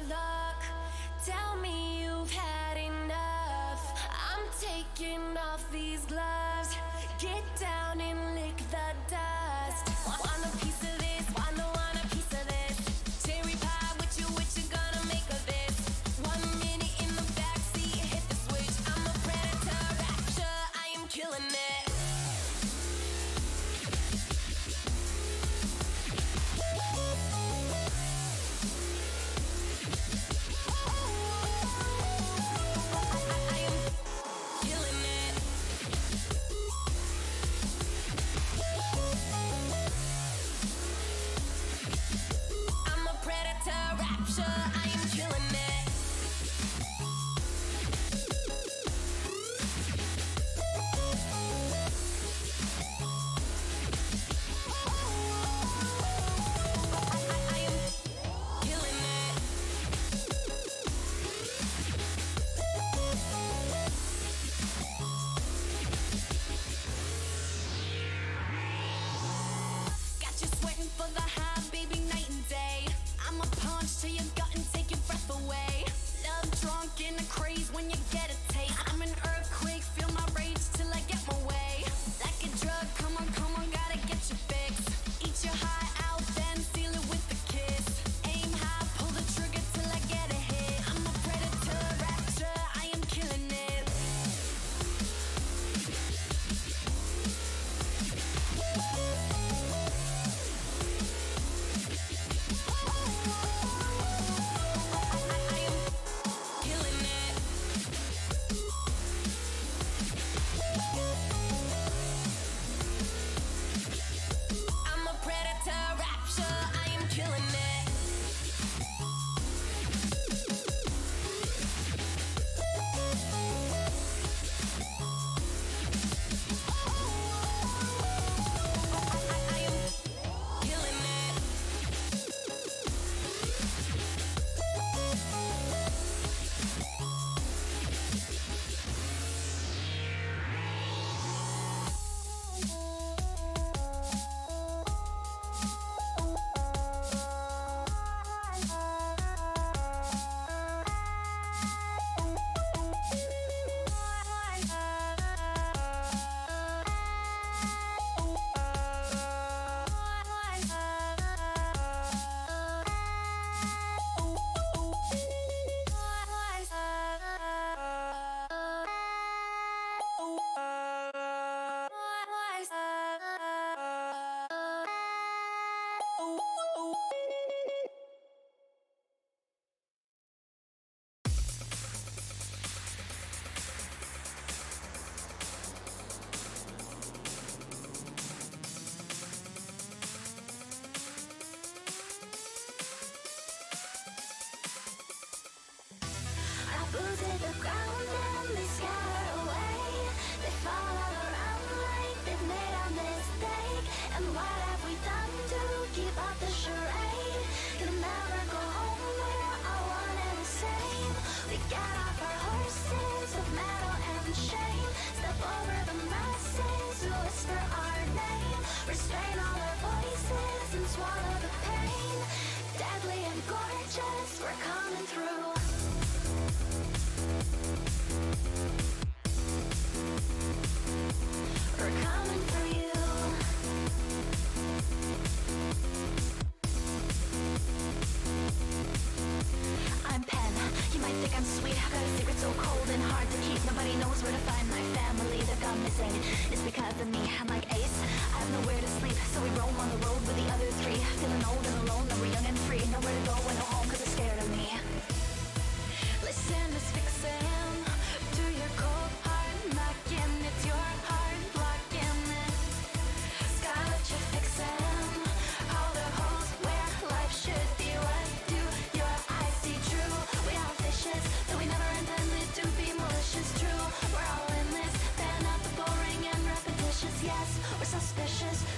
luck. Tell me you've had enough. I'm taking off these gloves. Get down and lick the dust. Want a piece of this? Want a piece of this? Cherry pie, what you gonna make of this? 1 minute in the backseat, hit the switch. I'm a predator, rapture, I am killing it.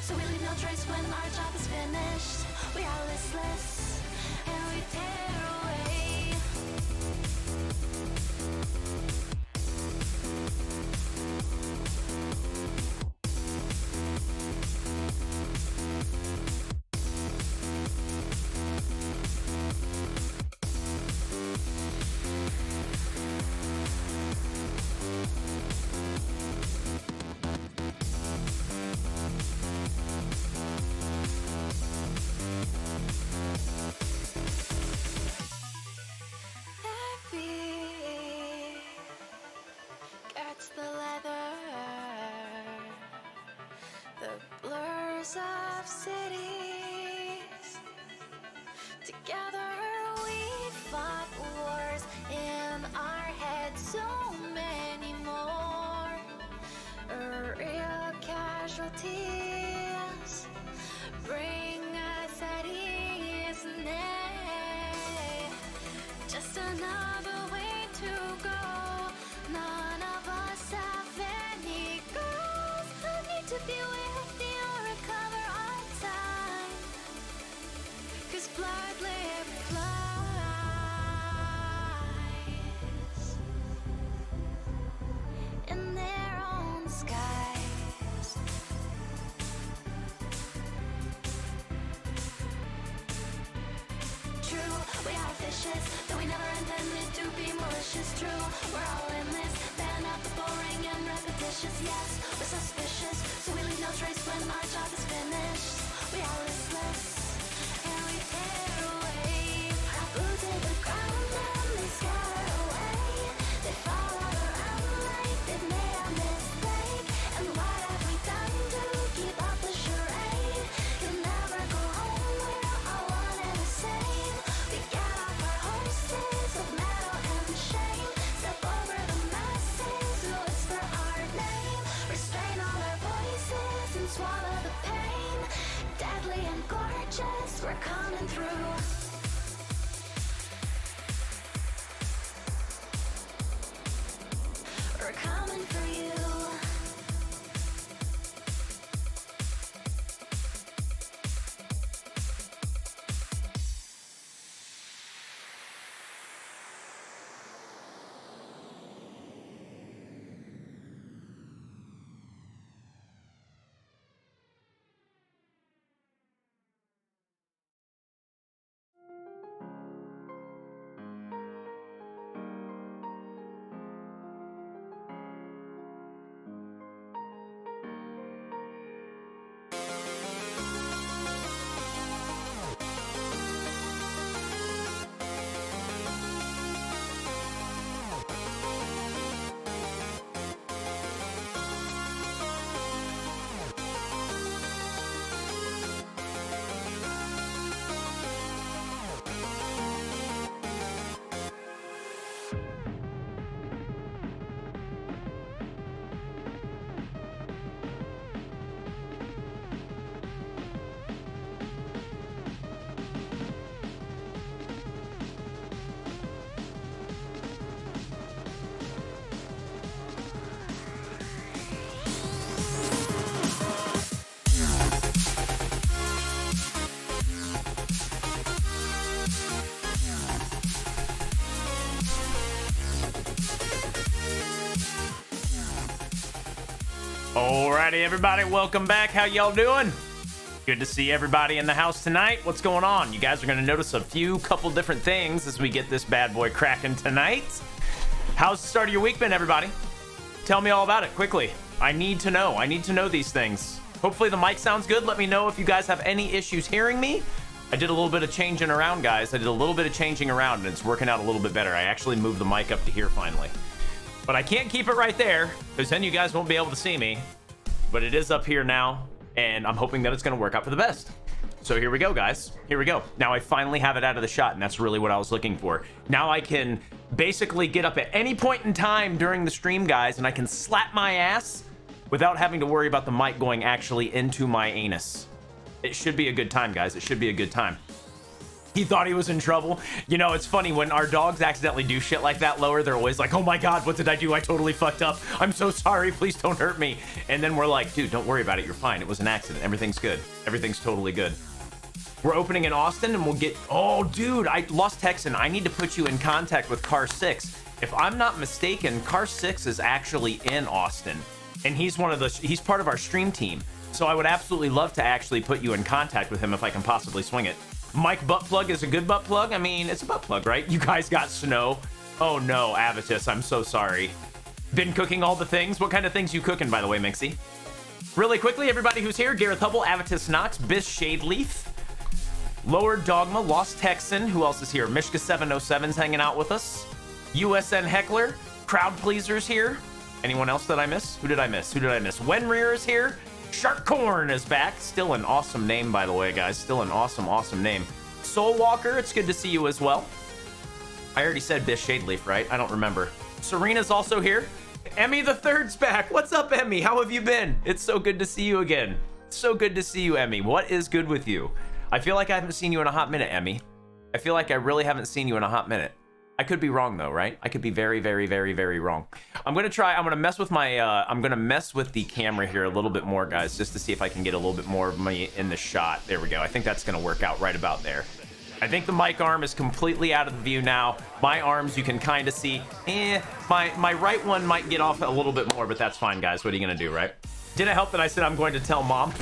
So we leave no trace when our job is finished. We are listless, and we take walls of cities. Together we fought wars in our heads, so many more real casualties. Bring us at ease, nay, just another way to go. None of us have any goals. I need to be wealthy or recover on time, 'cause blood live flies in their own skies. True, we are vicious, though we never intended to be malicious. True, we're all in this, fan out the boring and repetitious. Yes, we're suspicious, so we leave no trace when our job is finished. We are listless, and we tear away. Our boots hit the ground and they scatter away. They fall all around like they've made a mistake. And what have we done to keep up the charade? You'll never go home, we're all one and the same. We get off our horses of metal and shame. Step over the masses who whisper our name. Restrain all our voices and swallow the pain. Deadly and gorgeous, we're coming through. We're coming for you. Alrighty, everybody, welcome back. How y'all doing? Good to see everybody in the house tonight. What's going on? You guys are going to notice a couple different things as we get this bad boy cracking tonight. How's the start of your week been, everybody? Tell me all about it quickly. I need to know. I need to know these things. Hopefully the mic sounds good. Let me know if you guys have any issues hearing me. I did a little bit of changing around, guys. I did a little bit of changing around, and it's working out a little bit better. I actually moved the mic up to here finally. But I can't keep it right there, because then you guys won't be able to see me. But it is up here now, and I'm hoping that it's going to work out for the best. So here we go, guys. Here we go. Now I finally have it out of the shot, and that's really what I was looking for. Now I can basically get up at any point in time during the stream, guys, and I can slap my ass without having to worry about the mic going actually into my anus. It should be a good time, guys. It should be a good time. He thought he was in trouble. You know, it's funny when our dogs accidentally do shit like that lower, they're always like, oh my God, what did I do? I totally fucked up. I'm so sorry. Please don't hurt me. And then we're like, dude, don't worry about it. You're fine. It was an accident. Everything's good. Everything's totally good. We're opening in Austin and we'll get, oh dude, I lost Texan. I need to put you in contact with Car 6. If I'm not mistaken, Car 6 is actually in Austin and he's part of our stream team. So I would absolutely love to actually put you in contact with him if I can possibly swing it. Mike butt plug is a good butt plug. I mean, it's a butt plug, right? You guys got snow. Oh no, Avitus, I'm so sorry. Been cooking all the things. What kind of things you cooking, by the way, Minxie? Really quickly, everybody who's here, Gareth Hubble, Avitus Knox, Biss Shadeleaf, Lower Dogma, Lost Texan, who else is here? Mishka 707's hanging out with us. USN Heckler, Crowd Pleasers here. Anyone else that I miss? Who did I miss? Who did I miss? Wenrear is here. Sharkcorn is back. Still an awesome name, by the way, guys. Still an awesome name. Soul Walker, it's good to see you as well. I already said Bish Shadeleaf, right? I don't remember. Serena's also here. Emmy the Third's back. What's up, Emmy? How have you been? It's so good to see you again. So good to see you, Emmy. What is good with you? I feel like I haven't seen you in a hot minute, Emmy. I feel like I really haven't seen you in a hot minute. I could be wrong though, right? I could be very wrong. I'm gonna mess with my I'm gonna mess with the camera here a little bit more, guys, just to see if I can get a little bit more of me in the shot. There we go. I think that's gonna work out right about there. I think the mic arm is completely out of the view now. My arms, you can kind of see. My right one might get off a little bit more, but that's fine, guys. What are you gonna do, right? Did it help that I said I'm going to tell mom?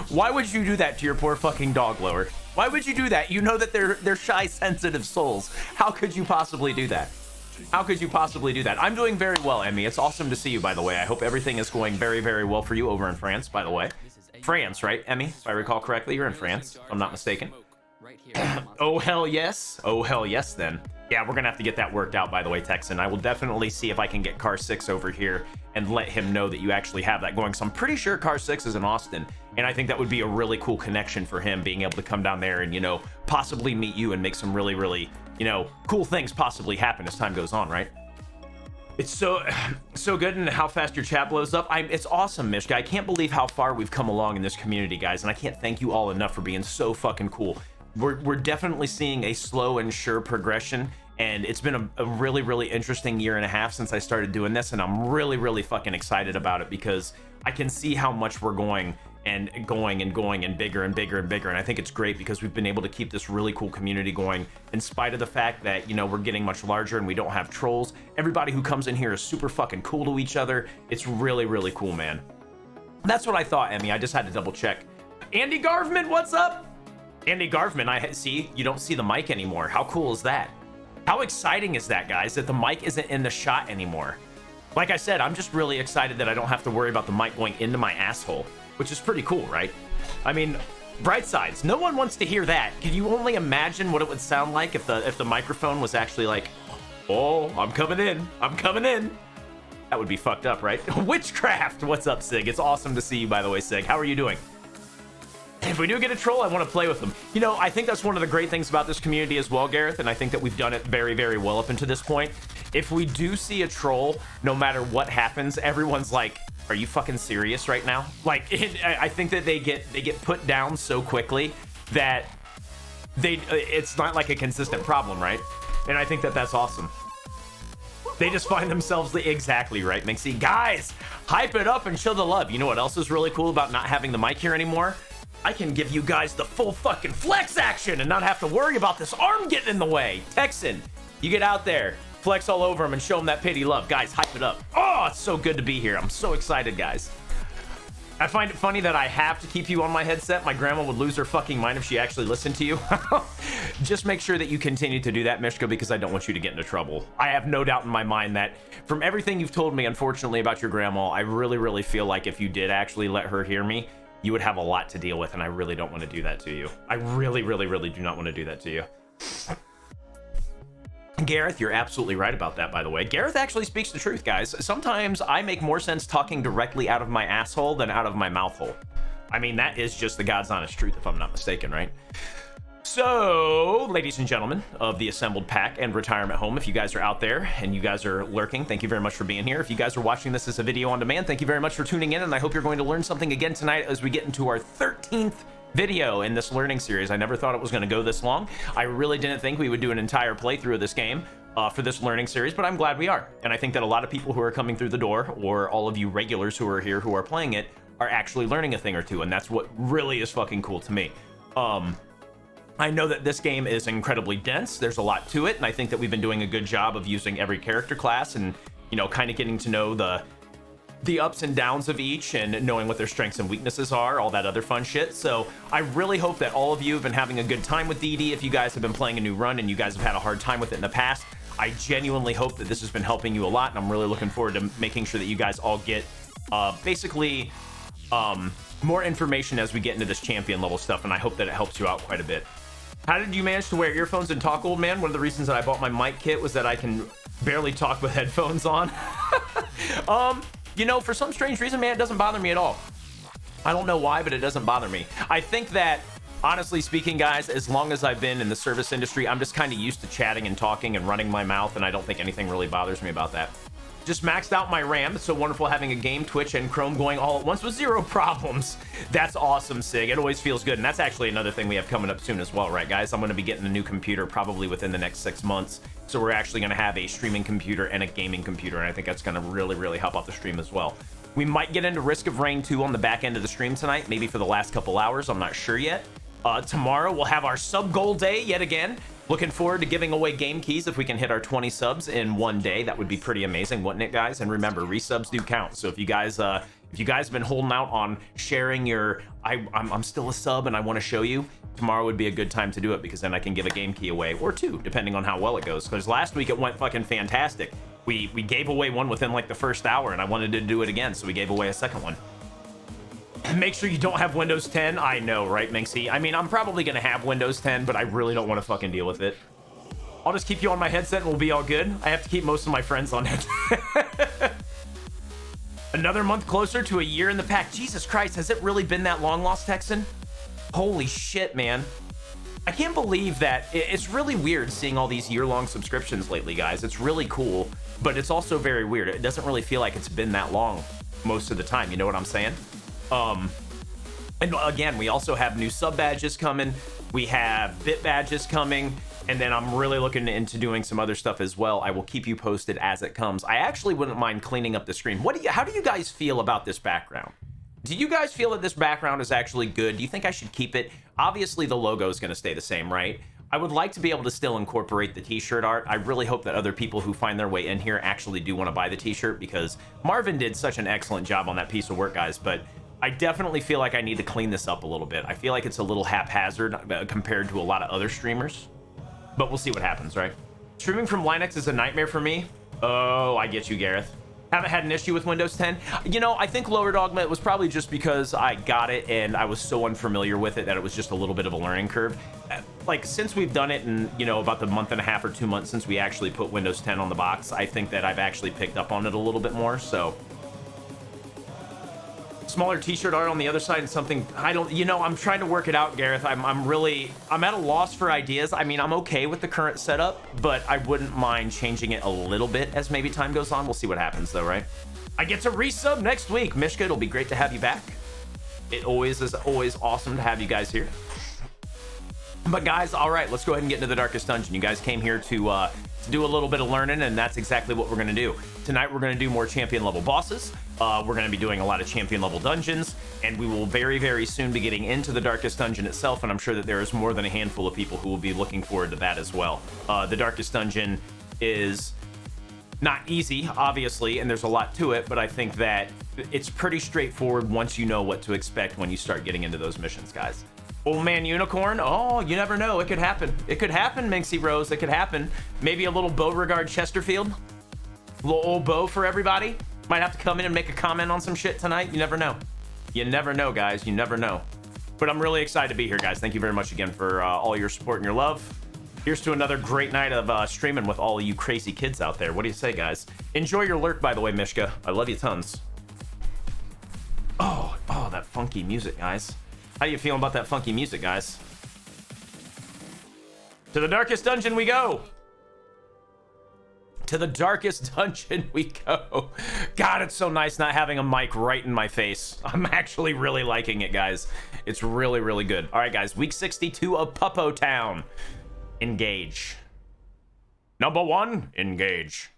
Why would you do that to your poor fucking dog, Lower? Why would you do that? You know that they're shy, sensitive souls. How could you possibly do that? How could you possibly do that? I'm doing very well, Emmy. It's awesome to see you, by the way. I hope everything is going very well for you over in France, by the way. France, right, Emmy? If I recall correctly, you're in France, if I'm not mistaken. Oh, hell yes. Oh, hell yes, then. Yeah, we're gonna have to get that worked out, by the way, Texan. I will definitely see if I can get Car 6 over here and let him know that you actually have that going. So I'm pretty sure Car 6 is in Austin, and I think that would be a really cool connection for him, being able to come down there and, you know, possibly meet you and make some really, you know, cool things possibly happen as time goes on, right? It's so good, and how fast your chat blows up. It's awesome, Mishka. I can't believe how far we've come along in this community, guys, and I can't thank you all enough for being so fucking cool. We're definitely seeing a slow and sure progression, and it's been a really interesting year and a half since I started doing this, and I'm really fucking excited about it because I can see how much we're going and bigger and bigger, and I think it's great because we've been able to keep this really cool community going in spite of the fact that, you know, we're getting much larger and we don't have trolls. Everybody who comes in here is super fucking cool to each other. It's really cool, man. That's what I thought, Emmy. I just had to double check. Andy Garvman, what's up? Andy Garvman, I see you don't see the mic anymore. How cool is that? How exciting is that, guys, that the mic isn't in the shot anymore? Like I said, I'm just really excited that I don't have to worry about the mic going into my asshole, which is pretty cool, right? I mean, bright sides. No one wants to hear that. Can you only imagine what it would sound like if the microphone was actually like, oh, I'm coming in. I'm coming in. That would be fucked up, right? Witchcraft. What's up, Sig? It's awesome to see you, by the way, Sig. How are you doing? If we do get a troll, I want to play with them. You know, I think that's one of the great things about this community as well, Gareth, and I think that we've done it very well up until this point. If we do see a troll, no matter what happens, everyone's like, are you fucking serious right now? Like, I think that they get put down so quickly that it's not like a consistent problem, right? And I think that that's awesome. They just find themselves exactly right, Mixie. Guys, hype it up and show the love. You know what else is really cool about not having the mic here anymore? I can give you guys the full fucking flex action and not have to worry about this arm getting in the way. Texan, you get out there, flex all over him and show him that pity love. Guys, hype it up. Oh, it's so good to be here. I'm so excited, guys. I find it funny that I have to keep you on my headset. My grandma would lose her fucking mind if she actually listened to you. Just make sure that you continue to do that, Mishka, because I don't want you to get into trouble. I have no doubt in my mind that from everything you've told me, unfortunately, about your grandma, I really feel like if you did actually let her hear me, you would have a lot to deal with, and I really don't want to do that to you. I really do not want to do that to you. Gareth, you're absolutely right about that, by the way. Gareth actually speaks the truth, guys. Sometimes I make more sense talking directly out of my asshole than out of my mouth hole. I mean, that is just the God's honest truth, if I'm not mistaken, right? So, ladies and gentlemen of the assembled pack and retirement home, if you guys are out there and you guys are lurking, thank you very much for being here. If you guys are watching this as a video on demand, thank you very much for tuning in, and I hope you're going to learn something again tonight as we get into our 13th video in this learning series. I never thought it was going to go this long. I really didn't think we would do an entire playthrough of this game for this learning series, but I'm glad we are. And I think that a lot of people who are coming through the door, or all of you regulars who are here who are playing it, are actually learning a thing or two, and that's what really is fucking cool to me. I know that this game is incredibly dense. There's a lot to it, and I think that we've been doing a good job of using every character class and, you know, kind of getting to know the ups and downs of each and knowing what their strengths and weaknesses are, all that other fun shit. So I really hope that all of you have been having a good time with DD. If you guys have been playing a new run and you guys have had a hard time with it in the past, I genuinely hope that this has been helping you a lot, and I'm really looking forward to making sure that you guys all get basically more information as we get into this champion level stuff, and I hope that it helps you out quite a bit. How did you manage to wear earphones and talk, old man? One of the reasons that I bought my mic kit was that I can barely talk with headphones on. You know, for some strange reason, man, it doesn't bother me at all. I don't know why, but it doesn't bother me. I think that, honestly speaking, guys, as long as I've been in the service industry, I'm just kind of used to chatting and talking and running my mouth, and I don't think anything really bothers me about that. Just maxed out my RAM. It's so wonderful having a game, Twitch, and Chrome going all at once with zero problems. That's awesome, Sig. It always feels good, and that's actually another thing we have coming up soon as well, right, guys? I'm going to be getting a new computer probably within the next 6 months, so we're actually going to have a streaming computer and a gaming computer, and I think that's going to really, really help out the stream as well. We might get into Risk of Rain 2 on the back end of the stream tonight, maybe for the last couple hours. I'm not sure yet. Tomorrow, we'll have our sub goal day yet again. Looking forward to giving away game keys if we can hit our 20 subs in one day. That would be pretty amazing, wouldn't it, guys? And remember, resubs do count. So if you guys have been holding out on sharing your I'm still a sub and I want to show you, tomorrow would be a good time to do it, because then I can give a game key away, or two, depending on how well it goes. Because last week it went fucking fantastic. We gave away one within like the first hour, and I wanted to do it again, so we gave away a second one. Make sure you don't have Windows 10. I know, right, Minxie? I mean, I'm probably gonna have Windows 10, but I really don't want to fucking deal with it. I'll just keep you on my headset and we'll be all good. I have to keep most of my friends on headset. Another month closer to a year in the pack. Jesus Christ, has it really been that long, Lost Texan? Holy shit, man. I can't believe that. It's really weird seeing all these year-long subscriptions lately, guys. It's really cool, but it's also very weird. It doesn't really feel like it's been that long most of the time. You know what I'm saying? And again, we also have new sub badges coming. We have bit badges coming. And then I'm really looking into doing some other stuff as well. I will keep you posted as it comes. I actually wouldn't mind cleaning up the stream. How do you guys feel about this background? Do you guys feel that this background is actually good? Do you think I should keep it? Obviously, the logo is going to stay the same, right? I would like to be able to still incorporate the t-shirt art. I really hope that other people who find their way in here actually do want to buy the t-shirt, because Marvin did such an excellent job on that piece of work, guys. But I definitely feel like I need to clean this up a little bit. I feel like it's a little haphazard compared to a lot of other streamers. But we'll see what happens, right? Streaming from Linux is a nightmare for me. Oh, I get you, Gareth. Haven't had an issue with Windows 10. You know, I think Lower Dogma, it was probably just because I got it and I was so unfamiliar with it that it was just a little bit of a learning curve. Like, since we've done it in, you know, about the month and a half or 2 months since we actually put Windows 10 on the box, I think that I've actually picked up on it a little bit more, so. Smaller t-shirt art on the other side and something, I'm trying to work it out, Gareth. I'm at a loss for ideas. I mean, I'm okay with the current setup, but I wouldn't mind changing it a little bit as maybe time goes on. We'll see what happens though, right? I get to resub next week. Mishka, it'll be great to have you back. It always is awesome to have you guys here. But guys, all right, let's go ahead and get into the Darkest Dungeon. You guys came here to do a little bit of learning, and that's exactly what we're going to do. Tonight, we're going to do more champion level bosses. We're going to be doing a lot of champion level dungeons, and we will very, very soon be getting into the Darkest Dungeon itself, and I'm sure that there is more than a handful of people who will be looking forward to that as well. The Darkest Dungeon is not easy, obviously, and there's a lot to it, but I think that it's pretty straightforward once you know what to expect when you start getting into those missions, guys. Old Man Unicorn, oh, you never know. It could happen. It could happen, Minxie Rose. It could happen. Maybe a little Beauregard Chesterfield. A little old Beau for everybody. Might have to come in and make a comment on some shit tonight. You never know. You never know, guys. You never know. But I'm really excited to be here, guys. Thank you very much again for all your support and your love. Here's to another great night of streaming with all of you crazy kids out there. What do you say, guys? Enjoy your lurk, by the way, Mishka. I love you tons. Oh, that funky music, guys. How you feeling about that funky music, guys? To the Darkest Dungeon we go. To the Darkest Dungeon we go. God, it's so nice not having a mic right in my face. I'm actually really liking it, guys. It's really, really good. All right, guys. Week 62 of Puppo Town. Engage. Number 1, engage.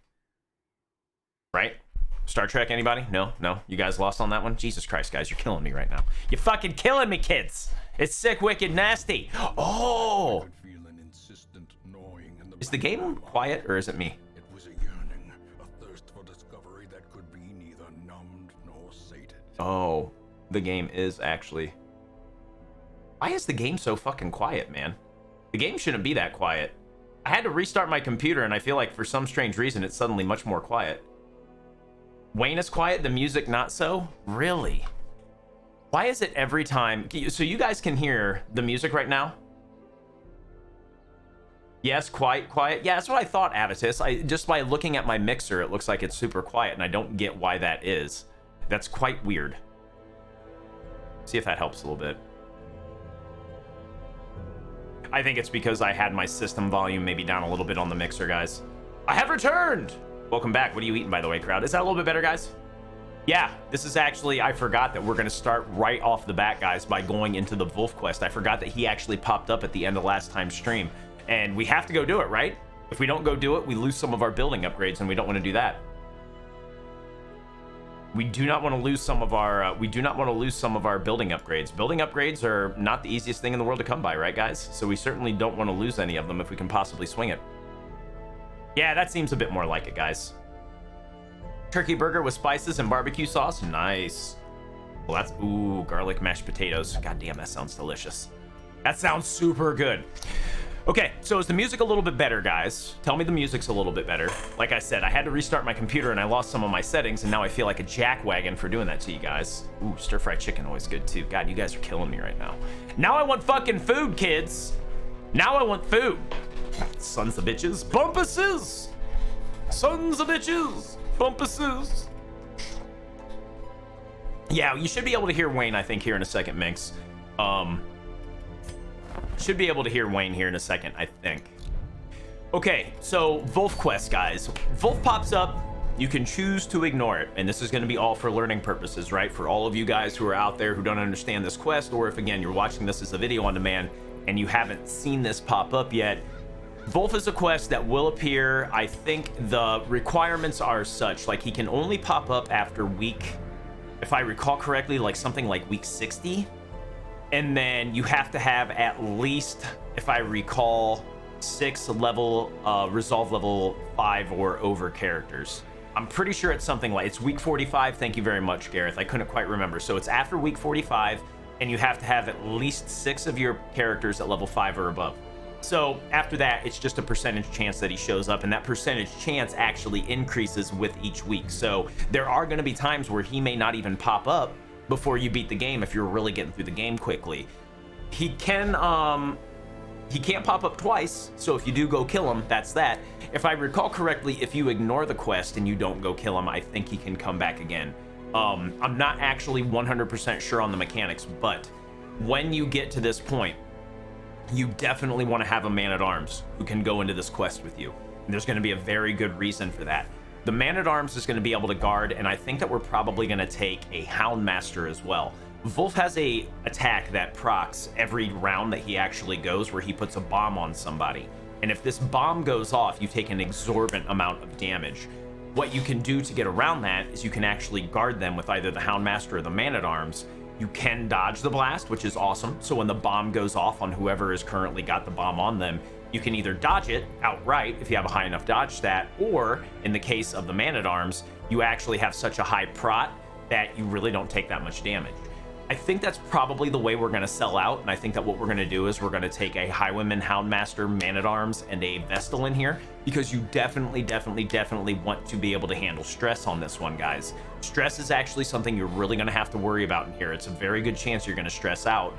Right? Star Trek, anybody? No? You guys lost on that one? Jesus Christ, guys, you're killing me right now. You're fucking killing me, kids. It's sick, wicked, nasty. Oh! Is the game quiet, or is it me? It was a yearning, a thirst for discovery that could be neither numbed nor sated. Oh, the game is actually... Why is the game so fucking quiet, man? The game shouldn't be that quiet. I had to restart my computer, and I feel like for some strange reason, it's suddenly much more quiet. Wayne is quiet, the music not so? Really? Why is it every time? So you guys can hear the music right now? Yes, quite quiet. Yeah, that's what I thought, Avitus. Just by looking at my mixer, it looks like it's super quiet, and I don't get why that is. That's quite weird. See if that helps a little bit. I think it's because I had my system volume maybe down a little bit on the mixer, guys. I have returned! Welcome back. What are you eating, by the way, crowd? Is that a little bit better, guys? Yeah, this is actually, I forgot that we're going to start right off the bat, guys, by going into the Wolf quest. I forgot that he actually popped up at the end of last time's stream. And we have to go do it, right? If we don't go do it, we lose some of our building upgrades, and we don't want to do that. We do not want to lose some of our building upgrades. Building upgrades are not the easiest thing in the world to come by, right, guys? So we certainly don't want to lose any of them if we can possibly swing it. Yeah, that seems a bit more like it, guys. Turkey burger with spices and barbecue sauce. Nice. Well, that's... Ooh, garlic mashed potatoes. God damn, that sounds delicious. That sounds super good. Okay, so is the music a little bit better, guys? Tell me the music's a little bit better. Like I said, I had to restart my computer and I lost some of my settings, and now I feel like a jackwagon for doing that to you guys. Ooh, stir-fried chicken always good, too. God, you guys are killing me right now. Now I want fucking food, kids. Now I want food. Sons of bitches. Bumpuses. Sons of bitches. Bumpuses. Yeah, you should be able to hear Wayne, I think, here in a second, Minx. Should be able to hear Wayne here in a second, I think. Okay, so Wolf quest, guys. Wolf pops up. You can choose to ignore it, and this is going to be all for learning purposes, right? For all of you guys who are out there who don't understand this quest, or if, again, you're watching this as a video on demand and you haven't seen this pop up yet, Wolf is a quest that will appear. I think the requirements are such, like he can only pop up after week, if I recall correctly, like something like week 60. And then you have to have at least, if I recall, 6 level, resolve level 5 or over characters. I'm pretty sure it's something like, it's week 45. Thank you very much, Gareth. I couldn't quite remember. So it's after week 45, and you have to have at least 6 of your characters at level 5 or above. So after that, it's just a percentage chance that he shows up, and that percentage chance actually increases with each week. So there are going to be times where he may not even pop up before you beat the game if you're really getting through the game quickly. He can't pop up twice, so if you do go kill him, that's that. If I recall correctly, if you ignore the quest and you don't go kill him, I think he can come back again. I'm not actually 100% sure on the mechanics, but when you get to this point, you definitely want to have a man-at-arms who can go into this quest with you. And there's going to be a very good reason for that. The man-at-arms is going to be able to guard, and I think that we're probably going to take a Houndmaster as well. Wolf has a attack that procs every round that he actually goes, where he puts a bomb on somebody. And if this bomb goes off, you take an exorbitant amount of damage. What you can do to get around that is you can actually guard them with either the Houndmaster or the man-at-arms. You can dodge the blast, which is awesome. So when the bomb goes off on whoever has currently got the bomb on them, you can either dodge it outright if you have a high enough dodge stat, or in the case of the man-at-arms, you actually have such a high prot that you really don't take that much damage. I think that's probably the way we're going to sell out, and I think that what we're going to do is we're going to take a Highwayman, Houndmaster, Man-at-Arms, and a Vestal in here, because you definitely want to be able to handle stress on this one, guys. Stress is actually something you're really going to have to worry about in here. It's a very good chance you're going to stress out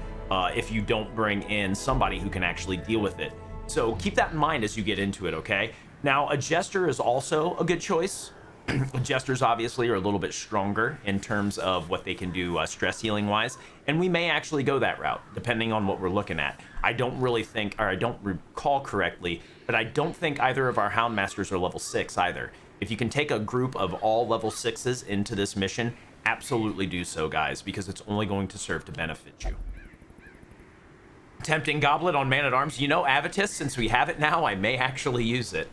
if you don't bring in somebody who can actually deal with it. So keep that in mind as you get into it, okay? Now, a Jester is also a good choice. Jesters obviously are a little bit stronger in terms of what they can do stress healing wise, and we may actually go that route depending on what we're looking at. I don't really think, or I don't recall correctly, but I don't think either of our Houndmasters are level 6 either. If you can take a group of all level 6s into this mission, absolutely do so, guys, because it's only going to serve to benefit you. Tempting Goblet on Man-at-Arms. You know, Avitus, since we have it now, I may actually use it.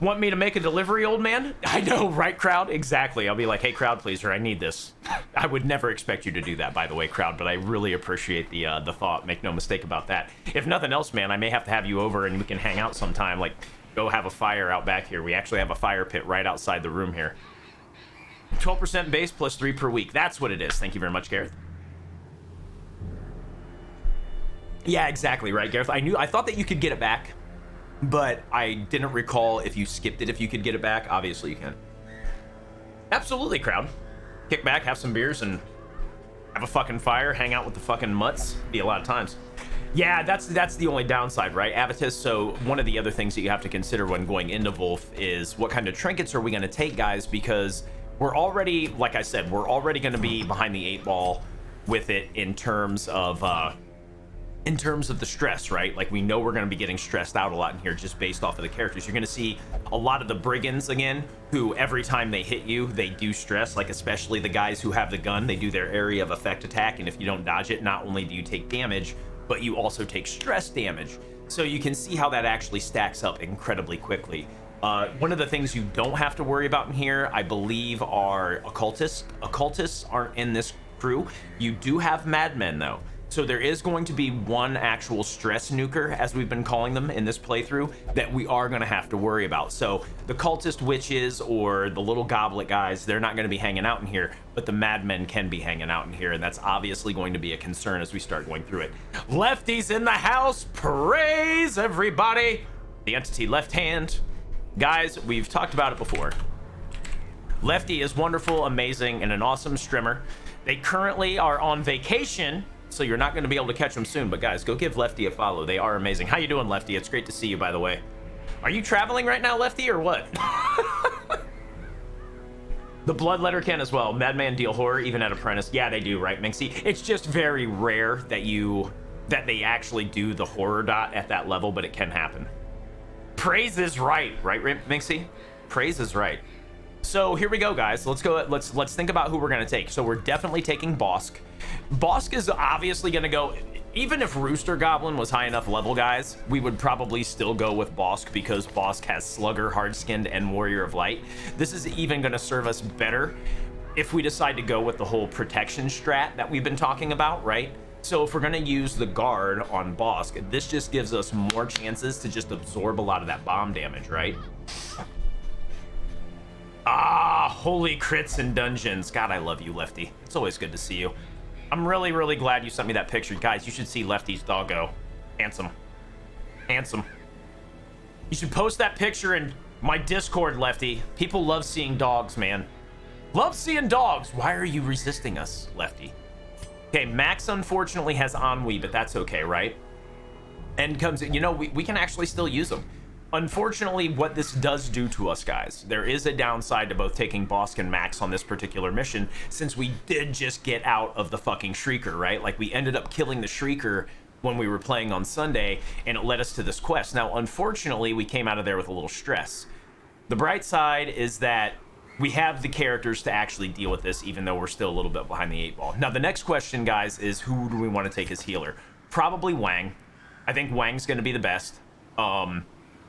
Want me to make a delivery, old man? I know, right, crowd? Exactly. I'll be like, hey, crowd pleaser, I need this. I would never expect you to do that, by the way, crowd, but I really appreciate the thought. Make no mistake about that. If nothing else, man, I may have to have you over and we can hang out sometime. Like, go have a fire out back here. We actually have a fire pit right outside the room here. 12% base plus 3 per week. That's what it is. Thank you very much, Gareth. Yeah, exactly, right, Gareth? I thought that you could get it back, but I didn't recall if you skipped it, if you could get it back. Obviously you can. Absolutely, crowd. Kick back, have some beers, and have a fucking fire, hang out with the fucking mutts. Be a lot of times. Yeah, that's the only downside, right, Avitus? So one of the other things that you have to consider when going into Wolf is what kind of trinkets are we going to take, guys? Because we're already, like I said, we're already going to be behind the 8 ball with it in terms of the stress, right? Like, we know we're going to be getting stressed out a lot in here just based off of the characters. You're going to see a lot of the brigands again, who every time they hit you, they do stress, like especially the guys who have the gun. They do their area of effect attack, and if you don't dodge it, not only do you take damage, but you also take stress damage. So you can see how that actually stacks up incredibly quickly. One of the things you don't have to worry about in here, I believe, are occultists. Occultists aren't in this crew. You do have madmen, though. So there is going to be one actual stress nuker, as we've been calling them in this playthrough, that we are going to have to worry about. So the cultist witches or the little goblet guys, they're not going to be hanging out in here, but the madmen can be hanging out in here, and that's obviously going to be a concern as we start going through it. Lefty's in the house. Praise everybody. The entity left hand. Guys, we've talked about it before. Lefty is wonderful, amazing, and an awesome streamer. They currently are on vacation, so you're not going to be able to catch them soon. But guys, go give Lefty a follow. They are amazing. How you doing, Lefty? It's great to see you, by the way. Are you traveling right now, Lefty, or what? The Bloodletter can as well. Madman deal horror even at Apprentice. Yeah, they do, right, Minxie? It's just very rare that they actually do the horror dot at that level, but it can happen. Praise is right, Minxie? Praise is right. So here we go, guys. Let's go. Let's think about who we're gonna take. So we're definitely taking Bosk. Bosk is obviously gonna go. Even if Rooster Goblin was high enough level, guys, we would probably still go with Bosk because Bosk has Slugger, Hard-Skinned, and Warrior of Light. This is even gonna serve us better if we decide to go with the whole protection strat that we've been talking about, right? So if we're gonna use the guard on Bosk, this just gives us more chances to just absorb a lot of that bomb damage, right? Ah, holy crits and dungeons. God, I love you, Lefty. It's always good to see you. I'm really, really glad you sent me that picture. Guys, you should see Lefty's doggo. Handsome. Handsome. You should post that picture in my Discord, Lefty. People love seeing dogs, man. Love seeing dogs. Why are you resisting us, Lefty? Okay, Max unfortunately has ennui, but that's okay, right? And comes, you know, we can actually still use them. Unfortunately, what this does do to us, guys, there is a downside to both taking Bosk and Max on this particular mission, since we did just get out of the fucking Shrieker, right? Like, we ended up killing the Shrieker when we were playing on Sunday, and it led us to this quest. Now, unfortunately, we came out of there with a little stress. The bright side is that we have the characters to actually deal with this, even though we're still a little bit behind the 8 ball. Now, the next question, guys, is who do we want to take as healer? Probably Wang. I think Wang's going to be the best.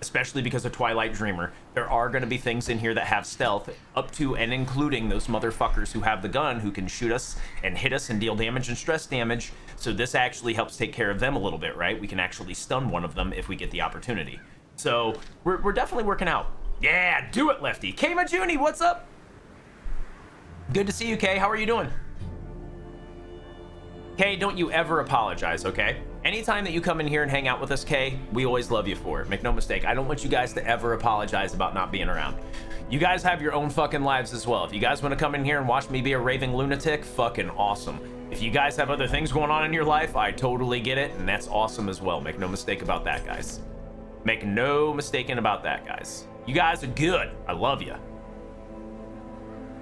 Especially because of Twilight Dreamer. There are going to be things in here that have stealth, up to and including those motherfuckers who have the gun, who can shoot us and hit us and deal damage and stress damage. So this actually helps take care of them a little bit, right? We can actually stun one of them if we get the opportunity. So we're definitely working out. Yeah, do it, Lefty. Kay Majuni, what's up? Good to see you, Kay. How are you doing? Kay, don't you ever apologize, okay? Anytime that you come in here and hang out with us, Kay, we always love you for it. Make no mistake. I don't want you guys to ever apologize about not being around. You guys have your own fucking lives as well. If you guys want to come in here and watch me be a raving lunatic, fucking awesome. If you guys have other things going on in your life, I totally get it, and that's awesome as well. Make no mistake about that, guys. Make no mistaking about that, guys. You guys are good. I love you.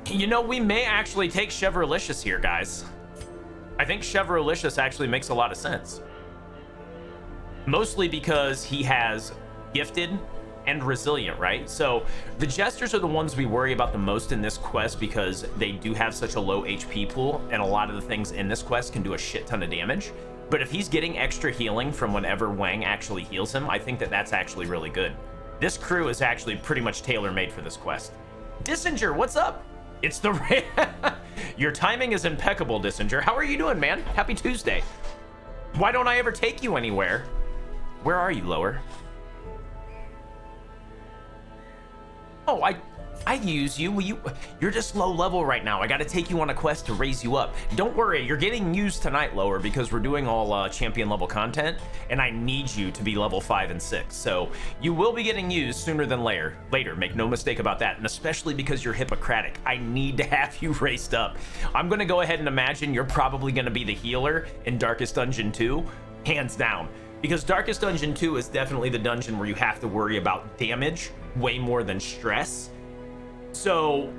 You know, we may actually take Chevrolicious here, guys. I think Chevrolicious actually makes a lot of sense. Mostly because he has Gifted and Resilient, right? So the Jesters are the ones we worry about the most in this quest because they do have such a low HP pool, and a lot of the things in this quest can do a shit ton of damage. But if he's getting extra healing from whenever Wang actually heals him, I think that that's actually really good. This crew is actually pretty much tailor-made for this quest. Dissinger, what's up? It's the... Your timing is impeccable, Dissinger. How are you doing, man? Happy Tuesday. Why don't I ever take you anywhere? Where are you, Lower? Oh, I use you. You're just low level right now. I got to take you on a quest to raise you up. Don't worry, you're getting used tonight, Lower, because we're doing all champion level content, and I need you to be level 5 and 6. So you will be getting used sooner than later. Make no mistake about that, and especially because you're Hippocratic. I need to have you raced up. I'm going to go ahead and imagine you're probably going to be the healer in Darkest Dungeon 2. hands down. Because Darkest Dungeon 2 is definitely the dungeon where you have to worry about damage way more than stress. So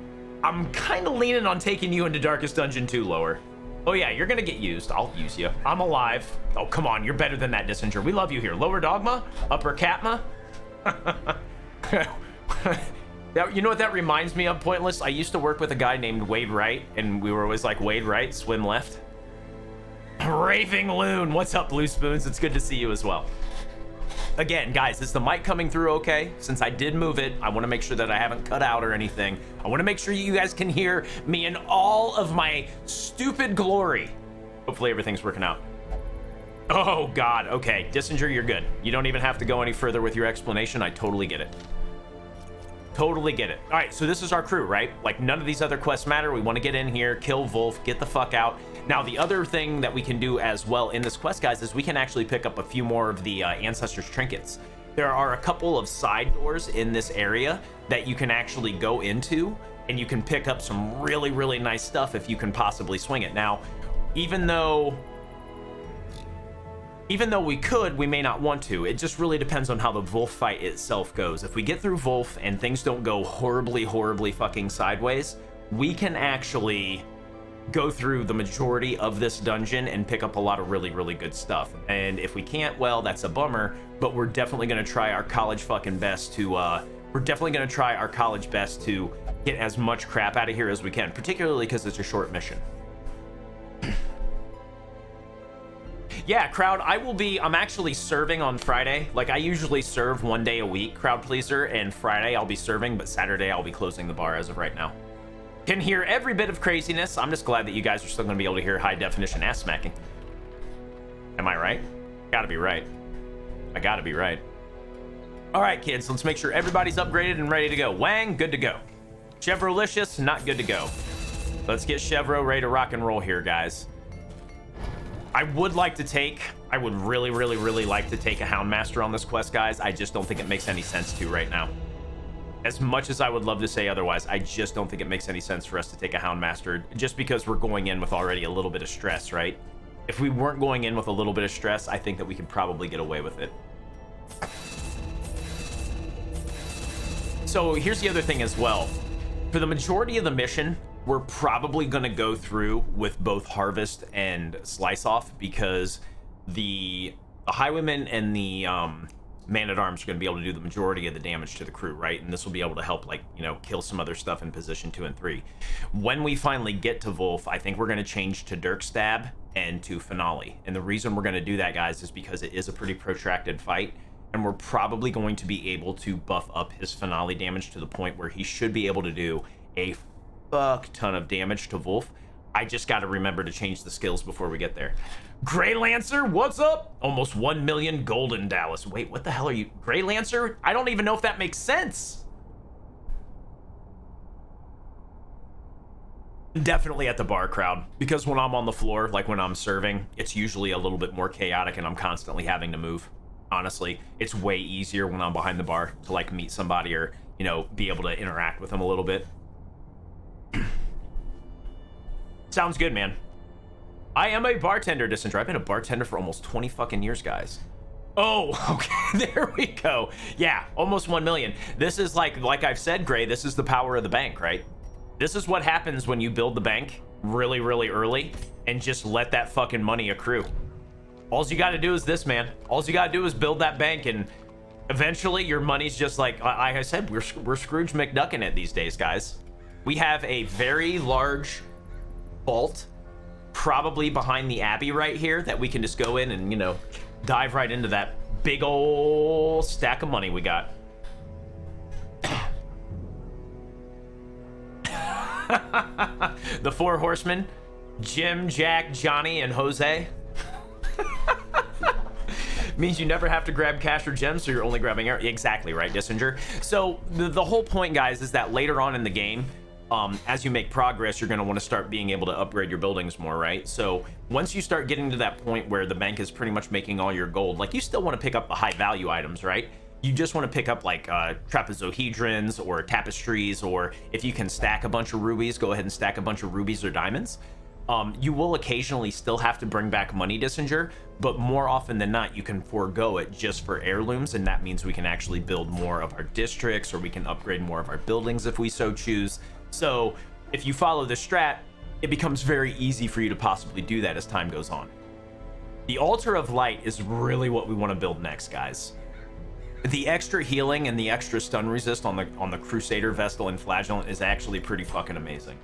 I'm kind of leaning on taking you into Darkest Dungeon 2 lower. Oh yeah, you're gonna get used. I'll use you. I'm alive. Oh, come on, you're better than that, Dissinger. We love you here. Lower Dogma, Upper Katma. You know what that reminds me of, Pointless? I used to work with a guy named Wade Wright, and we were always like, Wade Wright, swim left. Raving Loon, what's up, Blue Spoons? It's good to see you as well. Again, guys, is the mic coming through okay? Since I did move it, I want to make sure that I haven't cut out or anything. I want to make sure you guys can hear me in all of my stupid glory. Hopefully everything's working out. Oh, God. Okay, Dissinger, you're good. You don't even have to go any further with your explanation. I totally get it. Totally get it. All right, so this is our crew, right? Like, none of these other quests matter. We want to get in here, kill Wolf, get the fuck out. Now, the other thing that we can do as well in this quest, guys, is we can actually pick up a few more of the Ancestors trinkets. There are a couple of side doors in this area that you can actually go into, and you can pick up some really, really nice stuff if you can possibly swing it. Now, even though we could, we may not want to. It just really depends on how the Wolf fight itself goes. If we get through Wolf and things don't go horribly, horribly fucking sideways, we can actually go through the majority of this dungeon and pick up a lot of really, really good stuff. And if we can't, well, that's a bummer, but we're definitely gonna try our college fucking best to, get as much crap out of here as we can, particularly because it's a short mission. Yeah, crowd, I'm actually serving on Friday. Like, I usually serve one day a week, crowd pleaser, and Friday I'll be serving, but Saturday I'll be closing the bar as of right now. Can hear every bit of craziness. I'm just glad that you guys are still gonna be able to hear high definition ass smacking. Am I right? Gotta be right. I gotta be right. All right, kids, let's make sure everybody's upgraded and ready to go. Wang, good to go. Chevrolicious, not good to go. Let's get Chevro ready to rock and roll here, guys. I would really, really, really like to take a Houndmaster on this quest, guys. I just don't think it makes any sense to right now. As much as I would love to say otherwise, I just don't think it makes any sense for us to take a Houndmaster just because we're going in with already a little bit of stress, right? If we weren't going in with a little bit of stress, I think that we could probably get away with it. So here's the other thing as well. For the majority of the mission, we're probably going to go through with both Harvest and Slice Off because the Highwaymen and the Man-at-Arms are going to be able to do the majority of the damage to the crew, right? And this will be able to help, like, you know, kill some other stuff in position 2 and 3. When we finally get to Wolf, I think we're going to change to Dirk Stab and to Finale. And the reason we're going to do that, guys, is because it is a pretty protracted fight, and we're probably going to be able to buff up his Finale damage to the point where he should be able to do a fuck ton of damage to Wolf. I just got to remember to change the skills before we get there. Grey Lancer, what's up? Almost 1 million gold in Dallas. Wait, what the hell are you? Grey Lancer? I don't even know if that makes sense. Definitely at the bar, crowd, because when I'm on the floor, like when I'm serving, it's usually a little bit more chaotic and I'm constantly having to move. Honestly, it's way easier when I'm behind the bar to like meet somebody or, you know, be able to interact with them a little bit. Sounds good, man. I am a bartender, Dissinger. I've been a bartender for almost 20 fucking years, guys. Oh, okay, there we go. Yeah, almost 1 million. This is like I've said, Gray, this is the power of the bank, right? This is what happens when you build the bank really, really early and just let that fucking money accrue. All you got to do is this, man. All you got to do is build that bank, and eventually your money's just like I said, we're Scrooge McDucking it these days, guys. We have a very large vault probably behind the Abbey right here that we can just go in and, you know, dive right into that big old stack of money we got. The 4 horsemen, Jim, Jack, Johnny, and Jose. Means you never have to grab cash or gems, so you're only grabbing air. Exactly right, Dissinger. So the whole point, guys, is that later on in the game, as you make progress, you're going to want to start being able to upgrade your buildings more, right? So once you start getting to that point where the bank is pretty much making all your gold, like, you still want to pick up the high value items, right? You just want to pick up like trapezohedrons or tapestries, or if you can stack a bunch of rubies, go ahead and stack a bunch of rubies or diamonds. You will occasionally still have to bring back money, Dissinger, but more often than not, you can forego it just for heirlooms, and that means we can actually build more of our districts, or we can upgrade more of our buildings if we so choose. So if you follow the strat, it becomes very easy for you to possibly do that as time goes on. The Altar of Light is really what we want to build next, guys. The extra healing and the extra stun resist on the Crusader, Vestal, and Flagellant is actually pretty fucking amazing.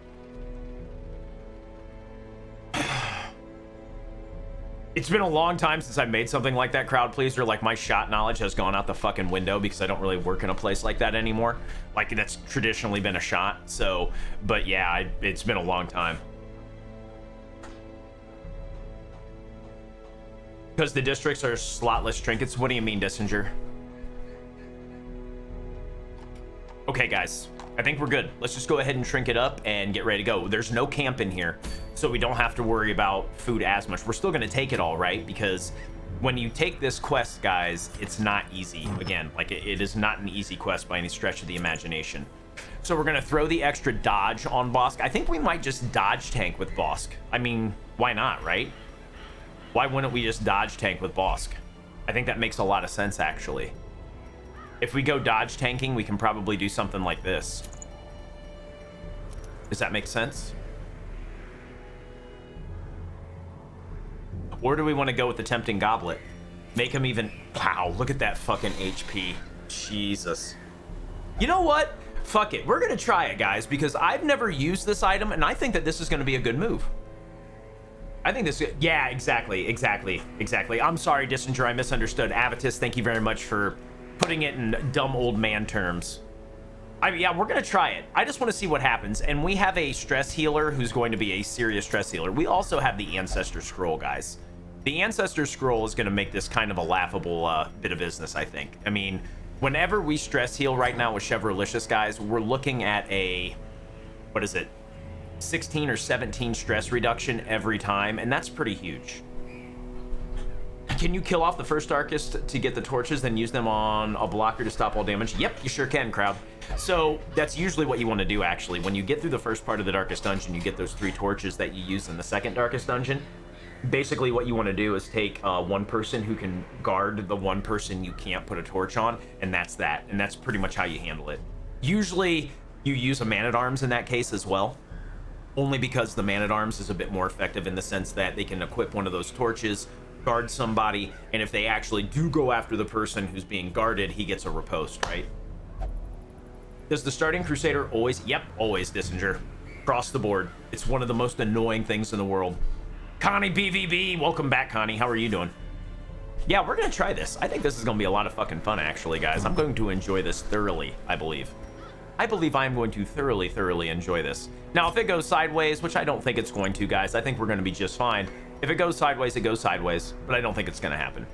It's been a long time since I made something like that, crowd pleaser. Like, my shot knowledge has gone out the fucking window because I don't really work in a place like that anymore. Like, that's traditionally been a shot. So, but yeah, it's been a long time. Because the districts are slotless trinkets. What do you mean, Dissinger? Okay, guys. I think we're good. Let's just go ahead and shrink it up and get ready to go. There's no camp in here, so we don't have to worry about food as much. We're still going to take it all, right? Because when you take this quest, guys, it's not easy. Again, like, it is not an easy quest by any stretch of the imagination. So we're going to throw the extra dodge on Bosk. I think we might just dodge tank with Bosk. I mean, why not, right? Why wouldn't we just dodge tank with Bosk? I think that makes a lot of sense, actually. If we go dodge tanking, we can probably do something like this. Does that make sense? Or do we want to go with the Tempting Goblet? Make him even... Wow, look at that fucking HP. Jesus. You know what? Fuck it. We're going to try it, guys, because I've never used this item, and I think that this is going to be a good move. I think this... Yeah, exactly. I'm sorry, Dissinger. I misunderstood. Avitus, thank you very much for putting it in dumb old man terms. Yeah, we're going to try it. I just want to see what happens. And we have a stress healer who's going to be a serious stress healer. We also have the Ancestor Scroll, guys. The Ancestor Scroll is going to make this kind of a laughable bit of business, I think. I mean, whenever we stress heal right now with Chevrolicious, guys, we're looking at a... What is it? 16 or 17 stress reduction every time, and that's pretty huge. Can you kill off the first Darkest to get the torches, then use them on a blocker to stop all damage? Yep, you sure can, crowd. So that's usually what you want to do, actually. When you get through the first part of the Darkest Dungeon, you get those 3 torches that you use in the second Darkest Dungeon. Basically, what you want to do is take one person who can guard the one person you can't put a torch on, and that's that. And that's pretty much how you handle it. Usually, you use a Man-at-Arms in that case as well. Only because the Man-at-Arms is a bit more effective in the sense that they can equip one of those torches, guard somebody, and if they actually do go after the person who's being guarded, he gets a riposte, right? Does the starting Crusader always... Yep, always, Dissinger. Across the board. It's one of the most annoying things in the world. Connie BVB, welcome back, Connie. How are you doing? Yeah, we're going to try this. I think this is going to be a lot of fucking fun, actually, guys. I'm going to enjoy this thoroughly, I believe. I believe I'm going to thoroughly enjoy this. Now, if it goes sideways, which I don't think it's going to, guys, I think we're going to be just fine. If it goes sideways, it goes sideways, but I don't think it's going to happen.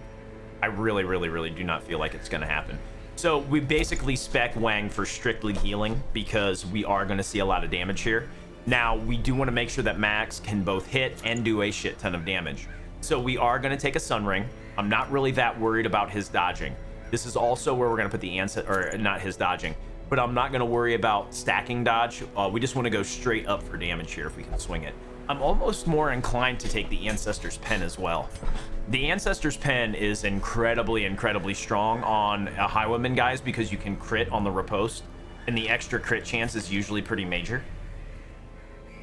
I really do not feel like it's going to happen. So we basically spec Wang for strictly healing because we are going to see a lot of damage here. Now, we do want to make sure that Max can both hit and do a shit ton of damage. So we are going to take a Sun Ring. I'm not really that worried about his dodging. This is also where we're going to put the Ancestor, or not his dodging, but I'm not going to worry about stacking dodge. We just want to go straight up for damage here if we can swing it. I'm almost more inclined to take the Ancestor's Pen as well. The Ancestor's Pen is incredibly strong on Highwayman, guys, because you can crit on the riposte, and the extra crit chance is usually pretty major.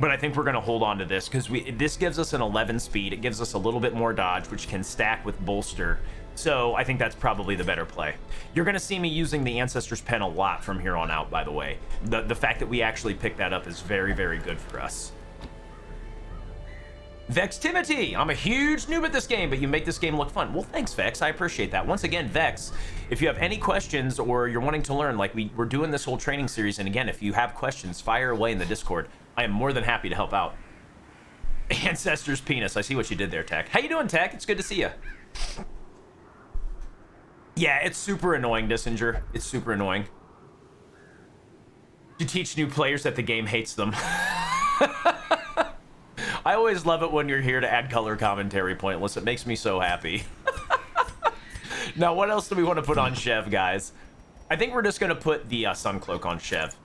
But I think we're going to hold on to this because this gives us an 11 speed. It gives us a little bit more dodge, which can stack with bolster. So I think that's probably the better play. You're going to see me using the Ancestor's Pen a lot from here on out, by the way. The fact that we actually picked that up is very good for us. Vextivity! I'm a huge noob at this game, but you make this game look fun. Well, thanks, Vex. I appreciate that. Once again, Vex, if you have any questions or you're wanting to learn, like we're doing this whole training series, and again, if you have questions, fire away in the Discord. I am more than happy to help out. Ancestor's Penis. I see what you did there, Tech. How you doing, Tech? It's good to see you. Yeah, it's super annoying, Dissinger. It's super annoying. You teach new players that the game hates them. I always love it when you're here to add color commentary, Pointless. It makes me so happy. Now, what else do we want to put on Chev, guys? I think we're just going to put the Sun Cloak on Chev.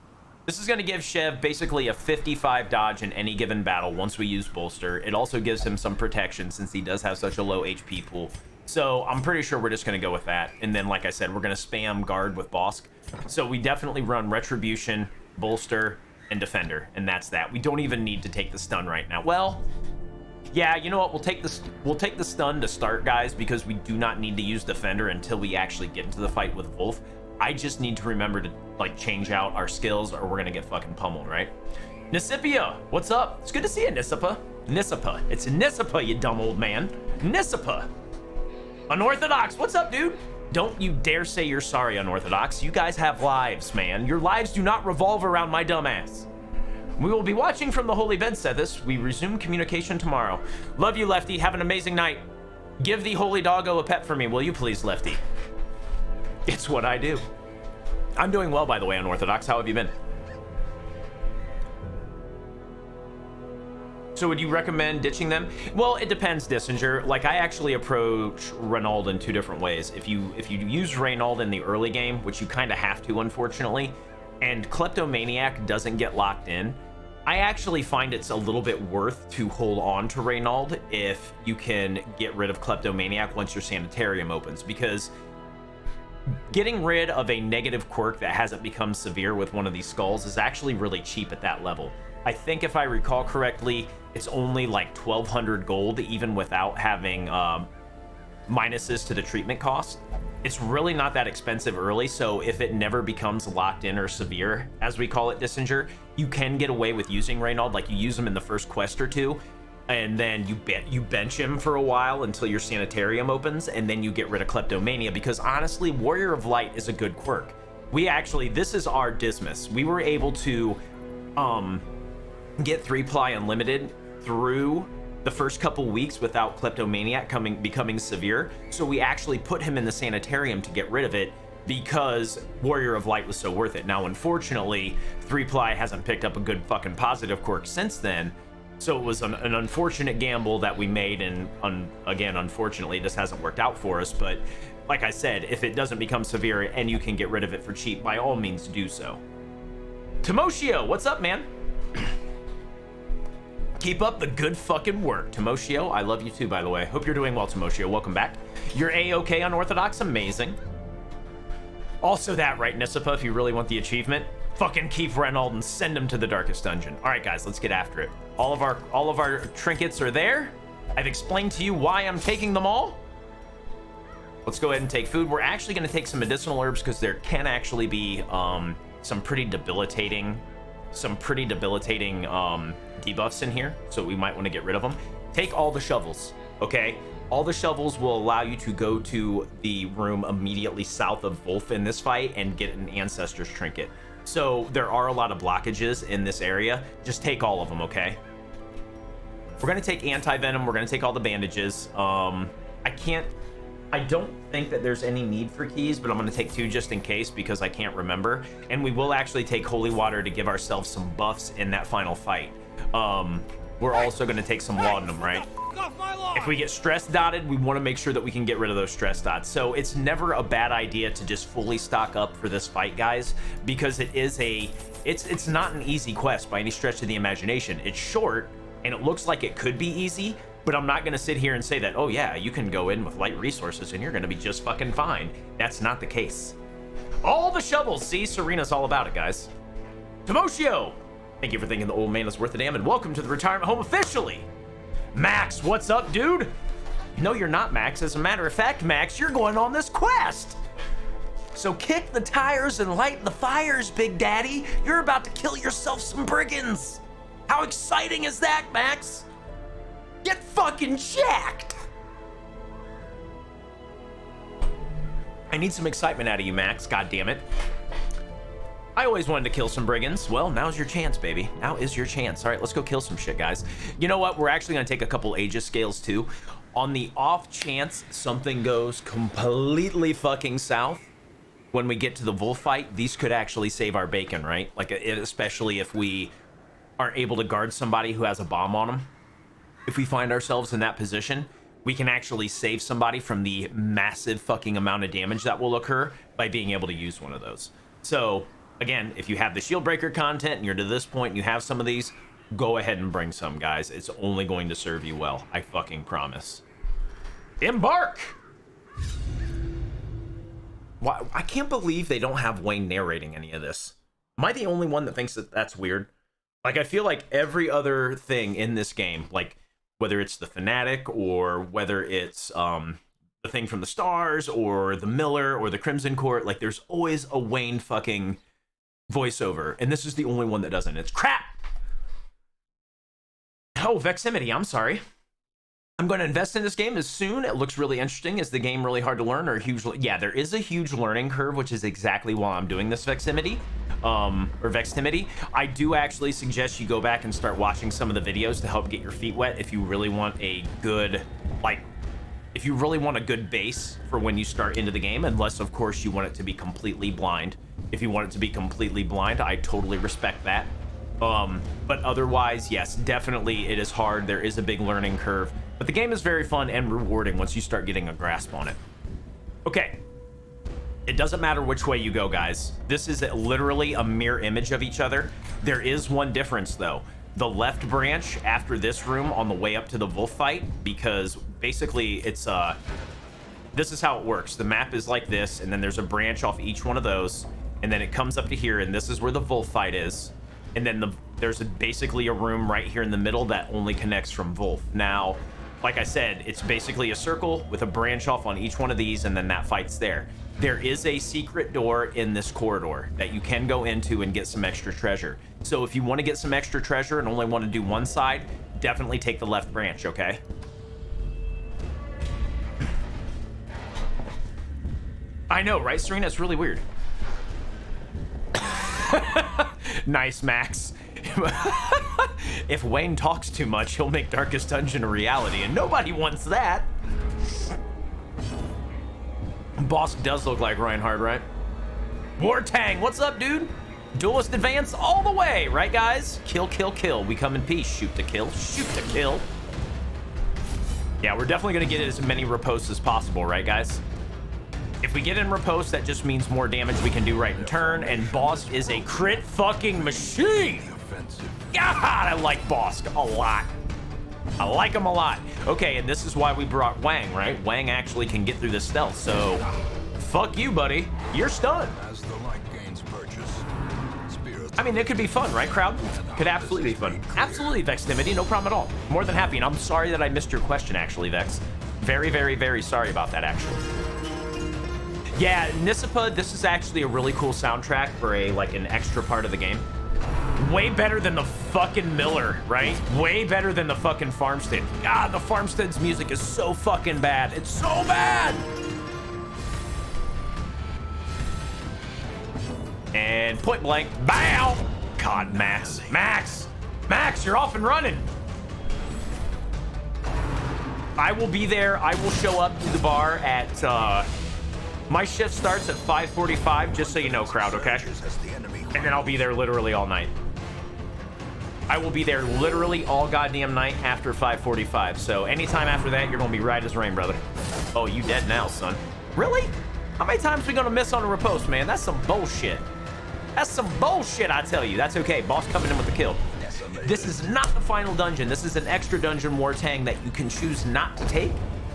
This is going to give Shev basically a 55 dodge in any given battle once we use bolster. It also gives him some protection since he does have such a low HP pool. So I'm pretty sure we're just going to go with that. And then, like I said, we're going to spam guard with Bosk. So we definitely run retribution, bolster, and defender, and that's that. We don't even need to take the stun right now. Well, yeah, you know what? We'll take the stun to start, guys, because we do not need to use defender until we actually get into the fight with Wolf. I just need to remember to like change out our skills or we're gonna get fucking pummeled, right? Nisipia, what's up? It's good to see you, Nisipa. Nisipa, it's Nisipa, you dumb old man. Nisipa. Unorthodox, what's up, dude? Don't you dare say you're sorry, Unorthodox. You guys have lives, man. Your lives do not revolve around my dumbass. We will be watching from the Holy Bed, Sethis. We resume communication tomorrow. Love you, Lefty. Have an amazing night. Give the Holy Doggo a pet for me, will you please, Lefty? It's what I do. I'm doing well, by the way, Unorthodox. How have you been? So would you recommend ditching them? Well, it depends, Dissinger. Like, I actually approach Reynald in two different ways. If you use Reynald in the early game, which you kind of have to, unfortunately, and Kleptomaniac doesn't get locked in, I actually find it's a little bit worth to hold on to Reynald if you can get rid of Kleptomaniac once your Sanitarium opens, because getting rid of a negative quirk that hasn't become severe with one of these skulls is actually really cheap at that level. I think if I recall correctly, it's only like 1,200 gold, even without having minuses to the treatment cost. It's really not that expensive early, so if it never becomes locked in or severe, as we call it, Dissinger, you can get away with using Reynald. Like, you use him in the first quest or two, and then you bench him for a while until your Sanitarium opens, and then you get rid of Kleptomania, because honestly, Warrior of Light is a good quirk. We actually, this is our Dismas. We were able to get 3-ply unlimited through the first couple weeks without Kleptomaniac becoming severe, so we actually put him in the Sanitarium to get rid of it because Warrior of Light was so worth it. Now, unfortunately, 3-ply hasn't picked up a good fucking positive quirk since then, so it was an unfortunate gamble that we made, and again, unfortunately, this hasn't worked out for us. But like I said, if it doesn't become severe and you can get rid of it for cheap, by all means do so. Tomoshio, what's up, man? Keep up the good fucking work, Tomoshio. I love you too, by the way. Hope you're doing well, Tomoshio. Welcome back. You're A-okay, Unorthodox. Amazing. Also that, right, Nisipa, if you really want the achievement, fucking keep Reynald and send him to the darkest dungeon. All right, guys, let's get after it. All of our trinkets are there. I've explained to you why I'm taking them all. Let's go ahead and take food. We're actually going to take some medicinal herbs because there can actually be some pretty debilitating debuffs in here, so we might want to get rid of them. Take all the shovels, okay? All the shovels will allow you to go to the room immediately south of Wolf in this fight and get an Ancestor's Trinket. So there are a lot of blockages in this area. Just take all of them, okay? We're going to take anti-venom. We're going to take all the bandages. I don't think that there's any need for keys, but I'm going to take 2 just in case because I can't remember. And we will actually take holy water to give ourselves some buffs in that final fight. We're also going to take some laudanum, right? If we get stress dotted, we want to make sure that we can get rid of those stress dots. So it's never a bad idea to just fully stock up for this fight, guys, because it's not an easy quest by any stretch of the imagination. It's short and it looks like it could be easy, but I'm not going to sit here and say that, oh yeah, you can go in with light resources and you're going to be just fucking fine. That's not the case. All the shovels. See, Serena's all about it, guys. Tomoshio, thank you for thinking the old man is worth the damn, and welcome to the retirement home officially. Max, what's up, dude? No, you're not, Max. As a matter of fact, Max, you're going on this quest. So kick the tires and light the fires, Big Daddy. You're about to kill yourself some brigands. How exciting is that, Max? Get fucking jacked. I need some excitement out of you, Max. God damn it. I always wanted to kill some brigands. Well, now's your chance, baby. Now is your chance. All right, let's go kill some shit, guys. You know what? We're actually going to take a couple Aegis scales, too. On the off chance something goes completely fucking south when we get to the Wolf fight, these could actually save our bacon, right? Like, especially if we aren't able to guard somebody who has a bomb on them. If we find ourselves in that position, we can actually save somebody from the massive fucking amount of damage that will occur by being able to use one of those. So again, if you have the shield breaker content and you're to this point and you have some of these, go ahead and bring some, guys. It's only going to serve you well. I fucking promise. Embark! Why, I can't believe they don't have Wayne narrating any of this. Am I the only one that thinks that that's weird? Like, I feel like every other thing in this game, like, whether it's the Fanatic or whether it's the thing from the Stars or the Miller or the Crimson Court, like, there's always a Wayne fucking voiceover. And this is the only one that doesn't. It's crap! Oh, Veximity, I'm sorry. I'm going to invest in this game as soon. It looks really interesting. Is the game really hard to learn or huge? Yeah, there is a huge learning curve, which is exactly why I'm doing this Veximity. Or Veximity. I do actually suggest you go back and start watching some of the videos to help get your feet wet if you really want a good, like, if you really want a good base for when you start into the game, unless, of course, you want it to be completely blind. If you want it to be completely blind, I totally respect that. But otherwise, yes, definitely it is hard. There is a big learning curve, but the game is very fun and rewarding once you start getting a grasp on it. Okay. It doesn't matter which way you go, guys. This is literally a mirror image of each other. There is one difference, though. The left branch after this room on the way up to the wolf fight, because basically it's, this is how it works. The map is like this, and then there's a branch off each one of those, and then it comes up to here, and this is where the wolf fight is. And then there's basically a room right here in the middle that only connects from Wolf. Now, like I said, it's basically a circle with a branch off on each one of these, and then that fight's there. There is a secret door in this corridor that you can go into and get some extra treasure. So if you want to get some extra treasure and only want to do one side, definitely take the left branch, okay? I know, right, Serena? It's really weird. Nice, Max. If Wayne talks too much, he'll make Darkest Dungeon a reality, and nobody wants that. Boss does look like Reinhardt, right? Wartang, what's up, dude? Duelist advance all the way, right, guys? Kill, kill, kill. We come in peace. Shoot to kill. Shoot to kill. Yeah, we're definitely going to get as many riposts as possible, right, guys? If we get in riposte, that just means more damage we can do right in turn, and Bosk is a crit fucking machine! God, I like Bosk a lot. I like him a lot. Okay, and this is why we brought Wang, right? Wang actually can get through the stealth, so fuck you, buddy. You're stunned. As the light gains purchase, spirits I mean, it could be fun, right, crowd? Could absolutely be fun. Absolutely, Veximity, no problem at all. More than happy, and I'm sorry that I missed your question, actually, Vex. Very, very, very sorry about that, actually. Yeah, Nisipa, this is actually a really cool soundtrack for an extra part of the game. Way better than the fucking Miller, right? Way better than the fucking Farmstead. God, the Farmstead's music is so fucking bad. It's so bad! And point blank, bow! God, Max. Max! Max, you're off and running! I will be there. I will show up to the bar at, my shift starts at 5:45, just so you know, crowd, okay? And then I'll be there literally all night. I will be there literally all goddamn night after 5:45. So anytime after that, you're gonna be right as rain, brother. Oh, you dead now, son. Really? How many times we gonna miss on a riposte, man? That's some bullshit. That's some bullshit, I tell you. That's okay. Boss coming in with the kill. This is not the final dungeon. This is an extra dungeon Wartang that you can choose not to take.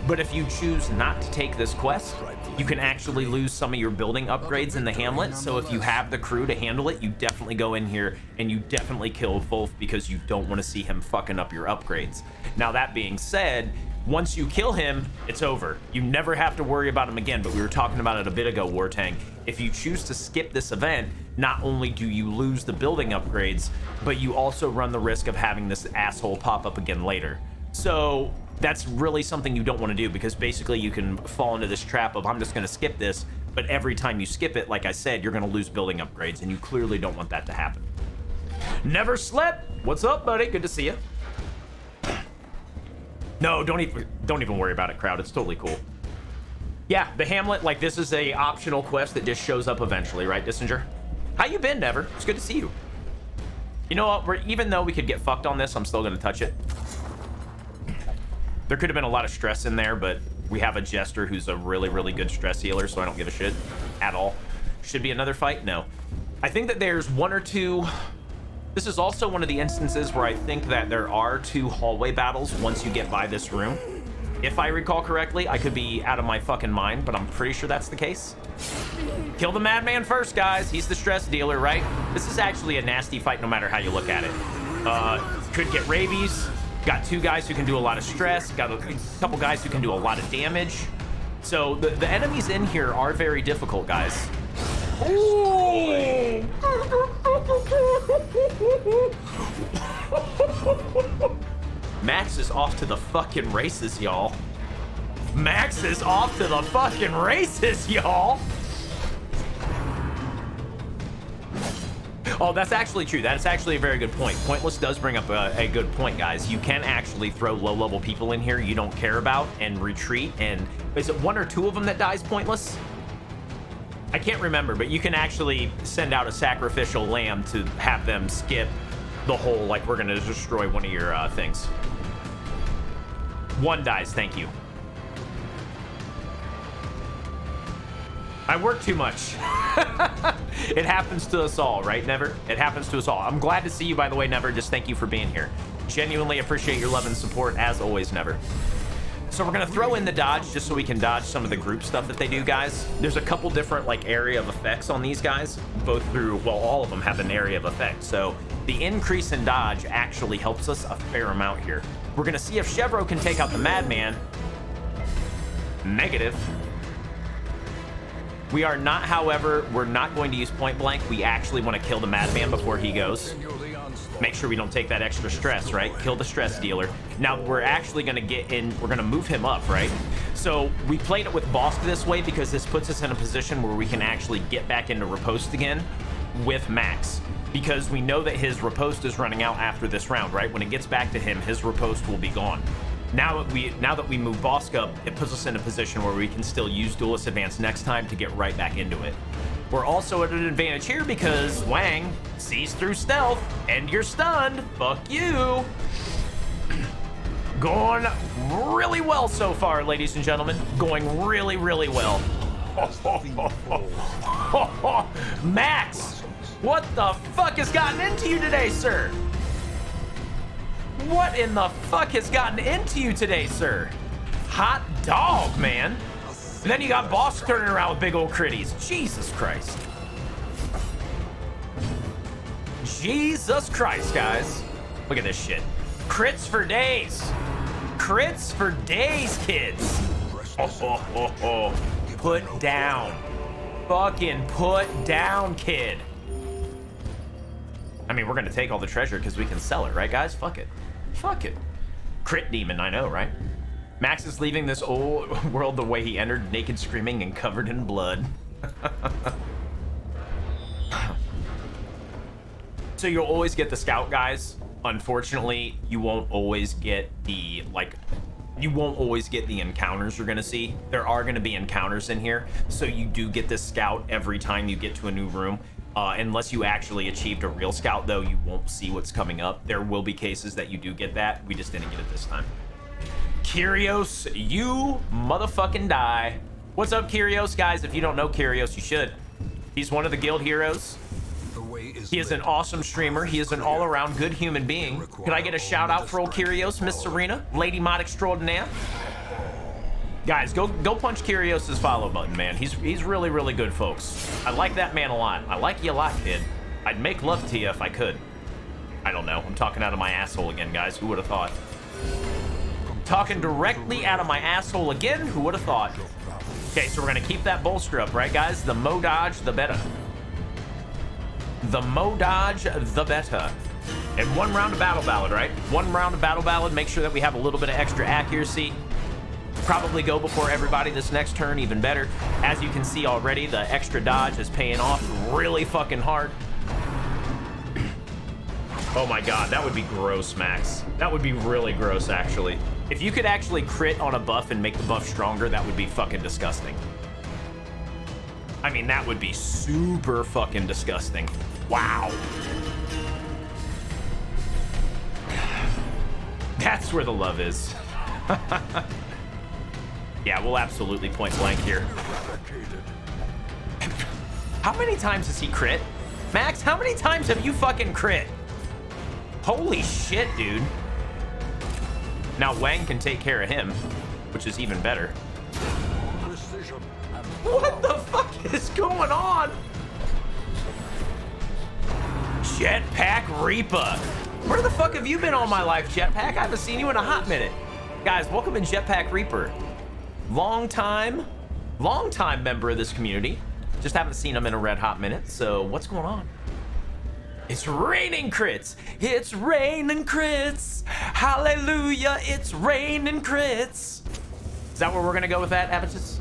But if you choose not to take this quest, you can actually lose some of your building upgrades in the hamlet. So if you have the crew to handle it, you definitely go in here and you definitely kill Wolf because you don't want to see him fucking up your upgrades. Now, that being said, once you kill him, it's over. You never have to worry about him again, but we were talking about it a bit ago, Wartang. If you choose to skip this event, not only do you lose the building upgrades, but you also run the risk of having this asshole pop up again later. So that's really something you don't want to do, because basically you can fall into this trap of, I'm just going to skip this, but every time you skip it, like I said, you're going to lose building upgrades, and you clearly don't want that to happen. Never slept. What's up, buddy? Good to see you. No, don't even worry about it, crowd. It's totally cool. Yeah, the Hamlet, like, this is a optional quest that just shows up eventually, right, Dissinger? How you been, Never? It's good to see you. You know what? Even though we could get fucked on this, I'm still going to touch it. There could have been a lot of stress in there, but we have a Jester who's a really, really good stress healer, so I don't give a shit at all. Should be another fight? No. I think that there's one or two. This is also one of the instances where I think that there are 2 hallway battles once you get by this room. If I recall correctly, I could be out of my fucking mind, but I'm pretty sure that's the case. Kill the madman first, guys. He's the stress dealer, right? This is actually a nasty fight no matter how you look at it. Could get rabies. Got 2 guys who can do a lot of stress. Got a couple guys who can do a lot of damage. So the enemies in here are very difficult, guys. Ooh. Max is off to the fucking races, y'all. Max is off to the fucking races, y'all. Oh, that's actually true. That is actually a very good point. Pointless does bring up a good point, guys. You can actually throw low-level people in here you don't care about and retreat. And is it 1 or 2 of them that dies Pointless? I can't remember, but you can actually send out a sacrificial lamb to have them skip the whole, like, we're going to destroy one of your things. 1 dies, thank you. I work too much. It happens to us all, right, Never? It happens to us all. I'm glad to see you, by the way, Never. Just thank you for being here. Genuinely appreciate your love and support, as always, Never. So we're gonna throw in the dodge just so we can dodge some of the group stuff that they do, guys. There's a couple different like area of effects on these guys, both through, well, all of them have an area of effect. So the increase in dodge actually helps us a fair amount here. We're gonna see if Chevro can take out the madman. Negative. We are not, however, we're not going to use point blank. We actually want to kill the madman before he goes. Make sure we don't take that extra stress, right? Kill the stress dealer. Now we're actually going to get in, we're going to move him up, right? So we played it with Bosk this way because this puts us in a position where we can actually get back into riposte again with Max. Because we know that his riposte is running out after this round, right? When it gets back to him, his riposte will be gone. Now that we move Bosk up, it puts us in a position where we can still use Duelist Advance next time to get right back into it. We're also at an advantage here because Wang sees through stealth and you're stunned. Fuck you. Going really well so far, ladies and gentlemen. Going really, really well. Max, what the fuck has gotten into you today, sir? What in the fuck has gotten into you today, sir? Hot dog, man. And then you got Bosk turning around with big old critties. Jesus Christ. Jesus Christ, guys. Look at this shit. Crits for days. Crits for days, kids. Put down. Fucking put down, kid. I mean, we're gonna take all the treasure because we can sell it, right, guys? Fuck it. Fuck it. Crit demon, I know, right? Max is leaving this old world the way he entered, naked, screaming, and covered in blood. So you'll always get the scout, guys. Unfortunately, you won't always get the, you won't always get the encounters you're gonna see. There are gonna be encounters in here, so you do get this scout every time you get to a new room. Unless you actually achieved a real scout, though, you won't see what's coming up. There will be cases that you do get that. We just didn't get it this time. Kyrios, you motherfucking die. What's up, Kyrios? Guys, if you don't know Kyrios, you should. He's one of the guild heroes. He is an awesome streamer. He is an all-around good human being. Could I get a shout-out for old Kyrios, Miss Serena? Lady Mod Extraordinaire? Guys, go punch Kyrios' follow button, man. He's really, really good, folks. I like that man a lot. I like you a lot, kid. I'd make love to you if I could. I don't know. I'm talking out of my asshole again, guys. Who would have thought? Talking directly out of my asshole again? Who would have thought? Okay, so we're going to keep that bolster up, right, guys? The more dodge, the better. The more dodge, the better. And 1 round of Battle Ballad, right? 1 round of Battle Ballad. Make sure that we have a little bit of extra accuracy. Probably go before everybody this next turn, even better. As you can see already, the extra dodge is paying off really fucking hard. Oh my god, that would be gross, Max. That would be really gross, actually. If you could actually crit on a buff and make the buff stronger, that would be fucking disgusting. I mean, that would be super fucking disgusting. Wow. That's where the love is. Yeah, we'll absolutely point blank here. How many times has he crit? Max, how many times have you fucking crit? Holy shit, dude. Now Wang can take care of him, which is even better. Precision and What the fuck is going on? Jetpack Reaper. Where the fuck have you been all my life, Jetpack? I haven't seen you in a hot minute. Guys, welcome in Jetpack Reaper. Long time member of this community. Just haven't seen him in a red hot minute. So what's going on? It's raining crits. It's raining crits. Hallelujah. It's raining crits. Is that where we're gonna go with that, Abatus?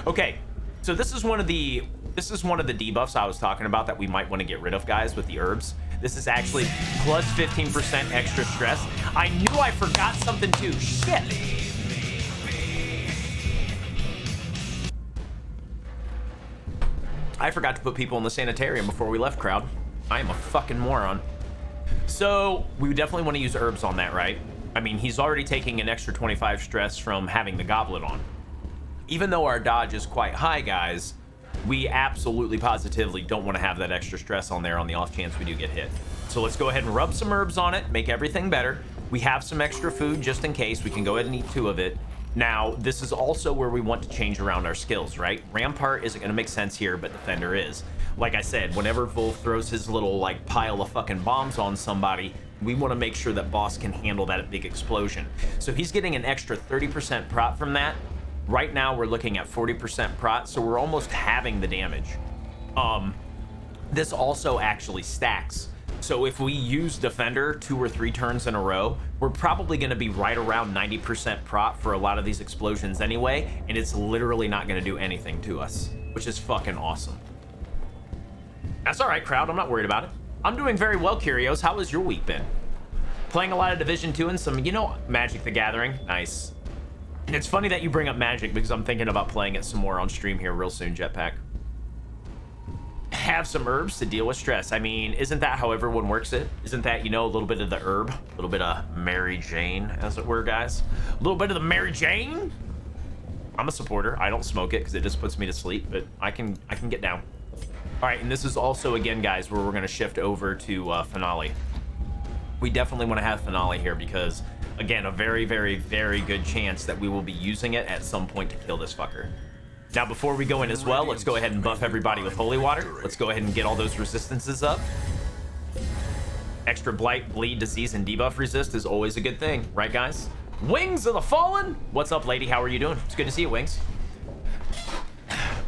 Okay. So this is one of the debuffs I was talking about that we might want to get rid of, guys, with the herbs. This is actually plus 15% extra stress. I knew I forgot something too. Shit. I forgot to put people in the sanitarium before we left, crowd. I am a fucking moron. So we definitely want to use herbs on that, right? I mean, he's already taking an extra 25 stress from having the goblet on. Even though our dodge is quite high, guys, we absolutely positively don't want to have that extra stress on there on the off chance we do get hit. So let's go ahead and rub some herbs on it, make everything better. We have some extra food just in case. We can go ahead and eat 2 of it. Now, this is also where we want to change around our skills, right? Rampart isn't going to make sense here, but Defender is. Like I said, whenever Wolf throws his little like pile of fucking bombs on somebody, we want to make sure that Boss can handle that big explosion. So he's getting an extra 30% prot from that. Right now we're looking at 40% prot, so we're almost halving the damage. This also actually stacks. So if we use Defender 2 or 3 turns in a row, we're probably going to be right around 90% prot for a lot of these explosions anyway, and it's literally not going to do anything to us, which is fucking awesome. That's all right, crowd. I'm not worried about it. I'm doing very well, Curios. How has your week been? Playing a lot of Division 2 and some, Magic the Gathering. Nice. And it's funny that you bring up Magic because I'm thinking about playing it some more on stream here real soon, Jetpack. Have some herbs to deal with stress. I mean, isn't that how everyone works it? Isn't that, a little bit of the herb? A little bit of Mary Jane, as it were, guys? A little bit of the Mary Jane? I'm a supporter. I don't smoke it because it just puts me to sleep, but I can get down. All right, and this is also, again, guys, where we're going to shift over to Finale. We definitely want to have Finale here because, again, a very, very, very good chance that we will be using it at some point to kill this fucker. Now, before we go in as well, let's go ahead and buff everybody with Holy Water. Let's go ahead and get all those resistances up. Extra Blight, Bleed, Disease, and Debuff Resist is always a good thing, right, guys? Wings of the Fallen! What's up, lady? How are you doing? It's good to see you, Wings.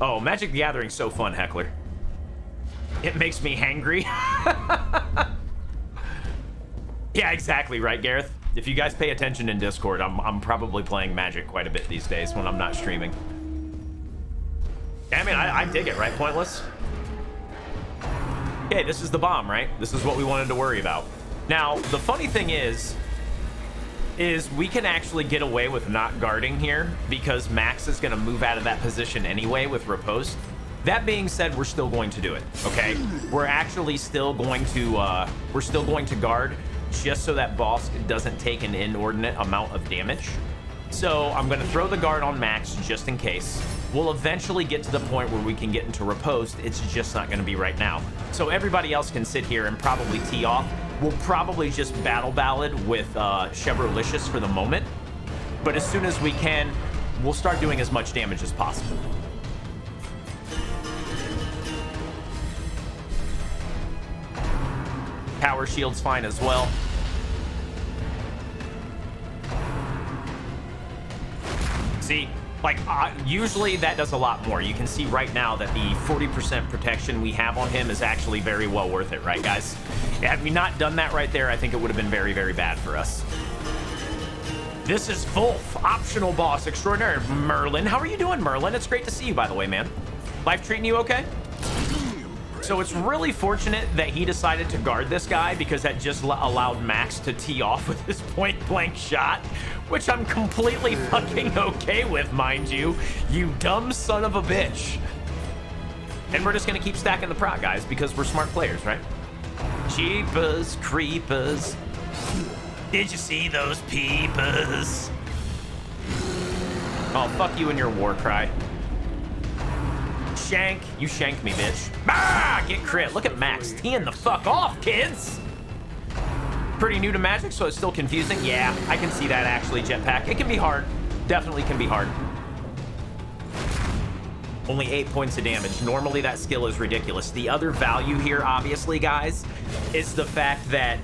Oh, Magic the Gathering's so fun, Heckler. It makes me hangry. Yeah, exactly, right, Gareth? If you guys pay attention in Discord, I'm probably playing Magic quite a bit these days when I'm not streaming. I mean, I dig it, right, Pointless? Okay, this is the bomb, right? This is what we wanted to worry about. Now, the funny thing is we can actually get away with not guarding here because Max is going to move out of that position anyway with Riposte. That being said, we're still going to do it, okay? We're actually still going to guard just so that Boss doesn't take an inordinate amount of damage. So I'm going to throw the guard on Max just in case. We'll eventually get to the point where we can get into Riposte. It's just not going to be right now. So everybody else can sit here and probably tee off. We'll probably just Battle Ballad with Chevrolicious for the moment. But as soon as we can, we'll start doing as much damage as possible. Power Shield's fine as well. See, like, usually that does a lot more. You can see right now that the 40% protection we have on him is actually very well worth it, right, guys? Had we not done that right there, I think it would have been very, very bad for us. This is Wolf, optional boss extraordinary. Merlin, how are you doing, Merlin? It's great to see you, by the way, man. Life treating you okay? So it's really fortunate that he decided to guard this guy because that just allowed Max to tee off with his point-blank shot, which I'm completely fucking okay with, mind you. You dumb son of a bitch. And we're just going to keep stacking the prot, guys, because we're smart players, right? Jeepers creepers. Did you see those peepers? Oh, fuck you and your war cry. Shank, you shanked me, bitch. Ah, get crit. Look at Max teeing the fuck off, kids. Pretty new to Magic, so it's still confusing. Yeah, I can see that actually, Jetpack. It can be hard. Definitely can be hard. Only 8 points of damage. Normally that skill is ridiculous. The other value here, obviously, guys, is the fact that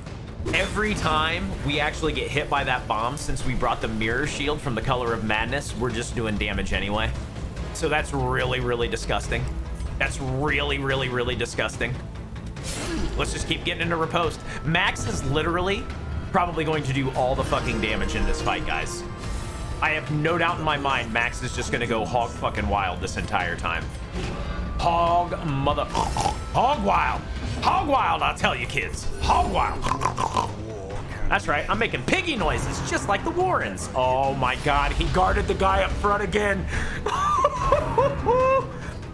every time we actually get hit by that bomb, since we brought the mirror shield from the Color of Madness, we're just doing damage anyway. So that's really, really disgusting. That's really, really, really disgusting. Let's just keep getting into riposte. Max is literally probably going to do all the fucking damage in this fight, guys. I have no doubt in my mind Max is just gonna go hog fucking wild this entire time. Hog wild. Hog wild, I'll tell you kids. Hog wild. That's right, I'm making piggy noises just like the Warrens. Oh my God, he guarded the guy up front again.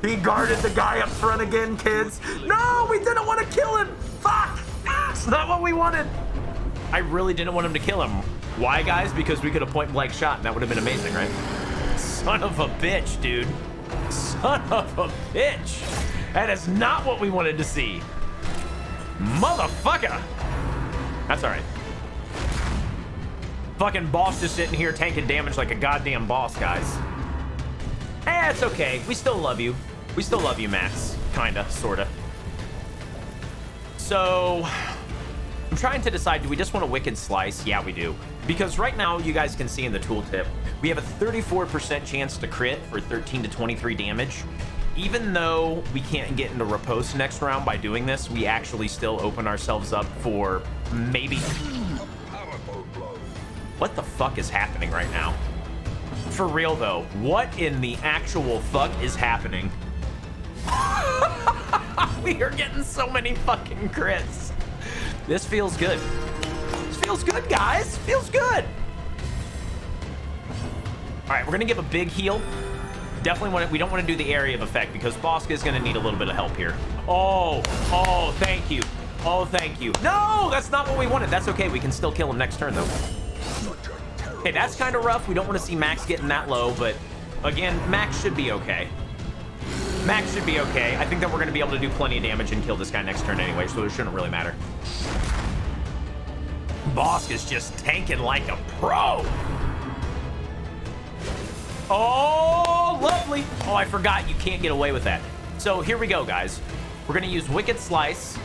He guarded the guy up front again, kids. No, we didn't want to kill him. Fuck, that's not what we wanted. I really didn't want him to kill him. Why, guys? Because we could have point blank shot and that would have been amazing, right? Son of a bitch, dude. Son of a bitch. That is not what we wanted to see. Motherfucker. That's all right. Fucking boss just sitting here tanking damage like a goddamn boss, guys. Eh, it's okay. We still love you. We still love you, Max. Kinda, sorta. So, I'm trying to decide, do we just want a Wicked Slice? Yeah, we do. Because right now, you guys can see in the tooltip, we have a 34% chance to crit for 13 to 23 damage. Even though we can't get into riposte next round by doing this, we actually still open ourselves up for maybe... What the fuck is happening right now? For real though, what in the actual fuck is happening? We are getting so many fucking crits. This feels good. This feels good, guys. Feels good. All right, we're gonna give a big heal. Definitely we don't want to do the area of effect because Bosca is gonna need a little bit of help here. Oh, thank you. Oh, thank you. No, that's not what we wanted. That's okay. We can still kill him next turn though. Okay, that's kind of rough. We don't want to see Max getting that low, but again, Max should be okay. Max should be okay. I think that we're going to be able to do plenty of damage and kill this guy next turn anyway, so it shouldn't really matter. Bosk is just tanking like a pro. Oh, lovely. Oh, I forgot you can't get away with that. So here we go, guys. We're going to use Wicked Slice.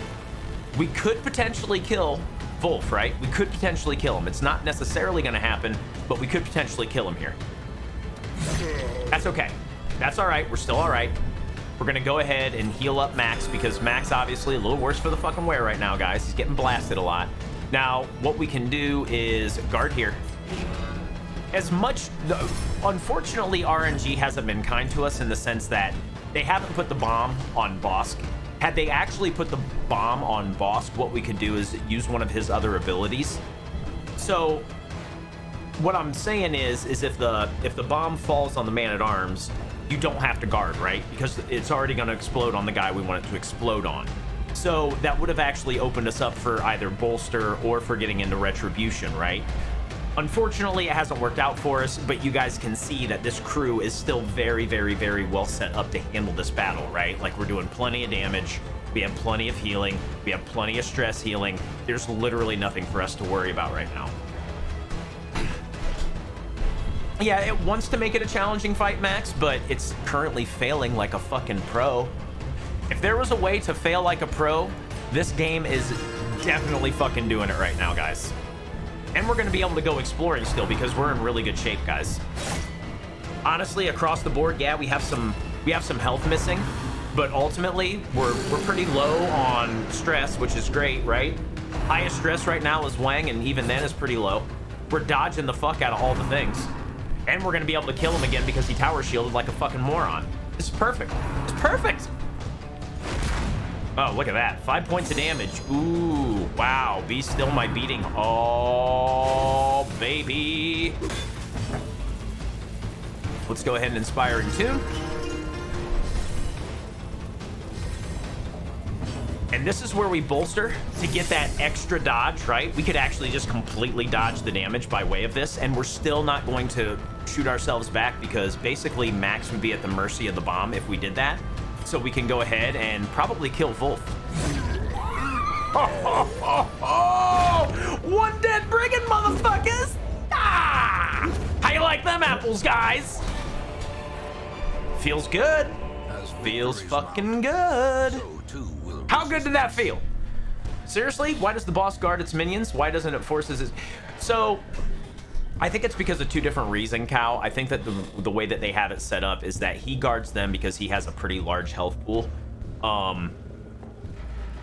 We could potentially kill Wolf, right? We could potentially kill him. It's not necessarily going to happen, but we could potentially kill him here. That's okay. That's all right. We're still all right. We're going to go ahead and heal up Max because Max obviously a little worse for the fucking wear right now, guys. He's getting blasted a lot. Now, what we can do is guard here. As much, unfortunately, RNG hasn't been kind to us in the sense that they haven't put the bomb on Bosk. Had they actually put the bomb on Bosk, what we could do is use one of his other abilities. So what I'm saying is if the bomb falls on the man-at-arms, you don't have to guard, right? Because it's already going to explode on the guy we want it to explode on. So that would have actually opened us up for either bolster or for getting into retribution, right? Unfortunately, it hasn't worked out for us, but you guys can see that this crew is still very, very, very well set up to handle this battle, right? Like, we're doing plenty of damage, we have plenty of healing, we have plenty of stress healing. There's literally nothing for us to worry about right now. Yeah, it wants to make it a challenging fight, Max, but it's currently failing like a fucking pro. If there was a way to fail like a pro, this game is definitely fucking doing it right now, guys. And we're going to be able to go exploring still because we're in really good shape, guys. Honestly, across the board, yeah, we have some health missing, but ultimately we're pretty low on stress, which is great, right? Highest stress right now is Wang, and even then is pretty low. We're dodging the fuck out of all the things. And we're going to be able to kill him again because he tower shielded like a fucking moron. This is perfect. It's perfect. Oh, look at that. 5 points of damage. Ooh, wow. Be still my beating. Oh, baby. Let's go ahead and Inspiring Tune. And this is where we bolster to get that extra dodge, right? We could actually just completely dodge the damage by way of this, and we're still not going to shoot ourselves back because basically Max would be at the mercy of the bomb if we did that. so we can go ahead and probably kill Wolf. One dead brigand, motherfuckers! Ah! How you like them apples, guys? Feels good. Feels fucking good. How good did that feel? Seriously, why does the boss guard its minions? Why doesn't it force his... So, I think it's because of two different reasons, Cal. I think that the way that they have it set up is that he guards them because he has a pretty large health pool.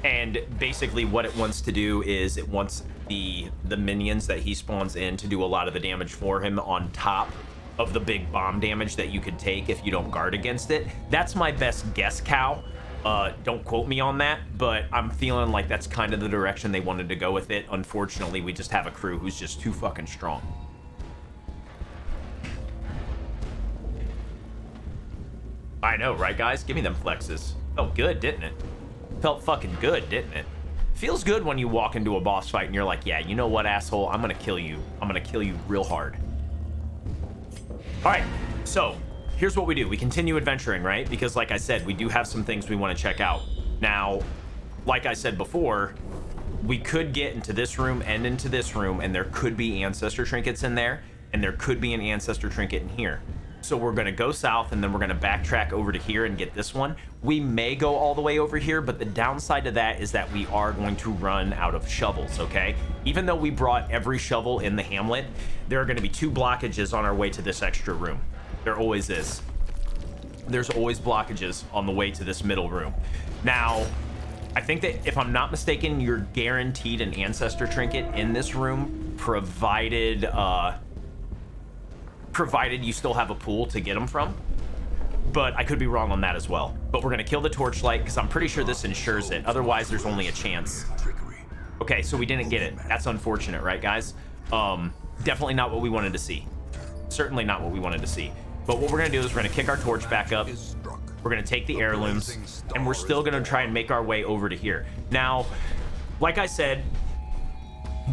And basically what it wants to do is it wants the minions that he spawns in to do a lot of the damage for him on top of the big bomb damage that you could take if you don't guard against it. That's my best guess, Cal. Don't quote me on that, but I'm feeling like that's kind of the direction they wanted to go with it. Unfortunately, we just have a crew who's just too fucking strong. I know, right, guys? Give me them flexes. Felt good, didn't it? Felt fucking good, didn't it? Feels good when you walk into a boss fight and you're like, yeah, you know what, asshole? I'm gonna kill you. I'm gonna kill you real hard. All right, so here's what we do. We continue adventuring, right? Because like I said, we do have some things we want to check out. Now, like I said before, we could get into this room and into this room, and there could be ancestor trinkets in there, and there could be an ancestor trinket in here. So we're going to go south, and then we're going to backtrack over to here and get this one. We may go all the way over here, but the downside to that is that we are going to run out of shovels, okay? Even though we brought every shovel in the hamlet, there are going to be 2 blockages on our way to this extra room. There always is. There's always blockages on the way to this middle room. Now, I think that if I'm not mistaken, you're guaranteed an ancestor trinket in this room, provided you still have a pool to get them from. But I could be wrong on that as well. But we're gonna kill the torchlight because I'm pretty sure this ensures it. Otherwise, there's only a chance. Okay, so we didn't get it. That's unfortunate, right, guys? Definitely not what we wanted to see. Certainly not what we wanted to see. But what we're gonna do is we're gonna kick our torch back up. We're gonna take the heirlooms, and we're still gonna try and make our way over to here. Now, like I said,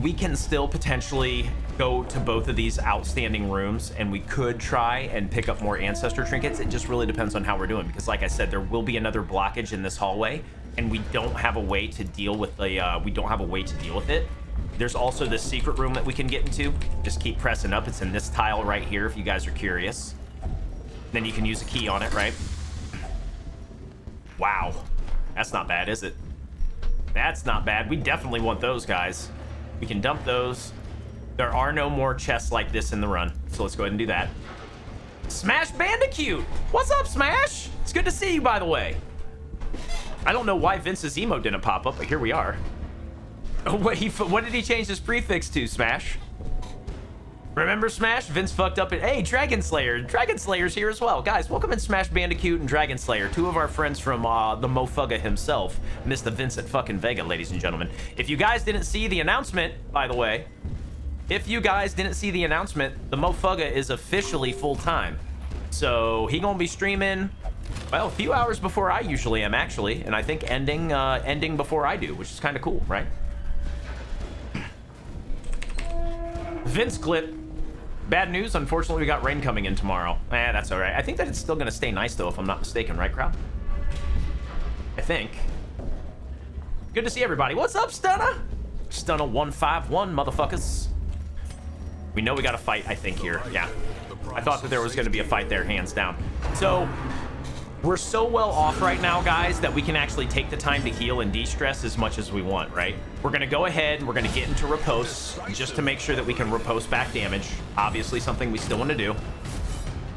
we can still potentially go to both of these outstanding rooms, and we could try and pick up more ancestor trinkets. It just really depends on how we're doing, because like I said, there will be another blockage in this hallway, and we don't have a way to deal with it. There's also this secret room that we can get into. Just keep pressing up. It's in this tile right here if you guys are curious. Then you can use a key on it, right? Wow, that's not bad, is it? That's not bad. We definitely want those, guys. We can dump those. There are no more chests like this in the run, so let's go ahead and do that. Smash Bandicoot! What's up, Smash? It's good to see you, by the way. I don't know why Vince's emote didn't pop up, but here we are. Oh, wait, what did he change his prefix to, Smash? Remember Smash? Vince fucked up. Hey, Dragon Slayer. Dragon Slayer's here as well. Guys, welcome in Smash Bandicoot and Dragon Slayer. 2 of our friends from the Mofugga himself. Mr. Vincent fucking Vega, ladies and gentlemen. If you guys didn't see the announcement, by the way, if you guys didn't see the announcement, the Mofugga is officially full-time. So he gonna be streaming, well, a few hours before I usually am, actually. And I think ending before I do, which is kind of cool, right? Vince clip. Bad news, unfortunately, we got rain coming in tomorrow. That's all right. I think that it's still going to stay nice, though, if I'm not mistaken, right, crowd? I think. Good to see everybody. What's up, Stunner? Stunner 151, motherfuckers. We know we got a fight, I think, here. Yeah. I thought that there was going to be a fight there, hands down. So, we're so well off right now, guys, that we can actually take the time to heal and de-stress as much as we want, right? We're going to go ahead and we're going to get into riposte just to make sure that we can riposte back damage. Obviously, something we still want to do.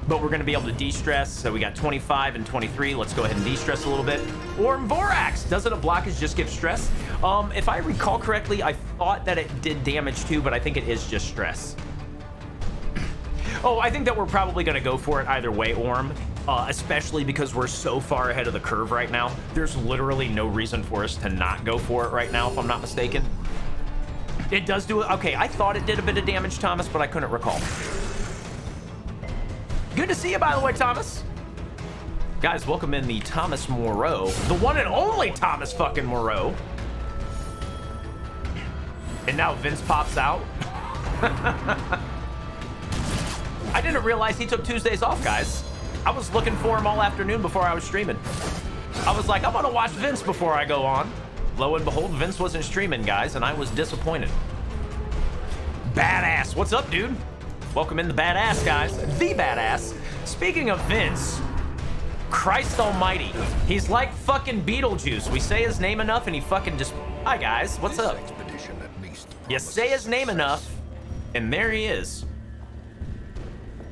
But we're going to be able to de-stress. So we got 25 and 23. Let's go ahead and de-stress a little bit. Or Vorax. Doesn't a blockage just give stress? If I recall correctly, I thought that it did damage too, but I think it is just stress. Oh, I think that we're probably going to go for it either way, Orm. Especially because we're so far ahead of the curve right now. There's literally no reason for us to not go for it right now, if I'm not mistaken. It does do it. Okay, I thought it did a bit of damage, Thomas, but I couldn't recall. Good to see you, by the way, Thomas. Guys, welcome in the Thomas Moreau. The one and only Thomas fucking Moreau. And now Vince pops out. I didn't realize he took Tuesdays off, guys. I was looking for him all afternoon before I was streaming. I was like, I'm gonna watch Vince before I go on. Lo and behold, Vince wasn't streaming, guys, and I was disappointed. Badass, what's up, dude? Welcome in the Badass, guys. The Badass. Speaking of Vince, Christ almighty, he's like fucking Beetlejuice. We say his name enough and he fucking just, hi guys, what's up? You say his name enough and there he is.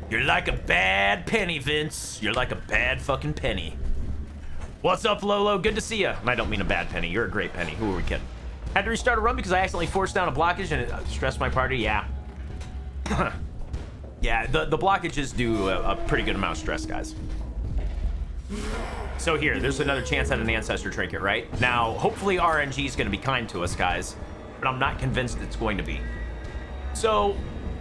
You're like a bad penny, Vince. You're like a bad fucking penny. What's up, Lolo? Good to see you. And I don't mean a bad penny. You're a great penny. Who are we kidding? Had to restart a run because I accidentally forced down a blockage and it stressed my party. Yeah. Yeah, the blockages do a pretty good amount of stress, guys. So here, there's another chance at an Ancestor Trinket, right? Now, hopefully RNG is going to be kind to us, guys, but I'm not convinced it's going to be. So,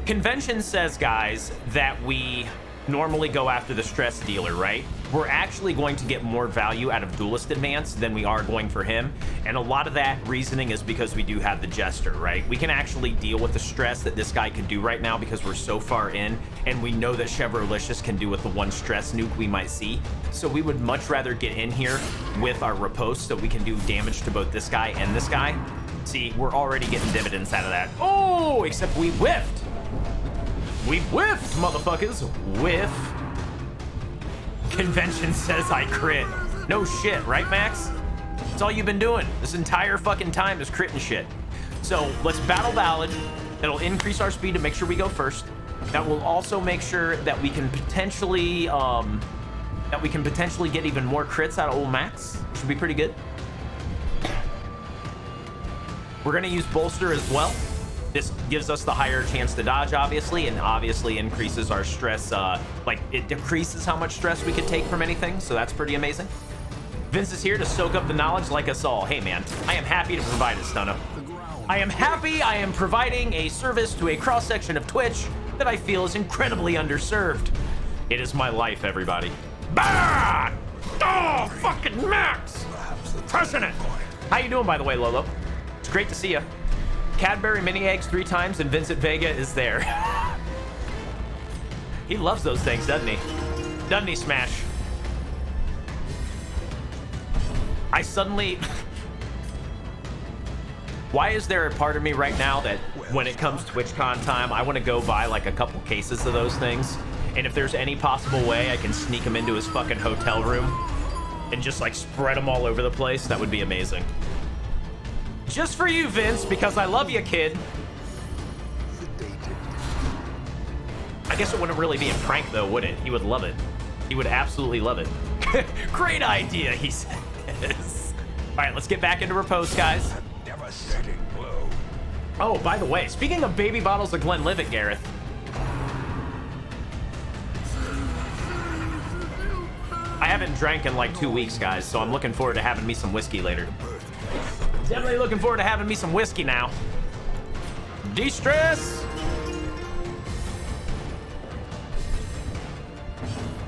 convention says, guys, that we normally go after the stress dealer, right? We're actually going to get more value out of Duelist Advance than we are going for him. And a lot of that reasoning is because we do have the Jester, right? We can actually deal with the stress that this guy can do right now because we're so far in, and we know that Chevrolicious can do with the one stress nuke we might see. So we would much rather get in here with our riposte so we can do damage to both this guy and this guy. See, we're already getting dividends out of that. Oh, except we whiffed. We whiffed, motherfuckers. Whiff. Convention says I crit. No shit, right, Max? That's all you've been doing this entire fucking time is critting shit. So let's battle Ballad. It'll increase our speed to make sure we go first. That will also make sure that we can potentially get even more crits out of old Max. Should be pretty good. We're gonna use Bolster as well. This gives us the higher chance to dodge, obviously, and obviously increases our stress. Like, it decreases how much stress we could take from anything, so that's pretty amazing. Vince is here to soak up the knowledge like us all. Hey, man, I am happy to provide it, Stunna. I am happy I am providing a service to a cross-section of Twitch that I feel is incredibly underserved. It is my life, everybody. Bah! Oh, fucking Max! Crushing it! How you doing, by the way, Lolo? It's great to see you. Cadbury mini eggs 3 times and Vincent Vega is there. He loves those things, doesn't he? Doesn't he, Smash? I suddenly... Why is there a part of me right now that when it comes TwitchCon time, I want to go buy like a couple cases of those things? And if there's any possible way I can sneak him into his fucking hotel room and just like spread them all over the place, that would be amazing. Just for you, Vince, because I love you, kid. I guess it wouldn't really be a prank, though, would it? He would love it. He would absolutely love it. Great idea, he says. All right, let's get back into repose, guys. Devastating blow. Oh, by the way, speaking of baby bottles of Glenlivet, Gareth. I haven't drank in like 2 weeks, guys, so I'm looking forward to having me some whiskey later. Definitely looking forward to having me some whiskey now. De-stress.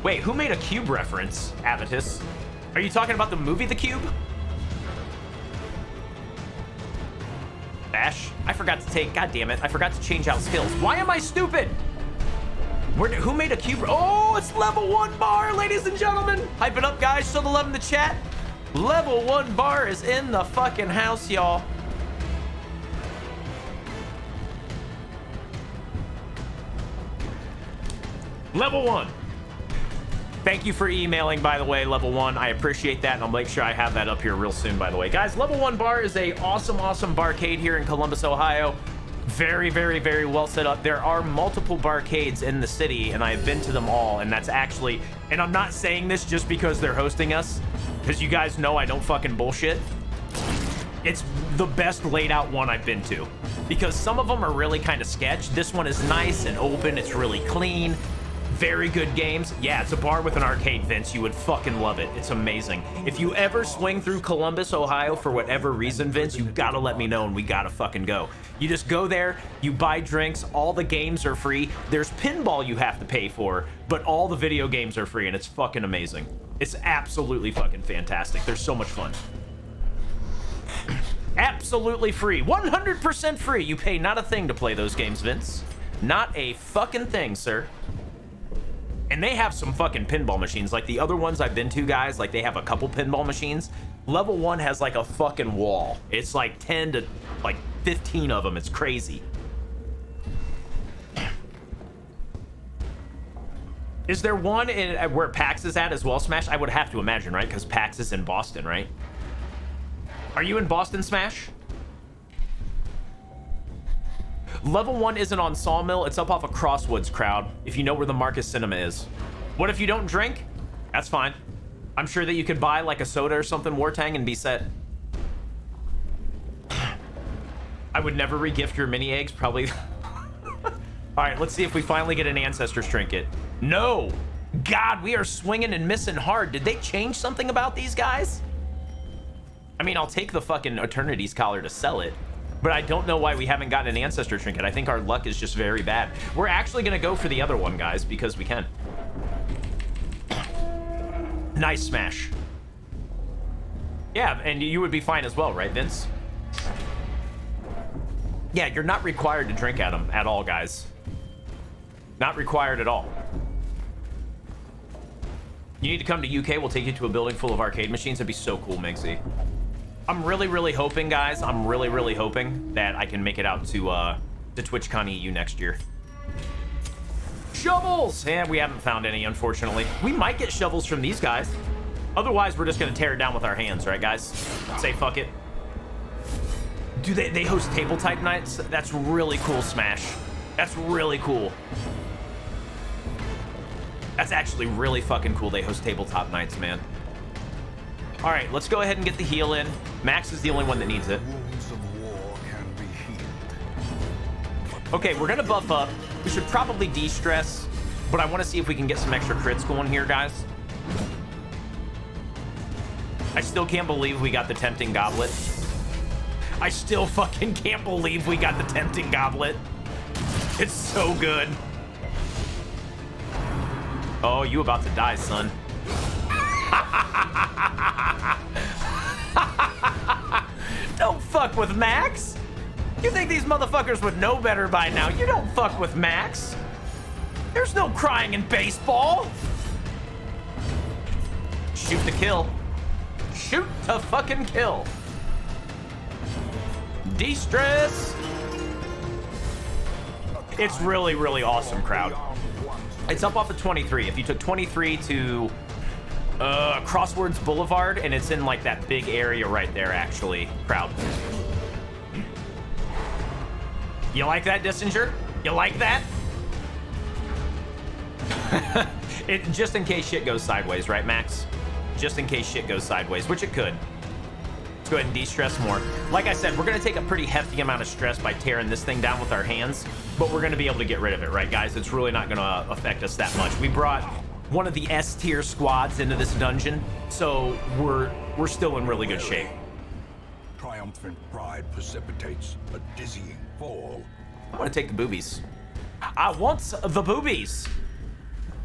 Wait, who made a Cube reference, Avitus? Are you talking about the movie The Cube? Bash? I forgot to take, god damn it, I forgot to change out skills. Why am I stupid? Who made a Cube? Oh, it's level 1 bar, ladies and gentlemen. Hype it up, guys. Show the love in the chat. Level 1 bar is in the fucking house, y'all. Level 1. Thank you for emailing, by the way, Level 1. I appreciate that, and I'll make sure I have that up here real soon, by the way. Guys, Level 1 bar is a awesome barcade here in Columbus, Ohio. Very, very, very well set up. There are multiple barcades in the city, and I've been to them all, and that's actually... And I'm not saying this just because they're hosting us, because you guys know I don't fucking bullshit. It's the best laid out one I've been to, because some of them are really kind of sketch. This one is nice and open. It's really clean. Very good games. Yeah, it's a bar with an arcade, Vince. You would fucking love it. It's amazing. If you ever swing through Columbus, Ohio, for whatever reason, Vince, you gotta let me know and we gotta fucking go. You just go there, you buy drinks, all the games are free. There's pinball you have to pay for, but all the video games are free and it's fucking amazing. It's absolutely fucking fantastic. They're so much fun. Absolutely free. 100% free. You pay not a thing to play those games, Vince. Not a fucking thing, sir. And they have some fucking pinball machines. Like the other ones I've been to, guys, like they have a couple pinball machines. Level 1 has like a fucking wall. It's like 10 to like 15 of them. It's crazy. Is there one where PAX is at as well, Smash? I would have to imagine, right? Because PAX is in Boston, right? Are you in Boston, Smash? Level 1 isn't on Sawmill. It's up off of Crosswoods, crowd, if you know where the Marcus Cinema is. What if you don't drink? That's fine. I'm sure that you could buy like a soda or something, Wartang, and be set. I would never re-gift your mini eggs, probably. All right, let's see if we finally get an Ancestors trinket. No! God, we are swinging and missing hard. Did they change something about these guys? I mean, I'll take the fucking Eternity's collar to sell it, but I don't know why we haven't gotten an Ancestor trinket. I think our luck is just very bad. We're actually gonna go for the other one, guys, because we can. Nice Smash. Yeah, and you would be fine as well, right, Vince? Yeah, you're not required to drink at them at all, guys. Not required at all. You need to come to UK. We'll take you to a building full of arcade machines. That'd be so cool, Migsy. I'm really hoping, guys. I'm really hoping that I can make it out to TwitchCon EU next year. Shovels! Yeah, we haven't found any, unfortunately. We might get shovels from these guys. Otherwise, we're just gonna tear it down with our hands, right, guys? Say fuck it. Do they host table type nights? That's really cool, Smash. That's really cool. That's actually really fucking cool. They host tabletop nights, man. All right, let's go ahead and get the heal in. Max is the only one that needs it. Wounds of war can be healed. Okay, we're gonna buff up. We should probably de-stress, but I want to see if we can get some extra crits going here, guys. I still can't believe we got the Tempting Goblet. I still fucking can't believe we got the Tempting Goblet. It's so good. Oh, you about to die, son. Don't fuck with Max. You think these motherfuckers would know better by now? You don't fuck with Max. There's no crying in baseball. Shoot to kill. Shoot to fucking kill. De-stress. It's really awesome, crowd. It's up off of 23. If you took 23 to Crosswords Boulevard, and it's in like that big area right there, actually, crowd. You like that, Dissinger? You like that? Just in case shit goes sideways, right, Max? Just in case shit goes sideways, which it could. Let's go ahead and de-stress more. Like I said, we're gonna take a pretty hefty amount of stress by tearing this thing down with our hands, but we're gonna be able to get rid of it, right, guys? It's really not gonna affect us that much. We brought one of the S-tier squads into this dungeon, so we're still in really good shape. Triumphant pride precipitates a dizzying fall. I want to take the boobies. I want the boobies.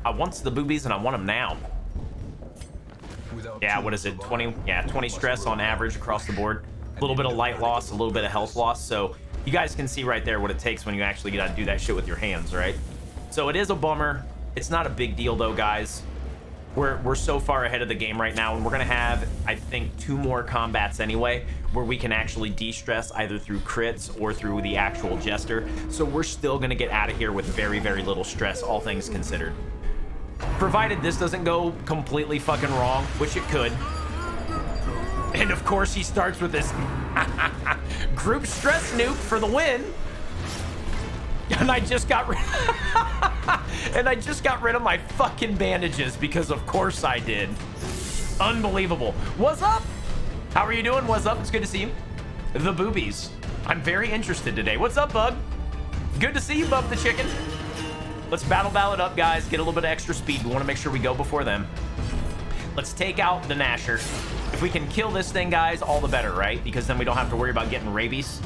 I want the boobies, and I want them now. Yeah, what is it? 20? Yeah, 20 stress on average across the board. A little bit of light loss, a little bit of health loss. So you guys can see right there what it takes when you actually get to do that shit with your hands, right? So it is a bummer. It's not a big deal though, guys. We're so far ahead of the game right now, and we're gonna have, I think, 2 more combats anyway, where we can actually de-stress either through crits or through the actual Jester. So we're still gonna get out of here with very little stress, all things considered. Provided this doesn't go completely fucking wrong, which it could. And of course he starts with this group stress nuke for the win. And I just got rid of my fucking bandages because of course I did. Unbelievable. What's up? How are you doing? What's up? It's good to see you. The boobies. I'm very interested today. What's up, Bug? Good to see you, Bub the Chicken. Let's battle it up, guys. Get a little bit of extra speed. We want to make sure we go before them. Let's take out the Nasher. If we can kill this thing, guys, all the better, right? Because then we don't have to worry about getting rabies.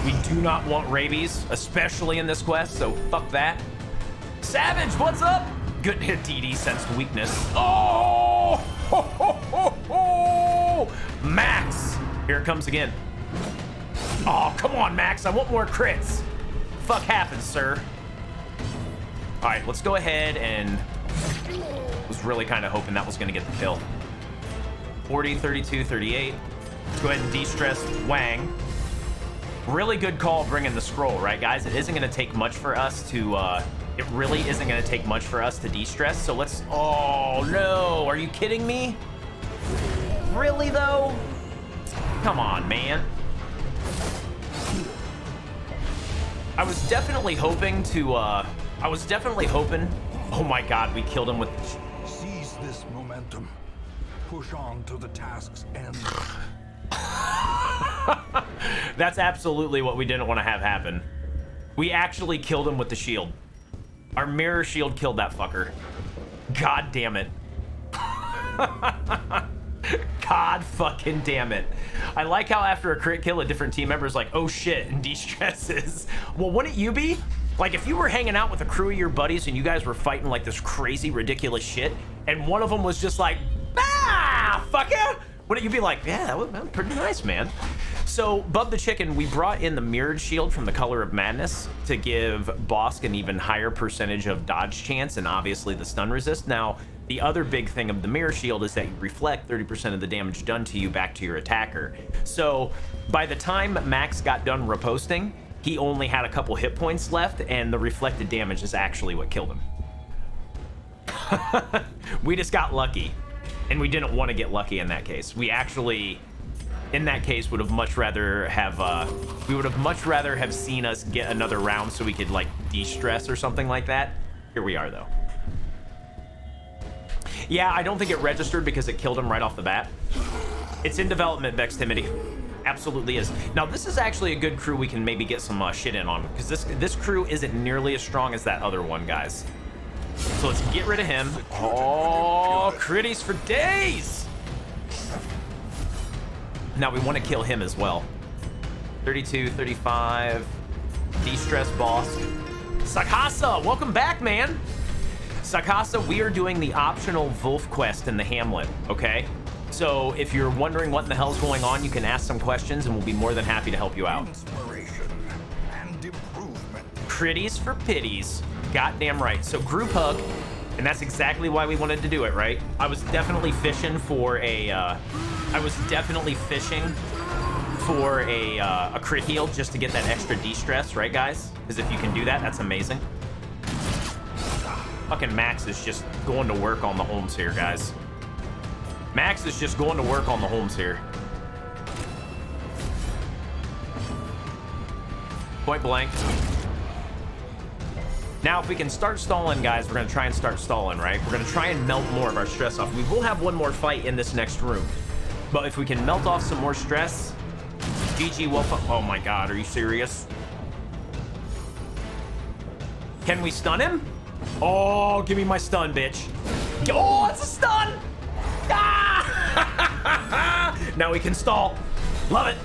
We do not want rabies, especially in this quest, so fuck that. Savage, what's up? Good hit, DD, sensed weakness. Oh! Ho, ho, ho, ho! Max! Here it comes again. Oh, come on, Max. I want more crits. Fuck happens, sir. All right, let's go ahead and was really kind of hoping that was going to get the kill. 40, 32, 38. Let's go ahead and de-stress Wang. Really good call bringing the scroll, right, guys? It isn't going to take much for us to, it really isn't going to take much for us to de-stress. So let's, oh no, are you kidding me? Really though? Come on, man. I was definitely hoping to, oh my God, we killed him with, Seize this momentum. Push on to the task's end. that's absolutely what we didn't want to have happen. We actually killed him with the shield. Our mirror shield killed that fucker. God damn it. God fucking damn it. I like how after a crit kill, a different team member is like, oh shit, and de-stresses. Well, wouldn't you be? Like, if you were hanging out with a crew of your buddies and you guys were fighting like this crazy, ridiculous shit, and one of them was just like, ah, fuck yeah, wouldn't you be like, yeah, that was pretty nice, man? So, Bub the Chicken, we brought in the mirrored shield from the Color of Madness to give Bosk an even higher percentage of dodge chance and obviously the stun resist. Now, the other big thing of the mirror shield is that you reflect 30% of the damage done to you back to your attacker. So, by the time Max got done riposting, he only had a couple hit points left, and the reflected damage is actually what killed him. We just got lucky, and we didn't want to get lucky in that case. We actually, in that case, would have much rather have, we would have much rather have seen us get another round so we could, like, de-stress or something like that. Here we are, though. Yeah, I don't think it registered because it killed him right off the bat. It's in development, Vextimity. Absolutely is. Now, this is actually a good crew we can maybe get some shit in on, because this crew isn't nearly as strong as that other one, guys. So let's get rid of him. Oh, critties for days! Now we want to kill him as well. 32, 35. De-stress boss. Sakasa, welcome back, man. Sakasa, we are doing the optional Wolf quest in the Hamlet, okay? So if you're wondering what in the hell's going on, you can ask some questions and we'll be more than happy to help you out. Inspiration and improvement. Critties for pitties. Goddamn right. So group hug, and that's exactly why we wanted to do it, right? I was definitely fishing for a crit heal just to get that extra de-stress, right, guys? Because if you can do that, that's amazing. Fucking Max is just going to work on the homes here, guys. Max is just going to work on the homes here. Point blank. Now, if we can start stalling, guys, we're going to try and start stalling, right? We're going to try and melt more of our stress off. We will have one more fight in this next room. But if we can melt off some more stress, GG Wolf. Oh my God, are you serious? Can we stun him? Oh, give me my stun, bitch. Oh, it's a stun! Ah! Now we can stall. Love it.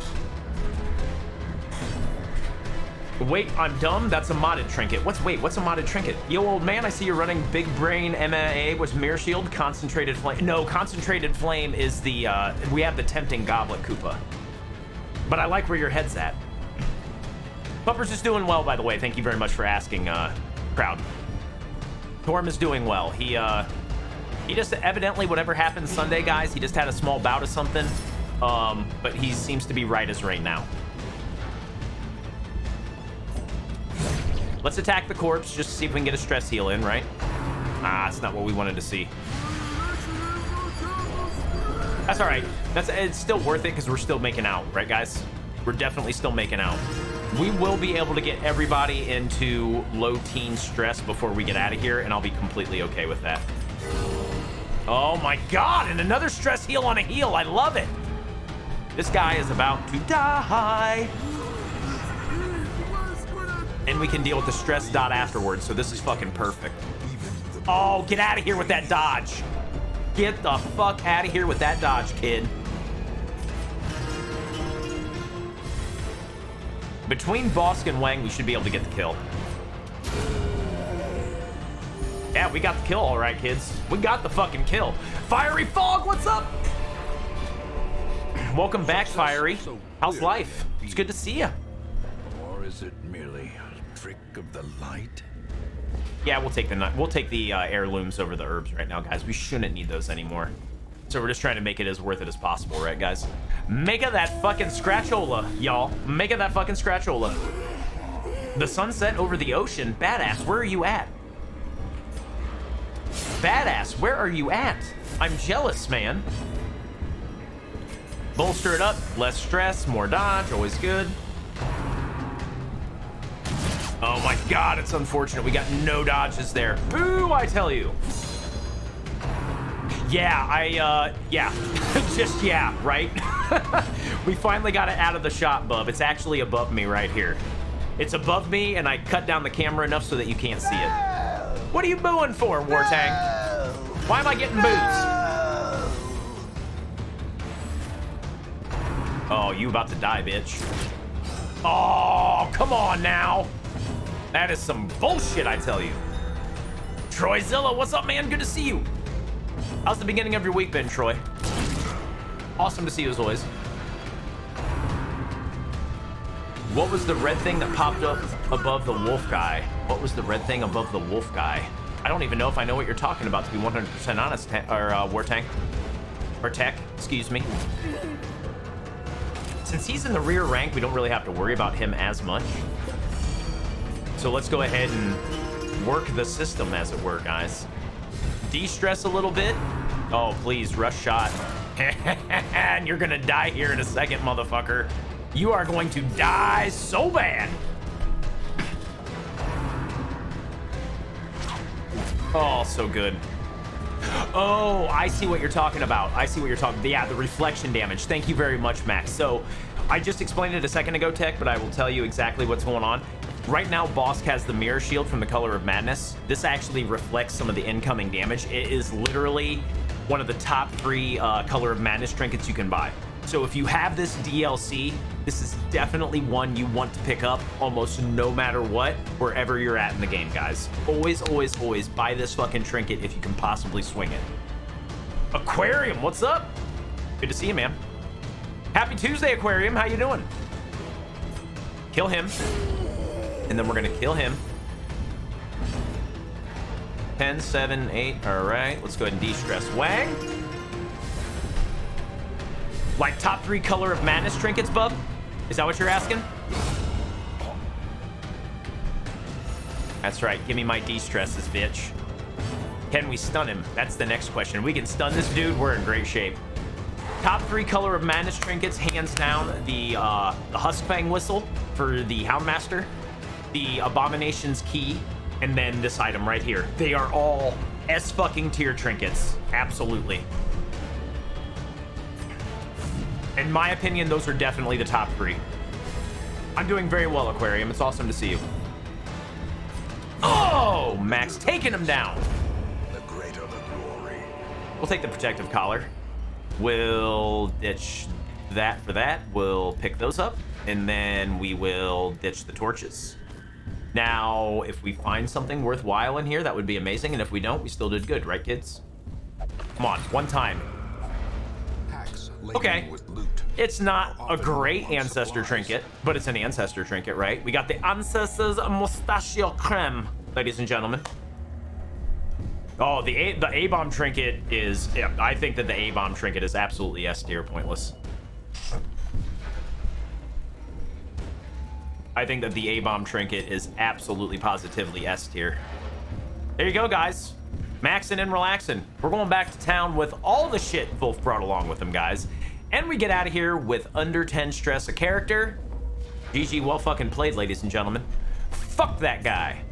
Wait, I'm dumb? That's a modded trinket. What's a modded trinket? Yo, old man, I see you're running Big Brain MAA with Mirror Shield, Concentrated Flame. No, Concentrated Flame is the, we have the Tempting Goblet Koopa. But I like where your head's at. Puppers is doing well, by the way. Thank you very much for asking, crowd. Torm is doing well. He just evidently, whatever happened Sunday, guys, he just had a small bout of something. But he seems to be right as rain now. Let's attack the corpse just to see if we can get a stress heal in, right? Ah, it's not what we wanted to see. That's all right. It's still worth it because we're still making out, right, guys? We're definitely still making out. We will be able to get everybody into low teen stress before we get out of here, and I'll be completely okay with that. Oh my God, and another stress heal on a heal. I love it. This guy is about to die. And we can deal with the stress dot afterwards, so this is fucking perfect. Oh, get out of here with that dodge. Get the fuck out of here with that dodge, kid. Between Bosk and Wang, we should be able to get the kill. Yeah, we got the kill, all right, kids. We got the fucking kill. Fiery Fog, what's up? Welcome back, Fiery. How's life? It's good to see you. Or is it merely a trick of the light? Yeah, we'll take the heirlooms over the herbs right now, guys. We shouldn't need those anymore. So we're just trying to make it as worth it as possible, right, guys? Make it that fucking scratchola, y'all. Make it that fucking scratchola. The sunset over the ocean. Badass, where are you at? Badass, where are you at? I'm jealous, man. Bolster it up. Less stress, more dodge, always good. Oh my god, it's unfortunate. We got no dodges there. Boo, I tell you. Yeah, yeah. Just yeah, right? We finally got it out of the shot, bub. It's actually above me right here. It's above me, and I cut down the camera enough so that you can't see it. What are you booing for, Wartang? Why am I getting boos? Oh, you about to die, bitch. Oh, come on now. That is some bullshit, I tell you. Troyzilla, what's up, man? Good to see you. How's the beginning of your week been, Troy? Awesome to see you as always. What was the red thing that popped up above the wolf guy? What was the red thing above the wolf guy? I don't even know if I know what you're talking about, to be 100% honest, Wartank. Or Tech, excuse me. Since he's in the rear rank, we don't really have to worry about him as much. So let's go ahead and work the system, as it were, guys. De-stress a little bit. Oh, please, rush shot. And you're gonna die here in a second, motherfucker. You are going to die so bad. Oh, so good. Oh, I see what you're talking about. I see what you're talking about. Yeah, the reflection damage. Thank you very much, Max. So I just explained it a second ago, Tech, but I will tell you exactly what's going on. Right now, Bosk has the mirror shield from the Color of Madness. This actually reflects some of the incoming damage. It is literally one of the top 3 Color of Madness trinkets you can buy. So if you have this DLC, this is definitely one you want to pick up almost no matter what, wherever you're at in the game, guys. Always, always, always buy this fucking trinket if you can possibly swing it. Aquarium, what's up? Good to see you, man. Happy Tuesday, Aquarium. How you doing? Kill him. And then we're gonna kill him. 10, 7, 8. All right, let's go ahead and de-stress Wang. Like top 3 Color of Madness trinkets, bub? Is that what you're asking? That's right. Give me my de-stresses, bitch. Can we stun him? That's the next question. We can stun this dude. We're in great shape. Top 3 Color of Madness trinkets, hands down. The Huskfang whistle for the Houndmaster, the Abomination's key, and then this item right here. They are all S fucking tier trinkets. Absolutely. In my opinion, those are definitely the top 3. I'm doing very well, Aquarium. It's awesome to see you. Oh, Max taking him down. The greater the glory. We'll take the protective collar. We'll ditch that for that. We'll pick those up, and then we will ditch the torches. Now, if we find something worthwhile in here, that would be amazing. And if we don't, we still did good, right, kids? Come on, one time. Okay, it's not a great ancestor trinket, but it's an ancestor trinket, right? We got the Ancestors Mustachio Creme, ladies and gentlemen. Oh, the A-bomb trinket is, yeah, I think that the A-bomb trinket is absolutely S tier, pointless. I think that the A-bomb trinket is absolutely positively S tier. There you go, guys. Maxing and relaxing. We're going back to town with all the shit Wolf brought along with him, guys. And we get out of here with under 10 stress a character. GG, well fucking played, ladies and gentlemen. Fuck that guy.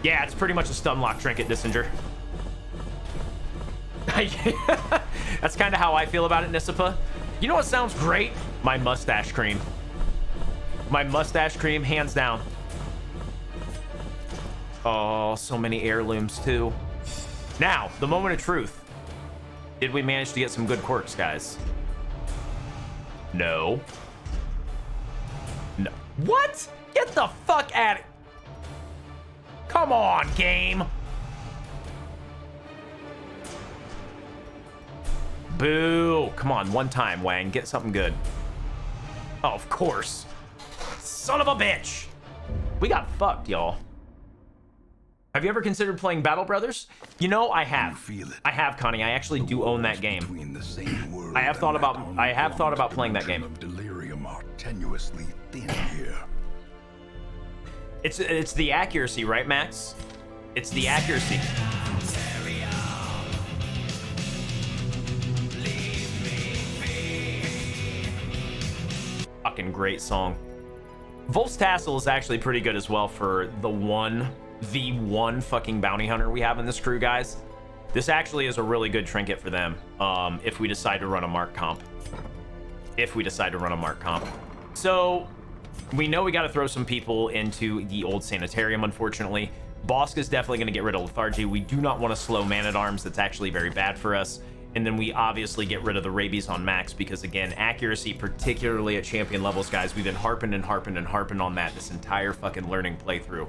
Yeah, it's pretty much a stun lock trinket, Dissinger. That's kind of how I feel about it, Nisipa. You know what sounds great? My mustache cream. My mustache cream, hands down. Oh, so many heirlooms too. Now, the moment of truth. Did we manage to get some good quirks, guys? No. No. What? Get the fuck out of... Come on, game. Boo. Come on, one time, Wang. Get something good. Oh, of course. Son of a bitch. We got fucked, y'all. Have you ever considered playing Battle Brothers? You know, I have. Feel it. I have, Connie. I actually do own that game. Between the same world I have thought and about. that I have thought about playing that dimension game. of delirium are tenuously thin here. It's the accuracy, right, Max? It's the accuracy. Fucking great song. Vol's Tassel is actually pretty good as well for the one fucking bounty hunter we have in this crew, guys. This actually is a really good trinket for them if we decide to run a mark comp. So we know we got to throw some people into the old sanitarium, unfortunately. Bosk is definitely going to get rid of lethargy. We do not want to slow man-at-arms. That's actually very bad for us. And then we obviously get rid of the rabies on max because, again, accuracy, particularly at champion levels, guys, we've been harping on that this entire fucking learning playthrough.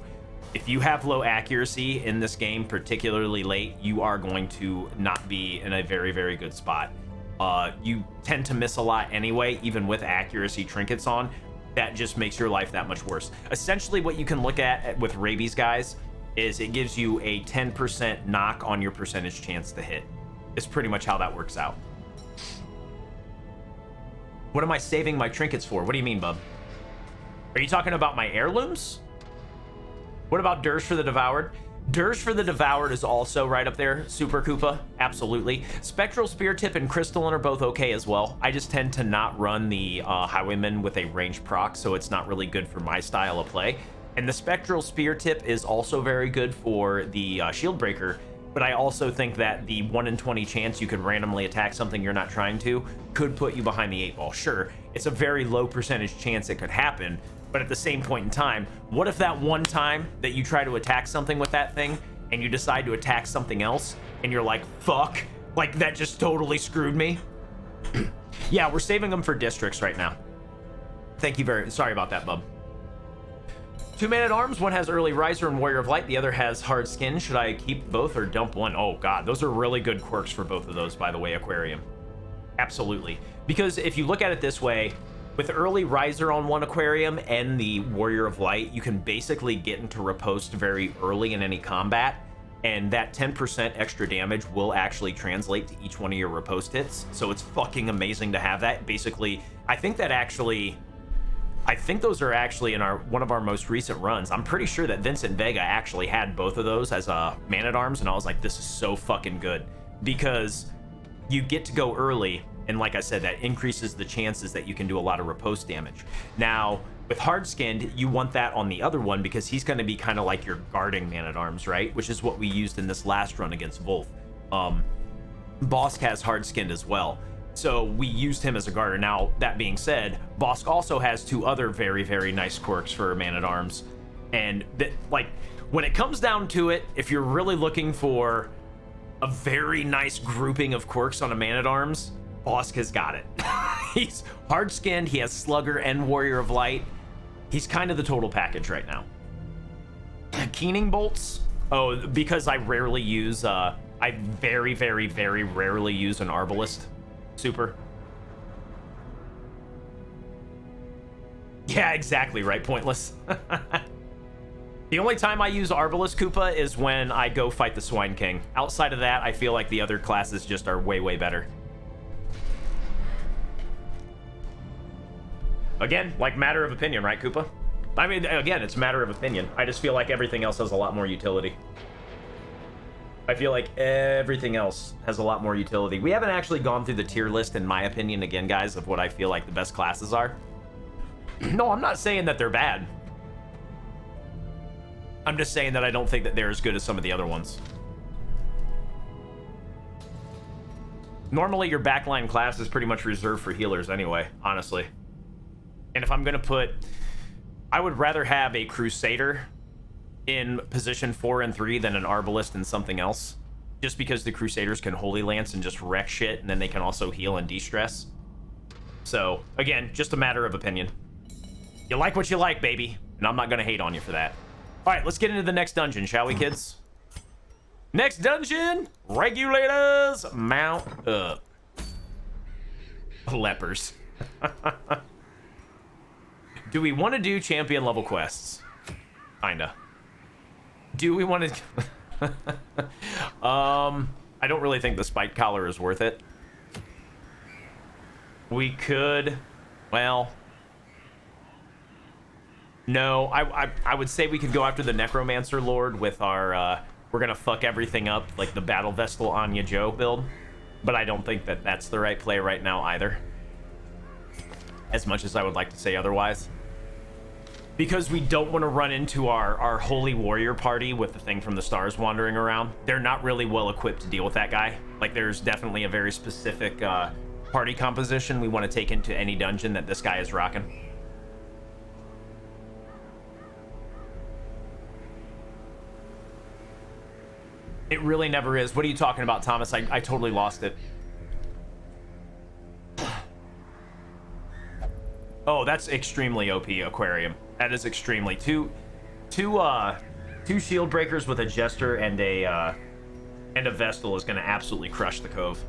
If you have low accuracy in this game, particularly late, you are going to not be in a very, very good spot. You tend to miss a lot anyway, even with accuracy trinkets on. That just makes your life that much worse. Essentially, what you can look at with rabies, guys, is it gives you a 10% knock on your percentage chance to hit. Is pretty much how that works out. What am I saving my trinkets for? What do you mean, bub? Are you talking about my heirlooms? What about Dirge for the Devoured? Dirge for the Devoured is also right up there. Super Koopa, absolutely. Spectral Spear Tip and Crystalline are both okay as well. I just tend to not run the Highwayman with a range proc, so it's not really good for my style of play. And the Spectral Spear Tip is also very good for the Shield Breaker, but I also think that the 1 in 20 chance you could randomly attack something you're not trying to could put you behind the 8 ball. Sure, it's a very low percentage chance it could happen, but at the same point in time, what if that one time that you try to attack something with that thing and you decide to attack something else and you're like, fuck, like that just totally screwed me? Yeah, we're saving them for districts right now. Thank you sorry about that, bub. 2 Man-at-Arms, one has Early Riser and Warrior of Light, the other has Hard Skin. Should I keep both or dump one? Oh god, those are really good quirks for both of those, by the way, Aquarium. Absolutely. Because if you look at it this way, with Early Riser on one Aquarium and the Warrior of Light, you can basically get into riposte very early in any combat, and that 10% extra damage will actually translate to each one of your riposte hits. So it's fucking amazing to have that. Basically, I think those are actually in one of our most recent runs. I'm pretty sure that Vincent Vega actually had both of those as a Man-at-Arms, and I was like, this is so fucking good. Because you get to go early, and like I said, that increases the chances that you can do a lot of riposte damage. Now, with Hard Skinned, you want that on the other one because he's going to be kind of like your guarding Man-at-Arms, right? Which is what we used in this last run against Wolf. Bosk has Hard Skinned as well. So we used him as a guarder. Now, that being said, Bosk also has 2 other very, very nice quirks for Man-at-Arms. And like, when it comes down to it, if you're really looking for a very nice grouping of quirks on a Man-at-Arms, Bosk has got it. He's hard-skinned, he has Slugger and Warrior of Light. He's kind of the total package right now. Keening Bolts? Oh, because I rarely use, I very, very, very rarely use an Arbalist super. Yeah, exactly, right? Pointless. The only time I use Arbalist Koopa is when I go fight the Swine King. Outside of that, I feel like the other classes just are way, way better. Again, like matter of opinion, right, Koopa? I mean, again, it's matter of opinion. I just feel like everything else has a lot more utility. I feel like everything else has a lot more utility. We haven't actually gone through the tier list, in my opinion, again, guys, of what I feel like the best classes are. No, I'm not saying that they're bad. I'm just saying that I don't think that they're as good as some of the other ones. Normally, your backline class is pretty much reserved for healers anyway, honestly. And if I'm going to put... I would rather have a Crusader in position 4 and 3 than an Arbalist and something else. Just because the Crusaders can Holy Lance and just wreck shit, and then they can also heal and de-stress. So, again, just a matter of opinion. You like what you like, baby. And I'm not going to hate on you for that. Alright, let's get into the next dungeon, shall we, kids? Next dungeon! Regulators, mount up. Lepers. Do we want to do champion level quests? Kinda. Do we want to... I don't really think the spike collar is worth it. We could... Well... No, I would say we could go after the Necromancer Lord with our... we're going to fuck everything up, like the Battle Vestal Anya Joe build. But I don't think that that's the right play right now either. As much as I would like to say otherwise. Because we don't want to run into our Holy Warrior party with the thing from the stars wandering around. They're not really well equipped to deal with that guy. Like, there's definitely a very specific party composition we want to take into any dungeon that this guy is rocking. It really never is. What are you talking about, Thomas? I totally lost it. Oh, that's extremely OP Aquarium. That is extremely. Two shield breakers with a Jester and a Vestal is gonna absolutely crush the Cove.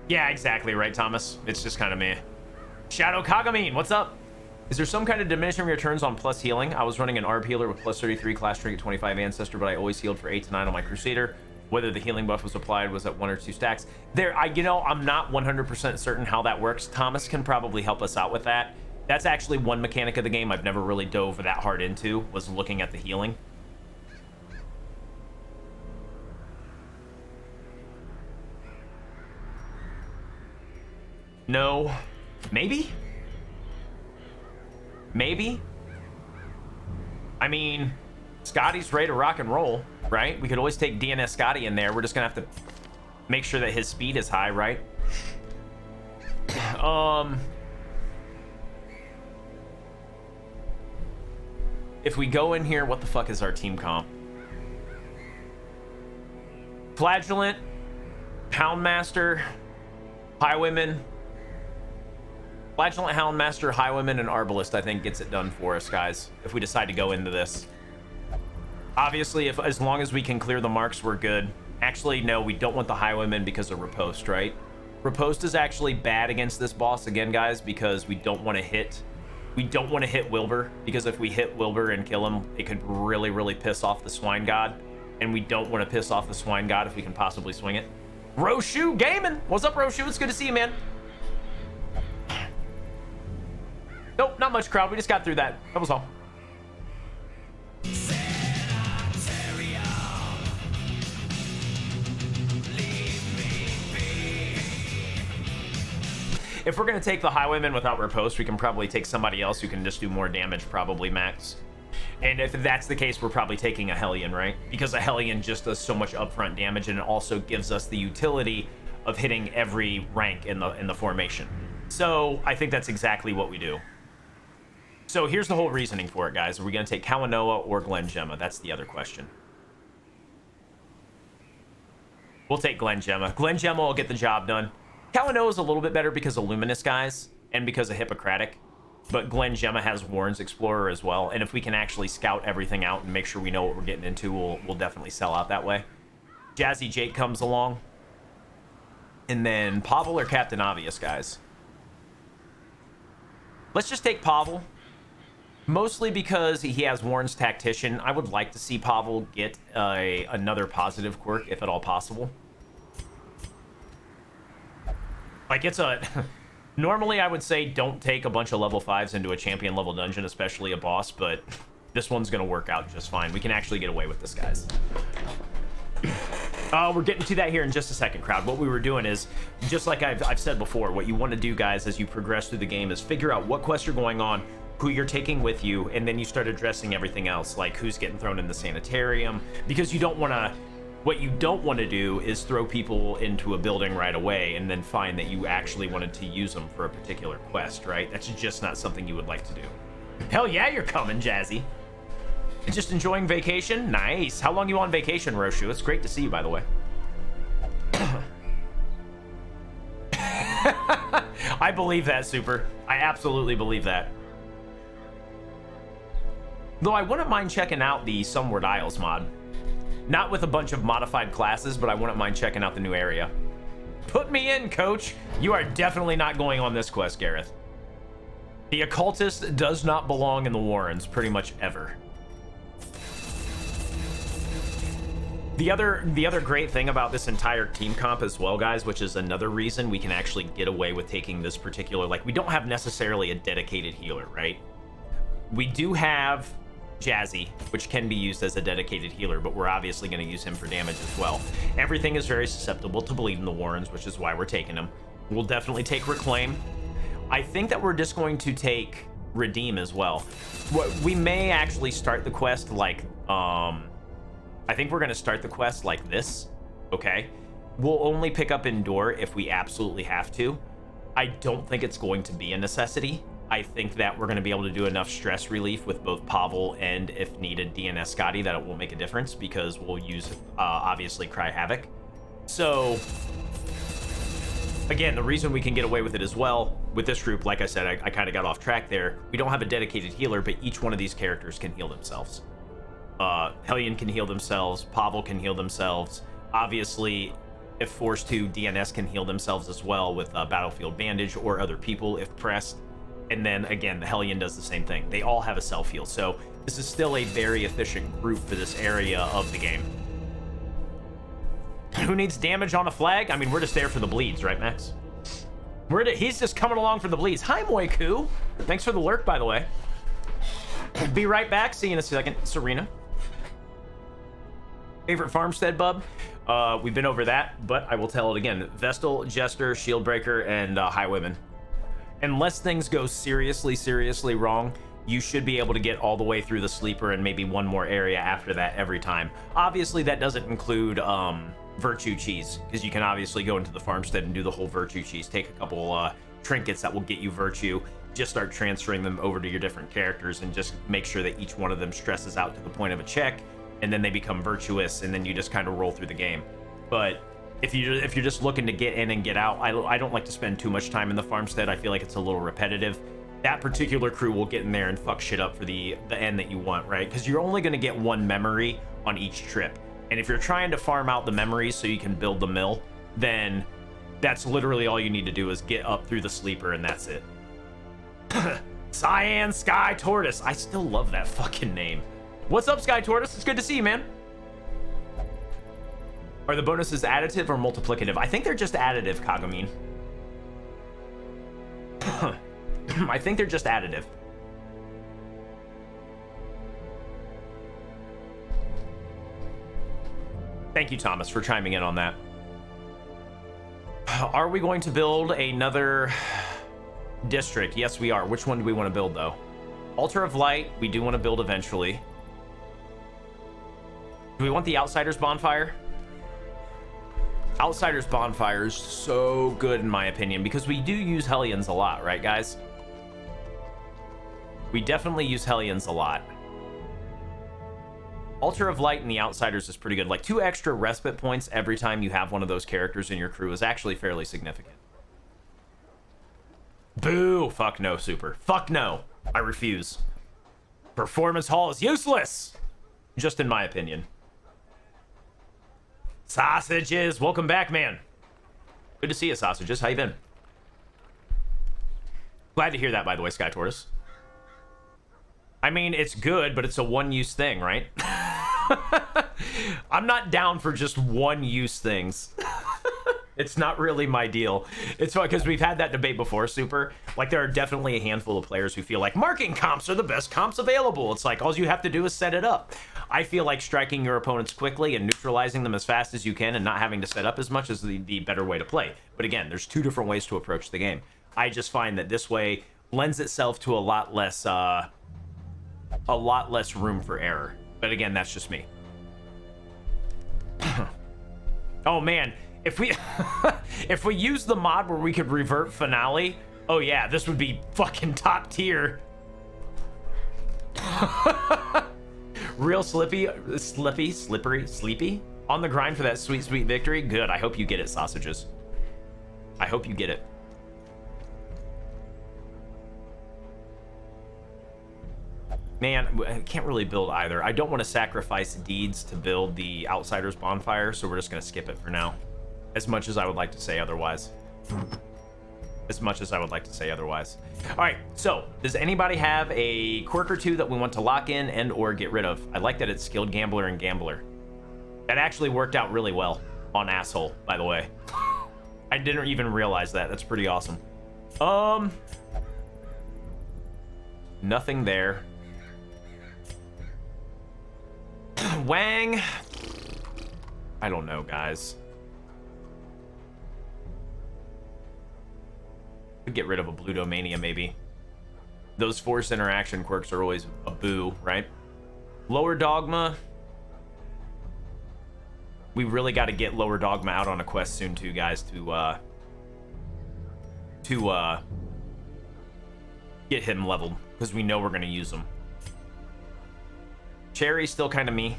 Yeah, exactly right, Thomas. It's just kind of meh. Shadow Kagamine, what's up? Is there some kind of diminishing returns on plus healing? I was running an ARB healer with plus 33 class trinket 25 ancestor, but I always healed for 8 to 9 on my Crusader. Whether the healing buff was applied was at 1 or 2 stacks. I'm not 100% certain how that works. Thomas can probably help us out with that. That's actually one mechanic of the game I've never really dove that hard into, was looking at the healing. No. Maybe? Maybe? I mean, Scotty's ready to rock and roll, right? We could always take DNS Scotty in there. We're just gonna have to make sure that his speed is high, right? If we go in here, what the fuck is our team comp? Flagellant, Houndmaster, Highwayman. Flagellant, Houndmaster, Highwayman, and Arbalist, I think, gets it done for us, guys, if we decide to go into this. Obviously, as long as we can clear the marks, we're good. Actually, no, we don't want the Highwayman because of Riposte, right? Riposte is actually bad against this boss, again, guys, because we don't want to hit Wilbur, because if we hit Wilbur and kill him, it could really, really piss off the Swine God, and we don't want to piss off the Swine God if we can possibly swing it. Roshu Gaming! What's up, Roshu? It's good to see you, man. Nope, not much crowd. We just got through that. That was all. If we're going to take the Highwayman without Riposte, we can probably take somebody else who can just do more damage, probably max. And if that's the case, we're probably taking a Hellion, right? Because a Hellion just does so much upfront damage, and it also gives us the utility of hitting every rank in the formation. So I think that's exactly what we do. So here's the whole reasoning for it, guys. Are we going to take Kawanoa or Glengemma? That's the other question. We'll take Glengemma. Glengemma will get the job done. Kawanoa is a little bit better because of Luminous, guys, and because of Hippocratic. But Glengemma has Warren's Explorer as well. And if we can actually scout everything out and make sure we know what we're getting into, we'll definitely sell out that way. Jazzy Jake comes along. And then Pavel or Captain Obvious, guys. Let's just take Pavel. Mostly because he has Warren's Tactician. I would like to see Pavel get another positive quirk, if at all possible. Like, it's a... Normally, I would say don't take a bunch of level 5s into a champion level dungeon, especially a boss, but this one's going to work out just fine. We can actually get away with this, guys. We're getting to that here in just a second, crowd. What we were doing is, just like I've said before, what you want to do, guys, as you progress through the game is figure out what quests are going on, who you're taking with you, and then you start addressing everything else, like who's getting thrown in the sanitarium, because you don't want to... What you don't want to do is throw people into a building right away and then find that you actually wanted to use them for a particular quest, right? That's just not something you would like to do. Hell yeah, you're coming, Jazzy. Just enjoying vacation? Nice. How long you on vacation, Roshu? It's great to see you, by the way. I believe that, Super. I absolutely believe that. Though I wouldn't mind checking out the Sunward Isles mod. Not with a bunch of modified classes, but I wouldn't mind checking out the new area. Put me in, coach. You are definitely not going on this quest, Gareth. The occultist does not belong in the Warrens pretty much ever. The other great thing about this entire team comp as well, guys, which is another reason we can actually get away with taking this particular, like, we don't have necessarily a dedicated healer, right? We do have Jazzy, which can be used as a dedicated healer, but we're obviously going to use him for damage as well. Everything is very susceptible to bleed in the Warrens, which is why we're taking him. We'll definitely take Reclaim. I think that we're just going to take Redeem as well. We may actually start the quest like, I think we're going to start the quest like this, okay? We'll only pick up Endure if we absolutely have to. I don't think it's going to be a necessity. I think that we're going to be able to do enough stress relief with both Pavel and, if needed, DNS Scotty that it will make a difference because we'll use, obviously, Cry Havoc. So, again, the reason we can get away with it as well with this group, like I said, I kind of got off track there. We don't have a dedicated healer, but each one of these characters can heal themselves. Hellion can heal themselves, Pavel can heal themselves. Obviously, if forced to, DNS can heal themselves as well with Battlefield Bandage or other people if pressed. And then, again, the Hellion does the same thing. They all have a self-heal. So this is still a very efficient group for this area of the game. Who needs damage on a flag? I mean, we're just there for the bleeds, right, Max? He's just coming along for the bleeds. Hi, Moiku. Thanks for the lurk, by the way. Be right back. See you in a second, Serena. Favorite farmstead, bub? We've been over that, but I will tell it again. Vestal, Jester, Shieldbreaker, and Highwayman. Unless things go seriously wrong, you should be able to get all the way through the sleeper and maybe one more area after that every time. Obviously, that doesn't include Virtue Cheese, because you can obviously go into the farmstead and do the whole Virtue Cheese. Take a couple trinkets that will get you Virtue. Just start transferring them over to your different characters and just make sure that each one of them stresses out to the point of a check, and then they become virtuous, and then you just kind of roll through the game. But if you're just looking to get in and get out, I don't like to spend too much time in the farmstead. I feel like it's a little repetitive. That particular crew will get in there and fuck shit up for the end that you want, right? Because you're only going to get one memory on each trip. And if you're trying to farm out the memories so you can build the mill, then that's literally all you need to do is get up through the sleeper, and that's it. Cyan Sky Tortoise. I still love that fucking name. What's up, Sky Tortoise? It's good to see you, man. Are the bonuses additive or multiplicative? I think they're just additive, Kagomine. I think they're just additive. Thank you, Thomas, for chiming in on that. Are we going to build another district? Yes, we are. Which one do we want to build, though? Altar of Light, we do want to build eventually. Do we want the Outsiders Bonfire? Outsiders Bonfire is so good, in my opinion, because we do use Hellions a lot, right, guys? We definitely use Hellions a lot. Altar of Light and the Outsiders is pretty good. Like, 2 extra respite points every time you have one of those characters in your crew is actually fairly significant. Boo! Fuck no, Super. Fuck no! I refuse. Performance Hall is useless! Just in my opinion. Sausages! Welcome back, man. Good to see you, Sausages. How you been? Glad to hear that, by the way, Sky Tortoise. I mean, it's good, but it's a one-use thing, right? I'm not down for just one-use things. It's not really my deal. It's fun because we've had that debate before, Super. Like, there are definitely a handful of players who feel like marking comps are the best comps available. It's like, all you have to do is set it up. I feel like striking your opponents quickly and neutralizing them as fast as you can and not having to set up as much is the better way to play. But again, there's 2 different ways to approach the game. I just find that this way lends itself to a lot less room for error. But again, that's just me. Oh man, if we if we use the mod where we could revert Finale, oh yeah, this would be fucking top tier. Real slippery, on the grind for that sweet victory. Good. I hope you get it, Sausages. I hope you get it. Man, I can't really build either. I don't want to sacrifice deeds to build the Outsiders Bonfire, so we're just going to skip it for now. As much as I would like to say otherwise. All right, so does anybody have a quirk or two that we want to lock in and or get rid of? I like that it's Skilled Gambler and Gambler. That actually worked out really well on asshole, by the way. I didn't even realize that. That's pretty awesome. Nothing there. Wang. I don't know, guys. Could get rid of a Blutomania, maybe. Those forced interaction quirks are always a boo, right? Lower Dogma. We really got to get Lower Dogma out on a quest soon, too, guys, to get him leveled, because we know we're going to use him. Cherry's still kind of me.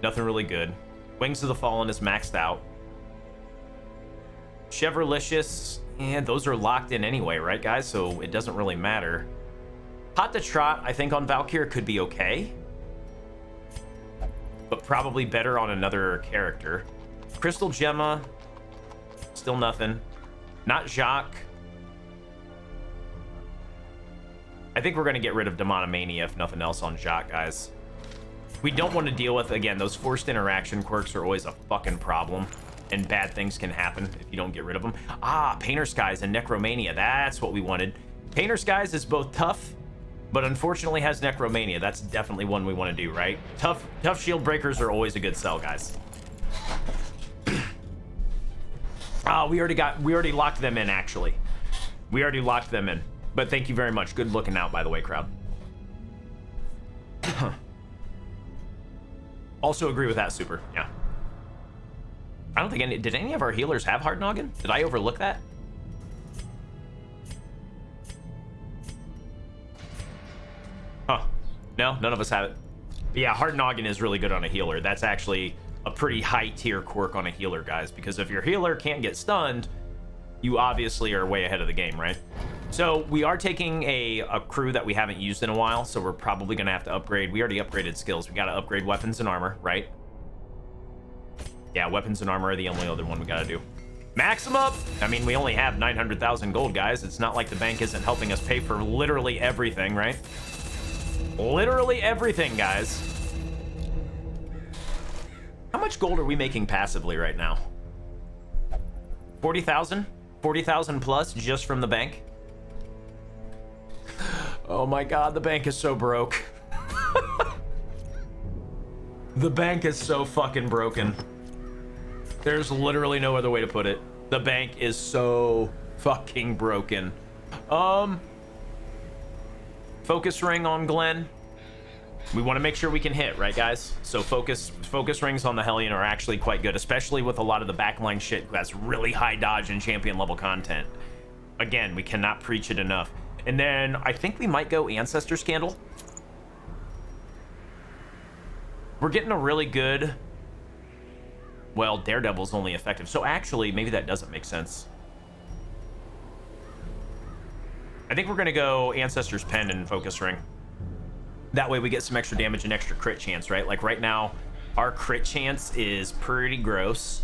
Nothing really good. Wings of the Fallen is maxed out. Chevrolicious, and those are locked in anyway, right, guys? So it doesn't really matter. Hot to Trot, I think, on Valkyr could be okay, but probably better on another character. Crystal Gemma, still nothing. Not Jacques. I think we're going to get rid of Demonomania, if nothing else, on Jacques, guys. We don't want to deal with, again, those forced interaction quirks are always a fucking problem, and bad things can happen if you don't get rid of them. Ah, Painter Skies and Necromania, that's what we wanted. Painter Skies is both tough, but unfortunately has Necromania. That's definitely one we want to do, right? Tough shield breakers are always a good sell, guys. We already locked them in, actually. We already locked them in. But thank you very much. Good looking out, by the way, crowd. Also agree with that, Super. Yeah. I don't think did any of our healers have Hard Noggin? Did I overlook that? Huh. No, none of us have it. But yeah, Hard Noggin is really good on a healer. That's actually a pretty high tier quirk on a healer, guys, because if your healer can't get stunned, you obviously are way ahead of the game, right? So we are taking a crew that we haven't used in a while, so we're probably going to have to upgrade. We already upgraded skills. We got to upgrade weapons and armor, right? Yeah, weapons and armor are the only other one we got to do. Max them up! I mean, we only have 900,000 gold, guys. It's not like the bank isn't helping us pay for literally everything, right? Literally everything, guys. How much gold are we making passively right now? 40,000? 40,000 plus just from the bank? Oh my god, the bank is so broke. The bank is so fucking broken. There's literally no other way to put it. The bank is so fucking broken. Focus ring on Glenn. We want to make sure we can hit, right, guys? So focus rings on the Hellion are actually quite good, especially with a lot of the backline shit that's really high dodge and champion level content. Again, we cannot preach it enough. And then I think we might go Ancestor Scandal. We're getting a really good... Well, Daredevil's only effective. So actually, maybe that doesn't make sense. I think we're going to go Ancestor's Pen and Focus Ring. That way we get some extra damage and extra crit chance, right? Like right now, our crit chance is pretty gross.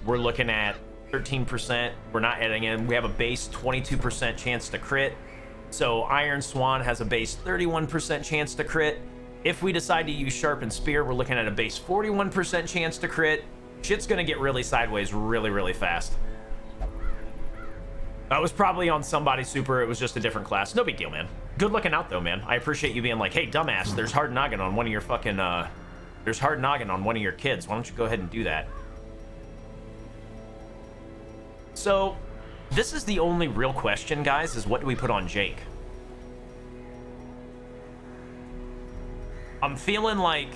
We're looking at 13%. We're not adding in. We have a base 22% chance to crit. So Iron Swan has a base 31% chance to crit. If we decide to use Sharpened Spear, we're looking at a base 41% chance to crit. Shit's gonna get really sideways really, really fast. That was probably on somebody, Super. It was just a different class. No big deal, man. Good looking out, though, man. I appreciate you being like, hey, dumbass, there's Hard Noggin on one of your fucking, there's Hard Noggin on one of your kids. Why don't you go ahead and do that? So, this is the only real question, guys, is what do we put on Jake? I'm feeling like...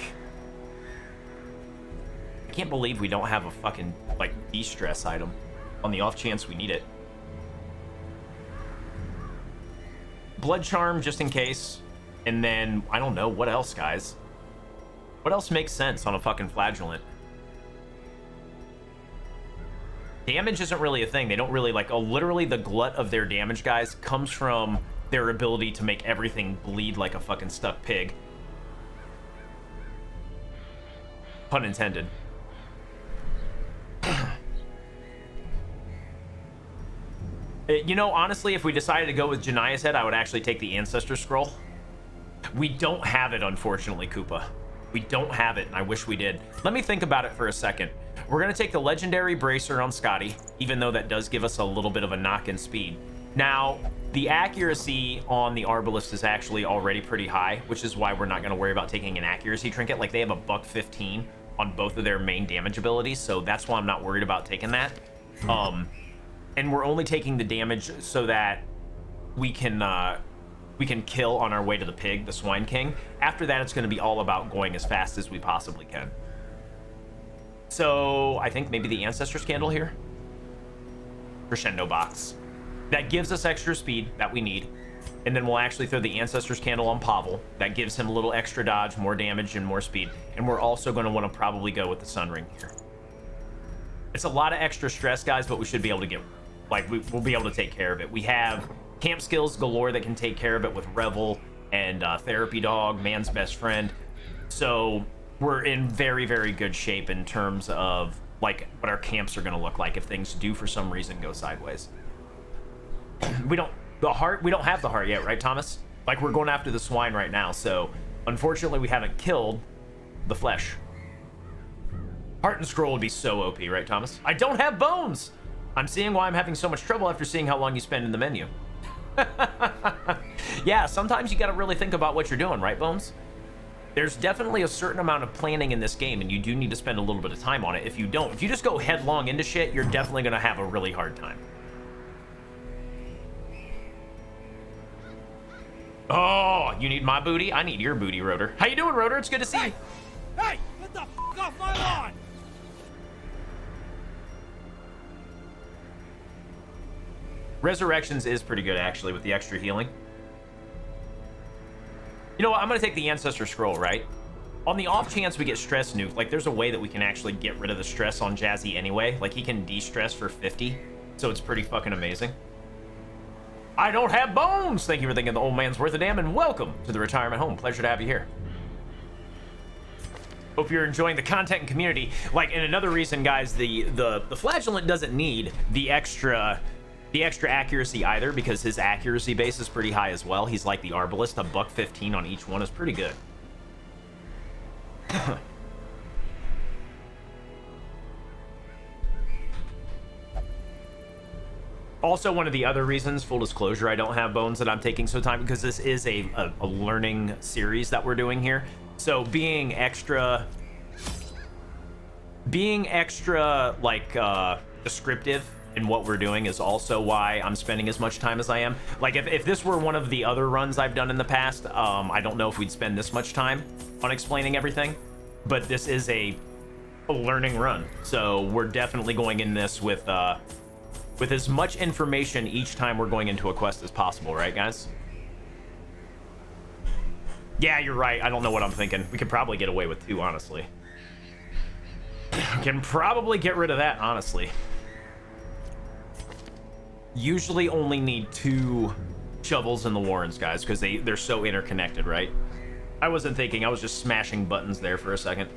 I can't believe we don't have a fucking, like, de-stress item on the off chance we need it. Blood Charm, just in case. And then, I don't know, what else, guys? What else makes sense on a fucking Flagellant? Damage isn't really a thing. They don't really, like, literally the glut of their damage, guys, comes from their ability to make everything bleed like a fucking stuck pig. Pun intended. You know, honestly, if we decided to go with Janai's Head, I would actually take the Ancestor Scroll. We don't have it, unfortunately, Koopa. We don't have it, and I wish we did. Let me think about it for a second. We're going to take the legendary bracer on Scotty, even though that does give us a little bit of a knock in speed. Now, the accuracy on the Arbalest is actually already pretty high, which is why we're not going to worry about taking an accuracy trinket. Like, they have a buck 15 on both of their main damage abilities, so that's why I'm not worried about taking that. And we're only taking the damage so that we can kill on our way to the pig, the Swine King. After that, it's going to be all about going as fast as we possibly can. So I think maybe the Ancestor's Candle here. Crescendo box. That gives us extra speed that we need. And then we'll actually throw the Ancestor's Candle on Pavel. That gives him a little extra dodge, more damage, and more speed. And we're also going to want to probably go with the Sun Ring here. It's a lot of extra stress, guys, but we should be able to get... Like, we'll be able to take care of it. We have camp skills galore that can take care of it with Revel and Therapy Dog, Man's Best Friend. So we're in very, very good shape in terms of, like, what our camps are going to look like if things do, for some reason, go sideways. We don't have the heart yet, right, Thomas? Like, we're going after the swine right now, so unfortunately we haven't killed the flesh. Heart and scroll would be so OP, right, Thomas? I don't have bones! I'm seeing why I'm having so much trouble after seeing how long you spend in the menu. Yeah, sometimes you gotta really think about what you're doing, right, Bones? There's definitely a certain amount of planning in this game, and you do need to spend a little bit of time on it. If you just go headlong into shit, you're definitely gonna have a really hard time. Oh, you need my booty? I need your booty, Rotor. How you doing, Rotor? It's good to see you. Hey, get the f off my lawn! Resurrections is pretty good, actually, with the extra healing. You know what? I'm going to take the Ancestor Scroll, right? On the off chance we get Stress Nuke, like, there's a way that we can actually get rid of the stress on Jazzy anyway. Like, he can de-stress for 50, so it's pretty fucking amazing. I don't have bones! Thank you for thinking the old man's worth a damn, and welcome to the retirement home. Pleasure to have you here. Hope you're enjoying the content and community. Like, and another reason, guys, the Flagellant doesn't need the extra accuracy either, because his accuracy base is pretty high as well. He's like the Arbalest. A buck 15 on each one is pretty good. Also, one of the other reasons, full disclosure, I don't have bones that I'm taking so time, because this is a learning series that we're doing here. So being extra like descriptive in what we're doing is also why I'm spending as much time as I am. Like, if this were one of the other runs I've done in the past, I don't know if we'd spend this much time on explaining everything, but this is a learning run, so we're definitely going in this with as much information each time we're going into a quest as possible, right, guys? Yeah, you're right. I don't know what I'm thinking. We could probably get away with 2, honestly. We can probably get rid of that, honestly. Usually only need 2 shovels in the Warrens, guys, because they're so interconnected, right? I wasn't thinking. I was just smashing buttons there for a second.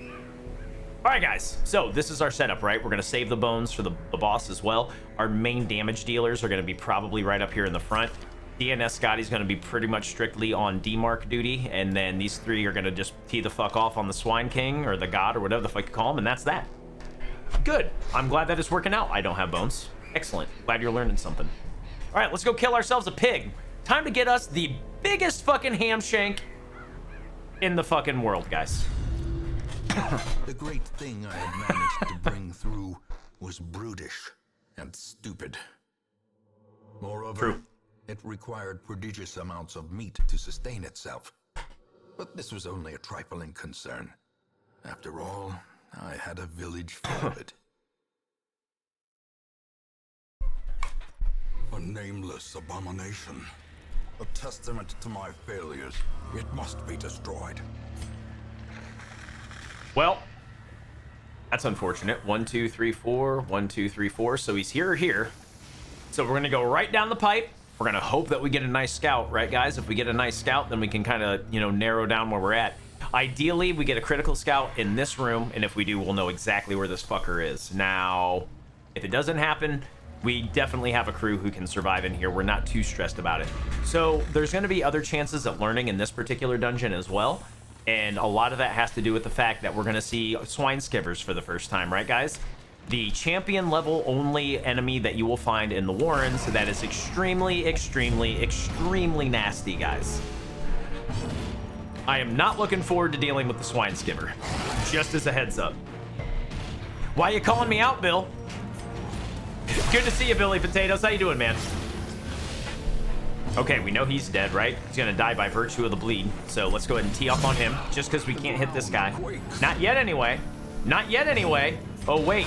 All right, guys. So this is our setup, right? We're going to save the bones for the boss as well. Our main damage dealers are going to be probably right up here in the front. DNS Scotty's going to be pretty much strictly on D-Mark duty, and then these 3 are going to just tee the fuck off on the Swine King, or the God, or whatever the fuck you call him, and that's that. Good. I'm glad that it's working out. I don't have bones. Excellent. Glad you're learning something. All right, let's go kill ourselves a pig. Time to get us the biggest fucking ham shank in the fucking world, guys. The great thing I had managed to bring through was brutish and stupid. Moreover, True. it required prodigious amounts of meat to sustain itself. But this was only a trifling concern. After all, I had a village full of it. A nameless abomination. A testament to my failures. It must be destroyed. Well, that's unfortunate. 1, 2, 3, 4. 1, 2, 3, 4. So he's here or here. So we're going to go right down the pipe. We're going to hope that we get a nice scout, right, guys? If we get a nice scout, then we can kind of, narrow down where we're at. Ideally, we get a critical scout in this room, and if we do, we'll know exactly where this fucker is. Now, if it doesn't happen, we definitely have a crew who can survive in here. We're not too stressed about it. So there's going to be other chances at learning in this particular dungeon as well. And a lot of that has to do with the fact that we're going to see swine skivers for the first time, right, guys? The champion level only enemy that you will find in the Warrens that is extremely, extremely, extremely nasty, guys. I am not looking forward to dealing with the swine skiver. Just as a heads up. Why you calling me out, Bill? Good to see you, Billy Potatoes. How you doing, man? Okay, we know he's dead, right? He's gonna die by virtue of the bleed. So let's go ahead and tee up on him, just because we can't hit this guy. Not yet, anyway. Not yet, anyway. Oh, wait.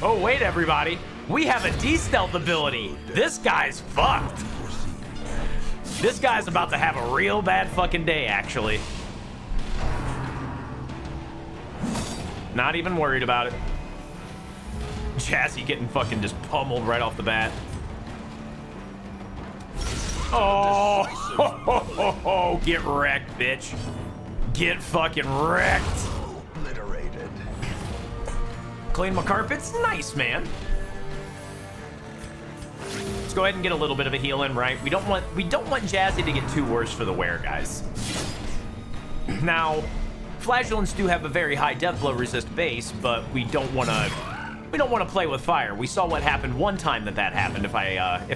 Oh, wait, everybody. We have a de-stealth ability. This guy's fucked. This guy's about to have a real bad fucking day, actually. Not even worried about it. Jazzy getting fucking just pummeled right off the bat. Oh, ho, ho, ho. Get wrecked, bitch. Get fucking wrecked. Obliterated. Clean my carpets. Nice, man. Let's go ahead and get a little bit of a heal in, right? We don't want Jazzy to get too worse for the wear, guys. Now, flagellants do have a very high death blow resist base, but we don't want to play with fire. We saw what happened one time that happened, if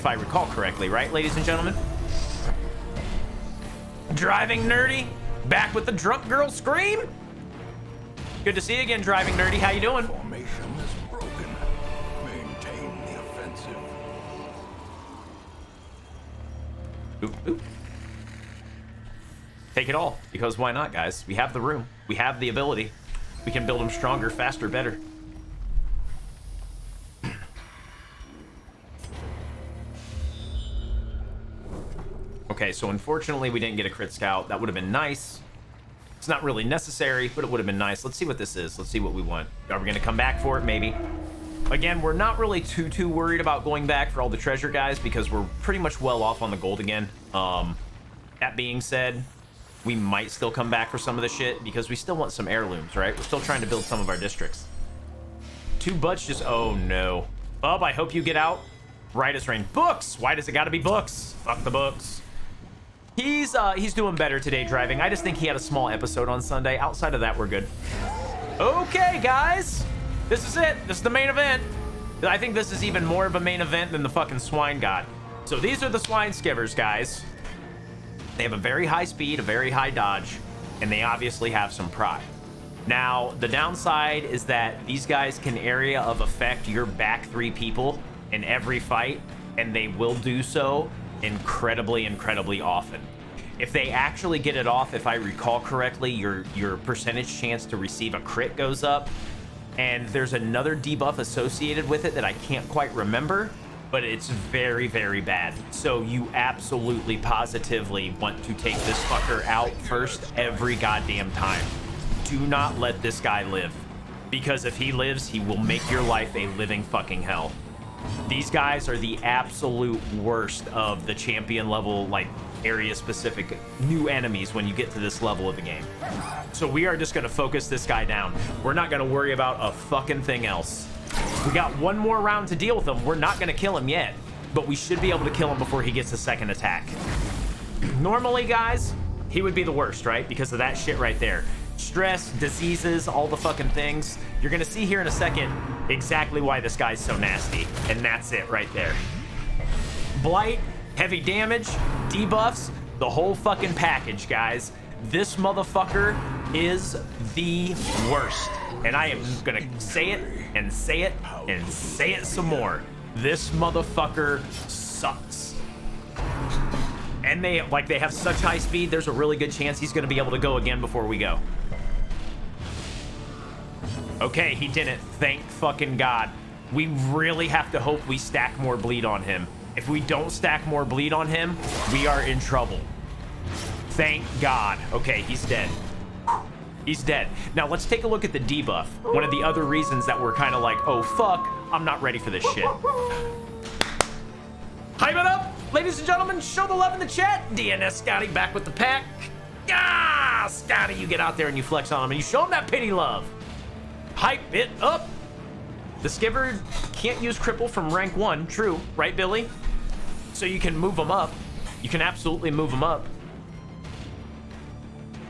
I recall correctly, right, ladies and gentlemen? Driving Nerdy, back with the drunk girl scream. Good to see you again, Driving Nerdy. How you doing? Formation is broken. Maintain the offensive. Oop, oop. Take it all, because why not, guys? We have the room. We have the ability. We can build them stronger, faster, better. Okay, so unfortunately we didn't get a crit scout. That would have been nice. It's not really necessary, but it would have been nice. Let's see what this is. Let's see what we want. Are we going to come back for it? Maybe. Again, we're not really too worried about going back for all the treasure, guys, because we're pretty much well off on the gold again. That being said, we might still come back for some of the shit because we still want some heirlooms, right? We're still trying to build some of our districts. 2 butts just... Oh, no. Bub, I hope you get out. Right as rain. Books! Why does it got to be books? Fuck the books. He's doing better today driving. I just think he had a small episode on Sunday. Outside of that, we're good. Okay, guys. This is it. This is the main event. I think this is even more of a main event than the fucking swine god. So these are the swine skivers, guys. They have a very high speed, a very high dodge, and they obviously have some pride. Now, the downside is that these guys can area of effect your back 3 people in every fight, and they will do so incredibly, incredibly often. If they actually get it off, if I recall correctly, your percentage chance to receive a crit goes up, and there's another debuff associated with it that I can't quite remember, but it's very, very bad. So you absolutely, positively want to take this fucker out first every goddamn time. Do not let this guy live, because if he lives, he will make your life a living fucking hell. These guys are the absolute worst of the champion level, like, area specific new enemies when you get to this level of the game. So we are just going to focus this guy down. We're not going to worry about a fucking thing else. We got one more round to deal with him. We're not going to kill him yet, but we should be able to kill him before he gets a second attack. Normally, guys, he would be the worst, right? Because of that shit right there. Stress, diseases, all the fucking things. You're gonna see here in a second exactly why this guy's so nasty, and that's it right there. Blight, heavy damage, debuffs, the whole fucking package, guys. This motherfucker is the worst, and I am gonna say it and say it and say it some more. This motherfucker sucks. And they have such high speed, there's a really good chance he's gonna be able to go again before we go. Okay, he didn't. Thank fucking God. We really have to hope we stack more bleed on him. If we don't stack more bleed on him, we are in trouble. Thank God. Okay, he's dead. He's dead. Now let's take a look at the debuff. One of the other reasons that we're kind of like, oh fuck, I'm not ready for this shit. Hype it up, ladies and gentlemen. Show the love in the chat. DNS Scotty back with the pack. Ah, Scotty, you get out there and you flex on him and you show him that pity love. Hype it up. The skiver can't use cripple from rank 1. True, right, Billy? So you can move them up. You can absolutely move them up.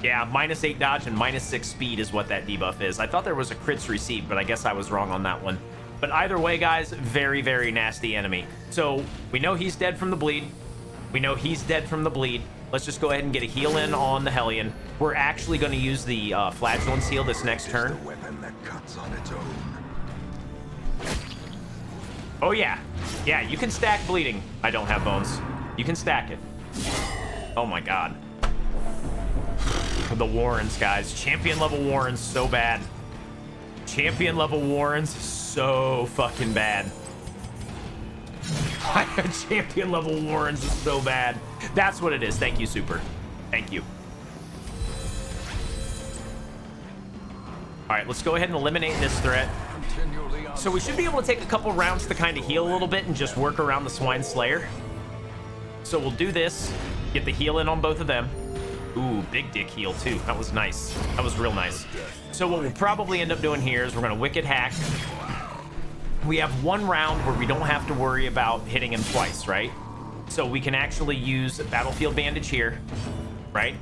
Yeah, -8 dodge and -6 speed is what that debuff is. I thought there was a crits received, but I guess I was wrong on that one. But either way, guys, very, very nasty enemy. So we know he's dead from the bleed. We know he's dead from the bleed. Let's just go ahead and get a heal in on the Hellion. We're actually going to use the Flagellance heal this next turn. A weapon that cuts on its own. Oh, yeah. Yeah, you can stack bleeding. I don't have bones. You can stack it. Oh, my God. The Warrens, guys. Champion level Warrens, so bad. Champion level Warrens, so fucking bad. Champion level Warrens is so bad. That's what it is. Thank you, Super. Thank you. All right, let's go ahead and eliminate this threat. So we should be able to take a couple rounds to kind of heal a little bit and just work around the Swine Slayer. So we'll do this. Get the heal in on both of them. Ooh, big dick heal too. That was nice. That was real nice. So what we'll probably end up doing here is we're going to Wicked Hack. We have one round where we don't have to worry about hitting him twice, right? So we can actually use Battlefield Bandage here, right?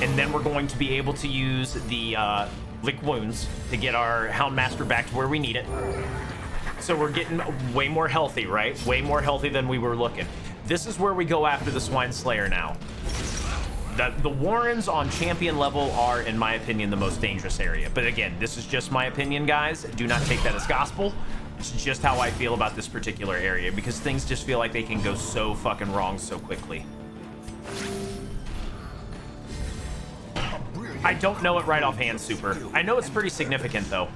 And then we're going to be able to use the Lick Wounds to get our Houndmaster back to where we need it. So we're getting way more healthy, right? Way more healthy than we were looking. This is where we go after the Swine Slayer now. The Warrens on champion level are, in my opinion, the most dangerous area. But again, this is just my opinion, guys. Do not take that as gospel. It's just how I feel about this particular area, because things just feel like they can go so fucking wrong so quickly. I don't know it right offhand, Super. I know it's pretty significant, though.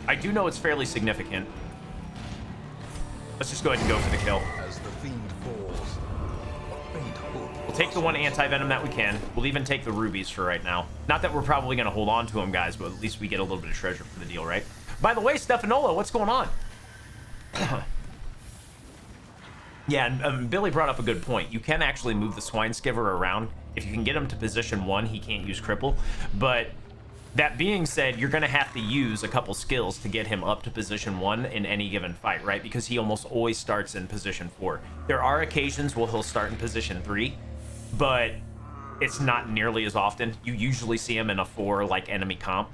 I do know it's fairly significant. Let's just go ahead and go for the kill. As the fiend falls, a faint hope. We'll take the one anti-venom that we can. We'll even take the rubies for right now. Not that we're probably going to hold on to them, guys, but at least we get a little bit of treasure for the deal, right? By the way, Stefanola, what's going on? Yeah, and Billy brought up a good point. You can actually move the Swine Skiver around. If you can get him to position 1, he can't use Cripple. But that being said, you're going to have to use a couple skills to get him up to position 1 in any given fight, right? Because he almost always starts in position 4. There are occasions where he'll start in position 3, but it's not nearly as often. You usually see him in a 4 like enemy comp.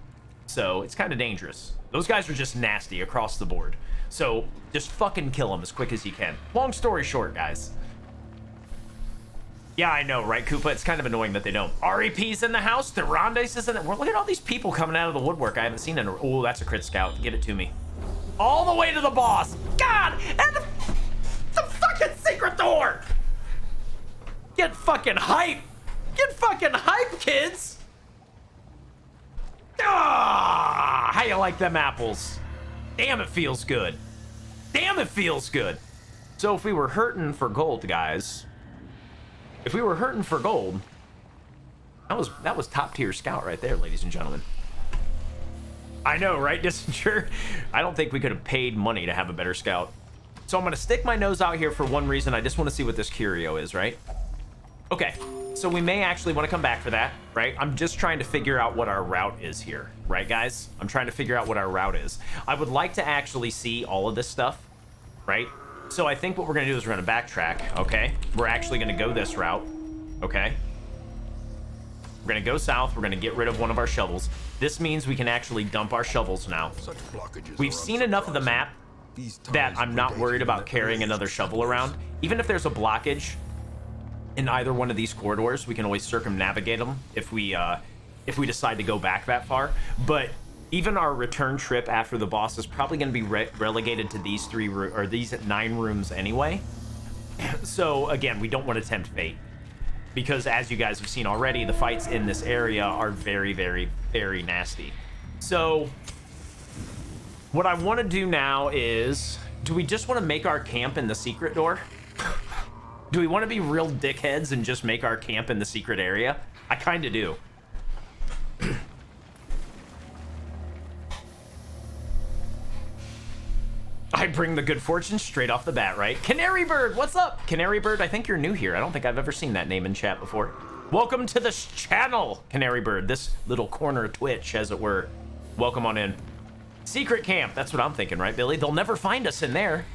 So it's kind of dangerous. Those guys are just nasty across the board. So just fucking kill them as quick as you can. Long story short, guys. Yeah, I know, right, Koopa? It's kind of annoying that they don't. REP's in the house. Therondes is in it. Look at all these people coming out of the woodwork I haven't seen in a... Oh, that's a crit scout. Get it to me. All the way to the boss. God! And the fucking secret door! Get fucking hype! Get fucking hype, kids! Ah! How you like them apples? Damn, it feels good. Damn, it feels good. So if we were hurting for gold, guys... If we were hurting for gold, that was top tier scout right there, ladies and gentlemen. I know, right, Dissinger? I don't think we could have paid money to have a better scout. So I'm going to stick my nose out here for one reason. I just want to see what this curio is, right? Okay, so we may actually want to come back for that, right? I'm just trying to figure out what our route is here, right, guys? I'm trying to figure out what our route is. I would like to actually see all of this stuff, right? So I think what we're going to do is we're going to backtrack, okay? We're actually going to go this route, okay? We're going to go south. We're going to get rid of one of our shovels. This means we can actually dump our shovels now. We've seen enough of the map that I'm not worried about carrying another shovel around. Even if there's a blockage in either one of these corridors, we can always circumnavigate them if we decide to go back that far. But even our return trip after the boss is probably going to be relegated to these these 9 rooms anyway. So again, we don't want to tempt fate, because as you guys have seen already, the fights in this area are very, very, very nasty. So what I want to do now is, do we just want to make our camp in the secret door? Do we want to be real dickheads and just make our camp in the secret area? I kind of do. I bring the good fortune straight off the bat, right? Canary Bird, what's up? Canary Bird, I think you're new here. I don't think I've ever seen that name in chat before. Welcome to this channel, Canary Bird. This little corner of Twitch, as it were. Welcome on in. Secret camp, that's what I'm thinking, right, Billy? They'll never find us in there.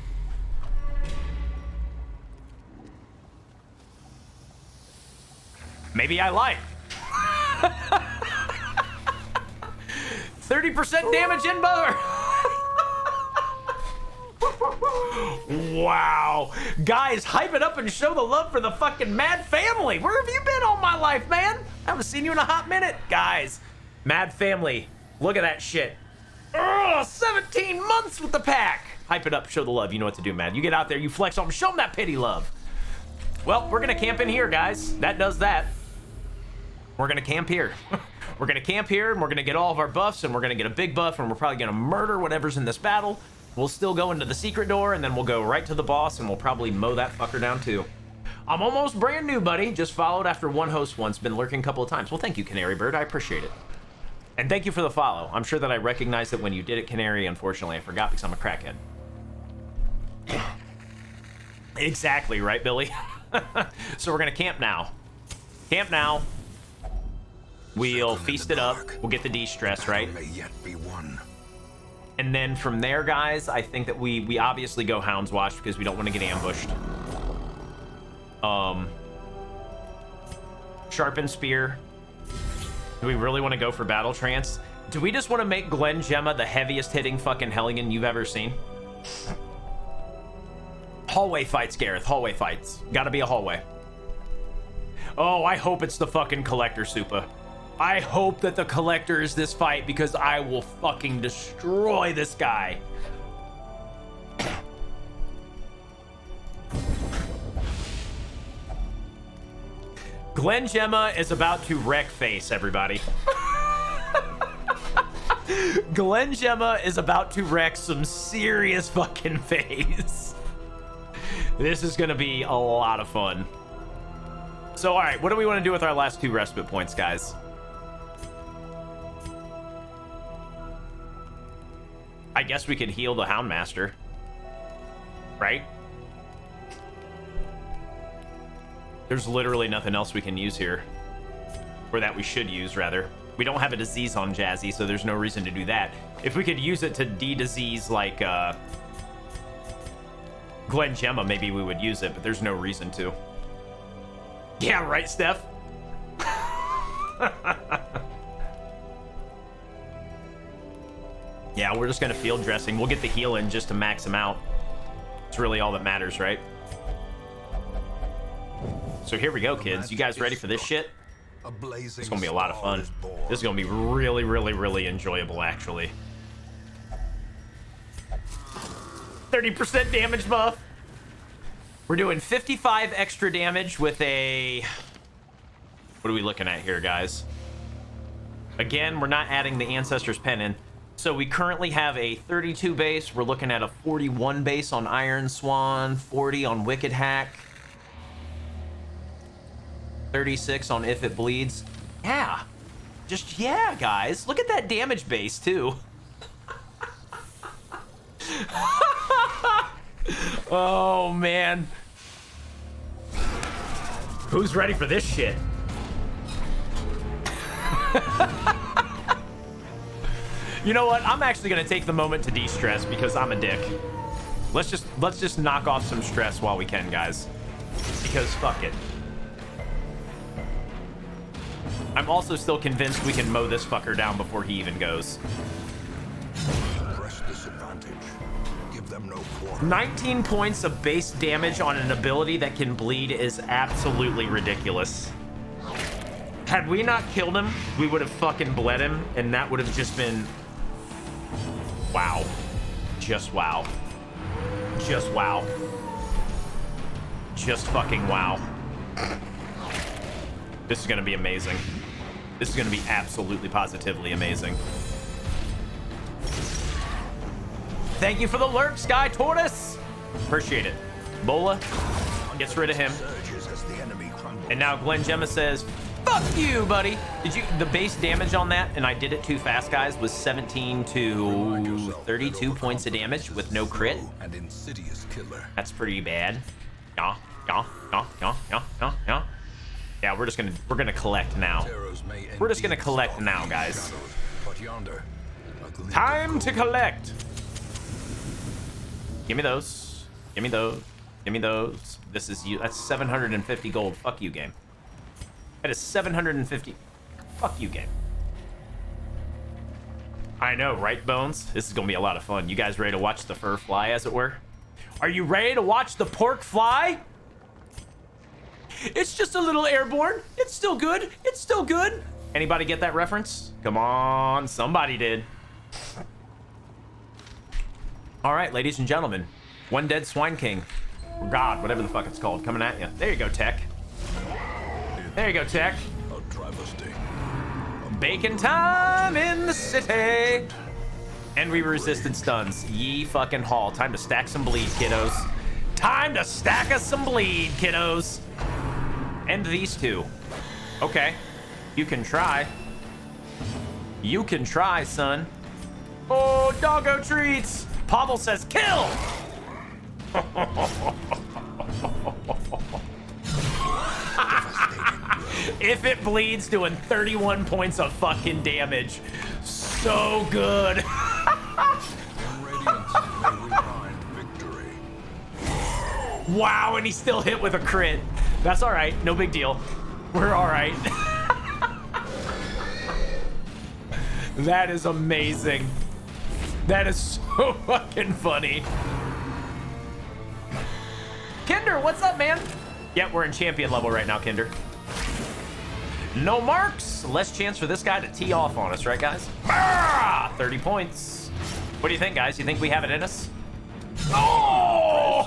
Maybe I lied. 30% damage in bar. Wow. Guys, hype it up and show the love for the fucking Mad family. Where have you been all my life, man? I haven't seen you in a hot minute. Guys, Mad family, look at that shit. Ugh, 17 months with the pack. Hype it up, show the love. You know what to do, man. You get out there, you flex on them, show them that pity love. Well, we're gonna camp in here, guys. That does that. We're gonna camp here. We're gonna camp here, and we're gonna get all of our buffs, and we're gonna get a big buff, and we're probably gonna murder whatever's in this battle. We'll still go into the secret door, and then we'll go right to the boss, and we'll probably mow that fucker down too. I'm almost brand new, buddy. Just followed after one host once. Been lurking a couple of times. Well, thank you, Canary Bird. I appreciate it. And thank you for the follow. I'm sure that I recognized it when you did it, Canary. Unfortunately, I forgot because I'm a crackhead. Exactly, right, Billy? So we're gonna camp now. Camp now. We'll feast it up. We'll get the de-stress, right? May yet be won. And then from there, guys, I think that we obviously go Hound's Watch because we don't want to get ambushed. Sharpened Spear. Do we really want to go for Battle Trance? Do we just want to make Glen Gemma the heaviest hitting fucking Hellion you've ever seen? Hallway fights, Gareth. Hallway fights. Gotta be a hallway. Oh, I hope it's the fucking Collector, Supa. I hope that the Collector is this fight because I will fucking destroy this guy. Glen Gemma is about to wreck face, everybody. Glen Gemma is about to wreck some serious fucking face. This is gonna be a lot of fun. So, all right, what do we want to do with our last 2 respite points, guys? I guess we could heal the Houndmaster, right? There's literally nothing else we can use here. Or that we should use, rather. We don't have a disease on Jazzy, so there's no reason to do that. If we could use it to de-disease, like, Glen Gemma, maybe we would use it, but there's no reason to. Yeah, right, Steph? Yeah, we're just gonna field dressing. We'll get the heal in just to max him out. It's really all that matters, right? So here we go, kids. You guys ready for this shit? It's gonna be a lot of fun. This is gonna be really, really, really enjoyable, actually. 30% damage buff. We're doing 55 extra damage with a... What are we looking at here, guys? Again, we're not adding the Ancestor's Pennon. So we currently have a 32 base. We're looking at a 41 base on Iron Swan, 40 on Wicked Hack, 36 on If It Bleeds. Yeah. Just, yeah, guys. Look at that damage base, too. Oh, man. Who's ready for this shit? You know what? I'm actually gonna take the moment to de-stress because I'm a dick. Let's just knock off some stress while we can, guys. Because fuck it. I'm also still convinced we can mow this fucker down before he even goes. Press disadvantage. Give them no quarter. 19 points of base damage on an ability that can bleed is absolutely ridiculous. Had we not killed him, we would have fucking bled him, and that would have just been... Wow. Just wow. Just wow. Just fucking wow. This is gonna be amazing. This is gonna be absolutely positively amazing. Thank you for the lurk, Sky Tortoise. Appreciate it. Bola gets rid of him. And now Glen Gemma says, fuck you, buddy. Did you, the base damage on that, and I did it too fast, guys, was 17 to 32 points of damage with no crit. That's pretty bad. Yeah. Yeah, we're gonna collect now. We're just gonna collect now, guys. Time to collect. Give me those. Give me those. Give me those. This is you. That's 750 gold. Fuck you, game. That is 750. Fuck you, game. I know, right, Bones? This is gonna be a lot of fun. You guys ready to watch the fur fly, as it were? Are you ready to watch the pork fly? It's just a little airborne. It's still good. It's still good. Anybody get that reference? Come on, somebody did. All right, ladies and gentlemen. One Dead Swine King. Or God, whatever the fuck it's called, coming at you. There you go, Tech. There you go, Tech. A travesty. Bacon time in the city. And we resisted stuns. Ye fucking haul. Time to stack some bleed, kiddos. Time to stack us some bleed, kiddos. And these two. Okay. You can try. You can try, son. Oh, doggo treats. Pavel says kill. If it bleeds, doing 31 points of fucking damage. So good. Wow, and he still hit with a crit. That's all right. No big deal. We're all right. That is amazing. That is so fucking funny. Kinder, what's up, man? Yep, we're in champion level right now, Kinder. No marks. Less chance for this guy to tee off on us, right, guys? 30 points. What do you think, guys? You think we have it in us? Oh!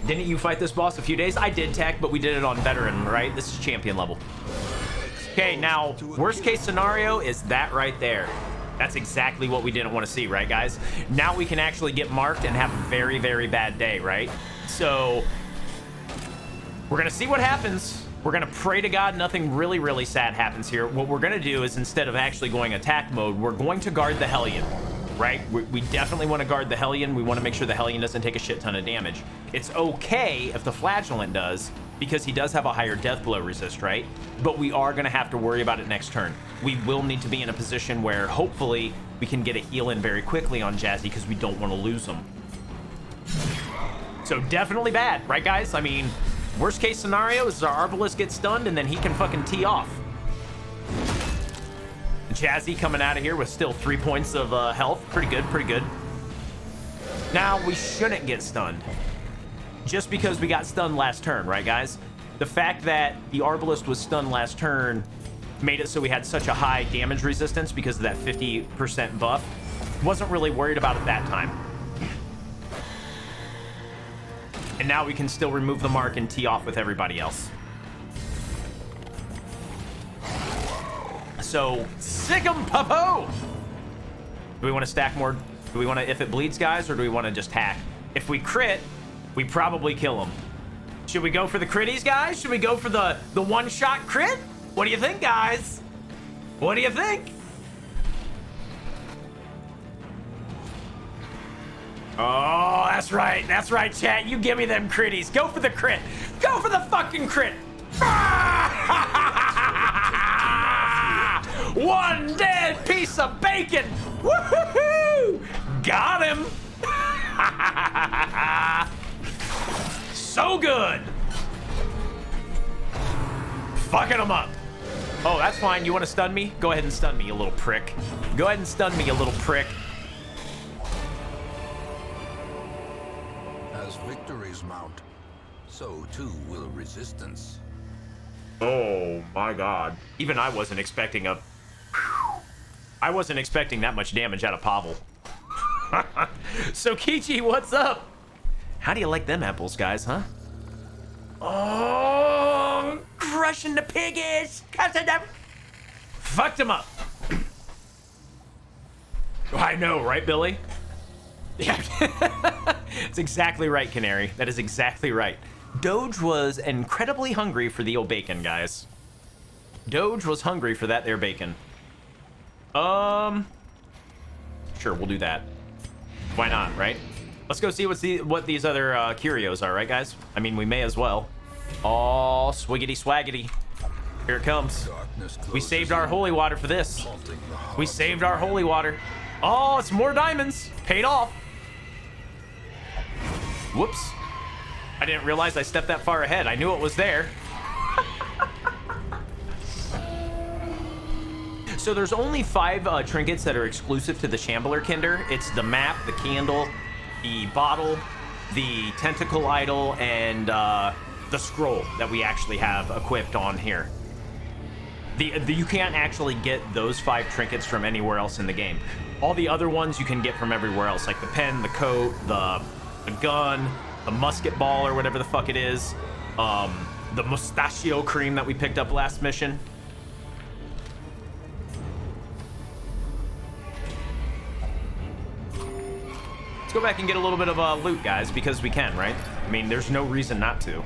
Didn't you fight this boss a few days? I did, Tech, but we did it on veteran, right? This is champion level. Okay, now, worst case scenario is that right there. That's exactly what we didn't want to see, right, guys? Now we can actually get marked and have a very, very bad day, right? So, we're going to see what happens. We're going to pray to God nothing really, really sad happens here. What we're going to do is, instead of actually going attack mode, we're going to guard the Hellion, right? We definitely want to guard the Hellion. We want to make sure the Hellion doesn't take a shit ton of damage. It's okay if the Flagellant does, because he does have a higher death blow resist, right? But we are going to have to worry about it next turn. We will need to be in a position where hopefully we can get a heal in very quickly on Jazzy, because we don't want to lose him. So definitely bad, right, guys? I mean, worst case scenario is our Arbalest gets stunned and then he can fucking tee off. Jazzy coming out of here with still 3 points of health. Pretty good, pretty good. Now, we shouldn't get stunned. Just because we got stunned last turn, right, guys? The fact that the Arbalest was stunned last turn made it so we had such a high damage resistance because of that 50% buff. Wasn't really worried about it that time. And now we can still remove the mark and tee off with everybody else. So, sick 'em, Popo! Do we want to stack more? Do we want to if it bleeds, guys, or do we want to just hack? If we crit, we probably kill him. Should we go for the critties, guys? Should we go for the one-shot crit? What do you think, guys? What do you think? Oh, that's right, chat. You give me them critties. Go for the crit. Go for the fucking crit. One dead piece of bacon. Woohoo! Got him. So good. Fucking him up. Oh, that's fine. You want to stun me? Go ahead and stun me, you little prick. Go ahead and stun me, you little prick. As victories mount, so too will resistance. Oh my god. Even I wasn't expecting a... I wasn't expecting that much damage out of Pavel. So Kichi, what's up? How do you like them apples, guys, huh? Oh, crushing the piggies. Fucked him up. I know, right, Billy? Yeah. That's exactly right, Canary. That is exactly right. Doge was incredibly hungry for the old bacon, guys. Doge was hungry for that there bacon. Sure, we'll do that. Why not, right? Let's go see what these other curios are, right, guys? I mean, we may as well. Oh, swiggity swaggity. Here it comes. We saved our holy water for this. We saved our holy water. Oh, it's more diamonds. Paid off. Whoops. I didn't realize I stepped that far ahead. I knew it was there. So there's only 5 trinkets that are exclusive to the Shambler Kinder. It's the map, the candle, the bottle, the tentacle idol, and the scroll that we actually have equipped on here. You can't actually get those 5 trinkets from anywhere else in the game. All the other ones you can get from everywhere else, like the pen, the coat, the gun, the musket ball, or whatever the fuck it is, the mustachio cream that we picked up last mission. Let's go back and get a little bit of loot, guys, because we can, right? I mean, there's no reason not to.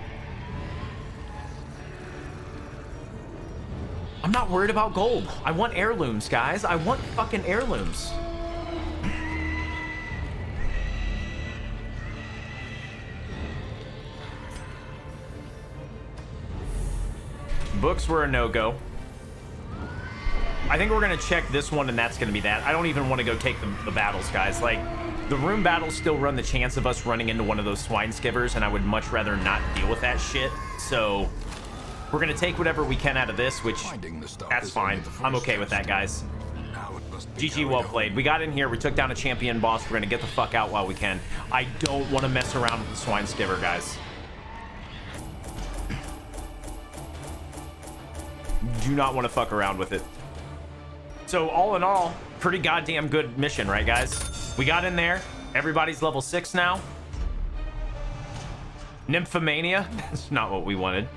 I'm not worried about gold. I want heirlooms, guys. I want fucking heirlooms. Books were a no-go. I think we're gonna check this one, and that's gonna be that. I don't even want to go take the battles, guys. Like, the room battles still run the chance of us running into one of those swine skivers, and I would much rather not deal with that shit. So we're gonna take whatever we can out of this, which that's fine. I'm okay with that, guys. GG, well played. We got in here, we took down a champion boss. We're gonna get the fuck out while we can. I don't want to mess around with the swine skiver, guys. Do not want to fuck around with it. So all in all, pretty goddamn good mission, right, guys? We got in there. Everybody's level 6 now. Nymphomania, that's not what we wanted.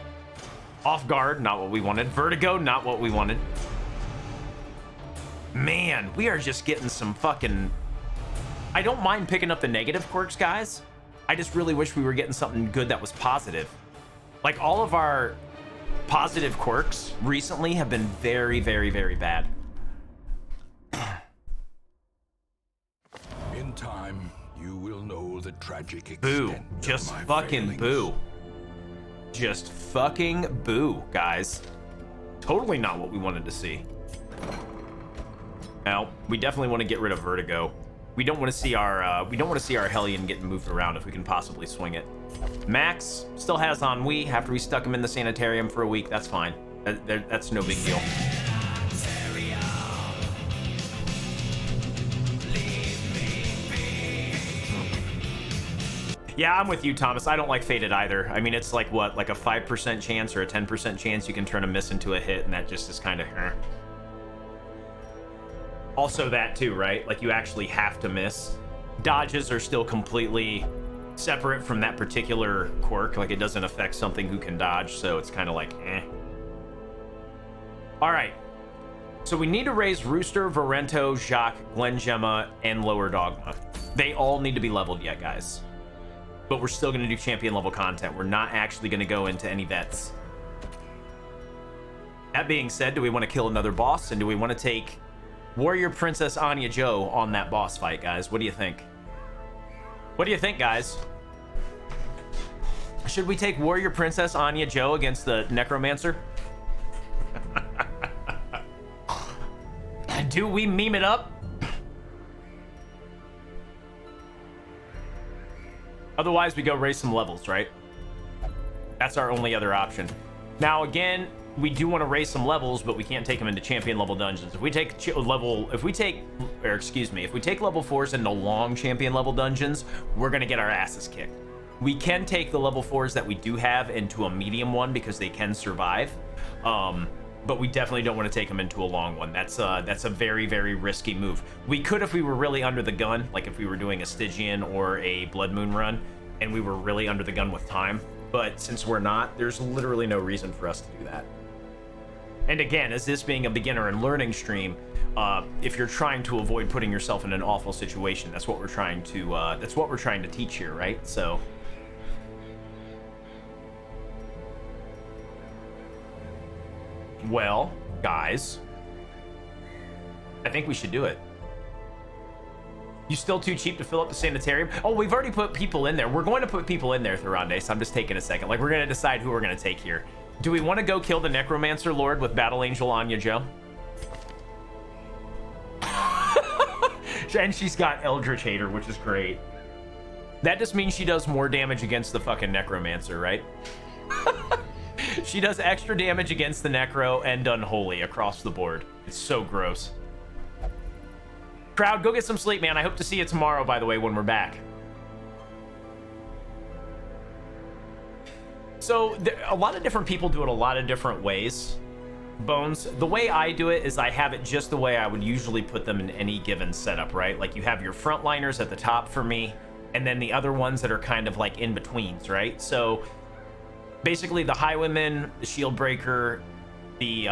Off guard, not what we wanted. Vertigo, not what we wanted. Man, we are just getting some fucking... I don't mind picking up the negative quirks, guys. I just really wish we were getting something good that was positive. Like, all of our positive quirks recently have been very, very, very bad. In time, you will know the tragic extent Boo. of Just my fucking failings. boo. Just fucking boo, guys. Totally not what we wanted to see. Now, we definitely want to get rid of Vertigo. We don't want to see our Hellion getting moved around if we can possibly swing it. Max still has ennui after we stuck him in the sanitarium for a week. That's fine. That's no big deal. Yeah, I'm with you, Thomas. I don't like Fated either. I mean, it's like, what, like a 5% chance or a 10% chance you can turn a miss into a hit, and that just is kind of... Also that too, right? Like, you actually have to miss. Dodges are still completely separate from that particular quirk. Like, it doesn't affect something who can dodge, so it's kind of like, eh. All right. So we need to raise Rooster, Varento, Jacques, Glengemma, and Lower Dogma. They all need to be leveled yet, guys. But we're still going to do champion level content. We're not actually going to go into any vets. That being said, do we want to kill another boss? And do we want to take Warrior Princess Anya Joe on that boss fight, guys? What do you think? What do you think, guys? Should we take Warrior Princess Anya Joe against the Necromancer? Do we meme it up? Otherwise, we go raise some levels, right? That's our only other option. Now, again, we do want to raise some levels, but we can't take them into champion level dungeons. If we take level 4s into long champion level dungeons, we're gonna get our asses kicked. We can take the level 4s that we do have into a medium one because they can survive, but we definitely don't want to take them into a long one. That's a very, very risky move. We could if we were really under the gun, like if we were doing a Stygian or a Blood Moon run, and we were really under the gun with time. But since we're not, there's literally no reason for us to do that. And again, as this being a beginner and learning stream, if you're trying to avoid putting yourself in an awful situation, that's what we're trying to teach here, right? So. Well, guys, I think we should do it. You still too cheap to fill up the sanitarium? Oh, we've already put people in there. We're going to put people in there, Thurande, so I'm just taking a second. Like, we're going to decide who we're going to take here. Do we want to go kill the Necromancer Lord with Battle Angel Anya Joe? And she's got Eldritch Hater, which is great. That just means she does more damage against the fucking Necromancer, right? She does extra damage against the Necro and Unholy across the board. It's so gross. Crowd, go get some sleep, man. I hope to see you tomorrow, by the way, when we're back. So a lot of different people do it a lot of different ways. Bones, the way I do it is I have it just the way I would usually put them in any given setup, right? Like you have your frontliners at the top for me, and then the other ones that are kind of like in betweens, right? So basically the Highwayman, the Shield Breaker, the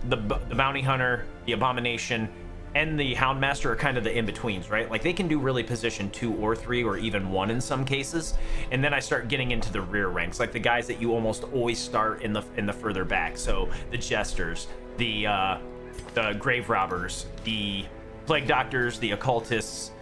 Bounty Hunter, the Abomination, and the Houndmaster are kind of the in-betweens, right? Like they can do really position 2 or 3 or even 1 in some cases. And then I start getting into the rear ranks, like the guys that you almost always start in the further back. So the Jesters, the Grave Robbers, the Plague Doctors, the Occultists,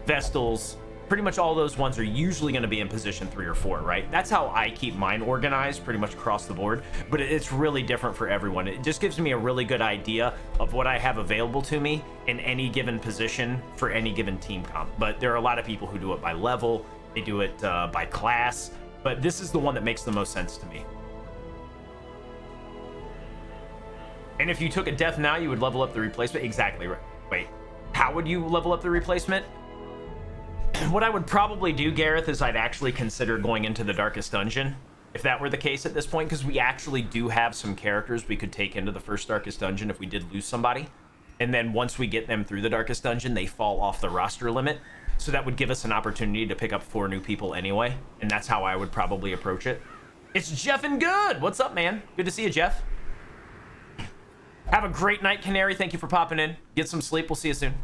Vestals, pretty much all those ones are usually going to be in position 3 or 4, right? That's how I keep mine organized pretty much across the board, but it's really different for everyone. It just gives me a really good idea of what I have available to me in any given position for any given team comp. But there are a lot of people who do it by level, they do it by class, but this is the one that makes the most sense to me. And if you took a death now, you would level up the replacement. Exactly right. Wait, how would you level up the replacement? What I would probably do, Gareth, is I'd actually consider going into the Darkest Dungeon, if that were the case at this point, because we actually do have some characters we could take into the first Darkest Dungeon if we did lose somebody. And then once we get them through the Darkest Dungeon, they fall off the roster limit. So that would give us an opportunity to pick up 4 new people anyway. And that's how I would probably approach it. It's Jeff and Good. What's up, man? Good to see you, Jeff. Have a great night, Canary. Thank you for popping in. Get some sleep. We'll see you soon.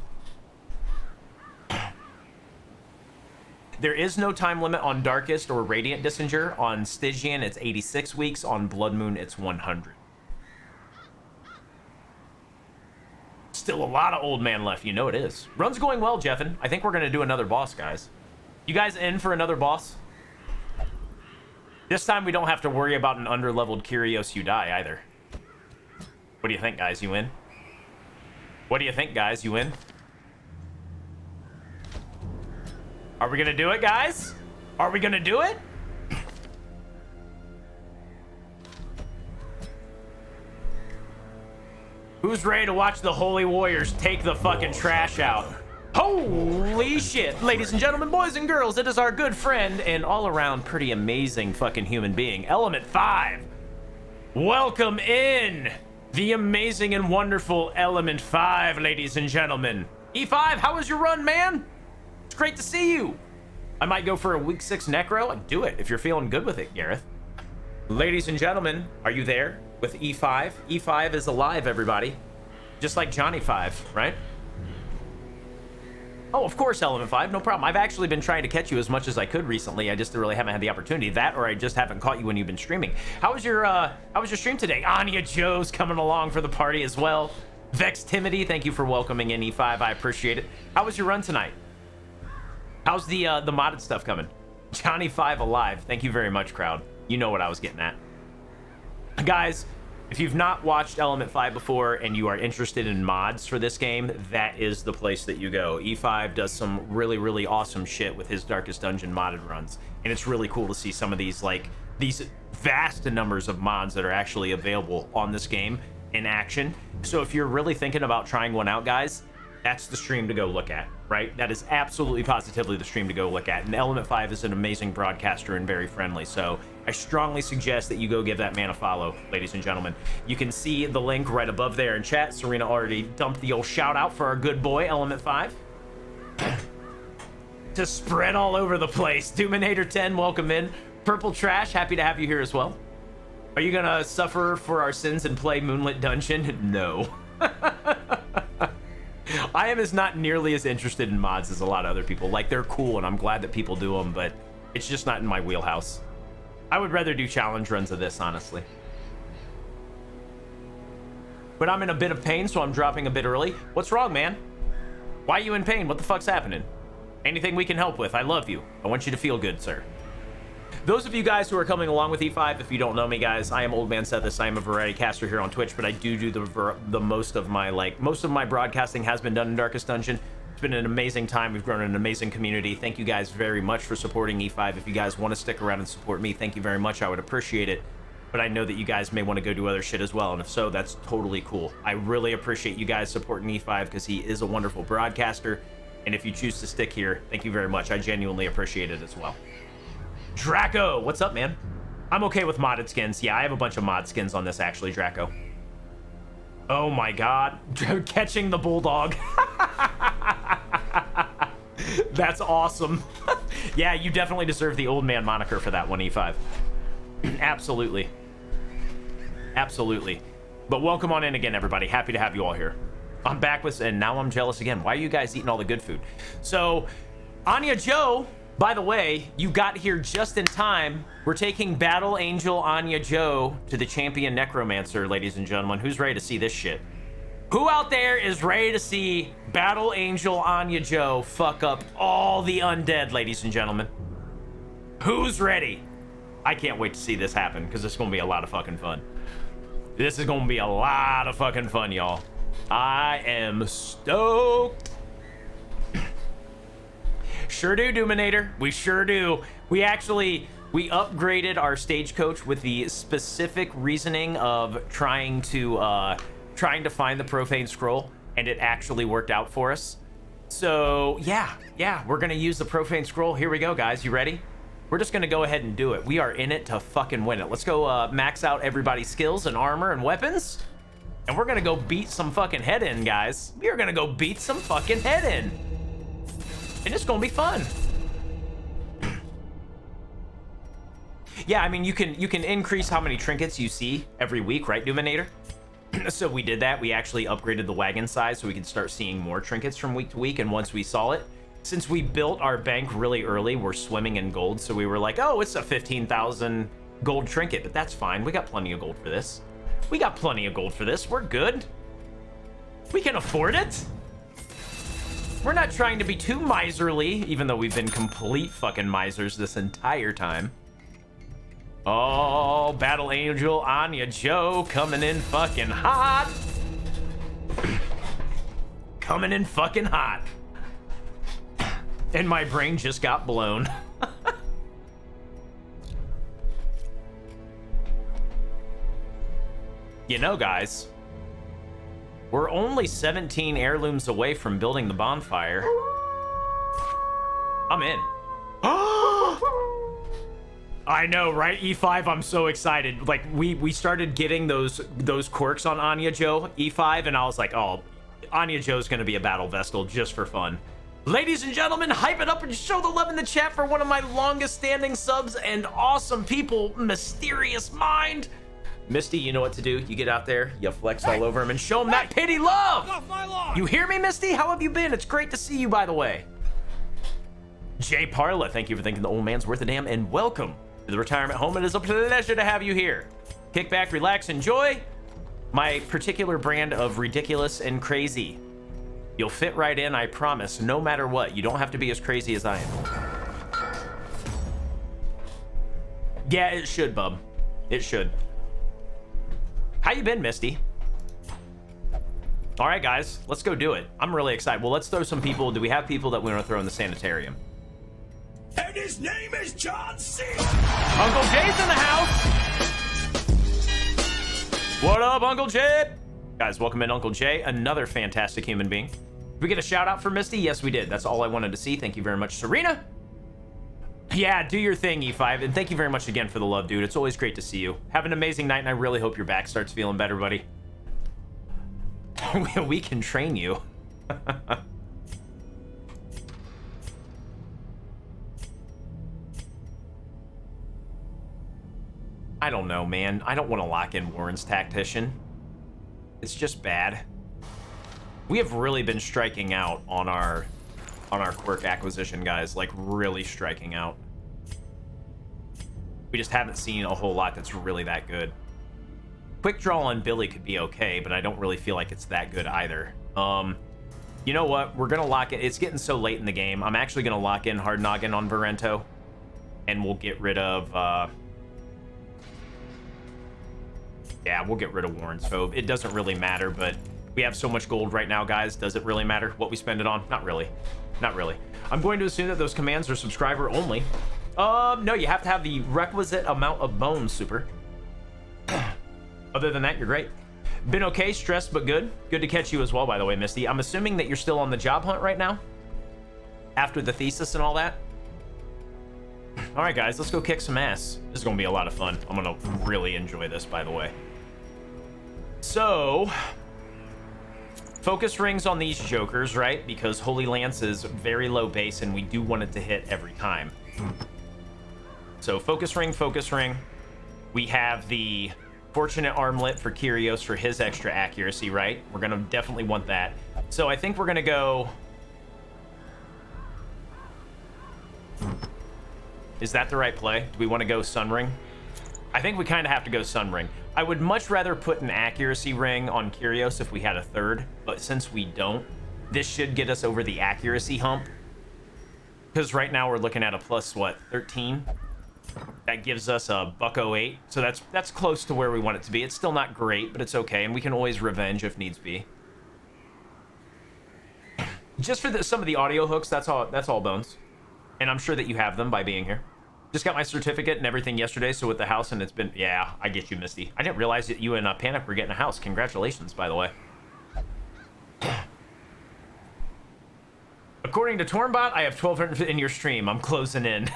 There is no time limit on Darkest or Radiant Dissenger. On Stygian, it's 86 weeks. On Blood Moon, it's 100. Still a lot of old man left. You know it is. Run's going well, Jeffin. I think we're going to do another boss, guys. You guys in for another boss? This time we don't have to worry about an underleveled Kyrios you die either. What do you think, guys? You in? What do you think, guys? You in? Are we gonna do it, guys? Are we gonna do it? Who's ready to watch the Holy Warriors take the fucking trash out? Holy shit. Ladies and gentlemen, boys and girls, it is our good friend and all-around pretty amazing fucking human being, Element 5. Welcome in the amazing and wonderful Element 5, ladies and gentlemen. E5, how was your run, man? It's great to see you. I might go for a week 6 Necro. I'd do it if you're feeling good with it, Gareth. Ladies and gentlemen, are you there with E5? E5 is alive, everybody. Just like Johnny 5, right? Oh, of course, Element 5, no problem. I've actually been trying to catch you as much as I could recently. I just really haven't had the opportunity. That, or I just haven't caught you when you've been streaming. How was your stream today? Anya Joe's coming along for the party as well. Vex Timothy, thank you for welcoming in E5. I appreciate it. How was your run tonight? How's the modded stuff coming? Johnny 5 alive. Thank you very much, crowd. You know what I was getting at. Guys, if you've not watched Element 5 before and you are interested in mods for this game, that is the place that you go. E5 does some really, really awesome shit with his Darkest Dungeon modded runs. And it's really cool to see some of these, like, these vast numbers of mods that are actually available on this game in action. So if you're really thinking about trying one out, guys, that's the stream to go look at, right? That is absolutely positively the stream to go look at. And Element 5 is an amazing broadcaster and very friendly, so I strongly suggest that you go give that man a follow, ladies and gentlemen. You can see the link right above there in chat. Serena already dumped the old shout out for our good boy, Element 5. To spread all over the place. Doominator 10, welcome in. Purple Trash, happy to have you here as well. Are you gonna suffer for our sins and play Moonlit Dungeon? No. I am not nearly as interested in mods as a lot of other people. Like, they're cool, and I'm glad that people do them, but it's just not in my wheelhouse. I would rather do challenge runs of this, honestly. But I'm in a bit of pain, so I'm dropping a bit early. What's wrong, man? Why are you in pain? What the fuck's happening? Anything we can help with. I love you. I want you to feel good, sir. Those of you guys who are coming along with E5, if you don't know me, guys, I am Old Man Sethis. I am a variety caster here on Twitch, but I do the most of my broadcasting has been done in Darkest Dungeon. It's been an amazing time. We've grown an amazing community. Thank you guys very much for supporting E5. If you guys want to stick around and support me, thank you very much. I would appreciate it. But I know that you guys may want to go do other shit as well, and if so, that's totally cool. I really appreciate you guys supporting E5 because he is a wonderful broadcaster, and if you choose to stick here, thank you very much. I genuinely appreciate it as well. Draco, what's up, man? I'm okay with modded skins. Yeah, I have a bunch of mod skins on this, actually, Draco. Oh my god. Catching the bulldog. That's awesome. Yeah, you definitely deserve the old man moniker for that one, E5. Absolutely. Absolutely. But welcome on in again, everybody. Happy to have you all here. I'm back with, and now I'm jealous again. Why are you guys eating all the good food? So, Anya Joe, by the way, you got here just in time. We're taking Battle Angel Anya Joe to the champion Necromancer, ladies and gentlemen. Who's ready to see this shit? Who out there is ready to see Battle Angel Anya Joe fuck up all the undead, ladies and gentlemen? Who's ready? I can't wait to see this happen because it's going to be a lot of fucking fun. This is going to be a lot of fucking fun, y'all. I am stoked. Sure do, Doominator. We sure do. We upgraded our stagecoach with the specific reasoning of trying to find the profane scroll, and it actually worked out for us. So yeah, we're gonna use the profane scroll. Here we go, guys. You ready? We're just gonna go ahead and do it. We are in it to fucking win it. Let's go max out everybody's skills and armor and weapons, and we're gonna go beat some fucking head in, guys. We are gonna go beat some fucking head in. And it's gonna be fun. Yeah, I mean, you can increase how many trinkets you see every week, right, Doominator? So we did that. We actually upgraded the wagon size so we could start seeing more trinkets from week to week. And once we saw it, since we built our bank really early, we're swimming in gold. So we were like, oh, it's a 15,000 gold trinket, but that's fine. We got plenty of gold for this. We got plenty of gold for this. We're good. We can afford it. We're not trying to be too miserly, even though we've been complete fucking misers this entire time. Oh, Battle Angel Anya Joe coming in fucking hot. Coming in fucking hot. And my brain just got blown. You know, guys, we're only 17 heirlooms away from building the bonfire. I'm in. I know, right? E5, I'm so excited. Like, we started getting those quirks on Anya Joe, E5, and I was like, oh, Anya Joe's gonna be a battle vestal just for fun. Ladies and gentlemen, hype it up and show the love in the chat for one of my longest standing subs and awesome people, Mysterious Mind. Misty, you know what to do. You get out there, you flex all over him, and show him that pity love. Off my lawn. You hear me, Misty? How have you been? It's great to see you, by the way. Jay Parla, thank you for thinking the old man's worth a damn, and welcome to the retirement home. It is a pleasure to have you here. Kick back, relax, enjoy my particular brand of ridiculous and crazy. You'll fit right in, I promise, no matter what. You don't have to be as crazy as I am. Yeah, it should, bub. It should. How you been, Misty? All right, guys, let's go do it. I'm really excited. Well, let's throw some people. Do we have people that we want to throw in the sanitarium? And his name is John C. Uncle Jay's in the house. What up, Uncle Jay? Guys, welcome in Uncle Jay, another fantastic human being. Did we get a shout out for Misty? Yes, we did. That's all I wanted to see. Thank you very much, Serena. Yeah, do your thing, E5, and thank you very much again for the love, dude. It's always great to see you. Have an amazing night, and I really hope your back starts feeling better, buddy. We can train you. I don't know, man. I don't want to lock in Warren's Tactician. It's just bad. We have really been striking out on our quirk acquisition, guys. Like, really striking out. We just haven't seen a whole lot that's really that good. Quick Draw on Billy could be okay, but I don't really feel like it's that good either. You know what? We're gonna lock it. It's getting so late in the game. I'm actually gonna lock in Hard Noggin on Varento, and we'll get rid of yeah, we'll get rid of Warren's Phobe. It doesn't really matter, but We have so much gold right now, guys. Does it really matter what we spend it on? Not really. Not really. I'm going to assume that those commands are subscriber only. No, you have to have the requisite amount of bones, Super. Other than that, you're great. Been okay, stressed but good. Good to catch you as well, by the way, Misty. I'm assuming that you're still on the job hunt right now? After the thesis and all that? All right, guys, let's go kick some ass. This is going to be a lot of fun. I'm going to really enjoy this, by the way. So, focus rings on these jokers, right? Because Holy Lance is very low base, and we do want it to hit every time. So, focus ring, focus ring. We have the Fortunate Armlet for Kyrios for his extra accuracy, right? We're going to definitely want that. So, I think we're going to go... Is that the right play? Do we want to go Sun Ring? I think we kind of have to go Sun Ring. I would much rather put an accuracy ring on Kyrios if we had a third, but since we don't, this should get us over the accuracy hump. Because right now we're looking at a plus, what, 13? That gives us a $108, so that's close to where we want it to be. It's still not great, but it's okay, and we can always revenge if needs be. Just for some of the audio hooks, that's all bones. And I'm sure that you have them by being here. Just got my certificate and everything yesterday, so with the house, and it's been... Yeah, I get you, Misty. I didn't realize that you and Panic were getting a house. Congratulations, by the way. According to Tornbot, I have 1,200 in your stream. I'm closing in.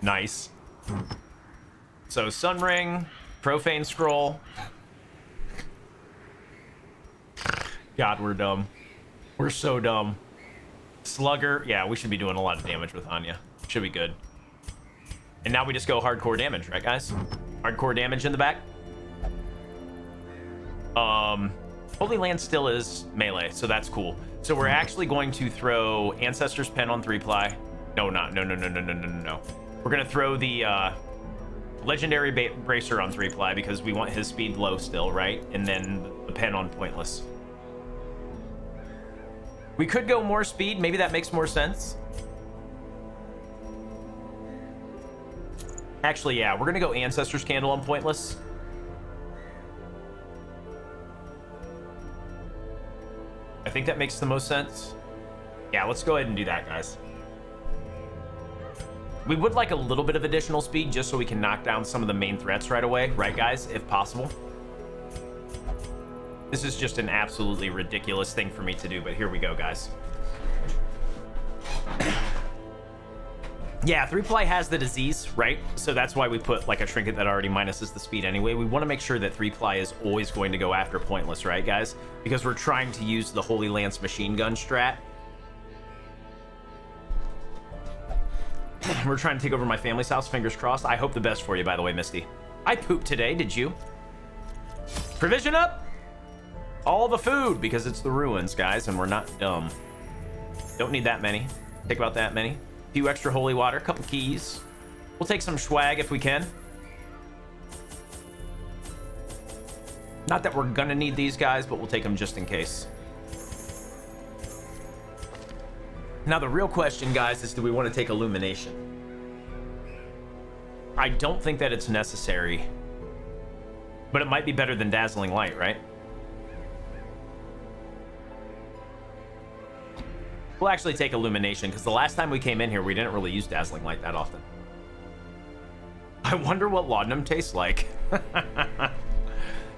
Nice. So, Sun Ring, Profane Scroll. God, we're dumb. We're so dumb. Slugger, yeah, we should be doing a lot of damage with Anya. Should be good. And now we just go hardcore damage, right, guys? Hardcore damage in the back. Holy Land still is melee, so that's cool. So we're actually going to throw Ancestor's Pen on 3-ply. No. We're gonna throw the Legendary Bracer on 3-ply because we want his speed low still, right? And then the pen on Pointless. We could go more speed. Maybe that makes more sense. Actually, yeah, we're going to go Ancestor's Candle on Pointless. I think that makes the most sense. Yeah, let's go ahead and do that, guys. We would like a little bit of additional speed just so we can knock down some of the main threats right away, right, guys, if possible. This is just an absolutely ridiculous thing for me to do, but here we go, guys. Yeah, 3-ply has the disease, right? So that's why we put like a trinket that already minuses the speed anyway. We want to make sure that 3-ply is always going to go after Pointless, right, guys? Because we're trying to use the Holy Lance machine gun strat. We're trying to take over my family's house, fingers crossed. I hope the best for you, by the way, Misty. I pooped today, did you? Provision up! All the food, because it's the ruins, guys, and we're not dumb. Don't need that many. Take about that many. A few extra holy water, a couple keys. We'll take some swag if we can. Not that we're gonna need these guys, but we'll take them just in case. Now, the real question, guys, is do we want to take Illumination? I don't think that it's necessary, but it might be better than Dazzling Light, right? We'll actually take Illumination, because the last time we came in here, we didn't really use Dazzling Light that often. I wonder what laudanum tastes like.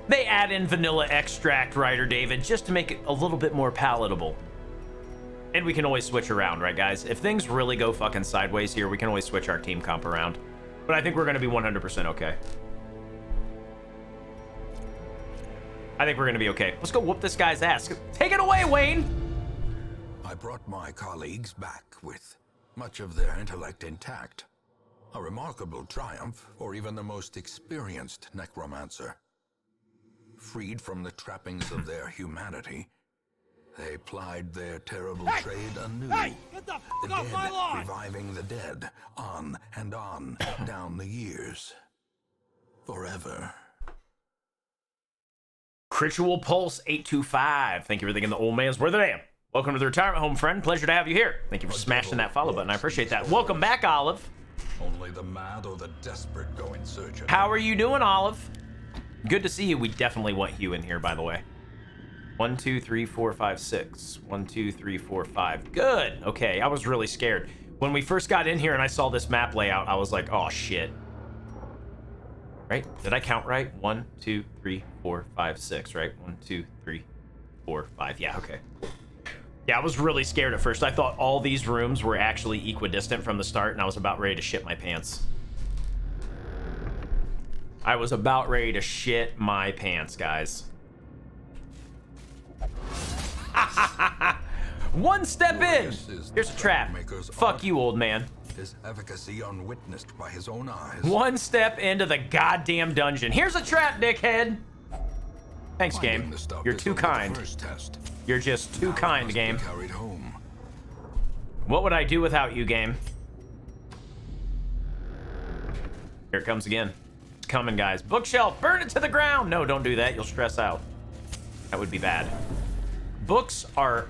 They add in vanilla extract, Ryder David, just to make it a little bit more palatable. And we can always switch around, right, guys? If things really go fucking sideways here, we can always switch our team comp around. But I think we're going to be 100% okay. I think we're going to be okay. Let's go whoop this guy's ass. Take it away, Wayne! I brought my colleagues back with much of their intellect intact. A remarkable triumph for even the most experienced necromancer. Freed from the trappings of their humanity, they plied their terrible trade anew. Hey, get the fuck off my lawn! Reviving the dead, on and on, down the years. Forever. Ritual Pulse 825. Thank you for thinking the old man's worth a damn. Welcome to the retirement home, friend. Pleasure to have you here. Thank you for smashing that follow button. I appreciate that. Welcome back, Olive. Only the mad or the desperate go in search of How are you doing, Olive? Good to see you. We definitely want Hugh in here, by the way. 1, 2, 3, 4, 5, 6. 1, 2, 3, 4, 5. Good. Okay, I was really scared. When we first got in here and I saw this map layout, I was like, oh, shit. Right? Did I count right? 1, 2, 3, 4, 5, 6, right? 1, 2, 3, 4, 5. Yeah, okay. Yeah, I was really scared at first. I thought all these rooms were actually equidistant from the start, and I was about ready to shit my pants. I was about ready to shit my pants, guys. One step in! Here's a trap. Fuck you, old man. His efficacy unwitnessed by his own eyes. One step into the goddamn dungeon. Here's a trap, dickhead! Thanks, game. You're too kind. You're just too kind, game. What would I do without you, game? Here it comes again. It's coming, guys. Bookshelf, burn it to the ground! No, don't do that. You'll stress out. That would be bad. Books are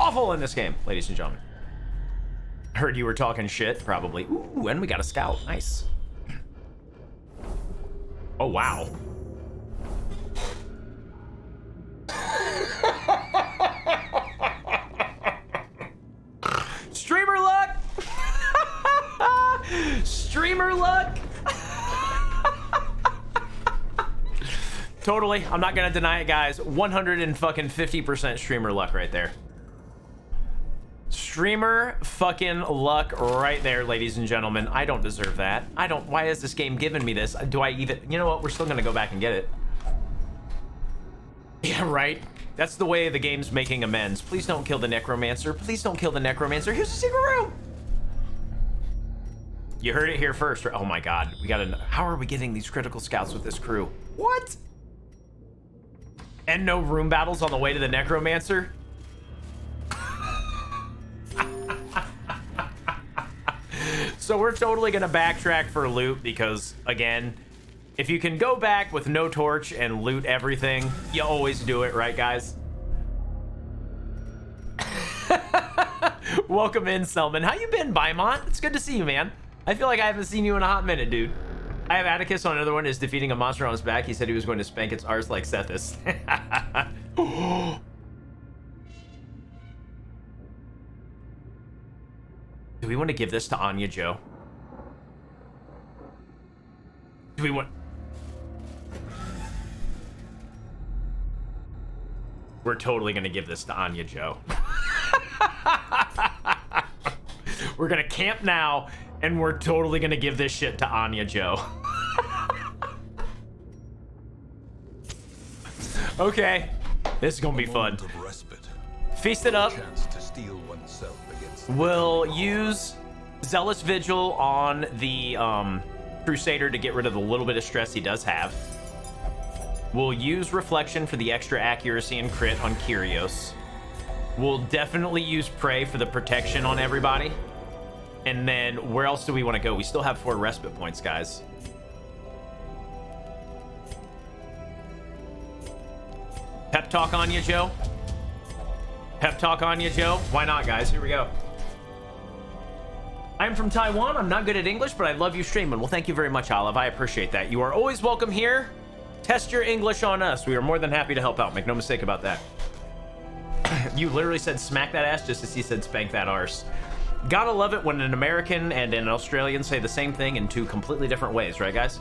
awful in this game, ladies and gentlemen. Heard you were talking shit, probably. Ooh, and we got a scout. Nice. Oh, wow. Streamer luck! Streamer luck! Totally. I'm not gonna deny it, guys. 150% streamer luck right there. Streamer fucking luck right there, ladies and gentlemen. I don't deserve that. I don't. Why is this game giving me this? Do I even? You know what? We're still gonna go back and get it. Yeah, right. That's the way the game's making amends. Please don't kill the Necromancer. Please don't kill the Necromancer. Here's the secret room. You heard it here first. Oh my God. We gotta. How are we getting these critical scouts with this crew? What? And no room battles on the way to the Necromancer? So we're totally gonna backtrack for loot because, again, if you can go back with no torch and loot everything, you always do it, right, guys? Welcome in, Selman. How you been, Bymont? It's good to see you, man. I feel like I haven't seen you in a hot minute, dude. I have Atticus on another one, is defeating a monster on his back. He said he was going to spank its arse like Sethis. Do we want to give this to Anya Joe? Do we want... We're totally going to give this to Anya Joe. We're going to camp now, and we're totally going to give this shit to Anya Joe. Okay. This is going to be fun. Feast it up. We'll use Zealous Vigil on the Crusader to get rid of the little bit of stress he does have. We'll use Reflection for the extra accuracy and crit on Kyrios. We'll definitely use Prey for the protection on everybody. And then where else do we want to go? We still have 4 respite points, guys. Pep talk on you, Joe. Pep talk on you, Joe. Why not, guys? Here we go. I'm from Taiwan. I'm not good at English, but I love you streaming. Well, thank you very much, Olive. I appreciate that. You are always welcome here. Test your English on us. We are more than happy to help out. Make no mistake about that. You literally said smack that ass just as he said spank that arse. Gotta love it when an American and an Australian say the same thing in 2 completely different ways, right, guys?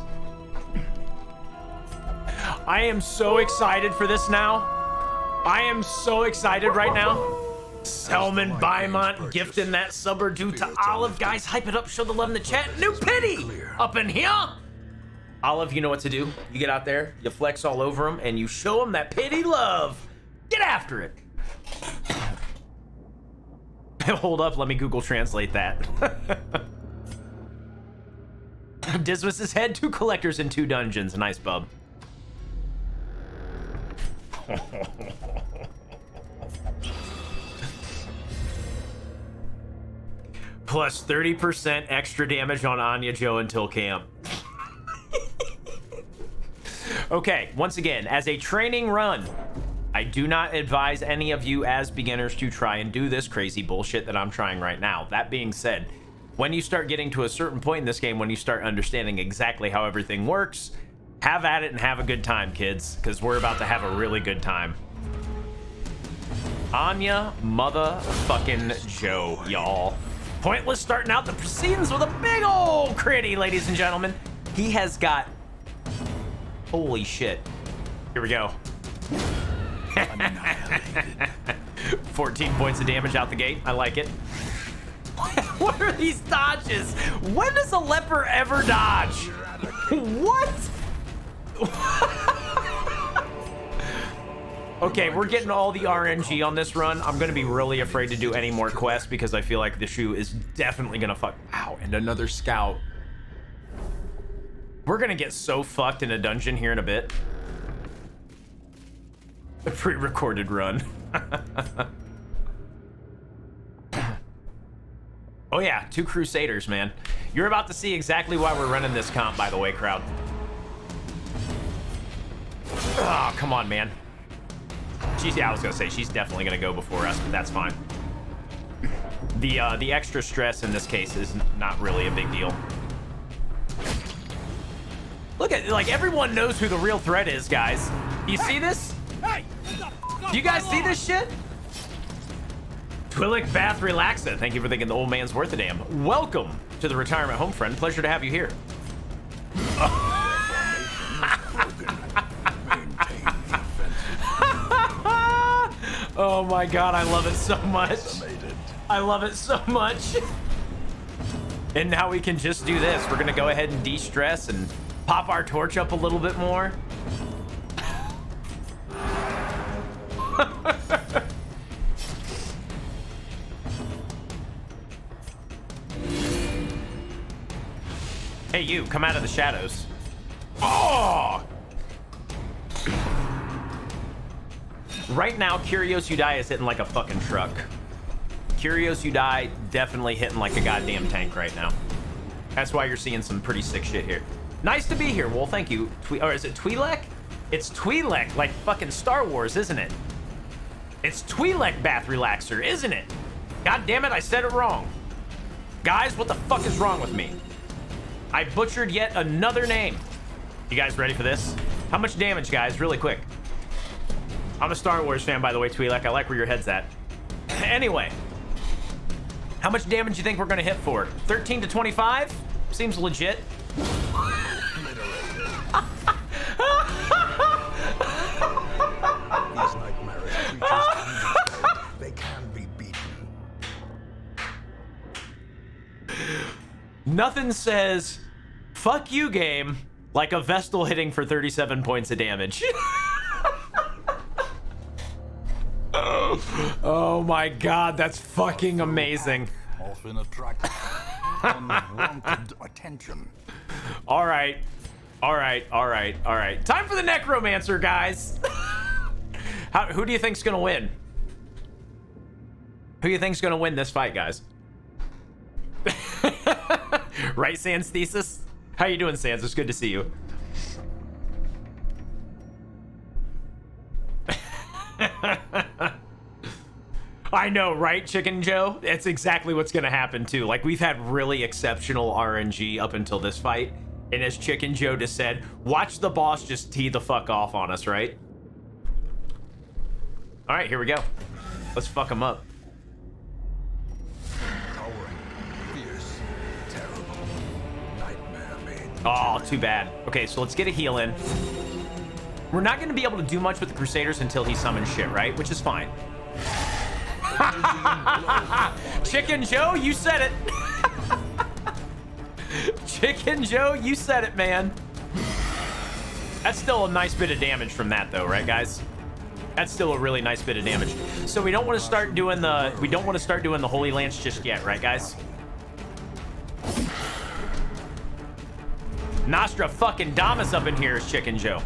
I am so excited for this now. I am so excited right now. Selman Bymont gifting that sub or 2 to Olive. Guys, hype it up. Show the love in the chat. New pity up in here. Olive, you know what to do. You get out there, you flex all over them, and you show them that pity love. Get after it. Hold up, let me Google Translate that. Dismas' head, 2 collectors in 2 dungeons. Nice, bub. Plus 30% extra damage on Anya Joe until camp. Okay, once again, as a training run, I do not advise any of you as beginners to try and do this crazy bullshit that I'm trying right now. That being said, when you start getting to a certain point in this game, when you start understanding exactly how everything works, Have at it and have a good time, kids, because we're about to have a really good time. Anya motherfucking Joe, y'all. Pointless starting out the proceedings with a big old critty, ladies and gentlemen. He has got... Holy shit. Here we go. 14 points of damage out the gate. I like it. What are these dodges? When does a leper ever dodge? What? Okay, we're getting all the RNG on this run. I'm gonna be really afraid to do any more quests because I feel like the shoe is definitely gonna fuck. Ow, and another scout. We're gonna get so fucked in a dungeon here in a bit. A pre-recorded run. Oh yeah, 2 Crusaders, man. You're about to see exactly why we're running this comp, by the way, crowd. Oh, come on, man. Yeah, I was gonna say she's definitely gonna go before us, but that's fine. The extra stress in this case is not really a big deal. Look at, like, everyone knows who the real threat is, guys. You see this? Hey! Do you guys see this shit? Twillick Bath Relaxa. Thank you for thinking the old man's worth a damn. Welcome to the retirement home, friend. Pleasure to have you here. Oh my god, I love it so much. I love it so much. And now we can just do this. We're gonna go ahead and de-stress and pop our torch up a little bit more. Hey, you, come out of the shadows. Oh! Right now, Curios You Die is hitting like a fucking truck. Curios You Die definitely hitting like a goddamn tank right now. That's why you're seeing some pretty sick shit here. Nice to be here, Wolf. Thank you. Or is it Twi'lek? It's Twi'lek, like fucking Star Wars, isn't it? It's Twi'lek Bath Relaxer, isn't it? God damn it, I said it wrong. Guys, what the fuck is wrong with me? I butchered yet another name. You guys ready for this? How much damage, guys? Really quick. I'm a Star Wars fan, by the way, Twi'lek. I like where your head's at. Anyway. How much damage do you think we're gonna hit for? 13 to 25? Seems legit. These nightmarish creatures, they can be beaten. Nothing says, fuck you, game, like a Vestal hitting for 37 points of damage. Oh my god, that's fucking amazing. Often attract unwanted attention. All right. Time for the Necromancer, guys. Who do you think's gonna win? Who do you think's gonna win this fight, guys? Right, Sans Thesis? How you doing, Sans? It's good to see you. I know, right, Chicken Joe? That's exactly what's gonna happen too. Like, we've had really exceptional RNG up until this fight, and as Chicken Joe just said, watch the boss just tee the fuck off on us, right? All right, here we go. Let's fuck him up. Towering, fierce, terrible, nightmare made. Oh, too bad. Okay, so let's get a heal in. We're not gonna be able to do much with the Crusaders until he summons shit, right? Which is fine. Chicken Joe, you said it. Chicken Joe, you said it, man. That's still a nice bit of damage from that, though, right, guys? That's still a really nice bit of damage. So we don't want to start doing the Holy Lance just yet, right, guys? Nostra fucking Damas up in here is Chicken Joe.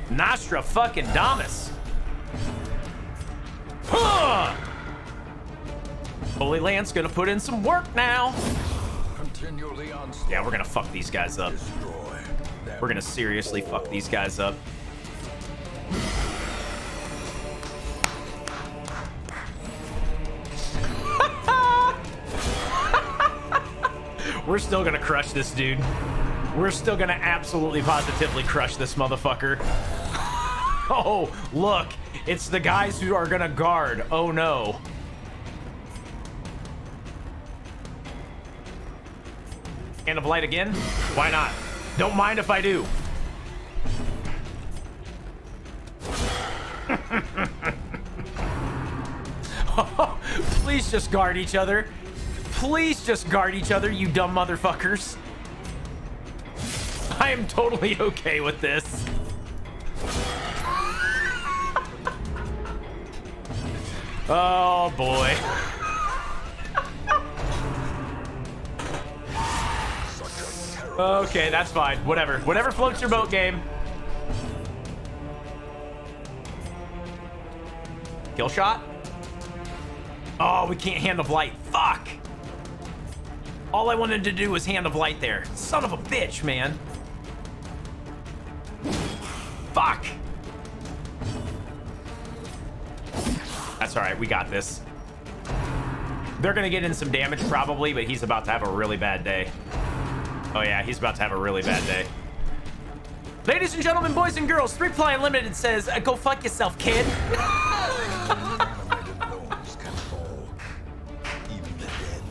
Nostra fucking Damas. Huh! Holy Lance gonna put in some work now. Continually on. Yeah, we're gonna fuck these guys up. Destroy them. We're gonna seriously fuck these guys up. We're still gonna crush this dude. We're still gonna absolutely positively crush this motherfucker. Oh, look. It's the guys who are gonna guard. Oh, no. Hand of light again? Why not? Don't mind if I do. Please just guard each other. Please just guard each other, you dumb motherfuckers. I am totally okay with this. Oh, boy. Okay, that's fine. Whatever. Whatever floats your boat, game. Kill shot? Oh, we can't hand of light. Fuck. All I wanted to do was hand of light there. Son of a bitch, man. Fuck. That's all right. We got this. They're going to get in some damage probably, but he's about to have a really bad day. Oh, yeah. He's about to have a really bad day. Ladies and gentlemen, boys and girls, 3-Ply Unlimited says, go fuck yourself, kid. Animated bones can fall. Even the dead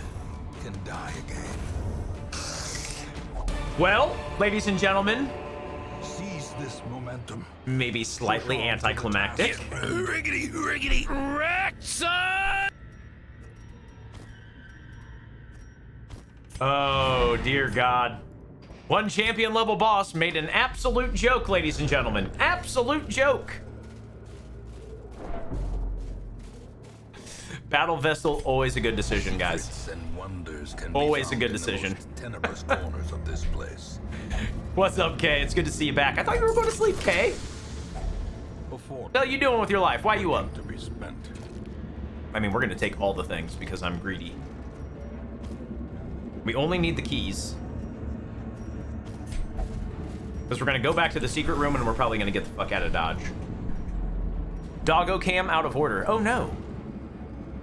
can die again. Well, ladies and gentlemen, Seize this momentum. maybe slightly anticlimactic. Riggedy wreck, son! Oh, dear God. One champion level boss made an absolute joke, ladies and gentlemen. Absolute joke. Battle Vessel, always a good decision, guys. Secrets and wonders can Always be a found good in the decision. most tenebrous corners of this place. What's up, Kay? It's good to see you back. I thought you were going to sleep, Kay. Before What the hell you doing with your life? Why you up? to be spent. I mean, we're going to take all the things because I'm greedy. We only need the keys. Because we're going to go back to the secret room and we're probably going to get the fuck out of Dodge. Doggo cam out of order. Oh, no.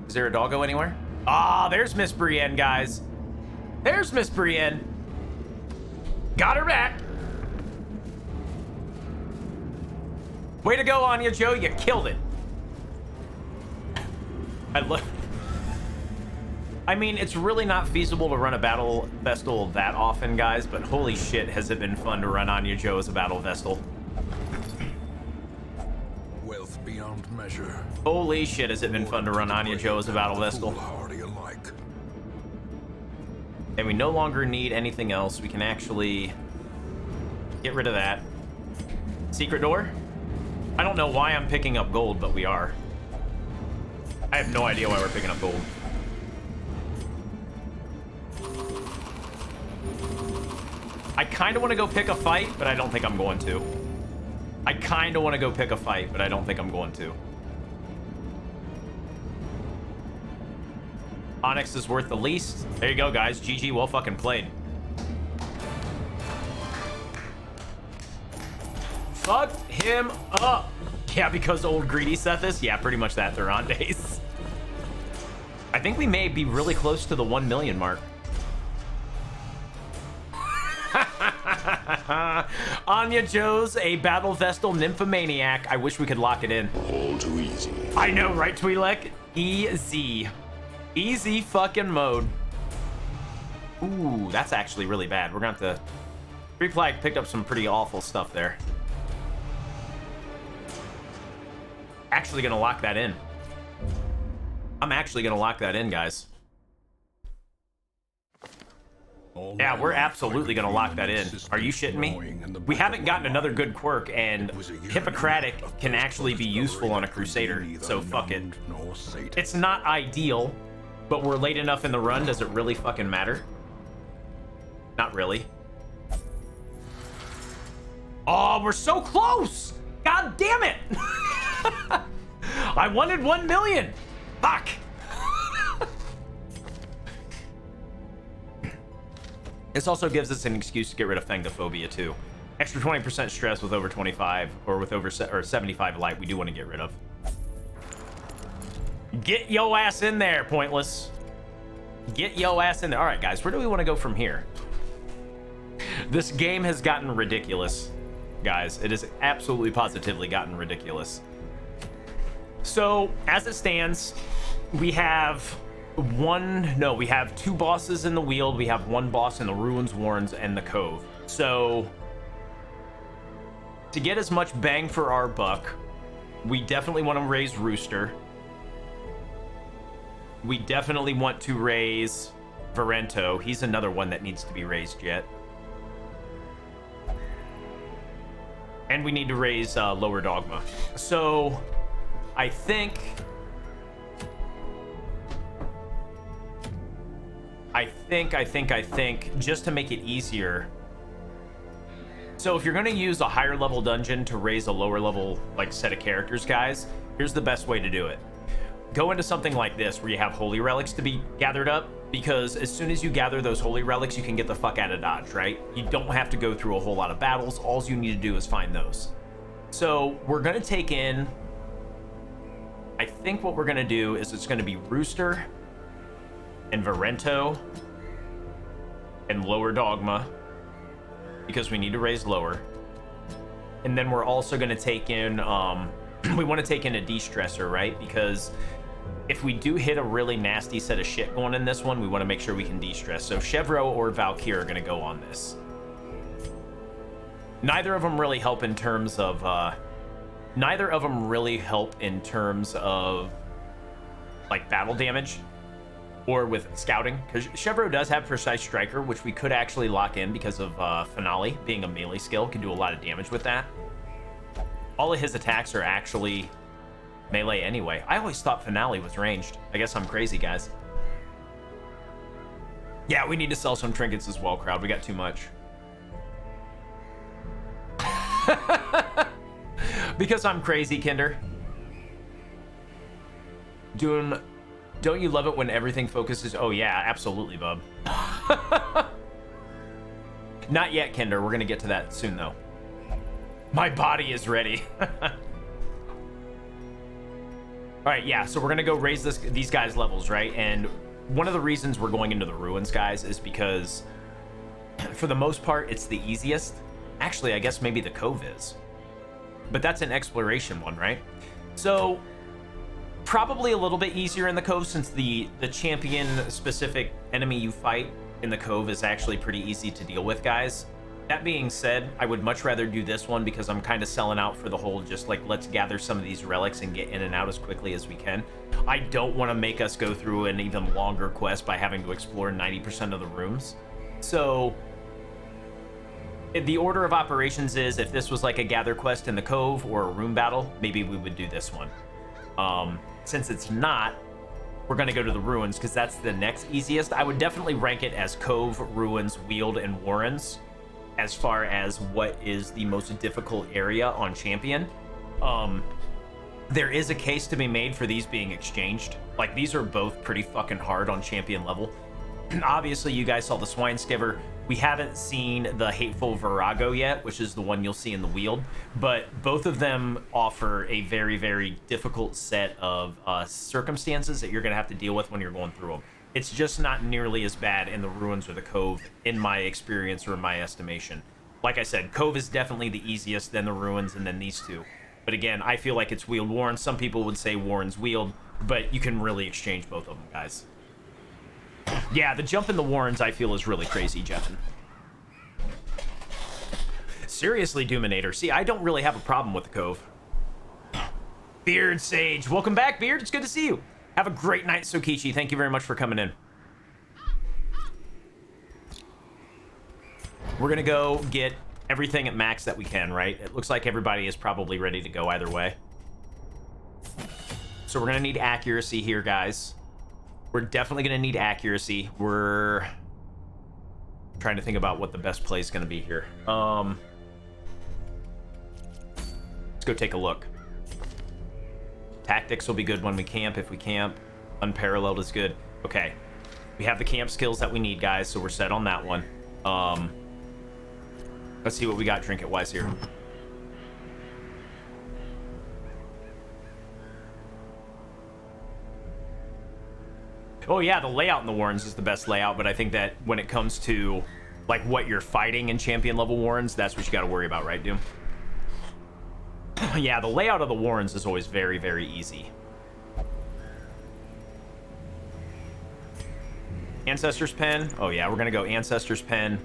Is there a doggo anywhere? Ah, there's Miss Brienne, guys. There's Miss Brienne. Got her back. Way to go, Anya Joe. You killed it. I mean, it's really not feasible to run a battle vestal that often, guys, but holy shit, has it been fun to run Anya Joe as a battle vestal. Wealth beyond measure. Holy shit, has it been fun to run Anya Joe as a battle vestal. Foolhardy alike. And we no longer need anything else. We can actually get rid of that. Secret door? I don't know why I'm picking up gold, but we are. I have no idea why we're picking up gold. I kind of want to go pick a fight, but I don't think I'm going to. I kind of want to go pick a fight, but I don't think I'm going to. Onyx is worth the least. There you go, guys. GG, well fucking played. Fuck him up. Yeah, because old greedy Sethis? Yeah, pretty much that. They're on days. I think we may be really close to the 1 million mark. Anya Joe's a battle vestal nymphomaniac. I wish we could lock it in. All too easy. I know, right, Twi'lek? Easy. Easy fucking mode. Ooh, that's actually really bad. We're gonna have to... 3-Ply picked up some pretty awful stuff there. Actually gonna lock that in. I'm actually gonna lock that in, guys. Yeah, we're absolutely gonna lock that in. Are you shitting me? We haven't gotten another good quirk, and Hippocratic can actually be useful on a Crusader, so fuck it. It's not ideal, but we're late enough in the run. Does it really fucking matter? Not really. Oh, we're so close! God damn it! I wanted 1 million! Fuck! This also gives us an excuse to get rid of Thangophobia too. Extra 20% stress with over 25 or with over 75 light we do want to get rid of. Get yo ass in there, Pointless. Get yo ass in there. All right, guys, where do we want to go from here? This game has gotten ridiculous, guys. It has absolutely positively gotten ridiculous. So, as it stands, we have we have 2 bosses in the Weald. We have 1 boss in the Ruins, Warrens, and the Cove. So, to get as much bang for our buck, we definitely want to raise Rooster. We definitely want to raise Varento. He's another one that needs to be raised yet. And we need to raise Lower Dogma. So, I think just to make it easier. So if you're going to use a higher level dungeon to raise a lower level like set of characters, guys, here's the best way to do it. Go into something like this where you have holy relics to be gathered up, because as soon as you gather those holy relics, you can get the fuck out of Dodge, right? You don't have to go through a whole lot of battles. All you need to do is find those. So we're going to take in, I think what we're going to do is it's going to be Rooster and Varento and Lower Dogma, because we need to raise lower. And then we're also going to take in, we want to take in a de-stressor, right? Because if we do hit a really nasty set of shit going in this one, we want to make sure we can de-stress. So Chevro or Valkyr are going to go on this. Neither of them really help in terms of, like battle damage or with scouting, because Chevro does have Precise Striker, which we could actually lock in because of Finale being a melee skill, can do a lot of damage with that. All of his attacks are actually melee anyway. I always thought Finale was ranged. I guess I'm crazy, guys. Yeah, we need to sell some trinkets as well, crowd. We got too much. Because I'm crazy, Kinder. Don't you love it when everything focuses? Oh yeah, absolutely, bub. Not yet, Kinder. We're gonna get to that soon, though. My body is ready. All right, yeah. So we're gonna go raise these guys' levels, right? And one of the reasons we're going into the Ruins, guys, is because for the most part, it's the easiest. Actually, I guess maybe the Cove is, but that's an exploration one, right? So probably a little bit easier in the Cove, since the champion specific enemy you fight in the Cove is actually pretty easy to deal with, guys. That being said, I would much rather do this one because I'm kind of selling out for the whole just like, let's gather some of these relics and get in and out as quickly as we can. I don't want to make us go through an even longer quest by having to explore 90% of the rooms. So the order of operations is, if this was like a gather quest in the Cove or a room battle, maybe we would do this one. Since it's not, we're going to go to the Ruins because that's the next easiest. I would definitely rank it as Cove, Ruins, Weald, and Warrens as far as what is the most difficult area on Champion. There is a case to be made for these being exchanged. Like, these are both pretty fucking hard on Champion level. Obviously, you guys saw the Swine Skiver. We haven't seen the Hateful Virago yet, which is the one you'll see in the Weald, but both of them offer a very, very difficult set of circumstances that you're going to have to deal with when you're going through them. It's just not nearly as bad in the Ruins or the Cove, in my experience or in my estimation. Like I said, Cove is definitely the easiest, then the Ruins, and then these two. But again, I feel like it's Weald Warren. Some people would say Warren's Weald, but you can really exchange both of them, guys. Yeah, the jump in the Warrens, I feel, is really crazy, Jeffin. Seriously, Doominator. See, I don't really have a problem with the Cove. Beard Sage. Welcome back, Beard. It's good to see you. Have a great night, Sokichi. Thank you very much for coming in. We're going to go get everything at max that we can, right? It looks like everybody is probably ready to go either way. So we're going to need accuracy here, guys. We're definitely going to need accuracy. We're trying to think about what the best play is going to be here. Let's go take a look. Tactics will be good when we camp, if we camp. Unparalleled is good. Okay. We have the camp skills that we need, guys, so we're set on that one. Let's see what we got trinket-wise here. Oh yeah, the layout in the Warrens is the best layout, but I think that when it comes to like what you're fighting in champion level warrens, that's what you got to worry about, right, Doom? Yeah, the layout of the warrens is always very, very easy. Ancestor's Pen. Oh yeah, we're gonna go Ancestor's Pen,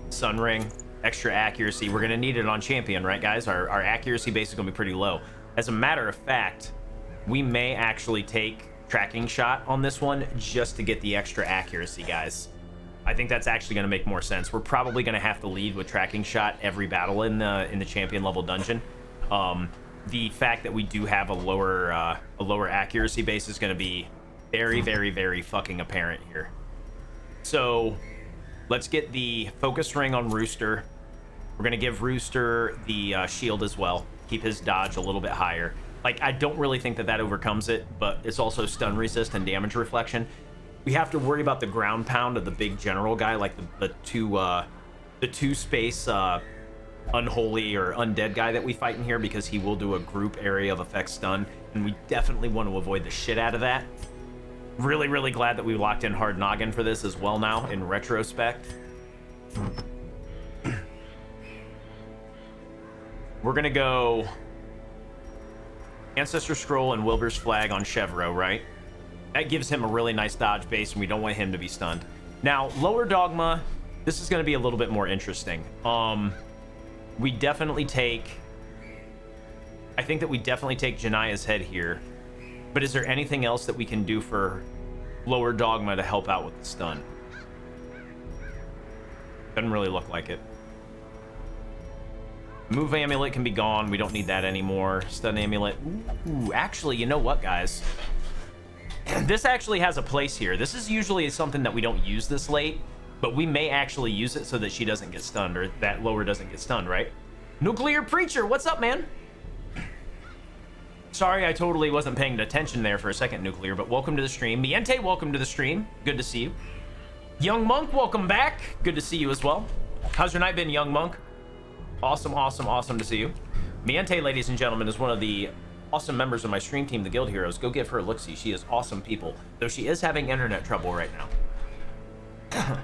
Sun Ring, extra accuracy. We're gonna need it on champion, right, guys? Our accuracy base is gonna be pretty low. As a matter of fact, we may actually take tracking shot on this one just to get the extra accuracy, guys. I think that's actually going to make more sense. We're probably going to have to lead with tracking shot every battle in the champion level dungeon. The fact that we do have a lower accuracy base is going to be very, very, very fucking apparent here. So let's get the focus ring on Rooster. We're going to give Rooster the shield as well. Keep his dodge a little bit higher. Like, I don't really think that overcomes it, but it's also stun resist and damage reflection. We have to worry about the ground pound of the big general guy, like the two space unholy or undead guy that we fight in here, because he will do a group area of effect stun, and we definitely want to avoid the shit out of that. Really, really glad that we locked in hard noggin for this as well now in retrospect. We're gonna go Ancestor Scroll and Wilbur's Flag on Chevreau, right? That gives him a really nice dodge base, and we don't want him to be stunned. Now, Lower Dogma, this is going to be a little bit more interesting. We definitely take... I think that we definitely take Janaya's head here. But is there anything else that we can do for Lower Dogma to help out with the stun? Doesn't really look like it. Move Amulet can be gone. We don't need that anymore. Stun Amulet. Ooh, actually, you know what, guys? This actually has a place here. This is usually something that we don't use this late, but we may actually use it so that she doesn't get stunned, or that lower doesn't get stunned, right? Nuclear Preacher, what's up, man? Sorry, I totally wasn't paying attention there for a second, Nuclear, but welcome to the stream. Miente, welcome to the stream. Good to see you. Young Monk, welcome back. Good to see you as well. How's your night been, Young Monk? Awesome, awesome, awesome to see you. Miente, ladies and gentlemen, is one of the awesome members of my stream team, the Guild Heroes. Go give her a look-see. She is awesome people, though she is having internet trouble right now.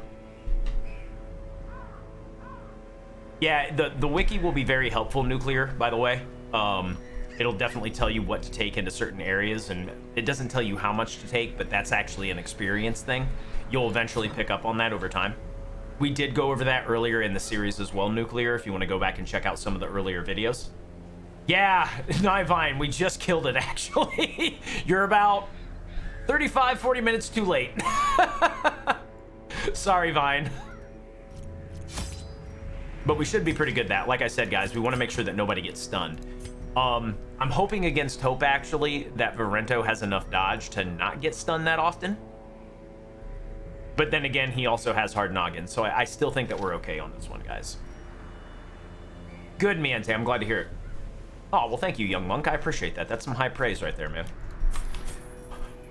Yeah, the wiki will be very helpful, Nuclear, by the way. It'll definitely tell you what to take into certain areas, and it doesn't tell you how much to take, but that's actually an experience thing. You'll eventually pick up on that over time. We did go over that earlier in the series as well, Nuclear, if you want to go back and check out some of the earlier videos. Yeah, Nivine, we just killed it, actually. You're about 35, 40 minutes too late. Sorry, Vine. But we should be pretty good at that. Like I said, guys, we want to make sure that nobody gets stunned. I'm hoping against Hope, actually, that Varento has enough dodge to not get stunned that often. But then again, he also has hard noggin, so I still think that we're okay on this one, guys. Good, Miente. I'm glad to hear it. Oh, well, thank you, Young Monk. I appreciate that. That's some high praise right there, man.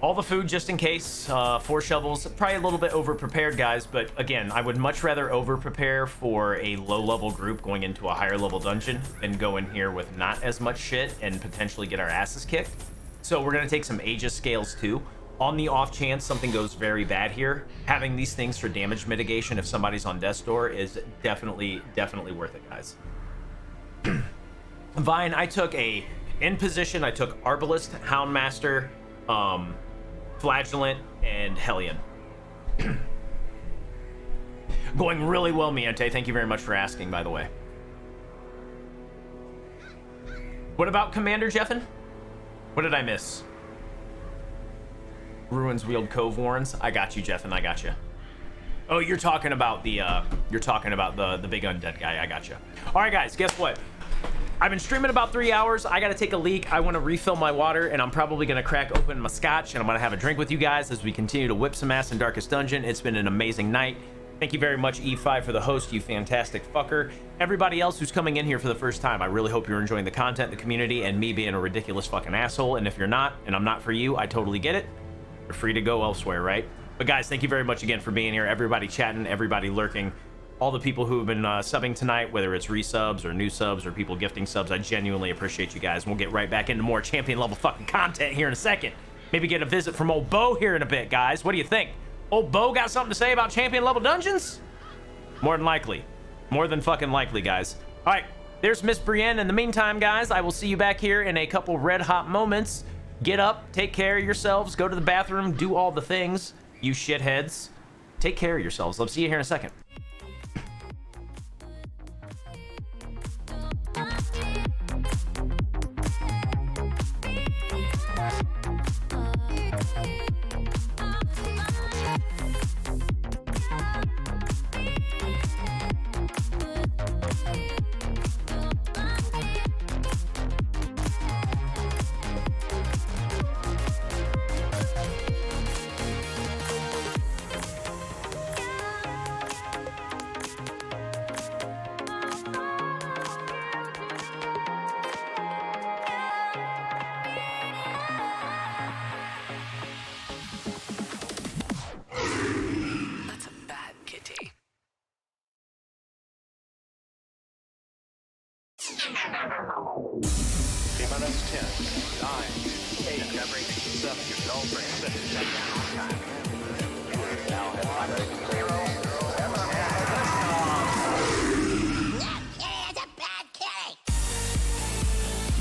All the food just in case. 4 shovels. Probably a little bit over-prepared, guys. But again, I would much rather over-prepare for a low-level group going into a higher-level dungeon than go in here with not as much shit and potentially get our asses kicked. So we're going to take some Aegis scales, too. On the off chance something goes very bad here, having these things for damage mitigation if somebody's on death's door is definitely worth it, guys. Vine, I took in position, I took Arbalist, Houndmaster, Flagellant, and Hellion. Going really well, Miente. Thank you very much for asking, by the way. What about Commander Jeffin? What did I miss? Ruins wield Cove Warrens. I got you, Jeffin. I got you. Oh, you're talking about the big undead guy. I got you. All right, guys. Guess what? I've been streaming about 3 hours. I got to take a leak. I want to refill my water, and I'm probably going to crack open my scotch, and I'm going to have a drink with you guys as we continue to whip some ass in Darkest Dungeon. It's been an amazing night. Thank you very much, E5, for the host, you fantastic fucker. Everybody else who's coming in here for the first time, I really hope you're enjoying the content, the community, and me being a ridiculous fucking asshole. And if you're not, and I'm not for you, I totally get it. You're free to go elsewhere, right? But guys, thank you very much again for being here. Everybody chatting, everybody lurking. All the people who have been subbing tonight, whether it's resubs or new subs or people gifting subs, I genuinely appreciate you guys. We'll get right back into more champion level fucking content here in a second. Maybe get a visit from old Bo here in a bit, guys. What do you think? Old Bo got something to say about champion level dungeons? More than likely. More than fucking likely, guys. All right, there's Miss Brienne. In the meantime, guys, I will see you back here in a couple red hot moments. Get up, take care of yourselves, go to the bathroom, do all the things, you shitheads. Take care of yourselves. I'll see you here in a second.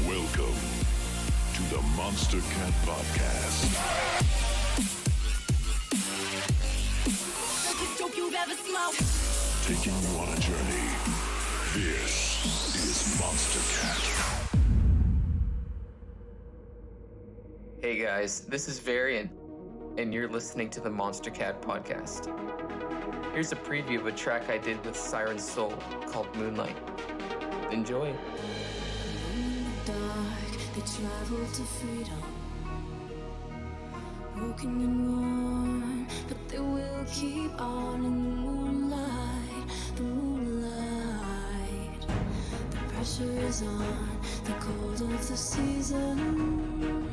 Welcome to the Monster Cat Podcast. Joke you've ever smoked. Taking you on a journey. This is Monster Cat. Hey guys, this is Varian, and you're listening to the Monster Cat Podcast. Here's a preview of a track I did with Siren Soul called Moonlight. Enjoy. In the dark, they travel to freedom. Broken and worn, but they will keep on in the moonlight, the moonlight. The pressure is on, the cold of the season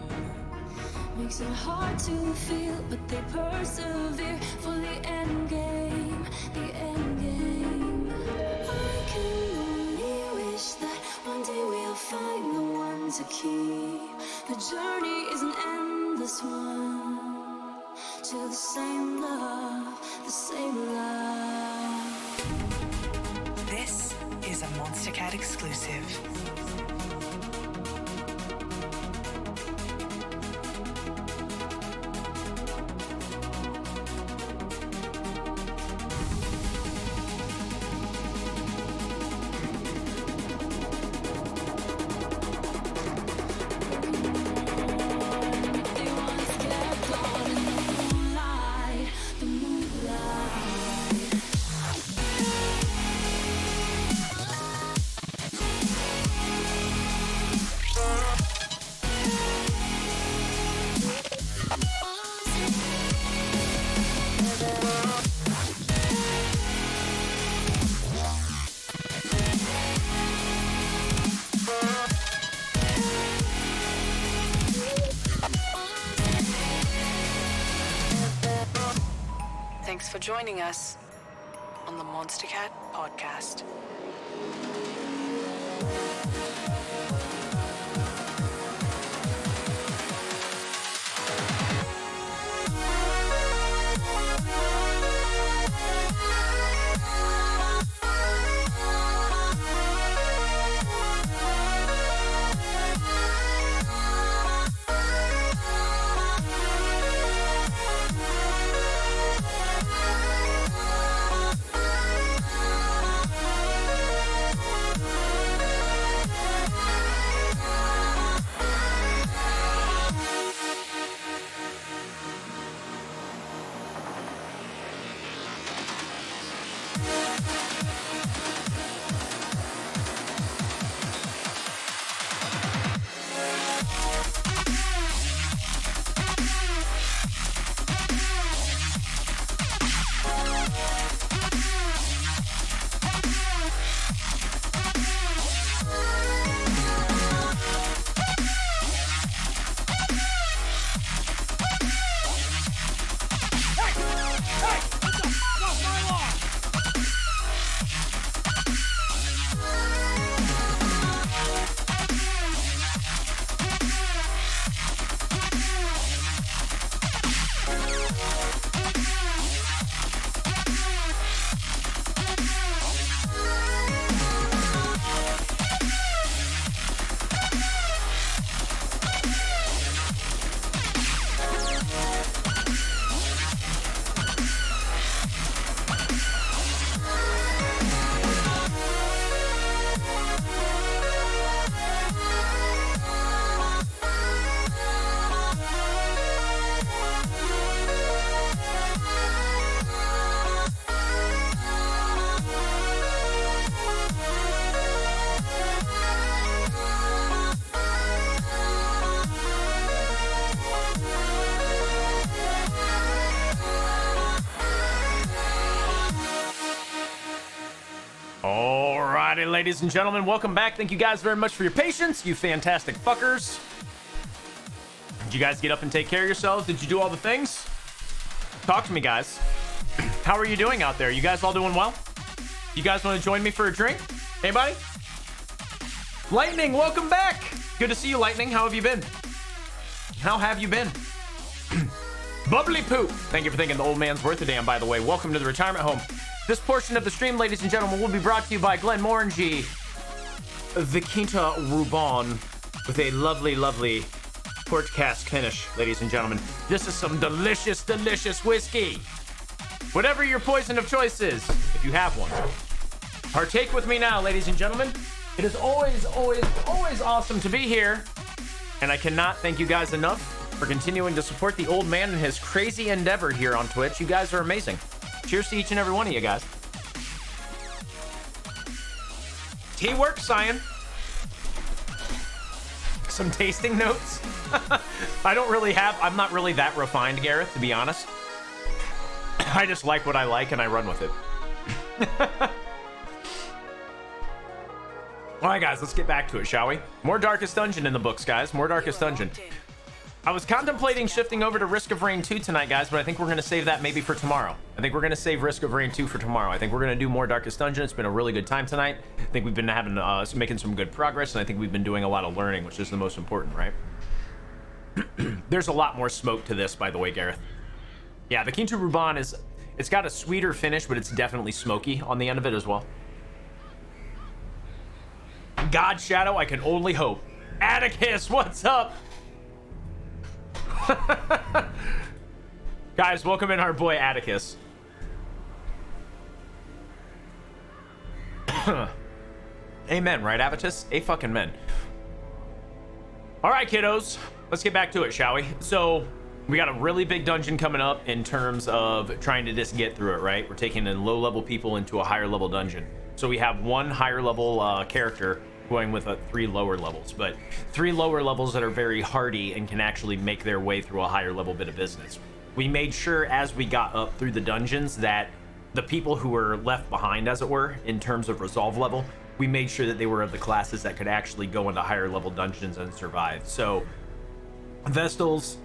makes it hard to feel, but they persevere for the end game, the end game. I can only wish that one day we'll find the one to keep. The journey is an endless one to the same love, the same love. This is a Monster Cat exclusive. They once kept on in the moonlight, the moonlight. Thanks for joining us on the Monster Cat Podcast. Alrighty, ladies and gentlemen, welcome back. Thank you guys very much for your patience, you fantastic fuckers. Did you guys get up and take care of yourselves? Did you do all the things? Talk to me, guys. How are you doing out there? You guys all doing well? You guys want to join me for a drink? Anybody? Lightning, welcome back. Good to see you, Lightning. How have you been? How have you been? Bubbly Poop. Thank you for thinking the old man's worth a damn, by the way. Welcome to the retirement home. This portion of the stream, ladies and gentlemen, will be brought to you by Glenn Morangy, the Quinta Ruban, with a lovely, lovely port cask finish, ladies and gentlemen. This is some delicious, delicious whiskey. Whatever your poison of choice is, if you have one, partake with me now, ladies and gentlemen. It is always, always, always awesome to be here. And I cannot thank you guys enough for continuing to support the old man in his crazy endeavor here on Twitch. You guys are amazing. Cheers to each and every one of you guys. Tea works, Cyan. Some tasting notes. I'm not really that refined, Gareth, to be honest. I just like what I like and I run with it. All right, guys, let's get back to it, shall we? More Darkest Dungeon in the books, guys. More Darkest Dungeon. I was contemplating shifting over to Risk of Rain 2 tonight, guys, but I think we're going to save that maybe for tomorrow. I think we're going to save Risk of Rain 2 for tomorrow. I think we're going to do more Darkest Dungeon. It's been a really good time tonight. I think we've been having making some good progress, and I think we've been doing a lot of learning, which is the most important, right? There's a lot more smoke to this, by the way, Gareth. Yeah, the Quinta Ruban it's got a sweeter finish, but it's definitely smoky on the end of it as well. God Shadow, I can only hope. Atticus, what's up? Guys, welcome in our boy Atticus. Amen, right, Atticus? A fucking men. All right, kiddos, let's get back to it, shall we? So we got a really big dungeon coming up in terms of trying to just get through it, right? We're taking in low-level people into a higher-level dungeon. So we have one higher-level character going with 3 lower levels, but 3 lower levels that are very hardy and can actually make their way through a higher level bit of business. We made sure as we got up through the dungeons that the people who were left behind, as it were, in terms of resolve level, we made sure that they were of the classes that could actually go into higher level dungeons and survive. So Vestals,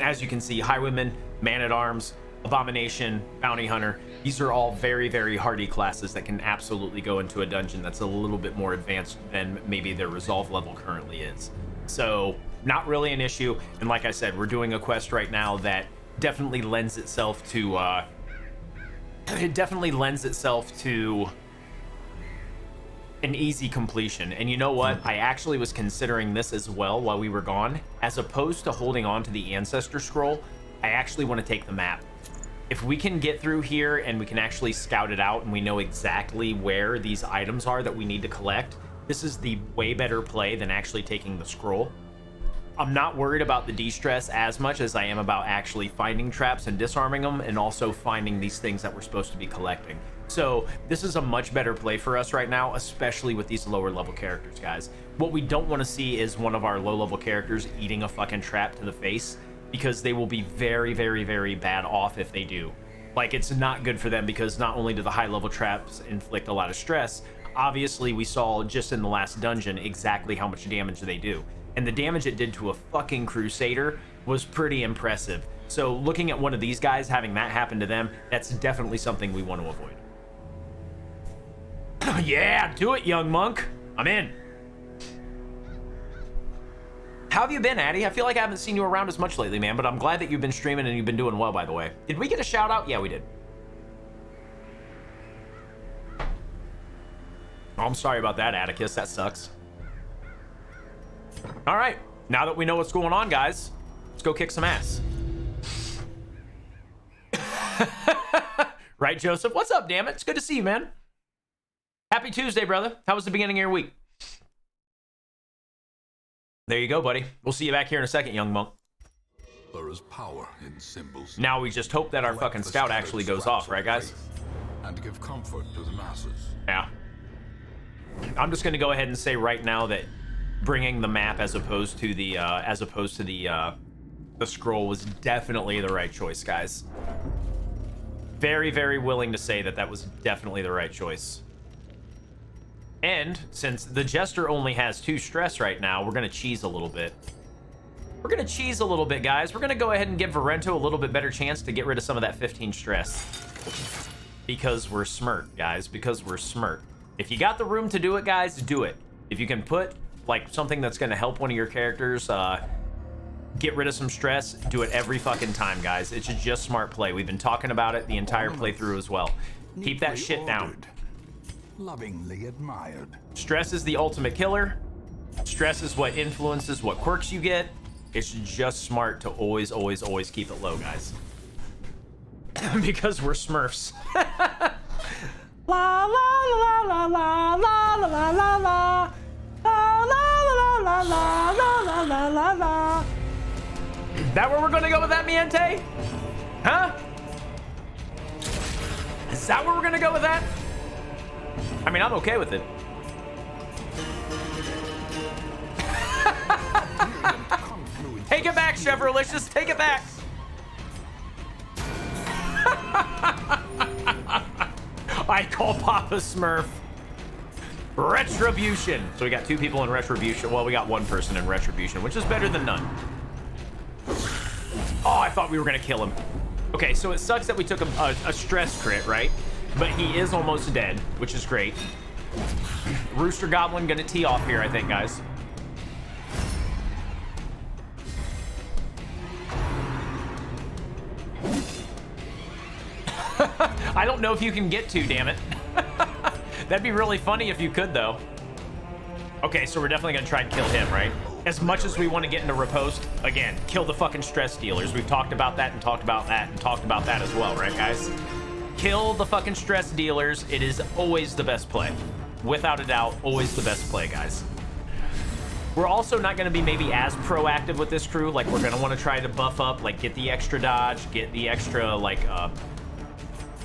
as you can see, Highwayman, Man-at-Arms, Abomination, Bounty Hunter, these are all very, very hardy classes that can absolutely go into a dungeon that's a little bit more advanced than maybe their resolve level currently is. So not really an issue. And like I said, we're doing a quest right now that definitely lends itself to an easy completion. And you know what? I actually was considering this as well while we were gone. As opposed to holding on to the Ancestor Scroll, I actually want to take the map. If we can get through here and we can actually scout it out and we know exactly where these items are that we need to collect, this is the way better play than actually taking the scroll. I'm not worried about the de-stress as much as I am about actually finding traps and disarming them, and also finding these things that we're supposed to be collecting. So this is a much better play for us right now, especially with these lower level characters, guys. What we don't want to see is one of our low level characters eating a fucking trap to the face, because they will be very, very, very bad off if they do. Like, it's not good for them, because not only do the high level traps inflict a lot of stress, obviously we saw just in the last dungeon exactly how much damage they do. And the damage it did to a fucking Crusader was pretty impressive. So looking at one of these guys, having that happen to them, that's definitely something we want to avoid. Yeah, do it, young monk. I'm in. How have you been, Addy? I feel like I haven't seen you around as much lately, man, but I'm glad that you've been streaming and you've been doing well, by the way. Did we get a shout out? Yeah, we did. Oh, I'm sorry about that, Atticus. That sucks. All right, now that we know what's going on, guys, let's go kick some ass. Right, Joseph? What's up, damn it? It's good to see you, man. Happy Tuesday, brother. How was the beginning of your week? There you go, buddy. We'll see you back here in a second, young monk. There is power in symbols. Now we just hope that our fucking scout actually goes off, right, guys? And give comfort to the masses. Yeah. I'm just gonna go ahead and say right now that bringing the map as opposed to the scroll was definitely the right choice, guys. Very, very willing to say that that was definitely the right choice. And since the Jester only has 2 stress right now, we're going to cheese a little bit. We're going to cheese a little bit, guys. We're going to go ahead and give Varento a little bit better chance to get rid of some of that 15 stress. Because we're smart, guys. Because we're smart. If you got the room to do it, guys, do it. If you can put, like, something that's going to help one of your characters get rid of some stress, do it every fucking time, guys. It's just smart play. We've been talking about it the entire playthrough as well. Keep that shit down. Lovingly admired. Stress is the ultimate killer. Stress is what influences what quirks you get. It's just smart to always, always, always keep it low, guys. Because we're Smurfs. La la la la la la la la la la la la la la la la la. That where we're gonna go with that, Miente? Huh? Is that where we're gonna go with that? I mean, I'm okay with it. Take it back, Chevrolet. Just take it back. I call Papa Smurf. Retribution. So we got 2 people in Retribution. Well, we got 1 person in Retribution, which is better than none. Oh, I thought we were going to kill him. Okay, so it sucks that we took a stress crit, right? But he is almost dead, which is great. Rooster Goblin going to tee off here, I think, guys. I don't know if you can get to, damn it. That'd be really funny if you could, though. Okay, so we're definitely going to try and kill him, right? As much as we want to get into riposte, again, kill the fucking stress dealers. We've talked about that and talked about that and talked about that as well, right, guys? Kill the fucking stress dealers. It is always the best play. Without a doubt, always the best play, guys. We're also not going to be maybe as proactive with this crew. Like, we're going to want to try to buff up, like, get the extra dodge, get the extra, like,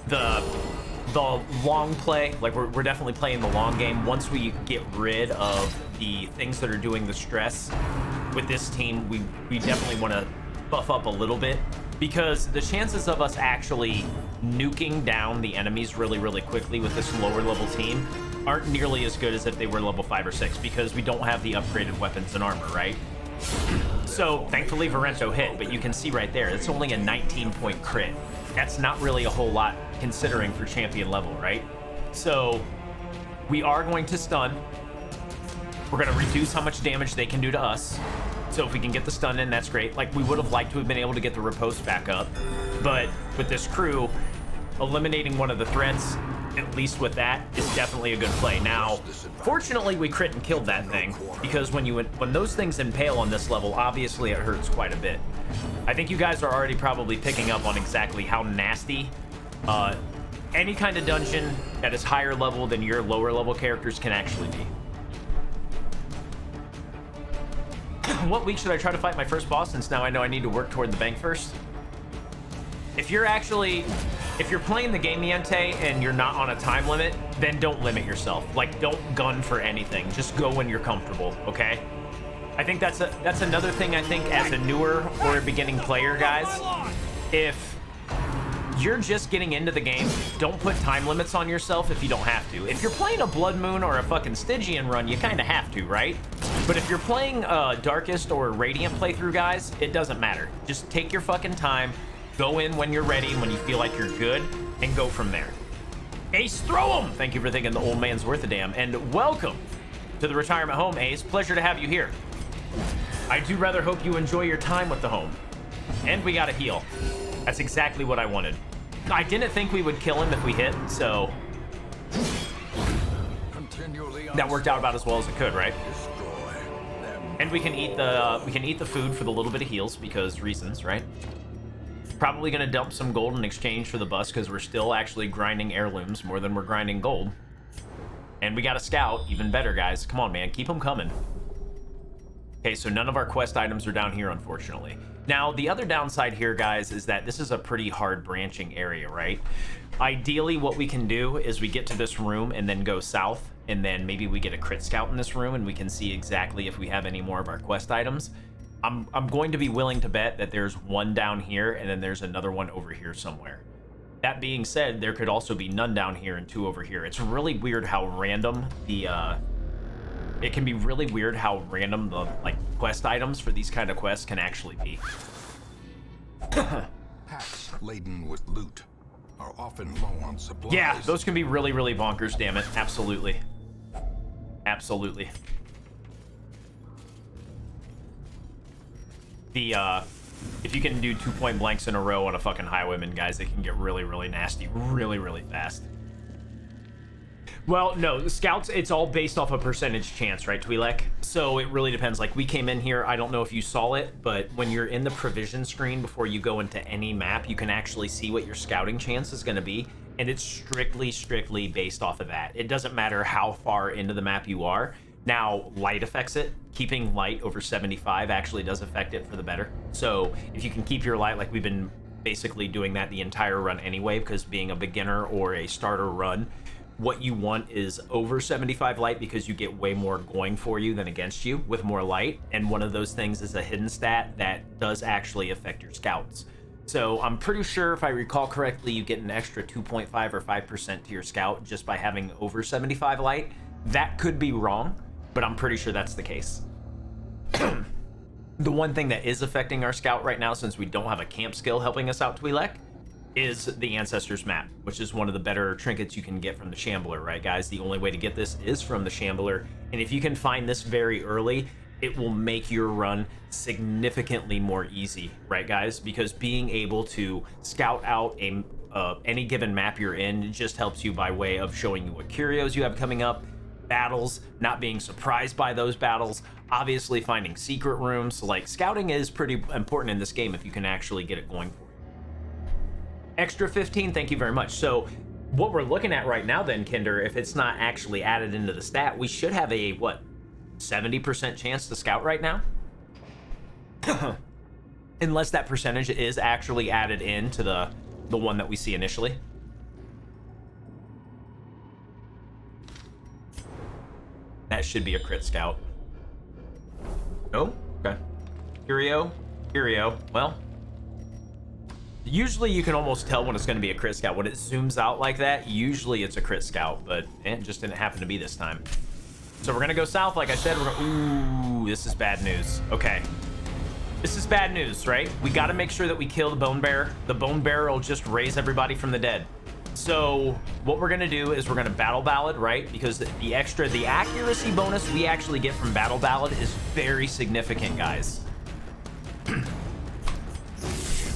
the long play. Like, we're definitely playing the long game. Once we get rid of the things that are doing the stress with this team, we definitely want to buff up a little bit, because the chances of us actually nuking down the enemies really, really quickly with this lower level team aren't nearly as good as if they were level 5 or 6, because we don't have the upgraded weapons and armor, right? So thankfully Varento hit, but you can see right there, it's only a 19-point crit. That's not really a whole lot considering for champion level, right? So we are going to stun. We're going to reduce how much damage they can do to us. So if we can get the stun in, that's great. Like, we would have liked to have been able to get the riposte back up, but with this crew, eliminating one of the threats, at least with that, is definitely a good play. Now, fortunately, we crit and killed that thing, because when those things impale on this level, obviously it hurts quite a bit. I think you guys are already probably picking up on exactly how nasty any kind of dungeon that is higher level than your lower level characters can actually be. What week should I try to fight my first boss, since now I know I need to work toward the bank first? If you're playing the game, Niente, and you're not on a time limit, then don't limit yourself. Like, don't gun for anything. Just go when you're comfortable, okay? I think that's another thing. I think as a newer or a beginning player, guys, if you're just getting into the game, don't put time limits on yourself if you don't have to. If you're playing a Blood Moon or a fucking Stygian run, you kind of have to, right? But if you're playing a Darkest or a Radiant playthrough, guys, it doesn't matter. Just take your fucking time, go in when you're ready, when you feel like you're good, and go from there. Ace, throw him! Thank you for thinking the old man's worth a damn, and welcome to the retirement home, Ace. Pleasure to have you here. I do rather hope you enjoy your time with the home. And we got a heal. That's exactly what I wanted. I didn't think we would kill him if we hit, so that worked out about as well as it could, right? And we can eat the food for the little bit of heals, because reasons, right? Probably gonna dump some gold in exchange for the bus, because we're still actually grinding heirlooms more than we're grinding gold. And we got a scout, even better, guys. Come on, man, keep them coming. Okay, so none of our quest items are down here, unfortunately. Now, the other downside here, guys, is that this is a pretty hard branching area, right? Ideally, what we can do is we get to this room and then go south, and then maybe we get a crit scout in this room and we can see exactly if we have any more of our quest items. I'm going to be willing to bet that there's one down here and then there's another one over here somewhere. That being said, there could also be none down here and 2 over here. It's really weird how random the it can be really weird how random the like quest items for these kind of quests can actually be. Packs laden with loot are often low on supplies. Yeah, those can be really, really bonkers, damn it. Absolutely. Absolutely. The if you can do 2 point blanks in a row on a fucking highwayman, guys, it can get really, really nasty really, really fast. Well, no, the scouts, it's all based off a percentage chance, right, Twi'lek? So it really depends. Like, we came in here, I don't know if you saw it, but when you're in the provision screen before you go into any map, you can actually see what your scouting chance is going to be, and it's strictly based off of that. It doesn't matter how far into the map you are. Now, light affects it. Keeping light over 75 actually does affect it for the better. So if you can keep your light, like we've been basically doing that the entire run anyway, because being a beginner or a starter run, what you want is over 75 light because you get way more going for you than against you with more light. And one of those things is a hidden stat that does actually affect your scouts. So I'm pretty sure, if I recall correctly, you get an extra 2.5 or 5% to your scout just by having over 75 light. That could be wrong, but I'm pretty sure that's the case. The one thing that is affecting our scout right now, since we don't have a camp skill helping us out, Twi'lek, is the Ancestors map, which is one of the better trinkets you can get from the Shambler, right, guys? The only way to get this is from the Shambler, and if you can find this very early, it will make your run significantly more easy, right, guys? Because being able to scout out any given map you're in just helps you by way of showing you what curios you have coming up, battles, not being surprised by those battles, obviously finding secret rooms. Like, scouting is pretty important in this game if you can actually get it going for you. Extra 15, thank you very much. So what we're looking at right now then, Kinder, if it's not actually added into the stat, we should have a, what, 70% chance to scout right now? Unless that percentage is actually added into the one that we see initially. That should be a crit scout. Oh, okay. Curio. Well, usually you can almost tell when it's going to be a crit scout. When it zooms out like that, usually it's a crit scout, but it just didn't happen to be this time. So we're going to go south, like I said. Ooh, this is bad news. Okay. This is bad news, right? We got to make sure that we kill the Bone Bear. The Bone Bear will just raise everybody from the dead. So what we're going to do is we're going to Battle Ballad, right? Because the accuracy bonus we actually get from Battle Ballad is very significant, guys.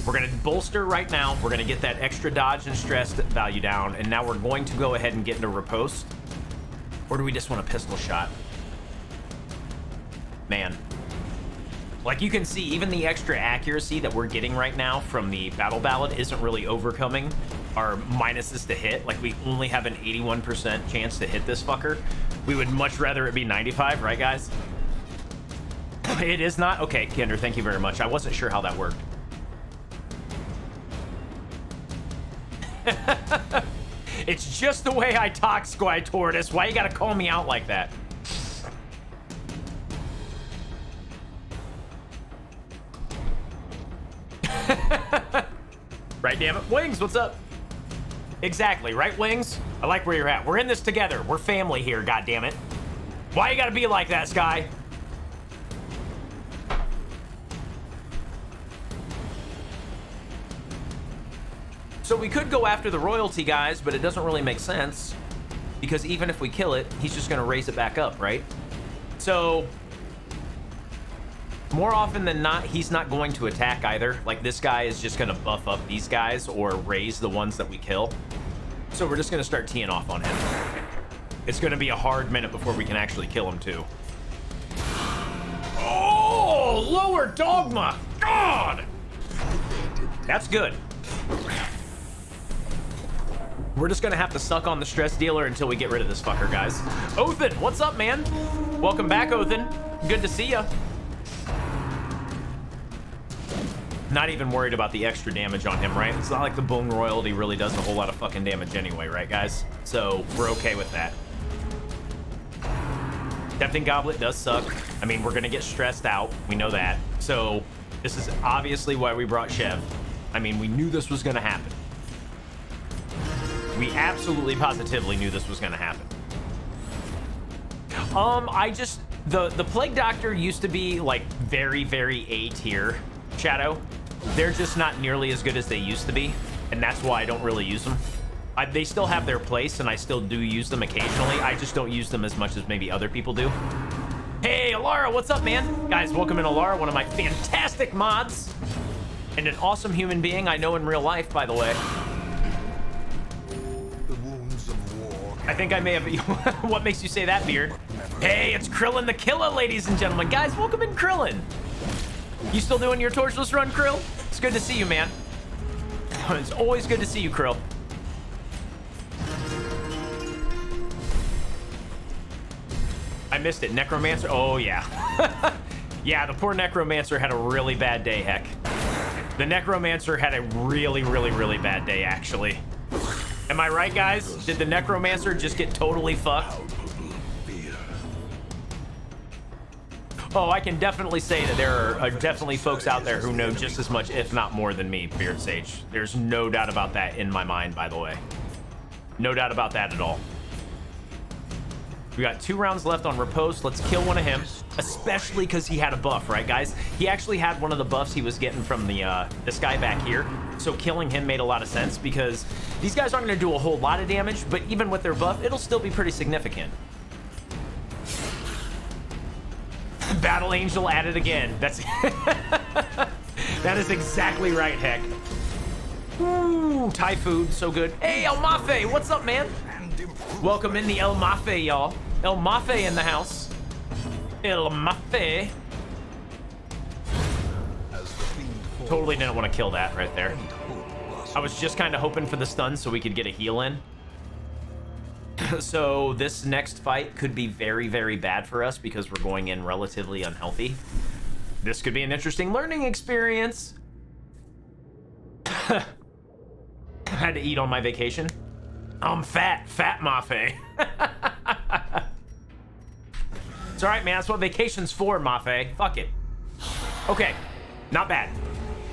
We're going to bolster right now. We're going to get that extra dodge and stress value down. And now we're going to go ahead and get into riposte. Or do we just want a pistol shot? Man. Like you can see, even the extra accuracy that we're getting right now from the Battle Ballad isn't really overcoming our minuses to hit. Like, we only have an 81% chance to hit this fucker. We would much rather it be 95, right, guys? It is not? Okay, Kinder, thank you very much. I wasn't sure how that worked. It's just the way I talk, Squy Tortoise. Why you gotta call me out like that? Right, damn it. Wings, what's up? Exactly, right, Wings? I like where you're at. We're in this together. We're family here, goddammit. Why you gotta be like that, Sky? So we could go after the royalty, guys, but it doesn't really make sense. Because even if we kill it, he's just gonna raise it back up, right? So more often than not, he's not going to attack either. Like, this guy is just gonna buff up these guys or raise the ones that we kill. So we're just gonna start teeing off on him. It's gonna be a hard minute before we can actually kill him too. Oh, lower dogma, God! That's good. We're just gonna have to suck on the stress dealer until we get rid of this fucker, guys. Othin, what's up, man? Welcome back, Othin. Good to see ya. Not even worried about the extra damage on him, right? It's not like the Bone Royalty really does a whole lot of fucking damage anyway, right, guys? So we're okay with that. Tempting Goblet does suck. I mean, we're gonna get stressed out. We know that. So this is obviously why we brought Shev. I mean, we knew this was gonna happen. We absolutely positively knew this was gonna happen. The Plague Doctor used to be like very, very A tier, Shadow. They're just not nearly as good as they used to be, and that's why I don't really use them. They still have their place, and I still do use them occasionally. I just don't use them as much as maybe other people do. Hey, Alara, what's up, man? Guys, welcome in Alara, one of my fantastic mods, and an awesome human being I know in real life, by the way. The wounds of war. I think I may have... What makes you say that, Beard? Hey, it's Krillin the Killer, ladies and gentlemen. Guys, welcome in, Krillin. You still doing your torchless run, Krill? It's good to see you, man. It's always good to see you, Krill. I missed it. Necromancer. Oh, yeah. Yeah, the poor Necromancer had a really bad day, heck. The Necromancer had a really, really, really bad day, actually. Am I right, guys? Did the Necromancer just get totally fucked? Oh, I can definitely say that there are definitely folks out there who know just as much, if not more than me, Beard Sage. There's no doubt about that in my mind, by the way. No doubt about that at all. We got 2 rounds left on Riposte. Let's kill one of him, especially because he had a buff, right, guys? He actually had one of the buffs he was getting from this guy back here. So killing him made a lot of sense because these guys aren't going to do a whole lot of damage, but even with their buff, it'll still be pretty significant. Battle Angel at it again. That's that is exactly right, heck. Ooh, Thai food, so good. Hey, El Mafe, what's up, man? Welcome in the El Mafe, y'all. El Mafe in the house. El Mafe. Totally didn't want to kill that right there. I was just kind of hoping for the stun so we could get a heal in. So this next fight could be very, very bad for us because we're going in relatively unhealthy. This could be an interesting learning experience. I had to eat on my vacation. I'm fat Mafe. It's all right, man. That's what vacation's for, Mafe. Fuck it. Okay, not bad.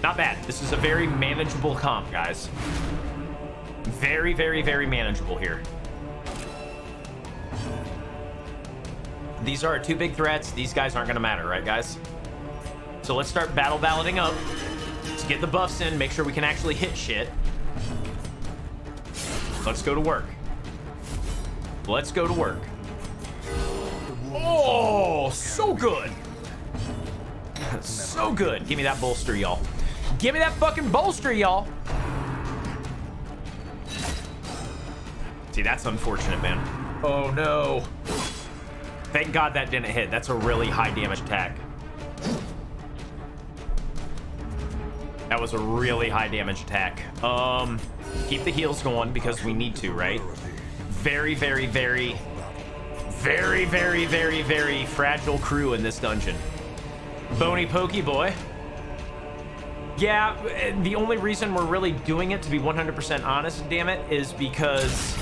Not bad. This is a very manageable comp, guys. Very, very, very manageable here. These are our 2 big threats. These guys aren't gonna matter, right, guys? So let's start battle balloting up. Let's get the buffs in, make sure we can actually hit shit. Let's go to work. Let's go to work. Oh, so good. So good. Give me that bolster, y'all. Give me that fucking bolster, y'all. See, that's unfortunate, man. Oh, no. Thank God that didn't hit. That's a really high damage attack. That was a really high damage attack. Keep the heals going because we need to, right? Very, very, very, very, very, very, very fragile crew in this dungeon. Bony Pokey Boy. Yeah, the only reason we're really doing it, to be 100% honest, damn it, is because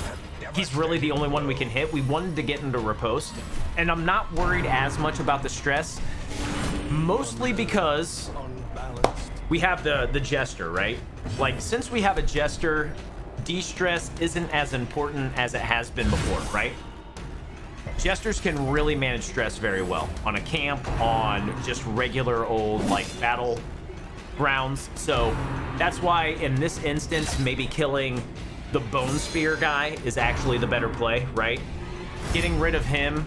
he's really the only one we can hit. We wanted to get into Riposte, and I'm not worried as much about the stress, mostly because we have the Jester, right? Like, since we have a Jester, de-stress isn't as important as it has been before, right? Jesters can really manage stress very well on a camp, on just regular old, like, battle grounds. So that's why in this instance, maybe killing the Bone Spear guy is actually the better play, right? Getting rid of him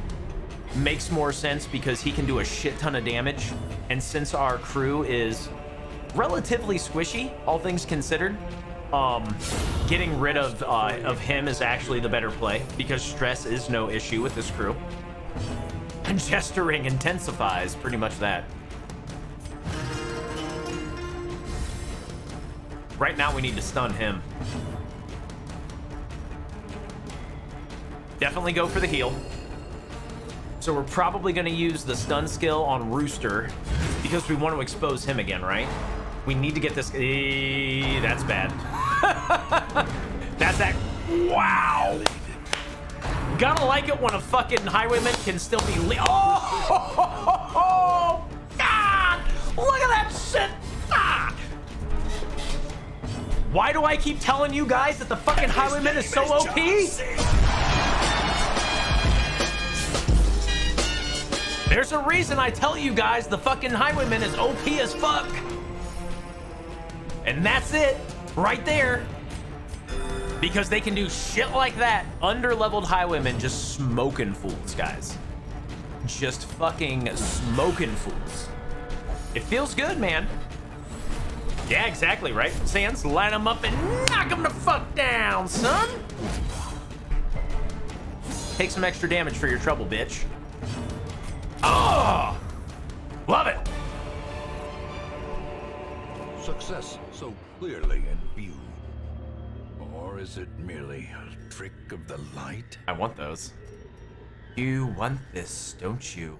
makes more sense because he can do a shit ton of damage. And since our crew is relatively squishy, all things considered, getting rid of him is actually the better play because stress is no issue with this crew. And Jestering intensifies pretty much that. Right now we need to stun him. Definitely go for the heal. So we're probably going to use the stun skill on Rooster because we want to expose him again, right? We need to get this. That's bad. That's that. Wow. Gotta like it when a fucking highwayman can still be. Oh, God! Look at that shit! Ah! Why do I keep telling you guys that the fucking Highwayman is so OP? There's a reason I tell you guys the fucking Highwayman is OP as fuck. And that's it, right there. Because they can do shit like that. Under-leveled Highwaymen just smoking fools, guys. Just fucking smoking fools. It feels good, man. Yeah, exactly, right? Sans, line them up and knock them the fuck down, son. Take some extra damage for your trouble, bitch. Oh! Love it. Success so clearly in view. Or is it merely a trick of the light? I want those. You want this, don't you?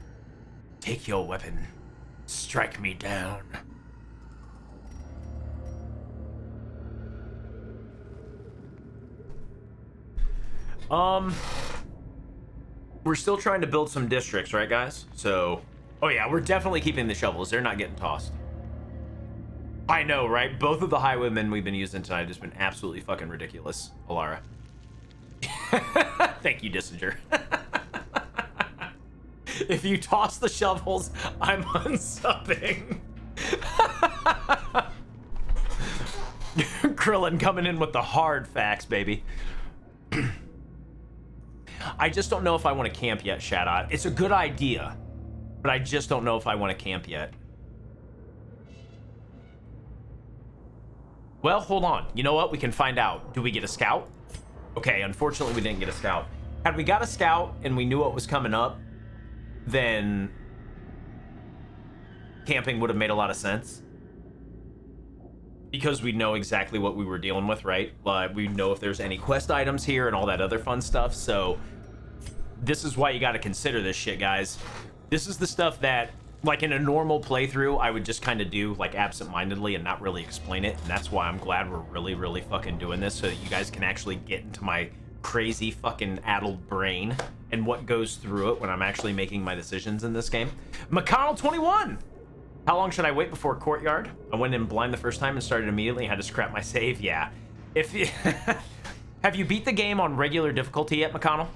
Take your weapon. Strike me down. We're still trying to build some districts, right, guys? So, oh yeah, we're definitely keeping the shovels. They're not getting tossed. I know, right? Both of the highwaymen we've been using tonight has been absolutely fucking ridiculous, Alara. Thank you, Dissinger. If you toss the shovels, I'm unsubbing. Krillin coming in with the hard facts, baby. I just don't know if I want to camp yet, Shadot. It's a good idea, but I just don't know if I want to camp yet. Well, hold on. You know what? We can find out. Do we get a scout? Okay, unfortunately, we didn't get a scout. Had we got a scout and we knew what was coming up, then camping would have made a lot of sense. Because we know exactly what we were dealing with, right? We know if there's any quest items here and all that other fun stuff. So this is why you got to consider this shit, guys. This is the stuff that, like, in a normal playthrough, I would just kind of do, like, absent-mindedly and not really explain it. And that's why I'm glad we're really, really fucking doing this, so that you guys can actually get into my crazy fucking addled brain and what goes through it when I'm actually making my decisions in this game. McConnell 21! How long should I wait before Courtyard? I went in blind the first time and started immediately. Had to scrap my save. Yeah. If you have you beat the game on regular difficulty yet, McConnell?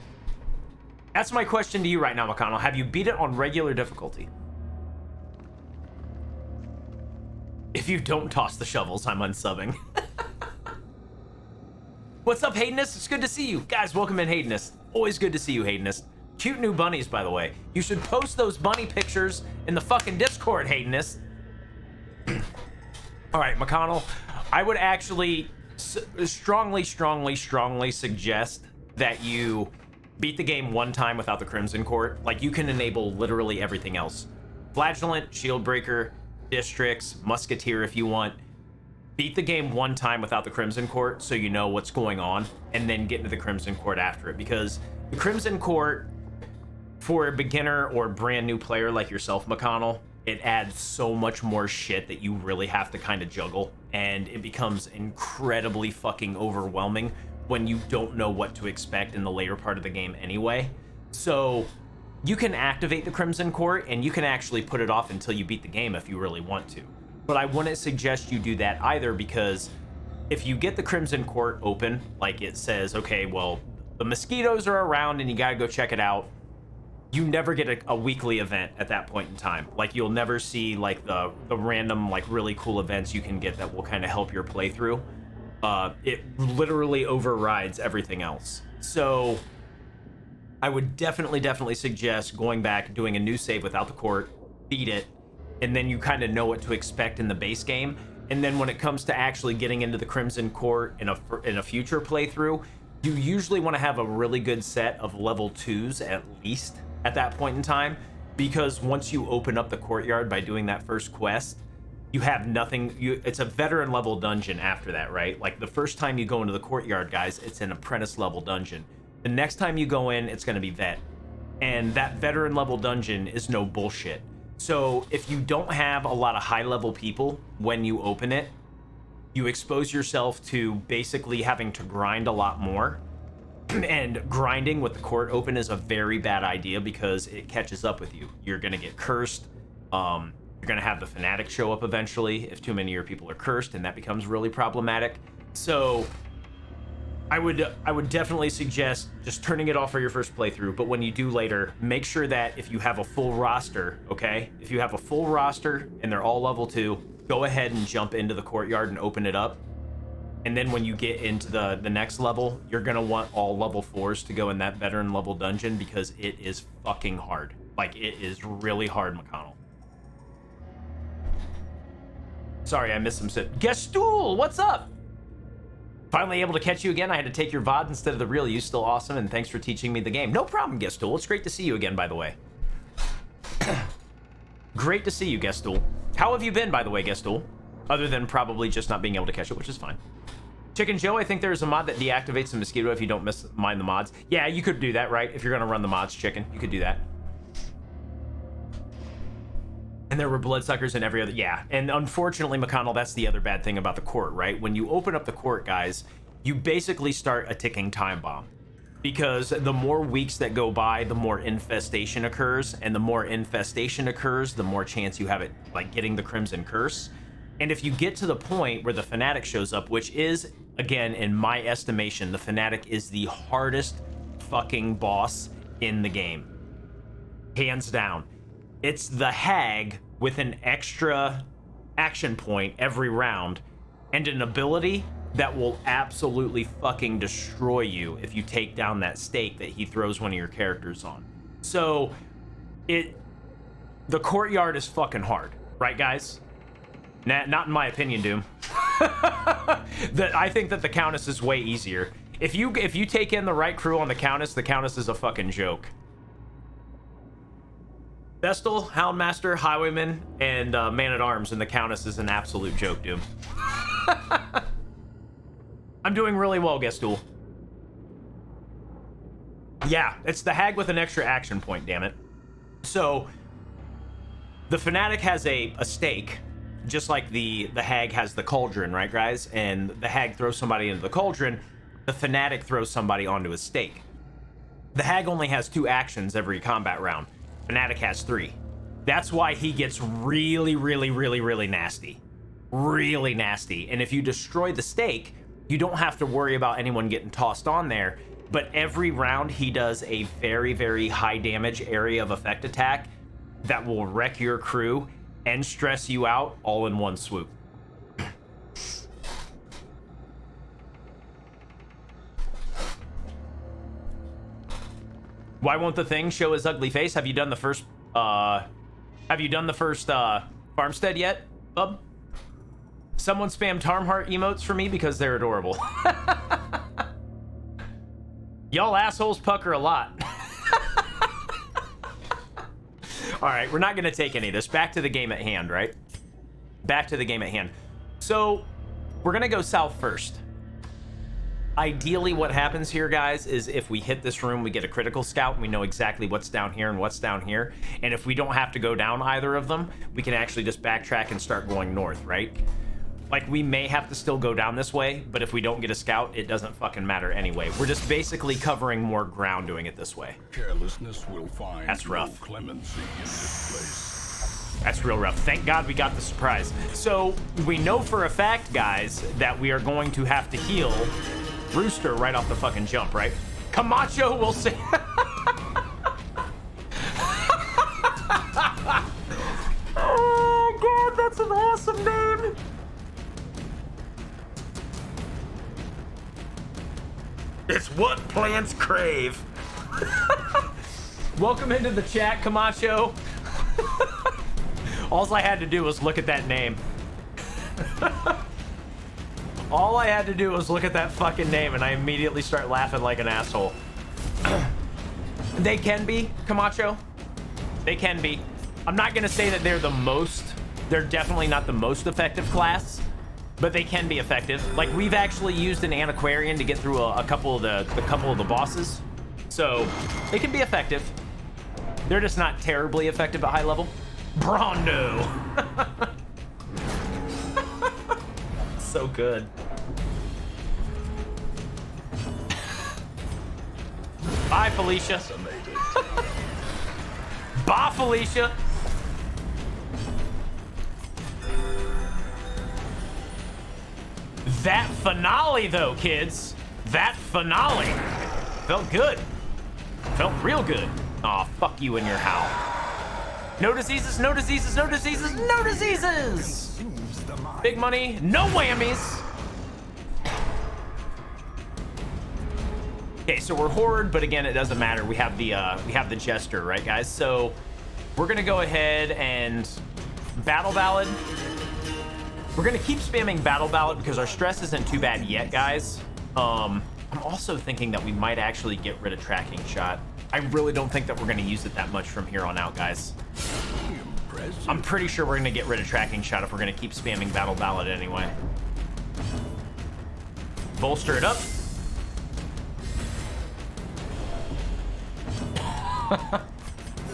That's my question to you right now, McConnell. Have you beat it on regular difficulty? If you don't toss the shovels, I'm unsubbing. What's up, Haydenist? It's good to see you. Guys, welcome in, Haydenist. Always good to see you, Haydenist. Cute new bunnies, by the way. You should post those bunny pictures in the fucking Discord, Haydenist. All right, McConnell, I would actually strongly suggest that you beat the game one time without the Crimson Court. Like, you can enable literally everything else. Flagellant, Shield Breaker, Districts, Musketeer if you want. Beat the game one time without the Crimson Court so you know what's going on, and then get into the Crimson Court after it. Because the Crimson Court, for a beginner or brand new player like yourself, McConnell, it adds so much more shit that you really have to kind of juggle, and it becomes incredibly fucking overwhelming when you don't know what to expect in the later part of the game anyway. So you can activate the Crimson Court and you can actually put it off until you beat the game if you really want to. But I wouldn't suggest you do that either, because if you get the Crimson Court open, like it says, okay, well, the mosquitoes are around and you gotta go check it out, you never get a weekly event at that point in time. Like, you'll never see like the random, like, really cool events you can get that will kind of help your playthrough. It literally overrides everything else. So I would definitely suggest going back, doing a new save without the court, beat it, and then you kind of know what to expect in the base game. And then when it comes to actually getting into the Crimson Court in a future playthrough, you usually want to have a really good set of level 2s at least at that point in time, because once you open up the courtyard by doing that first quest, you have nothing. It's a veteran level dungeon after that, right? Like, the first time you go into the courtyard, guys, it's an apprentice level dungeon. The next time you go in, it's going to be vet, and that veteran level dungeon is no bullshit. So if you don't have a lot of high level people when you open it, you expose yourself to basically having to grind a lot more. And grinding with the court open is a very bad idea because it catches up with you. You're going to get cursed. You're going to have the fanatic show up eventually if too many of your people are cursed, and that becomes really problematic. So I would definitely suggest just turning it off for your first playthrough, but when you do later, make sure that if you have a full roster, okay? If you have a full roster and they're all level 2, go ahead and jump into the courtyard and open it up. And then when you get into the next level, you're gonna want all level 4s to go in that veteran level dungeon because it is fucking hard. Like, it is really hard, McConnell. Sorry, I missed some shit. Gestool, what's up? Finally able to catch you again. I had to take your VOD instead of the real you. Still awesome, and thanks for teaching me the game. No problem, Gestool. It's great to see you again, by the way. Great to see you, Gestool. How have you been, by the way, Gestool? Other than probably just not being able to catch it, which is fine. Chicken Joe, I think there's a mod that deactivates the mosquito if you don't mind the mods. Yeah, you could do that, right? If you're gonna run the mods, Chicken, you could do that. And there were bloodsuckers and every other, yeah. And unfortunately, McConnell, that's the other bad thing about the court, right? When you open up the court, guys, you basically start a ticking time bomb. Because the more weeks that go by, the more infestation occurs. And the more infestation occurs, the more chance you have it, like, getting the Crimson Curse. And if you get to the point where the Fanatic shows up, which is, again, in my estimation, the Fanatic is the hardest fucking boss in the game. Hands down. It's the Hag with an extra action point every round and an ability that will absolutely fucking destroy you if you take down that stake that he throws one of your characters on. So, the courtyard is fucking hard, right, guys? Not in my opinion, Doom. I think that the Countess is way easier. If you take in the right crew on the Countess is a fucking joke. Vestal, Houndmaster, Highwayman, and Man-at-Arms, and the Countess is an absolute joke, Doom. I'm doing really well, Gestool. Yeah, it's the Hag with an extra action point, damn it. So, the Fanatic has a stake, just like the Hag has the Cauldron, right, guys? And the Hag throws somebody into the Cauldron, the Fanatic throws somebody onto a stake. The Hag only has 2 actions every combat round. Fanatic has 3. That's why he gets really, really, really, really nasty. Really nasty. And if you destroy the stake, you don't have to worry about anyone getting tossed on there. But every round, he does a very, very high damage area of effect attack that will wreck your crew and stress you out all in one swoop. Why won't the thing show his ugly face? Have you done the first farmstead yet, bub? Someone spam Tarmheart emotes for me because they're adorable. Y'all assholes pucker a lot. All right, we're not gonna take any of this. Back to the game at hand, right? Back to the game at hand. So we're gonna go south first. Ideally, what happens here, guys, is if we hit this room, we get a critical scout, and we know exactly what's down here and what's down here. And if we don't have to go down either of them, we can actually just backtrack and start going north, right? Like, we may have to still go down this way, but if we don't get a scout, it doesn't fucking matter anyway. We're just basically covering more ground doing it this way. Carelessness will find That's rough. no clemency in this place. That's real rough. Thank God we got the surprise. So, we know for a fact, guys, that we are going to have to heal Rooster right off the fucking jump, right? Camacho will say... Oh, God, that's an awesome name. It's what plants crave. Welcome into the chat, Camacho. All I had to do was look at that name. All I had to do was look at that fucking name and I immediately start laughing like an asshole. They can be, Camacho. They can be. I'm not gonna say that they're definitely not the most effective class, but they can be effective. Like, we've actually used an antiquarian to get through a couple of the bosses. So, they can be effective. They're just not terribly effective at high level. Brondo. So good. Bye, Felicia. Bye, Felicia. That finale, though, kids. That finale. Felt good. Felt real good. Aw, fuck you and your howl. No diseases, no diseases, no diseases, no diseases! Big money, no whammies. Okay, so we're Horde, but again, it doesn't matter. We have the Jester, right, guys? So we're gonna go ahead and Battle Ballad. We're gonna keep spamming Battle Ballad because our stress isn't too bad yet, guys. I'm also thinking that we might actually get rid of Tracking Shot. I really don't think that we're gonna use it that much from here on out, guys. I'm pretty sure we're gonna get rid of Tracking Shot if we're gonna keep spamming Battle Ballad anyway. Bolster it up.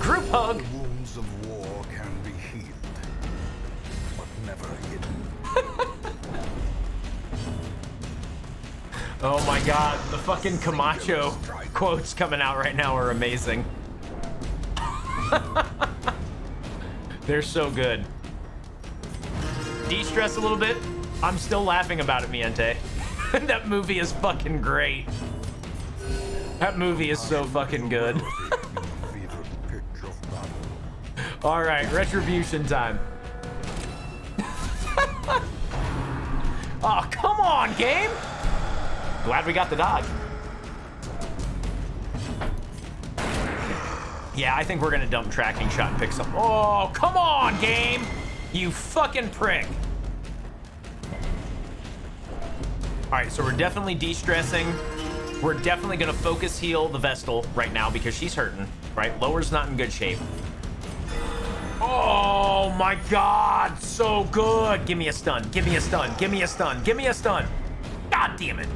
Group hug. The wounds of war can be healed, but never hidden. Oh my god, the fucking Camacho quotes coming out right now are amazing. They're so good. De-stress a little bit. I'm still laughing about it, Miente. That movie is fucking great. That movie is so fucking good. All right, retribution time. Oh, come on, game. Glad we got the dodge. Yeah, I think we're gonna dump Tracking Shot and pick some. Oh, come on, game. You fucking prick. All right, so we're definitely de-stressing. We're definitely gonna focus heal the Vestal right now because she's hurting, right? Lower's not in good shape. Oh my god, so good. Give me a stun, give me a stun, give me a stun, give me a stun. God damn it.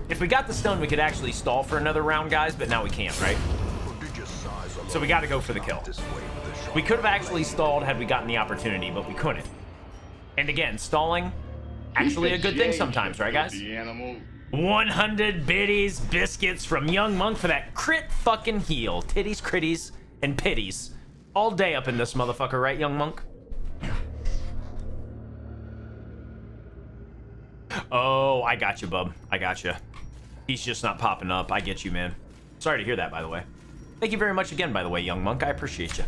If we got the stun, we could actually stall for another round, guys, but now we can't, right? So we gotta go for the kill. We could have actually stalled had we gotten the opportunity, but we couldn't. And again, stalling, actually a good thing sometimes, right, guys? 100 biddies, biscuits from Young Monk for that crit fucking heal. Titties, critties, and pitties. All day up in this motherfucker, right, Young Monk? Oh, I got you, bub. I got you. He's just not popping up. I get you, man. Sorry to hear that, by the way. Thank you very much again, by the way, Young Monk. I appreciate you.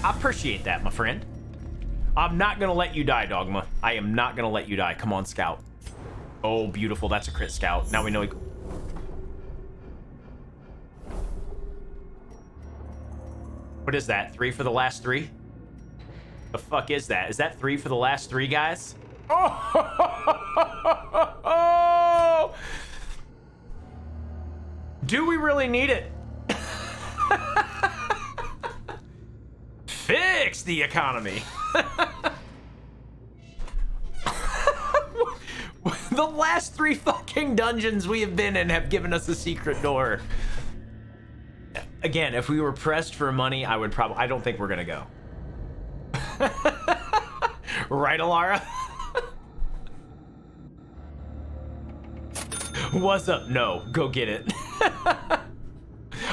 I appreciate that, my friend. I'm not gonna let you die, Dogma. I am not gonna let you die. Come on, Scout. Oh, beautiful. That's a crit, Scout. Now we know he... What is that? 3 for the last 3? The fuck is that? Is that 3 for the last 3, guys? Oh! Do we really need it? Fix the economy. The last 3 fucking dungeons we have been in have given us a secret door. Again, if we were pressed for money, I would probably... I don't think we're gonna go. Right, Alara? What's up? No, go get it.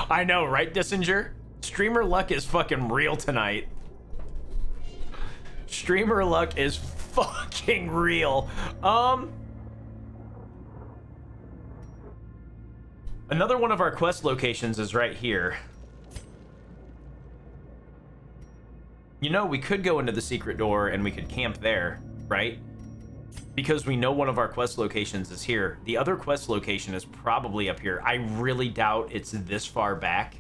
I know, right, Dissinger? Streamer luck is fucking real tonight. Streamer luck is fucking real. Another one of our quest locations is right here. You know, we could go into the secret door and we could camp there, right? Because we know one of our quest locations is here. The other quest location is probably up here. I really doubt it's this far back.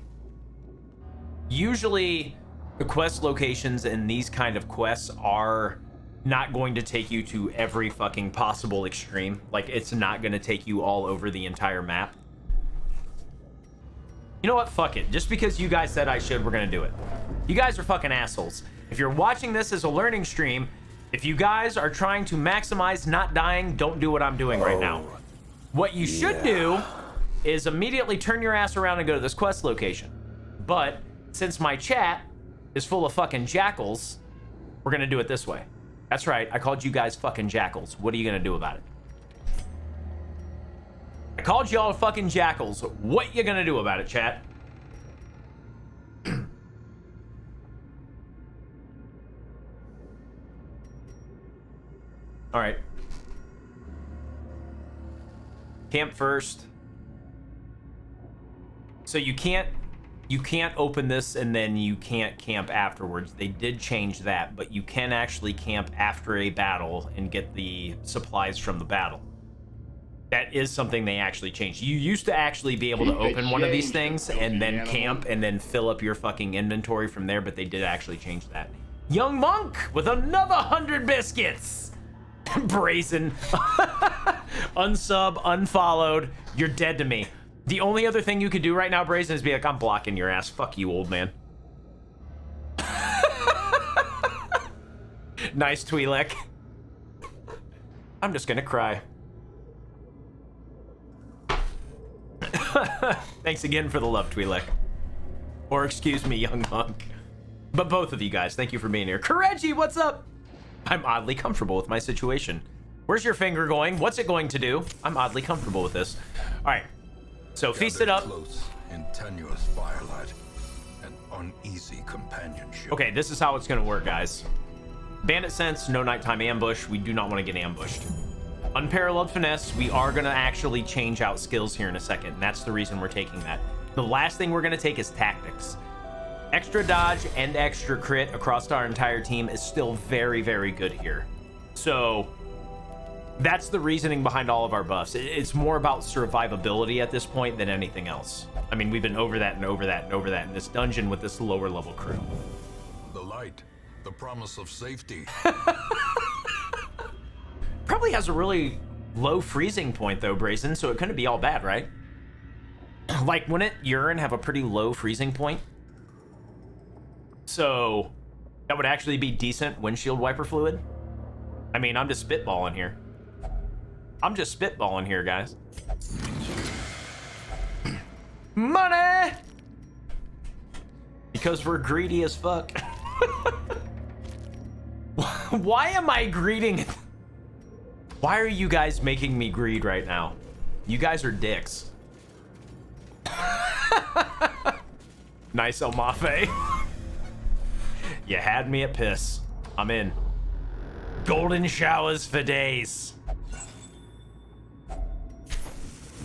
Usually, the quest locations in these kind of quests are not going to take you to every fucking possible extreme. Like, it's not going to take you all over the entire map. You know what? Fuck it. Just because you guys said I should, we're gonna do it. You guys are fucking assholes. If you're watching this as a learning stream, if you guys are trying to maximize not dying, don't do what I'm doing right now. What you should do is immediately turn your ass around and go to this quest location. But since my chat is full of fucking jackals, we're gonna do it this way. That's right. I called you guys fucking jackals. What are you gonna do about it? I called y'all fucking jackals. What you gonna do about it, chat? All right. Camp first. So you can't open this and then you can't camp afterwards. They did change that, but you can actually camp after a battle and get the supplies from the battle. That is something they actually changed. You used to actually be able to open one of these things and then camp and then fill up your fucking inventory from there, but they did actually change that. Young Monk with another 100 biscuits. Brazen. Unsub, unfollowed. You're dead to me. The only other thing you could do right now, Brazen, is be like, I'm blocking your ass. Fuck you, old man. Nice, Twi'lek. I'm just gonna cry. Thanks again for the love, Twi'lek. Or excuse me, Young Monk. But both of you guys, thank you for being here. Koreji, what's up? I'm oddly comfortable with my situation. Where's your finger going? What's it going to do? I'm oddly comfortable with this. All right. So feast it up. Close in tenuous firelight and uneasy companionship. Okay, this is how it's gonna work, guys. Bandit sense, no nighttime ambush. We do not want to get ambushed. Unparalleled finesse. We are gonna actually change out skills here in a second, and that's the reason we're taking that. The last thing we're gonna take is tactics. Extra dodge and extra crit across our entire team is still very, very good here. So that's the reasoning behind all of our buffs. It's more about survivability at this point than anything else. I mean, we've been over that and over that and over that in this dungeon with this lower level crew. The light, the promise of safety. Probably has a really low freezing point though, Brazen, so it couldn't be all bad, right? Like, wouldn't urine have a pretty low freezing point? So that would actually be decent windshield wiper fluid. I mean, I'm just spitballing here. Guys. Money! Because we're greedy as fuck. Why am I greeding? Why are you guys making me greed right now? You guys are dicks. Nice, Omafe. You had me at piss. I'm in. Golden showers for days.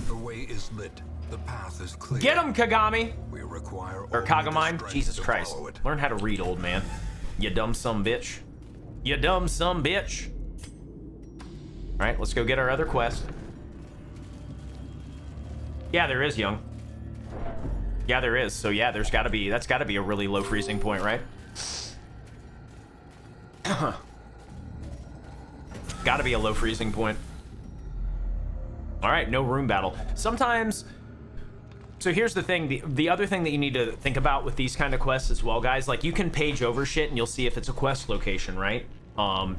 The way is lit. The path is clear. Get him, Kagami. We require Or only the Kagamine. strength Jesus to Christ. follow it. Learn how to read, old man. You dumb some bitch. You dumb some bitch. All right, let's go get our other quest. Yeah, there is, Young. Yeah, there is. So yeah, that's gotta be a really low freezing point, right? Gotta be a low freezing point. All right, no room battle. Sometimes, so here's the thing, the other thing that you need to think about with these kind of quests as well, guys, like you can page over shit and you'll see if it's a quest location, right?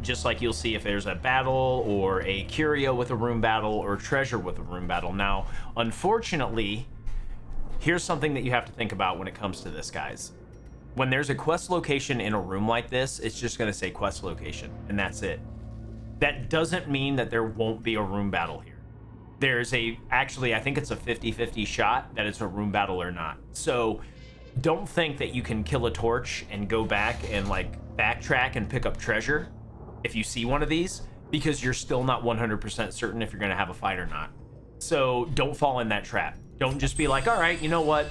Just like you'll see if there's a battle or a curio with a room battle or treasure with a room battle. Now, unfortunately, here's something that you have to think about when it comes to this, guys. When there's a quest location in a room like this, it's just gonna say quest location, and that's it. That doesn't mean that there won't be a room battle here. There's actually, I think it's a 50-50 shot that it's a room battle or not. So don't think that you can kill a torch and go back and like backtrack and pick up treasure if you see one of these, because you're still not 100% certain if you're gonna have a fight or not. So don't fall in that trap. Don't just be like, all right, you know what?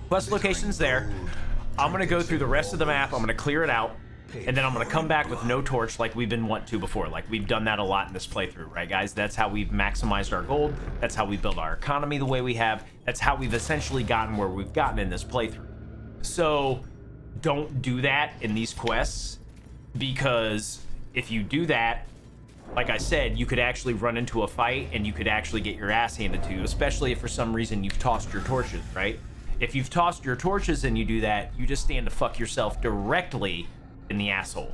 Quest location's there. I'm gonna go through the rest of the map. I'm gonna clear it out. And then I'm gonna come back with no torch like we've been want to before. Like we've done that a lot in this playthrough, right, guys? That's how we've maximized our gold. That's how we build our economy the way we have. That's how we've essentially gotten where we've gotten in this playthrough. So don't do that in these quests, because if you do that, like I said, you could actually run into a fight and you could actually get your ass handed to you, especially if for some reason you've tossed your torches, right? If you've tossed your torches and you do that, you just stand to fuck yourself directly in the asshole.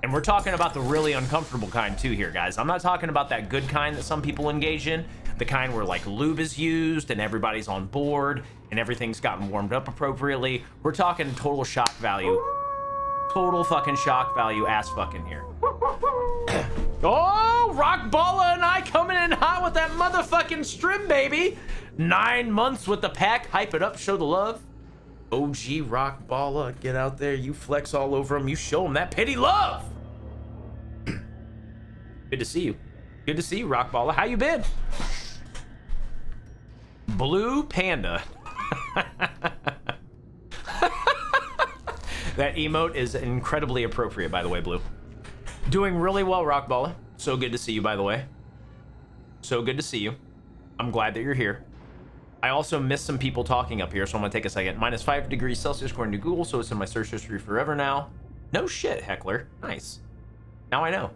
And we're talking about the really uncomfortable kind too here, guys. I'm not talking about that good kind that some people engage in, the kind where like lube is used and everybody's on board and everything's gotten warmed up appropriately. We're talking total shock value. Total fucking shock value ass fucking here. Oh, Rockballa and I coming in hot with that motherfucking strim, baby. 9 months with the pack. Hype it up, show the love. OG Rockballa, get out there. You flex all over him. You show him that pity love. Good to see you. Good to see you, Rockballa. How you been? Blue Panda. That emote is incredibly appropriate, by the way, Blue. Doing really well, Rockballa. So good to see you, by the way. So good to see you. I'm glad that you're here. I also missed some people talking up here, so I'm gonna take a second. -5 degrees Celsius according to Google, so it's in my search history forever now. No shit, Heckler. Nice. Now I know.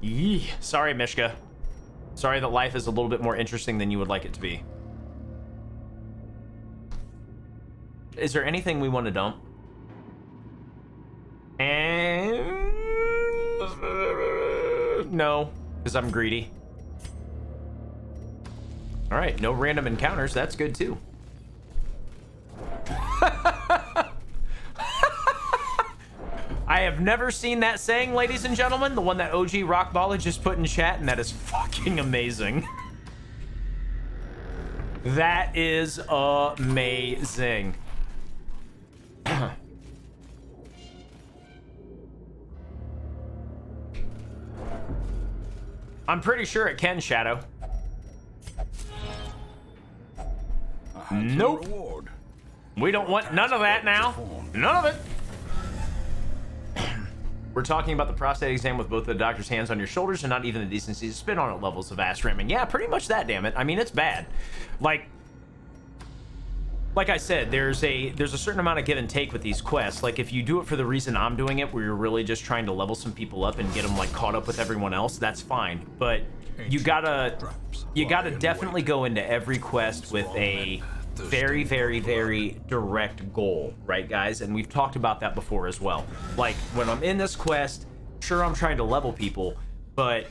Yee. Sorry, Mishka. Sorry that life is a little bit more interesting than you would like it to be. Is there anything we want to dump? And no, because I'm greedy. All right, no random encounters. That's good too. I have never seen that saying, ladies and gentlemen. The one that OG Rockballa just put in chat, and that is fucking amazing. That is amazing. I'm pretty sure it can, Shadow. Nope. We don't want none of that now. None of it. We're talking about the prostate exam with both the doctor's hands on your shoulders and not even the decency to spit on it levels of ass ramming. Yeah, pretty much that, damn it. I mean, it's bad. Like I said, there's a certain amount of give and take with these quests. Like, if you do it for the reason I'm doing it, where you're really just trying to level some people up and get them like caught up with everyone else, that's fine. But you gotta definitely go into every quest with a very, very, very direct goal, right, guys? And we've talked about that before as well. Like, when I'm in this quest, sure, I'm trying to level people, but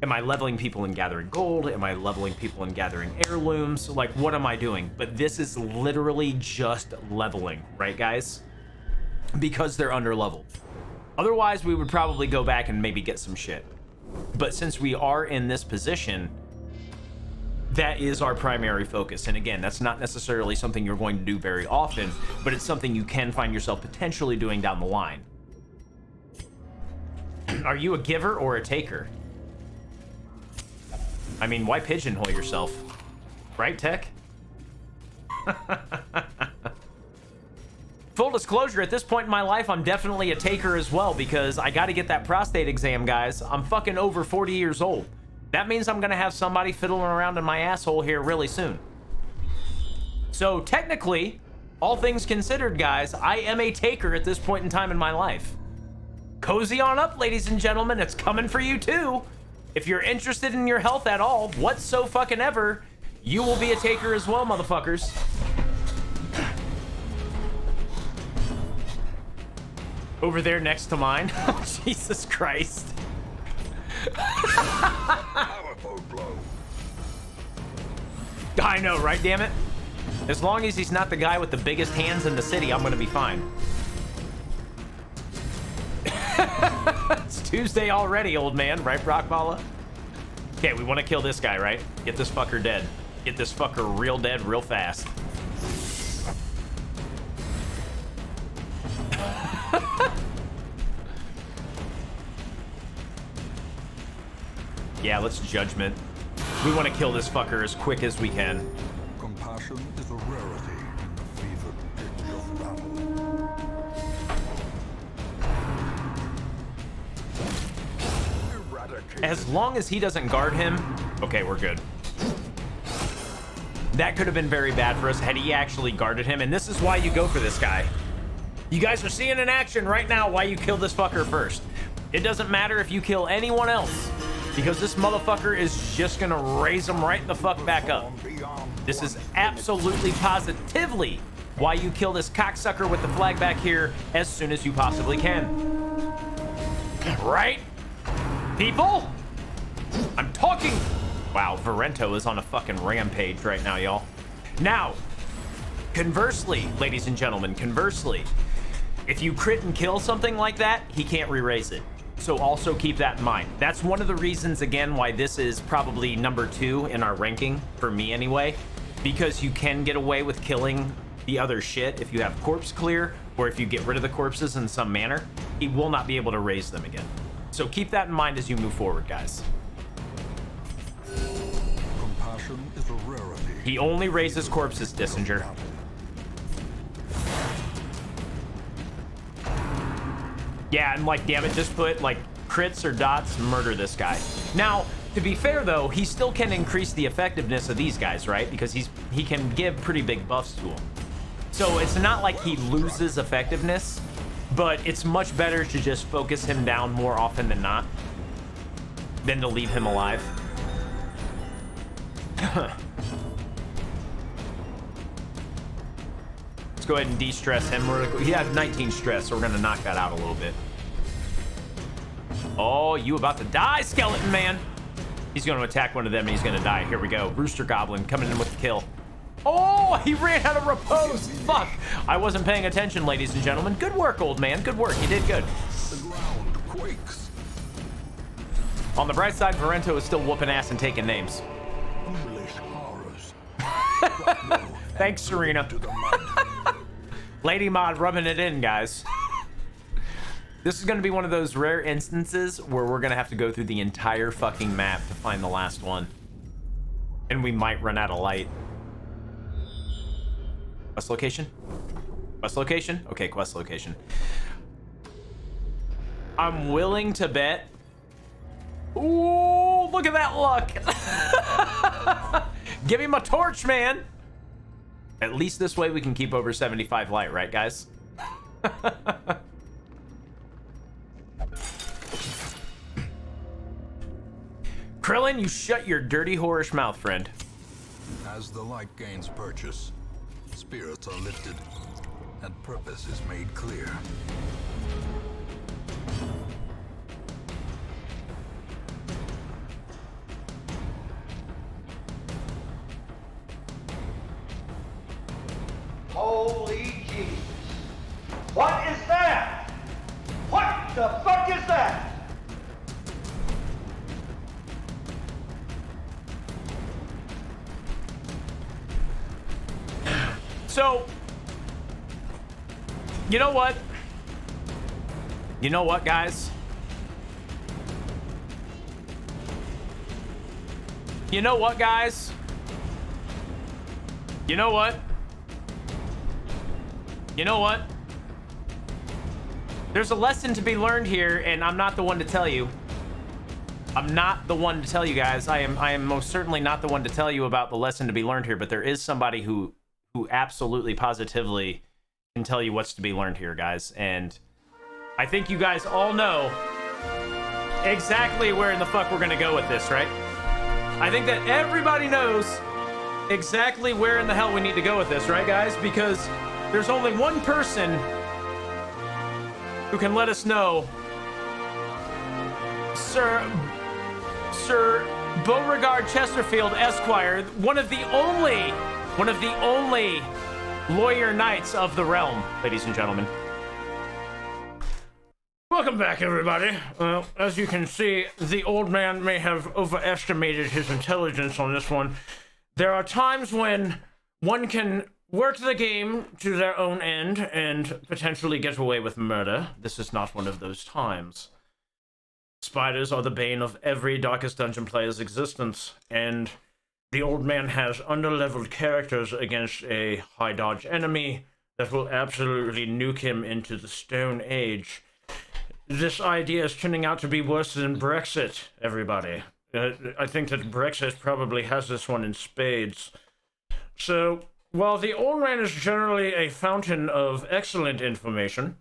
am I leveling people and gathering gold? Am I leveling people and gathering heirlooms? Like, what am I doing? But this is literally just leveling, right, guys? Because they're under leveled. Otherwise, we would probably go back and maybe get some shit. But since we are in this position, that is our primary focus. And again, that's not necessarily something you're going to do very often, but it's something you can find yourself potentially doing down the line. Are you a giver or a taker? I mean, why pigeonhole yourself? Right, Tech? Full disclosure, at this point in my life, I'm definitely a taker as well, because I got to get that prostate exam, guys. I'm fucking over 40 years old. That means I'm going to have somebody fiddling around in my asshole here really soon. So technically, all things considered, guys, I am a taker at this point in time in my life. Cozy on up, ladies and gentlemen. It's coming for you too. If you're interested in your health at all, whatsoever, you will be a taker as well, motherfuckers. Over there next to mine. Oh, Jesus Christ. Powerful blow. I know, right, damn it? As long as he's not the guy with the biggest hands in the city, I'm gonna be fine. It's Tuesday already, old man, right, Rockballa? Okay, we want to kill this guy, right? Get this fucker dead. Get this fucker real dead real fast. Yeah, let's judgment. We want to kill this fucker as quick as we can. Compassion is a rarity in the fevered pitch of battle. As long as he doesn't guard him, okay, we're good. That could have been very bad for us had he actually guarded him, and this is why you go for this guy. You guys are seeing in action right now why you kill this fucker first. It doesn't matter if you kill anyone else, because this motherfucker is just gonna raise him right the fuck back up. This is absolutely positively why you kill this cocksucker with the flag back here as soon as you possibly can. Right? People? I'm talking. Wow, Varento is on a fucking rampage right now, y'all. Now, conversely, ladies and gentlemen, conversely, if you crit and kill something like that, he can't re-raise it. So also keep that in mind. That's one of the reasons, again, why this is probably number 2 in our ranking, for me anyway, because you can get away with killing the other shit if you have corpse clear, or if you get rid of the corpses in some manner, he will not be able to raise them again. So keep that in mind as you move forward, guys. Compassion is a rarity. He only raises corpses, Dissinger. Yeah, and like, damn it, just put like crits or dots, murder this guy. Now, to be fair though, he still can increase the effectiveness of these guys, right? Because he can give pretty big buffs to them. So it's not like he loses effectiveness, but it's much better to just focus him down more often than not than to leave him alive. Let's go ahead and de-stress him. He has 19 stress, so we're gonna knock that out a little bit. Oh, you about to die, skeleton man. He's gonna attack one of them and he's gonna die. Here we go. Rooster Goblin coming in with the kill. Oh, he ran out of repose. Fuck. I wasn't paying attention, ladies and gentlemen. Good work, old man. Good work. You did good. The ground quakes. On the bright side, Varento is still whooping ass and taking names. Foolish horrors. Thanks, Serena. To the mud. Lady Mod rubbing it in, guys. This is going to be one of those rare instances where we're going to have to go through the entire fucking map to find the last one. And we might run out of light. Quest location? Quest location? Okay, quest location. I'm willing to bet. Ooh, look at that luck. Give him a torch, man. At least this way we can keep over 75 light, right, guys? Krillin, you shut your dirty, whorish mouth, friend. As the light gains purchase, spirits are lifted, and purpose is made clear. Holy Jesus. What is that? What the fuck is that? So, you know what? You know what, guys? You know what, guys? You know what? You know what? There's a lesson to be learned here, and I'm not the one to tell you. I'm not the one to tell you guys. I am most certainly not the one to tell you about the lesson to be learned here, but there is somebody who absolutely positively can tell you what's to be learned here, guys. And I think you guys all know exactly where in the fuck we're gonna go with this, right? I think that everybody knows exactly where in the hell we need to go with this, right, guys? Because there's only one person who can let us know. Sir Beauregard Chesterfield Esquire, one of the only lawyer knights of the realm, ladies and gentlemen. Welcome back, everybody. Well, as you can see, the old man may have overestimated his intelligence on this one. There are times when one can work the game to their own end and potentially get away with murder. This is not one of those times. Spiders are the bane of every Darkest Dungeon player's existence, and the old man has underleveled characters against a high dodge enemy that will absolutely nuke him into the Stone Age. This idea is turning out to be worse than Brexit, everybody. I think that Brexit probably has this one in spades. So, while the old man is generally a fountain of excellent information,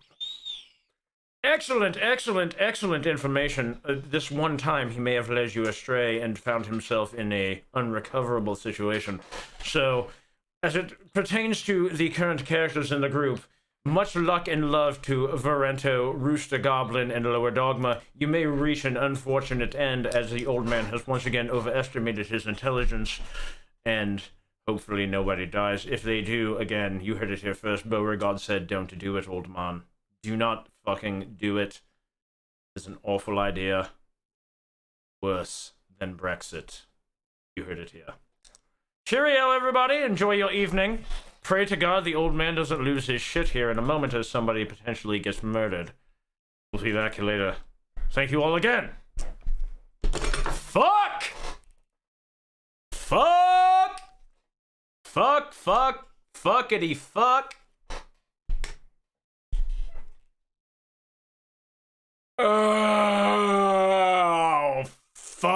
excellent information, this one time he may have led you astray and found himself in a unrecoverable situation. So, as it pertains to the current characters in the group, much luck and love to Varento, Rooster Goblin, and Lower Dogma. You may reach an unfortunate end as the old man has once again overestimated his intelligence, and hopefully nobody dies. If they do, again, you heard it here first. Beauregard said, don't do it, old man. Do not fucking do it. It's an awful idea. Worse than Brexit. You heard it here. Cheerio, everybody. Enjoy your evening. Pray to God the old man doesn't lose his shit here in a moment as somebody potentially gets murdered. We'll see back you later. Thank you all again. Fuck! Fuck! Fuckity fuck. Oh, fuck.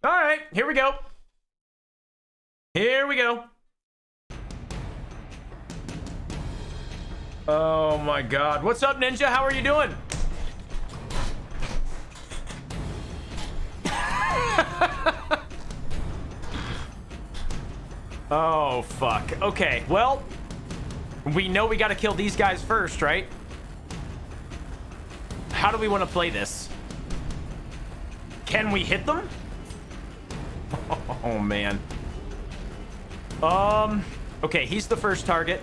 All right, here we go. Here we go. Oh my God. What's up, Ninja? How are you doing? Oh, fuck. Okay, well, we know we got to kill these guys first, right? How do we want to play this? Can we hit them? Oh, man. Okay, he's the first target.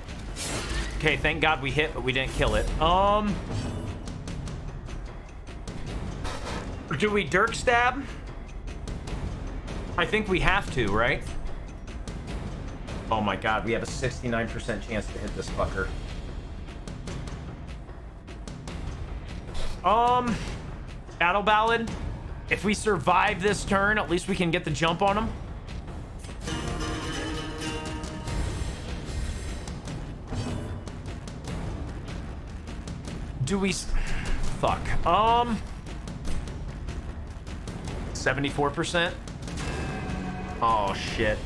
Okay, thank God we hit, but we didn't kill it. Do we dirk stab? I think we have to, right? Oh my God, we have a 69% chance to hit this fucker. Battle Ballad. If we survive this turn, at least we can get the jump on him. Do we... Fuck. 74%? Oh, shit.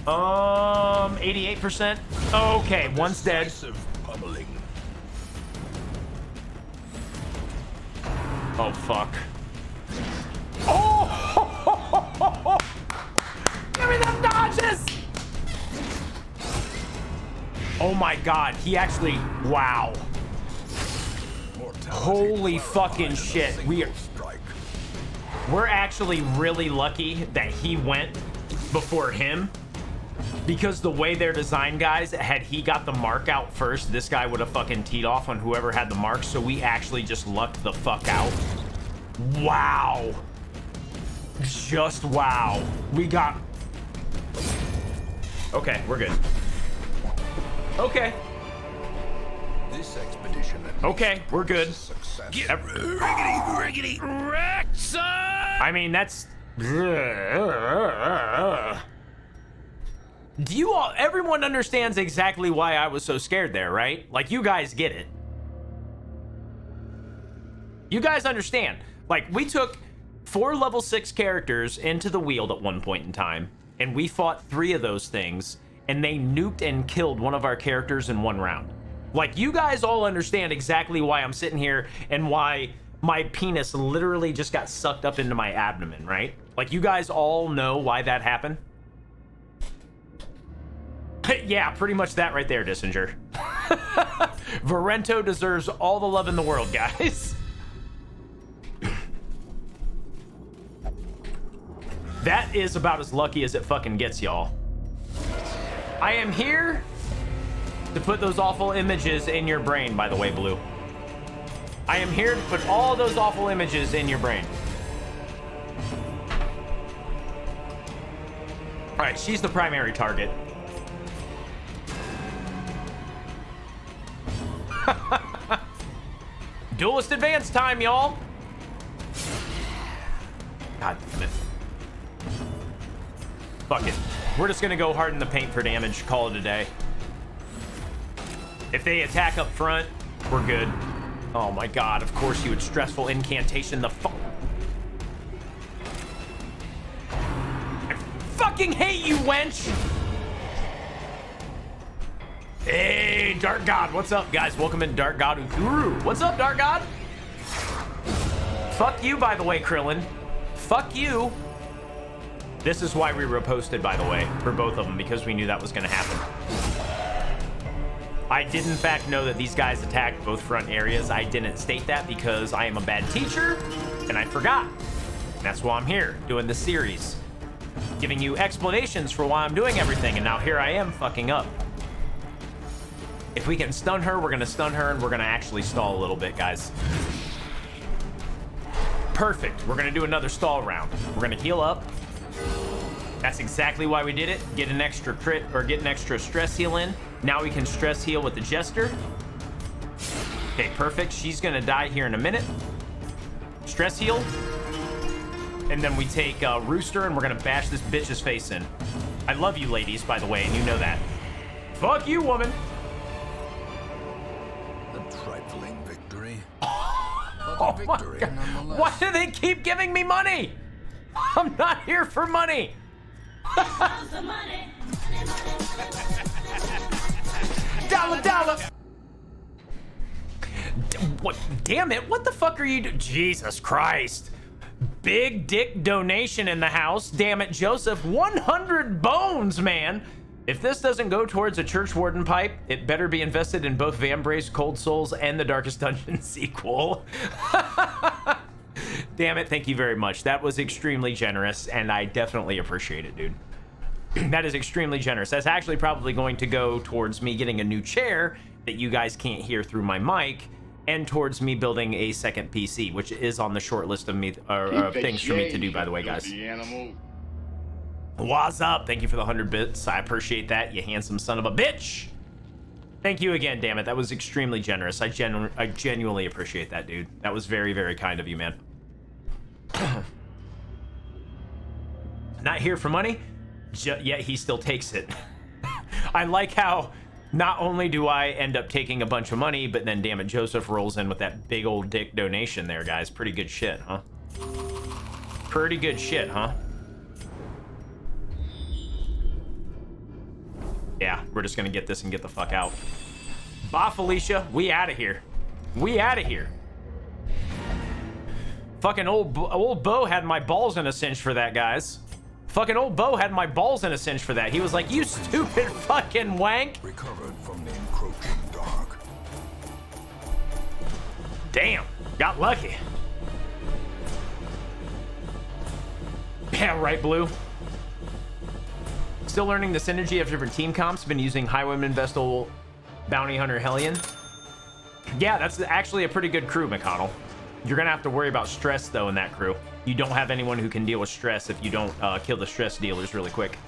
88%? Okay, one's dead. Oh, fuck. Oh! Give me them dodges! Oh my God, he actually... Wow. Holy fucking shit. We're actually really lucky that he went before him, because the way they're designed, guys, had he got the mark out first, this guy would have fucking teed off on whoever had the mark, so we actually just lucked the fuck out. Wow. Just wow. We got... Okay, we're good. Okay. This expedition. Okay, we're good. Riggedy wrecked, son! I mean, that's... Do you all... Everyone understands exactly why I was so scared there, right? Like, you guys get it. You guys understand. Like, we took 4 level 6 characters into the Weald at one point in time, and we fought 3 of those things, and they nuked and killed one of our characters in 1 round. Like, you guys all understand exactly why I'm sitting here and why my penis literally just got sucked up into my abdomen, right? Like, you guys all know why that happened? Yeah, pretty much that right there, Dissinger. Varento deserves all the love in the world, guys. That is about as lucky as it fucking gets, y'all. I am here to put those awful images in your brain, by the way, Blue. I am here to put all those awful images in your brain. All right, she's the primary target. Duelist advance time, y'all. God damn it. Fuck it. We're just gonna go hard in the paint for damage. Call it a day. If they attack up front, we're good. Oh my God, of course you would stressful incantation the fuck. I fucking hate you, wench! Hey, Dark God, what's up, guys? Welcome in, Dark God Uthuru. What's up, Dark God? Fuck you, by the way, Krillin. Fuck you. This is why we reposted, by the way, for both of them, because we knew that was gonna happen. I did, in fact, know that these guys attacked both front areas. I didn't state that because I am a bad teacher, and I forgot. And that's why I'm here, doing this series. Giving you explanations for why I'm doing everything, and now here I am fucking up. If we can stun her, we're gonna stun her, and we're gonna actually stall a little bit, guys. Perfect. We're gonna do another stall round. We're gonna heal up. That's exactly why we did it. Get an extra crit, or get an extra stress heal in. Now we can stress heal with the Jester. Okay, perfect. She's gonna die here in a minute. Stress heal. And then we take Rooster, and we're gonna bash this bitch's face in. I love you ladies, by the way, and you know that. Fuck you, woman. A trifling victory. Oh my God. Why do they keep giving me money? I'm not here for money. Dollar, dollar. What? Damn it! What the fuck are you doing? Jesus Christ! Big dick donation in the house. Damn it, Joseph. 100 bones, man. If this doesn't go towards a church warden pipe, it better be invested in both Vambrace, Cold Souls, and the Darkest Dungeon sequel. Damn it, thank you very much. That was extremely generous, and I definitely appreciate it, dude. That is extremely generous. That's actually probably going to go towards me getting a new chair that you guys can't hear through my mic, and towards me building a second PC, which is on the short list of me things for me to do, by the way, guys. What's up? Thank you for the 100 bits. I appreciate that, you handsome son of a bitch. Thank you again, damn it. That was extremely generous. I genuinely appreciate that, dude. That was very, very kind of you, man. Not here for money, yet he still takes it. I like how not only do I end up taking a bunch of money, but then damn it, Joseph rolls in with that big old dick donation there, guys. Pretty good shit, huh? Pretty good shit, huh? Yeah, we're just gonna get this and get the fuck out. Bye, Felicia. We out of here. We out of here. Fucking old Bo had my balls in a cinch for that, guys. Fucking old Bo had my balls in a cinch for that. He was like, you stupid fucking wank. Recovered from the encroaching dark. Damn, got lucky. Yeah, right, Blue. Still learning the synergy of different team comps. Been using Highwayman, Vestal, Bounty Hunter, Hellion. Yeah, that's actually a pretty good crew, McConnell. You're gonna have to worry about stress though in that crew. You don't have anyone who can deal with stress if you don't kill the stress dealers really quick.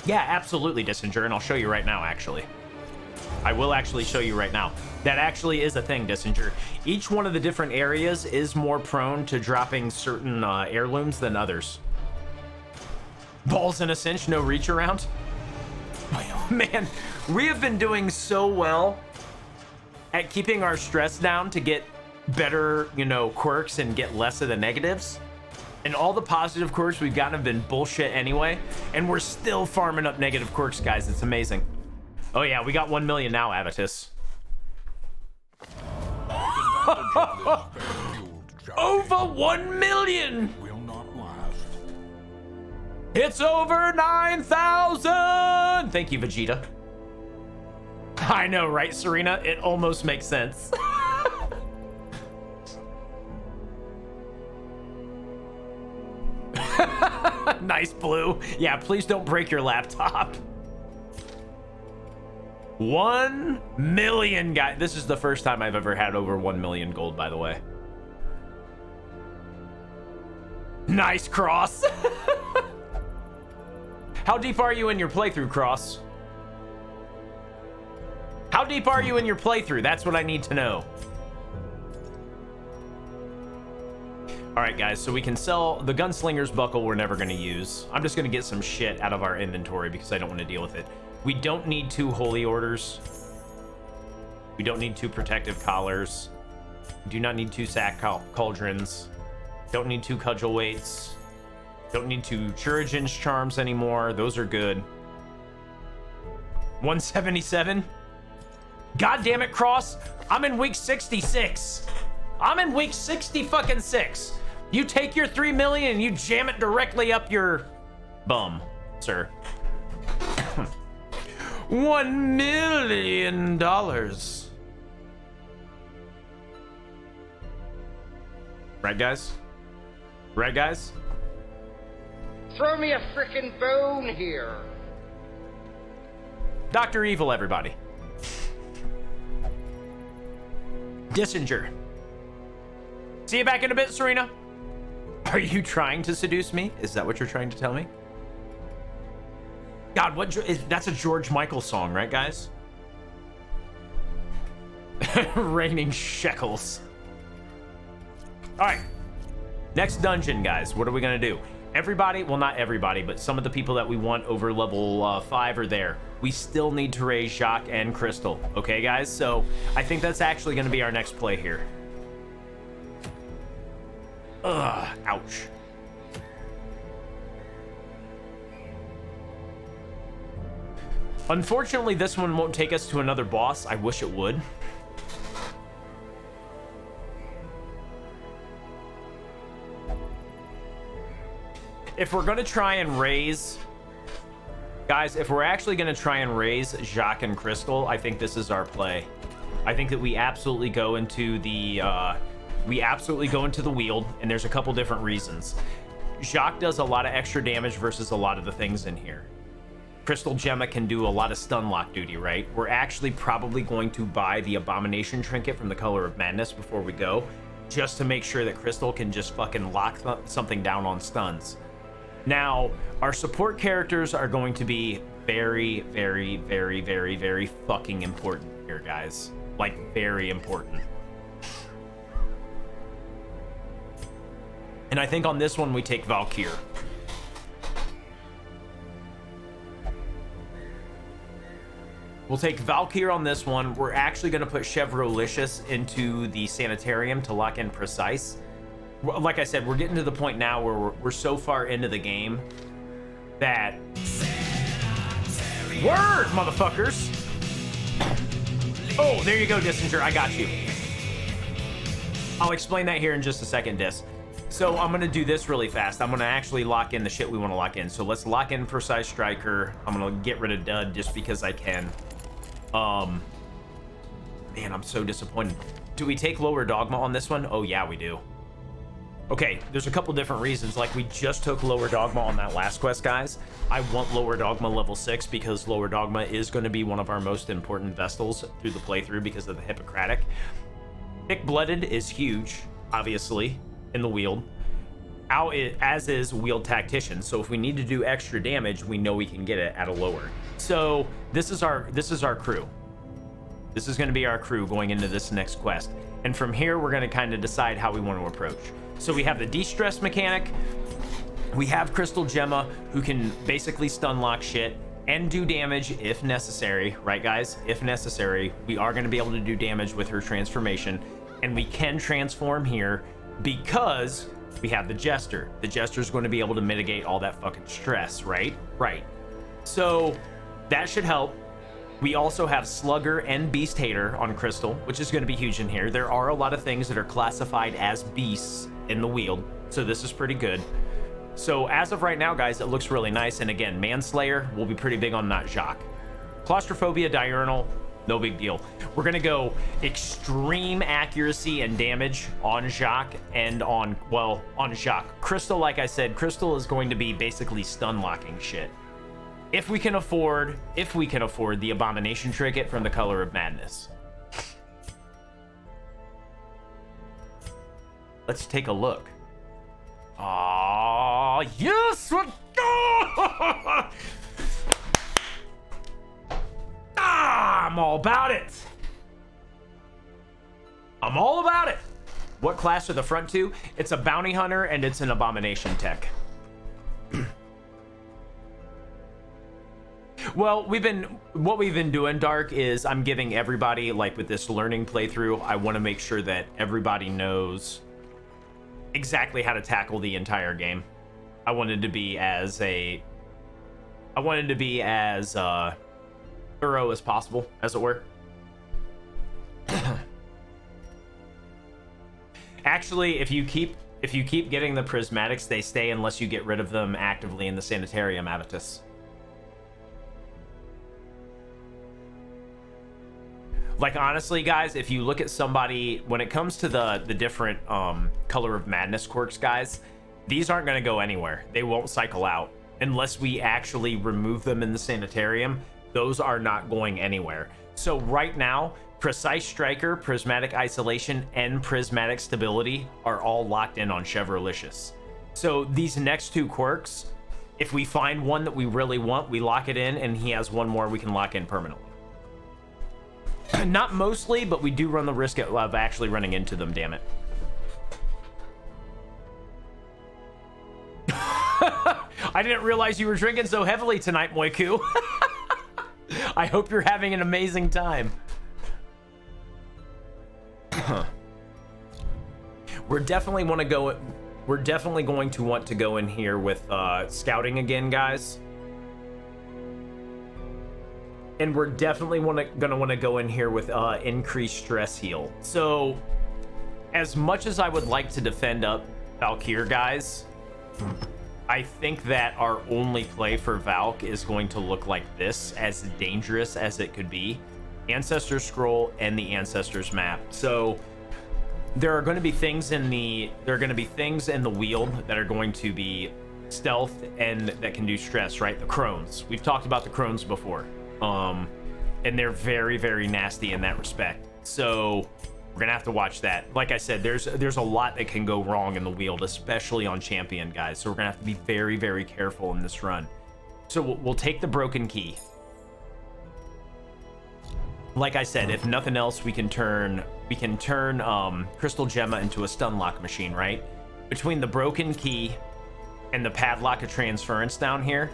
Yeah, absolutely, Dissinger, and I'll show you right now, actually. I will actually show you right now. That actually is a thing, Dissinger. Each one of the different areas is more prone to dropping certain heirlooms than others. Balls in a cinch, no reach around. Man, we have been doing so well at keeping our stress down to get better, you know, quirks and get less of the negatives. And all the positive quirks we've gotten have been bullshit anyway. And we're still farming up negative quirks, guys. It's amazing. Oh yeah, we got 1 million now, Avitus. Over 1 million! Will not last. It's over 9,000! Thank you, Vegeta. I know, right, Serena? It almost makes sense. Nice, Blue. Yeah, please don't break your laptop. 1 million, guys. This is the first time I've ever had over 1 million gold, by the way. Nice, Cross. How deep are you in your playthrough, Cross? How deep are you in your playthrough? That's what I need to know. All right, guys, so we can sell the Gunslinger's Buckle we're never going to use. I'm just going to get some shit out of our inventory because I don't want to deal with it. We don't need 2 Holy Orders. We don't need 2 Protective Collars. We do not need 2 Sack Cauldrons. Don't need 2 Cudgel Weights. Don't need 2 Chirurgeon's Charms anymore. Those are good. 177? God damn it, Cross. I'm in week 66. I'm in week 60 fucking 6. You take your 3 million and you jam it directly up your bum, sir. $1 million. Right, guys? Right, guys? Throw me a frickin' bone here. Dr. Evil, everybody. Dissinger. See you back in a bit, Serena. Are you trying to seduce me? Is that what you're trying to tell me? God, that's a George Michael song, right, guys? Raining shekels. All right, Next dungeon, guys. What are we gonna do? Everybody, well, not everybody, but some of the people that we want over level 5 are there. We still need to raise Jacques and Crystal. Okay, guys? So I think that's actually gonna be our next play here. Ugh, ouch. Unfortunately, this one won't take us to another boss. I wish it would. If we're going to try and raise... Guys, if we're actually going to try and raise Jacques and Crystal, I think this is our play. I think that we absolutely go into the... Weald, and there's a couple different reasons. Jacques does a lot of extra damage versus a lot of the things in here. Crystal Gemma can do a lot of stun lock duty, right? We're actually probably going to buy the Abomination Trinket from the Color of Madness before we go, just to make sure that Crystal can just fucking lock something down on stuns. Now, our support characters are going to be very, very, very, very, very fucking important here, guys. Like, very important. And I think on this one, we take Valkyr. We'll take Valkyr on this one. We're actually going to put Chevrolicious into the Sanitarium to lock in Precise. Like I said, we're getting to the point now where we're so far into the game that... Word, motherfuckers! Oh, there you go, Dissinger. I got you. I'll explain that here in just a second, Dis. So I'm going to do this really fast. I'm going to actually lock in the shit we want to lock in. So let's lock in Precise Striker. I'm going to get rid of Dud just because I can. Man, I'm so disappointed. Do we take Lower Dogma on this one? Oh, yeah, we do. Okay, there's a couple different reasons. Like, we just took Lower Dogma on that last quest, guys. I want Lower Dogma level 6 because Lower Dogma is going to be one of our most important Vestals through the playthrough because of the Hippocratic. Thick-Blooded is huge, obviously, in the Weald. As is Weald Tactician. So if we need to do extra damage, we know we can get it at a lower. So this is our crew. This is going to be our crew going into this next quest. And from here, we're going to kind of decide how we want to approach. So we have the de-stress mechanic. We have Crystal Gemma, who can basically stun lock shit and do damage if necessary, right, guys? If necessary, we are going to be able to do damage with her transformation. And we can transform here because we have the Jester. The Jester is going to be able to mitigate all that fucking stress, right? Right. So that should help. We also have Slugger and Beast Hater on Crystal, which is going to be huge in here. There are a lot of things that are classified as beasts in the Weald, so this is pretty good. So as of right now, guys, it looks really nice. And again, Manslayer will be pretty big on that Jacques. Claustrophobia, Diurnal, no big deal. We're going to go extreme accuracy and damage on Jacques and on Jacques. Crystal, like I said, Crystal is going to be basically stun locking shit. If we can afford the Abomination Trinket from the Color of Madness. Let's take a look. Ah, yes! I'm all about it. I'm all about it. What class are the front two? It's a bounty hunter and it's an abomination tech. Well, what we've been doing, Dark, is I'm giving everybody, like with this learning playthrough, I want to make sure that everybody knows exactly how to tackle the entire game. I wanted to be as thorough as possible, as it were. Actually, if you keep getting the prismatics, they stay unless you get rid of them actively in the Sanitarium Avitus. Like, honestly, guys, if you look at somebody, when it comes to the different Color of Madness quirks, guys, these aren't going to go anywhere. They won't cycle out unless we actually remove them in the Sanitarium. Those are not going anywhere. So right now, Precise Striker, Prismatic Isolation, and Prismatic Stability are all locked in on Chevrolicious. So these next two quirks, if we find one that we really want, we lock it in, and he has one more we can lock in permanently. Not mostly, but we do run the risk of actually running into them, damn it. I didn't realize you were drinking so heavily tonight, Moiku. I hope you're having an amazing time. We're definitely going to want to go in here with scouting again, guys. And we're definitely gonna want to go in here with increased stress heal. So, as much as I would like to defend up Valkyr, guys, I think that our only play for Valk is going to look like this, as dangerous as it could be. Ancestor Scroll and the Ancestors map. So there are going to be things in the Weald that are going to be stealth and that can do stress, right? The Crones. We've talked about the Crones before. And they're very, very nasty in that respect. So we're gonna have to watch that. Like I said, there's a lot that can go wrong in the Weald, especially on champion, guys. So we're gonna have to be very, very careful in this run. So we'll take the broken key. Like I said, if nothing else, we can turn Crystal Gemma into a stun lock machine, right? Between the broken key and the padlock of transference down here,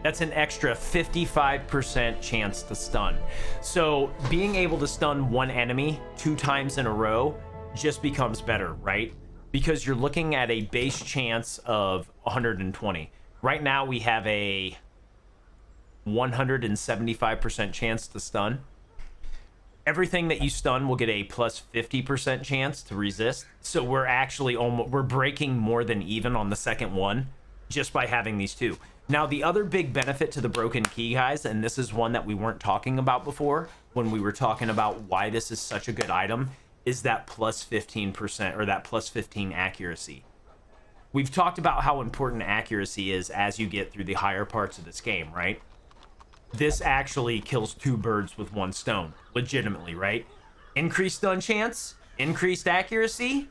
that's an extra 55% chance to stun. So being able to stun one enemy 2 times in a row just becomes better, right? Because you're looking at a base chance of 120. Right now we have a 175% chance to stun. Everything that you stun will get a plus 50% chance to resist. So we're actually we're breaking more than even on the second one just by having these two. Now, the other big benefit to the broken key, guys, and this is one that we weren't talking about before when we were talking about why this is such a good item, is that plus 15% or that plus 15 accuracy. We've talked about how important accuracy is as you get through the higher parts of this game, right? This actually kills 2 birds with 1 stone, legitimately, right? Increased stun chance, increased accuracy.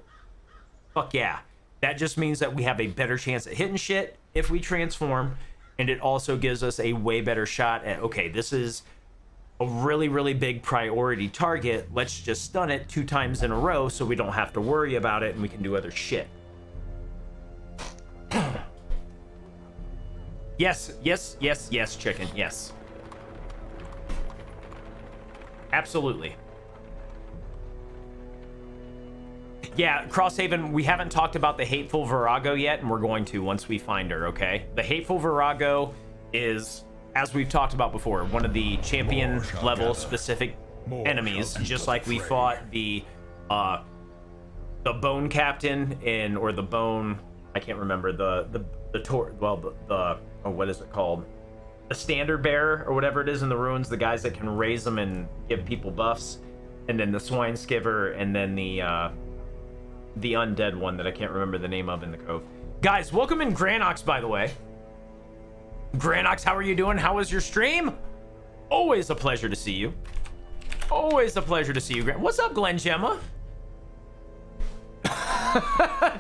Fuck yeah. That just means that we have a better chance at hitting shit if we transform, and it also gives us a way better shot at, okay, this is a really, really big priority target. Let's just stun it 2 times in a row so we don't have to worry about it and we can do other shit. Yes, yes, yes, yes, chicken, yes. Absolutely. Yeah, Crosshaven, we haven't talked about the Hateful Virago yet, and we're going to once we find her, okay? The Hateful Virago is, as we've talked about before, one of the champion level specific enemies, just like we fought the Bone Captain in, or the Bone, I can't remember, what is it called? The Standard Bearer, or whatever it is in the ruins, the guys that can raise them and give people buffs, and then the Swine Skiver, and then the undead one that I can't remember the name of in the Cove. Guys, welcome in Granox, by the way. Granox, how are you doing? How was your stream? Always a pleasure to see you. Always a pleasure to see you, What's up, Glenn Gemma?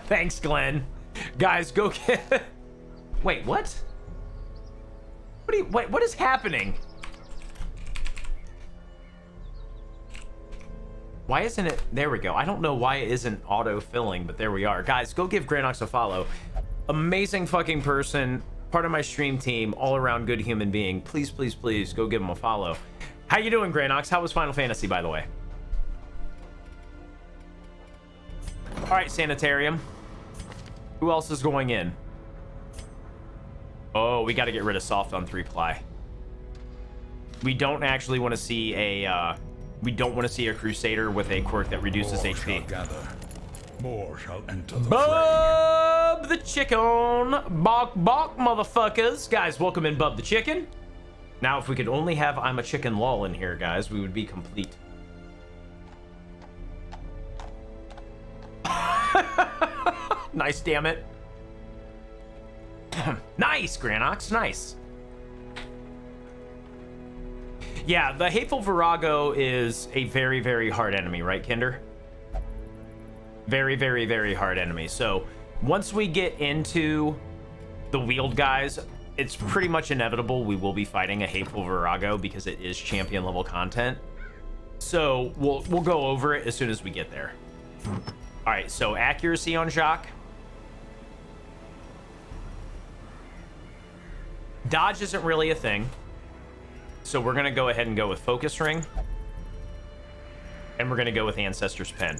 Thanks, Glenn. Guys, go get... Wait, what? What is happening? Why isn't it? There we go. I don't know why it isn't auto-filling, but there we are. Guys, go give Granox a follow. Amazing fucking person. Part of my stream team. All-around good human being. Please, please, please go give him a follow. How you doing, Granox? How was Final Fantasy, by the way? All right, Sanitarium. Who else is going in? Oh, we got to get rid of soft on 3-ply. We don't actually want to see a... we don't want to see a Crusader with a quirk that reduces HP. More shall enter the Bub the Chicken! Bok bok, motherfuckers! Guys, welcome in Bub the Chicken. Now, if we could only have I'm a Chicken lol in here, guys, we would be complete. Nice, damn it. Nice, Granox, nice. Yeah, the Hateful Virago is a very, very hard enemy, right, Kinder? Very, very, very hard enemy. So once we get into the Weald, guys, it's pretty much inevitable we will be fighting a Hateful Virago because it is champion level content. So we'll go over it as soon as we get there. All right, so accuracy on Jacques. Dodge isn't really a thing. So we're going to go ahead and go with Focus Ring. And we're going to go with Ancestor's Pen.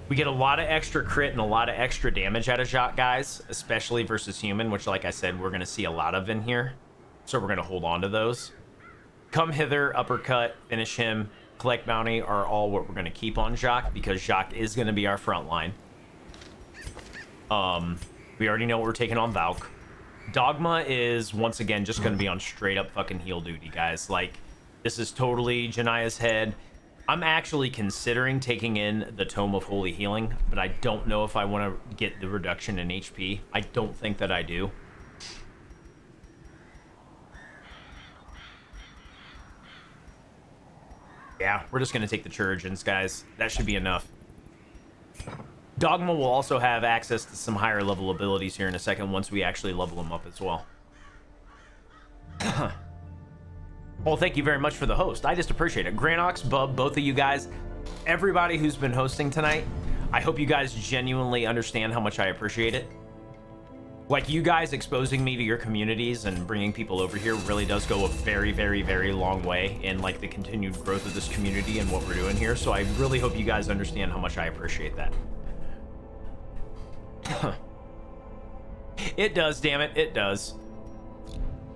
We get a lot of extra crit and a lot of extra damage out of Jacques, guys, especially versus human, which, like I said, we're going to see a lot of in here. So we're going to hold on to those. Come Hither, Uppercut, Finish Him, Collect Bounty are all what we're going to keep on Jacques, because Jacques is going to be our front line. We already know what we're taking on Valk. Dogma is, once again, just going to be on straight up fucking heal duty, guys. Like, this is totally Jania's head. I'm actually considering taking in the Tome of Holy Healing, but I don't know if I want to get the reduction in HP. I don't think that I do. Yeah, we're just going to take the Chirurgeons, guys. That should be enough. Dogma will also have access to some higher level abilities here in a second once we actually level them up as well. Well, thank you very much for the host. I just appreciate it. Granox, Bub, both of you guys, everybody who's been hosting tonight, I hope you guys genuinely understand how much I appreciate it. Like, you guys exposing me to your communities and bringing people over here really does go a very, very, very long way in, like, the continued growth of this community and what we're doing here. So I really hope you guys understand how much I appreciate that. It does, damn it. It does.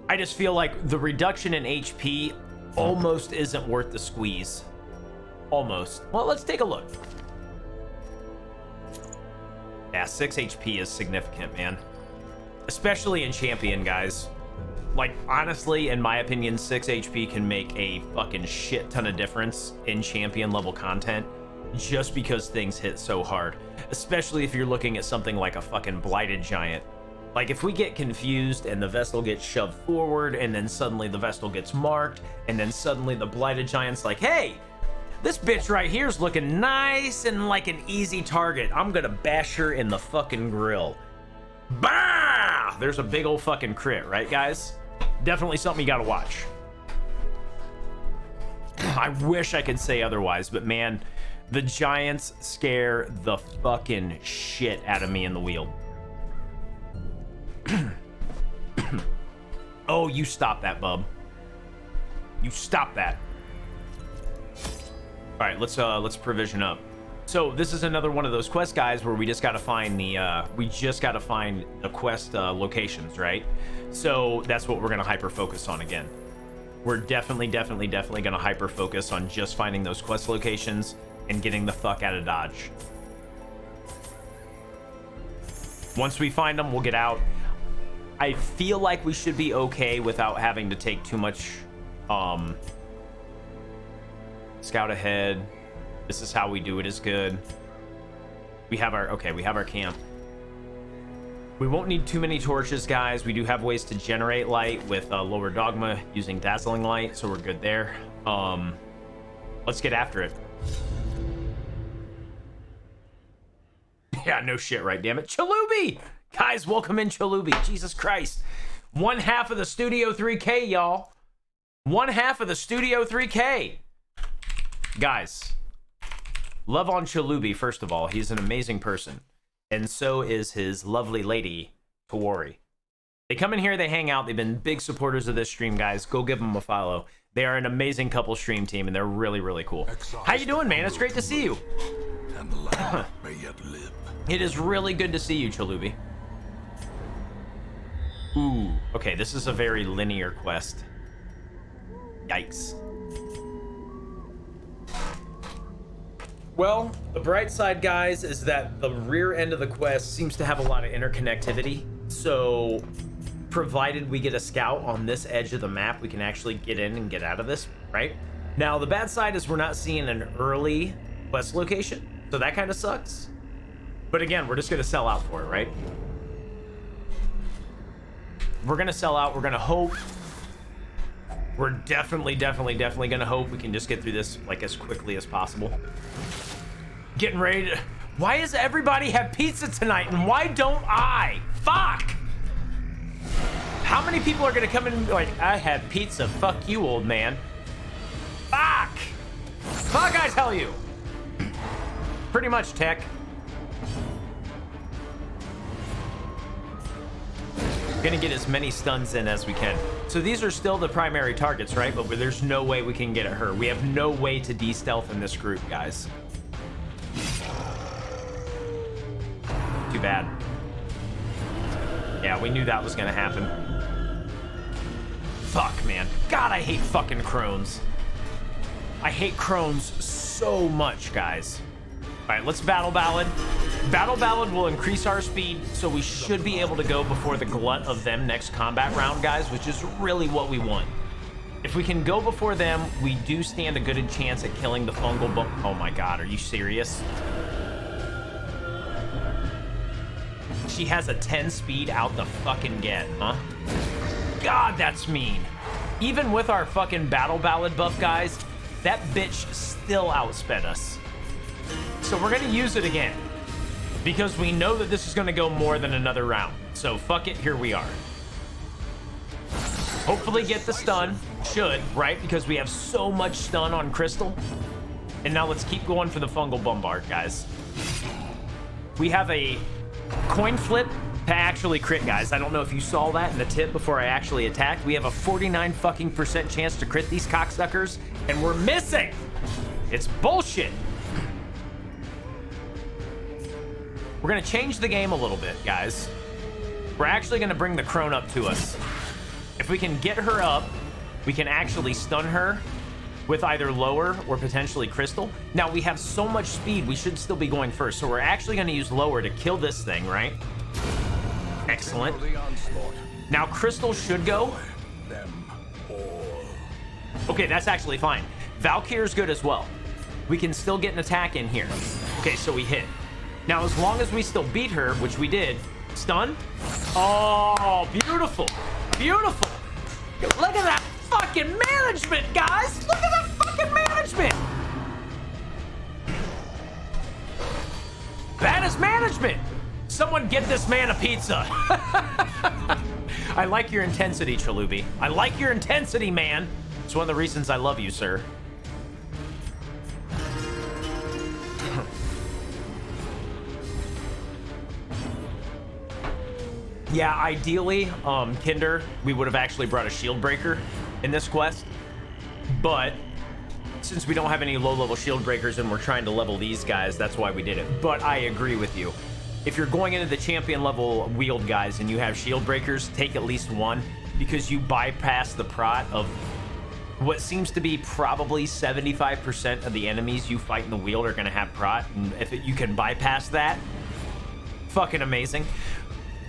I just feel like the reduction in HP almost isn't worth the squeeze. Almost. Well, let's take a look. Yeah, 6 HP is significant, man. Especially in Champion, guys. Like, honestly, in my opinion, 6 HP can make a fucking shit ton of difference in Champion level content just because things hit so hard. Especially if you're looking at something like a fucking Blighted Giant. Like, if we get confused and the Vestal gets shoved forward and then suddenly the Vestal gets marked and then suddenly the Blighted Giant's like, hey, this bitch right here's looking nice and like an easy target. I'm gonna bash her in the fucking grill. Bah! There's a big old fucking crit, right, guys? Definitely something you gotta watch. I wish I could say otherwise, but man, the Giants scare the fucking shit out of me in the Wield. Oh, you stop that, bub. You stop that. All right, let's provision up. So this is another one of those quest guys where we just got to find the quest locations, right? So that's what we're gonna hyper focus on again. We're definitely gonna hyper focus on just finding those quest locations and getting the fuck out of Dodge. Once we find them, we'll get out. I feel like we should be okay without having to take too much scout ahead. This is how we do it is good. We have our camp. We won't need too many torches, guys. We do have ways to generate light with lower dogma using dazzling light, so we're good there. Let's get after it. Yeah, no shit, right? Damn it, Chalubi! Guys, welcome in, Chalubi. Jesus Christ. 1/2 of the Studio 3K, y'all. 1/2 of the Studio 3K. Guys, love on Chalubi, first of all. He's an amazing person. And so is his lovely lady, Tawari. They come in here, they hang out. They've been big supporters of this stream, guys. Go give them a follow. They are an amazing couple stream team, and they're really, really cool. How you doing, man? It's great to see you. And the land may yet live. It is really good to see you, Chalubi. Ooh, okay, this is a very linear quest. Yikes. Well, the bright side, guys, is that the rear end of the quest seems to have a lot of interconnectivity. So, provided we get a scout on this edge of the map, we can actually get in and get out of this, right? Now, the bad side is we're not seeing an early quest location, so that kind of sucks. But again, we're just going to sell out for it, right? We're going to sell out. We're going to hope. We're definitely going to hope we can just get through this like as quickly as possible. Getting ready to... Why does everybody have pizza tonight and why don't I? Fuck! How many people are going to come in and be like, I have pizza. Fuck you, old man. Fuck! Fuck, I tell you. Pretty much, Tech. We're gonna get as many stuns in as we can. So these are still the primary targets, right? But there's no way we can get at her. We have no way to de-stealth in this group, guys. Too bad. Yeah, we knew that was gonna happen. Fuck, man. God, I hate fucking crones. I hate crones so much, guys. All right, let's Battle Ballad. Battle Ballad will increase our speed, so we should be able to go before the glut of them next combat round, guys, which is really what we want. If we can go before them, we do stand a good chance at killing the fungal bump. Oh my God, are you serious? She has a 10 speed out the fucking get, huh? God, that's mean. Even with our fucking Battle Ballad buff, guys, that bitch still outsped us. So we're gonna use it again because we know that this is gonna go more than another round. So fuck it, here we are. Hopefully get the stun, should, right? Because we have so much stun on Crystal. And now let's keep going for the fungal bombard, guys. We have a coin flip to actually crit, guys. I don't know if you saw that in the tip before I actually attacked. We have a 49% chance to crit these cocksuckers, and we're missing. It's bullshit. We're gonna change the game a little bit, guys. We're actually gonna bring the crone up to us. If we can get her up, we can actually stun her with either lower or potentially crystal. Now we have so much speed, we should still be going first. So we're actually gonna use lower to kill this thing, right? Excellent. Now crystal should go. Okay, that's actually fine. Valkyrie's good as well. We can still get an attack in here. Okay, so we hit. Now, as long as we still beat her, which we did, stun. Oh, beautiful. Beautiful. Look at that fucking management, guys. Look at that fucking management. That is management. Someone get this man a pizza. I like your intensity, Chalubi. I like your intensity, man. It's one of the reasons I love you, sir. Yeah, ideally, Kinder, we would have actually brought a shield breaker in this quest, but since we don't have any low-level shield breakers and we're trying to level these guys, that's why we did it. But I agree with you. If you're going into the champion level wield guys and you have shield breakers, take at least one, because you bypass the prot of what seems to be probably 75% of the enemies you fight in the wield are going to have prot, and if you can bypass that, fucking amazing.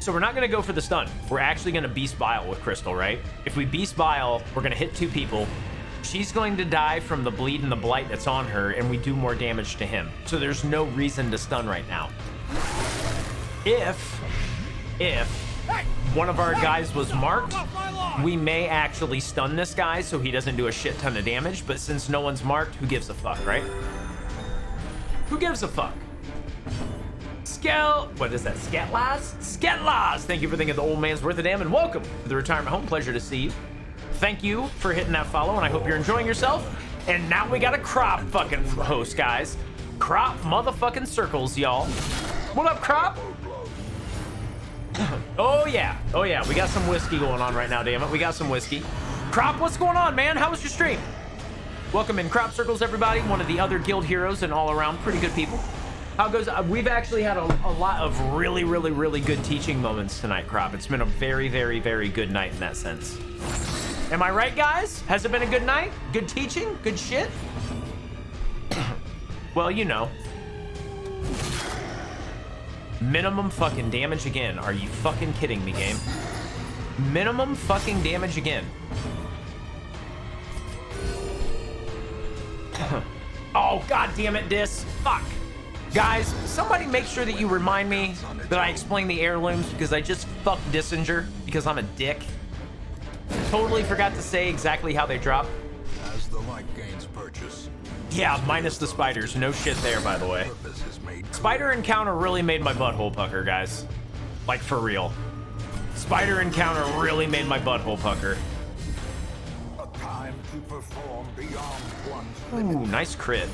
So we're not going to go for the stun. We're actually going to Beast Bile with Crystal, right? If we Beast Bile, we're going to hit 2 people. She's going to die from the bleed and the blight that's on her, and we do more damage to him. So there's no reason to stun right now. If one of our guys was marked, we may actually stun this guy so he doesn't do a shit ton of damage. But since no one's marked, who gives a fuck, right? Who gives a fuck? What is that? Sketlaz? Sketlaz! Thank you for thinking the old man's worth a damn, and welcome to the retirement home. Pleasure to see you. Thank you for hitting that follow, and I hope you're enjoying yourself. And now we got a crop fucking host, guys. Crop motherfucking circles, y'all. What up, Crop? Oh yeah, we got some whiskey going on right now, damn it. We got some whiskey. Crop, what's going on, man? How was your stream? Welcome in Crop Circles, everybody. One of the other guild heroes and all around pretty good people. How goes? We've actually had a lot of really good teaching moments tonight, Crop. It's been a very good night in that sense. Am I right, guys? Has it been a good night? Good teaching? Good shit? Well, you know. Minimum fucking damage again. Are you fucking kidding me, game? Minimum fucking damage again. Oh, god damn it, Dis. Fuck. Guys, somebody make sure that you remind me that I explain the heirlooms, because I just fucked Dissinger because I'm a dick. Totally forgot to say exactly how they drop. As the light gains purchase. Yeah, minus the spiders. No shit there, by the way. Spider encounter really made my butthole pucker, guys. Like, for real. Spider encounter really made my butthole pucker. A time to perform beyond one's Ooh, nice crit.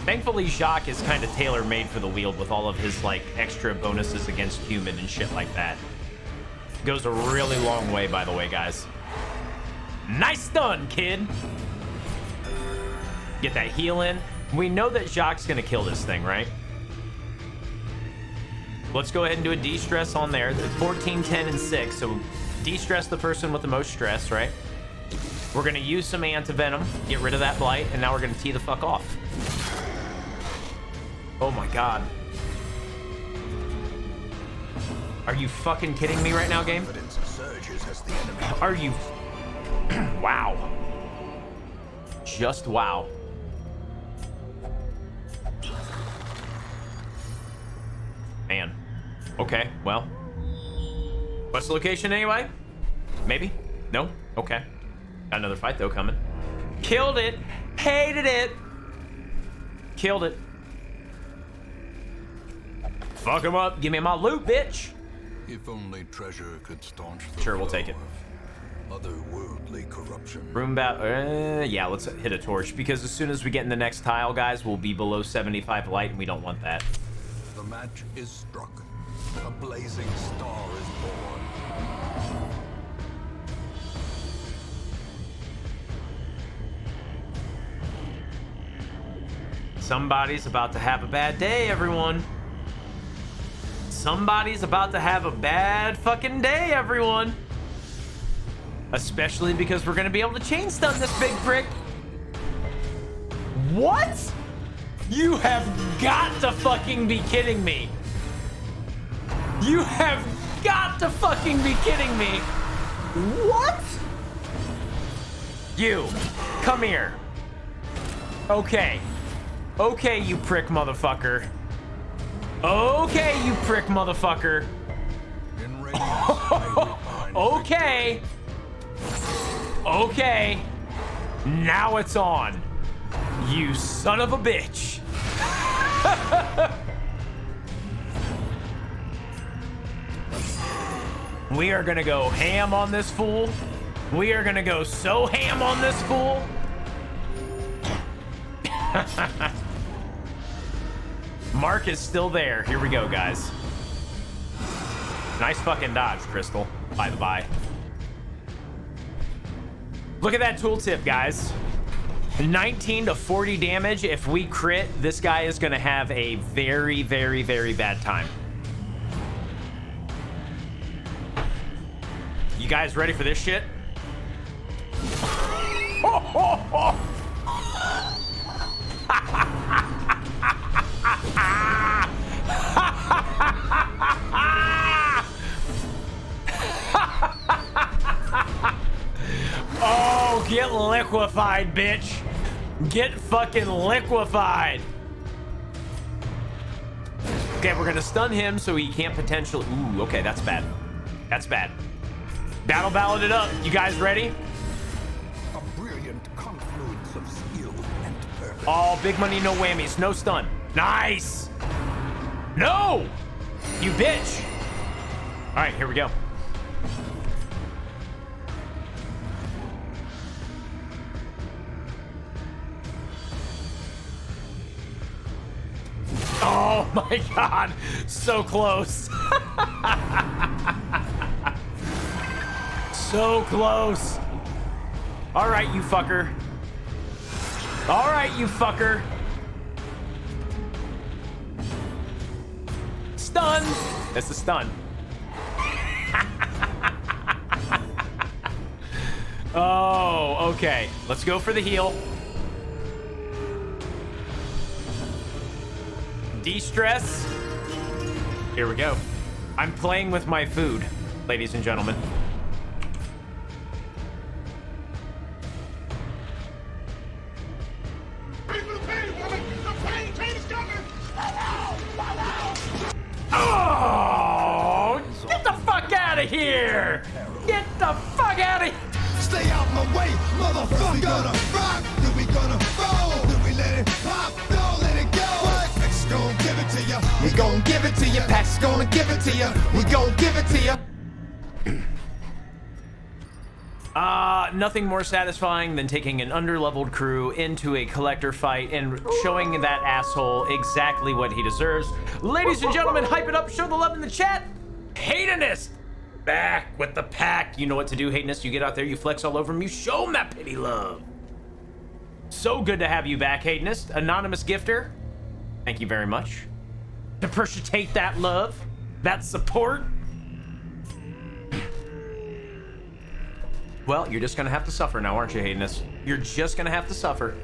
Thankfully, Jacques is kind of tailor-made for the wield with all of his, like, extra bonuses against human and shit like that. Goes a really long way, by the way, guys. Nice stun, kid! Get that heal in. We know that Jacques gonna kill this thing, right? Let's go ahead and do a de-stress on there. 14, 10, and 6. So de-stress the person with the most stress, right? We're gonna use some anti-venom, get rid of that blight, and now we're gonna tee the fuck off. Oh my god. Are you fucking kidding me right now, game? Are you... Wow. Just wow. Man. Okay, well. What's the location anyway? Maybe? No? Okay. Got another fight though coming. Killed it! Hated it! Killed it. Fuck him up. Give me my loot, bitch! If only treasure could staunch the Sure, we'll take it. Otherworldly corruption. Room yeah, let's hit a torch, because as soon as we get in the next tile, guys, we'll be below 75 light, and we don't want that. The match is struck. A blazing star is born. Somebody's about to have a bad day, everyone. Somebody's about to have a bad fucking day, everyone. Especially because we're gonna be able to chain stun this big prick. What? You have got to fucking be kidding me. You have got to fucking be kidding me. What? You, come here. Okay. Okay, you prick motherfucker. Okay, you prick motherfucker. Okay. Okay. Now it's on. You son of a bitch. We are gonna go ham on this fool. We are gonna go so ham on this fool. Mark is still there. Here we go, guys. Nice fucking dodge, Crystal, by the by. Look at that tooltip, guys. 19 to 40 damage. If we crit, this guy is gonna have a very, very, very bad time. You guys ready for this shit? Oh, get liquefied, bitch. Get fucking liquefied. Okay, we're gonna stun him so he can't potentially... Ooh, okay, that's bad. That's bad. Battle ballad it up. You guys ready? A brilliant confluence of skill and purpose. Oh, big money, no whammies. No stun. Nice. No! You bitch. All right, here we go. Oh my god, so close. So close. All right, you fucker. All right, you fucker. Stun. That's the stun. Oh, okay. Let's go for the heal. De-stress. Here we go. I'm playing with my food, ladies and gentlemen. Oh, get the fuck out of here! Get the fuck out of here! Stay out my way, motherfucker. We gonna rock, then we gonna roll, then we let it pop, don't let it go. X gon' give it to ya, we gon' give it to ya. Pax gonna give it to ya, we gon' give it to ya. nothing more satisfying than taking an underleveled crew into a collector fight and showing that asshole exactly what he deserves. Ladies and gentlemen, hype it up, show the love in the chat. Haydenist, back with the pack. You know what to do, Haydenist. You get out there, you flex all over him, you show him that pity love. So good to have you back, Haydenist. Anonymous gifter, thank you very much. Appreciate that love, that support. Well, you're just gonna have to suffer now, aren't you, Haydenist? You're just gonna have to suffer.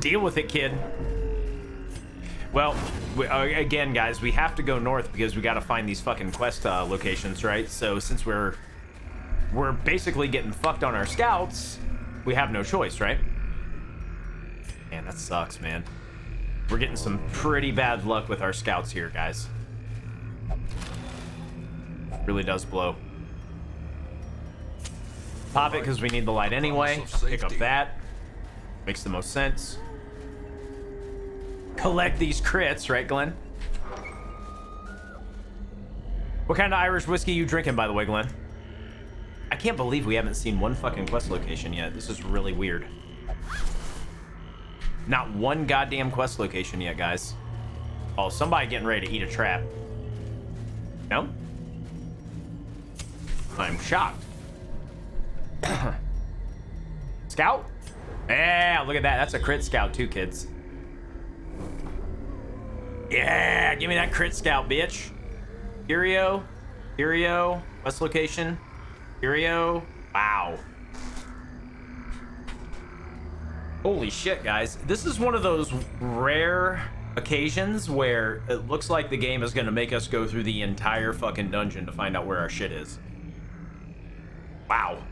Deal with it, kid. Well, again, guys, we have to go north because we gotta find these fucking quest locations, right? So since we're basically getting fucked on our scouts, we have no choice, right? Man, that sucks, man. We're getting some pretty bad luck with our scouts here, guys. Really does blow. Pop it because we need the light anyway. Pick up that. Makes the most sense. Collect these crits, right, Glenn? What kind of Irish whiskey you drinking, by the way, Glenn? I can't believe we haven't seen one fucking quest location yet. This is really weird. Not one goddamn quest location yet, guys. Oh, somebody getting ready to eat a trap. No? I'm shocked. Scout? Yeah, look at that. That's a crit scout too, kids. Yeah, give me that crit scout, bitch. Curio. Quest location. Curio. Wow. Holy shit, guys. This is one of those rare occasions where it looks like the game is going to make us go through the entire fucking dungeon to find out where our shit is. Wow.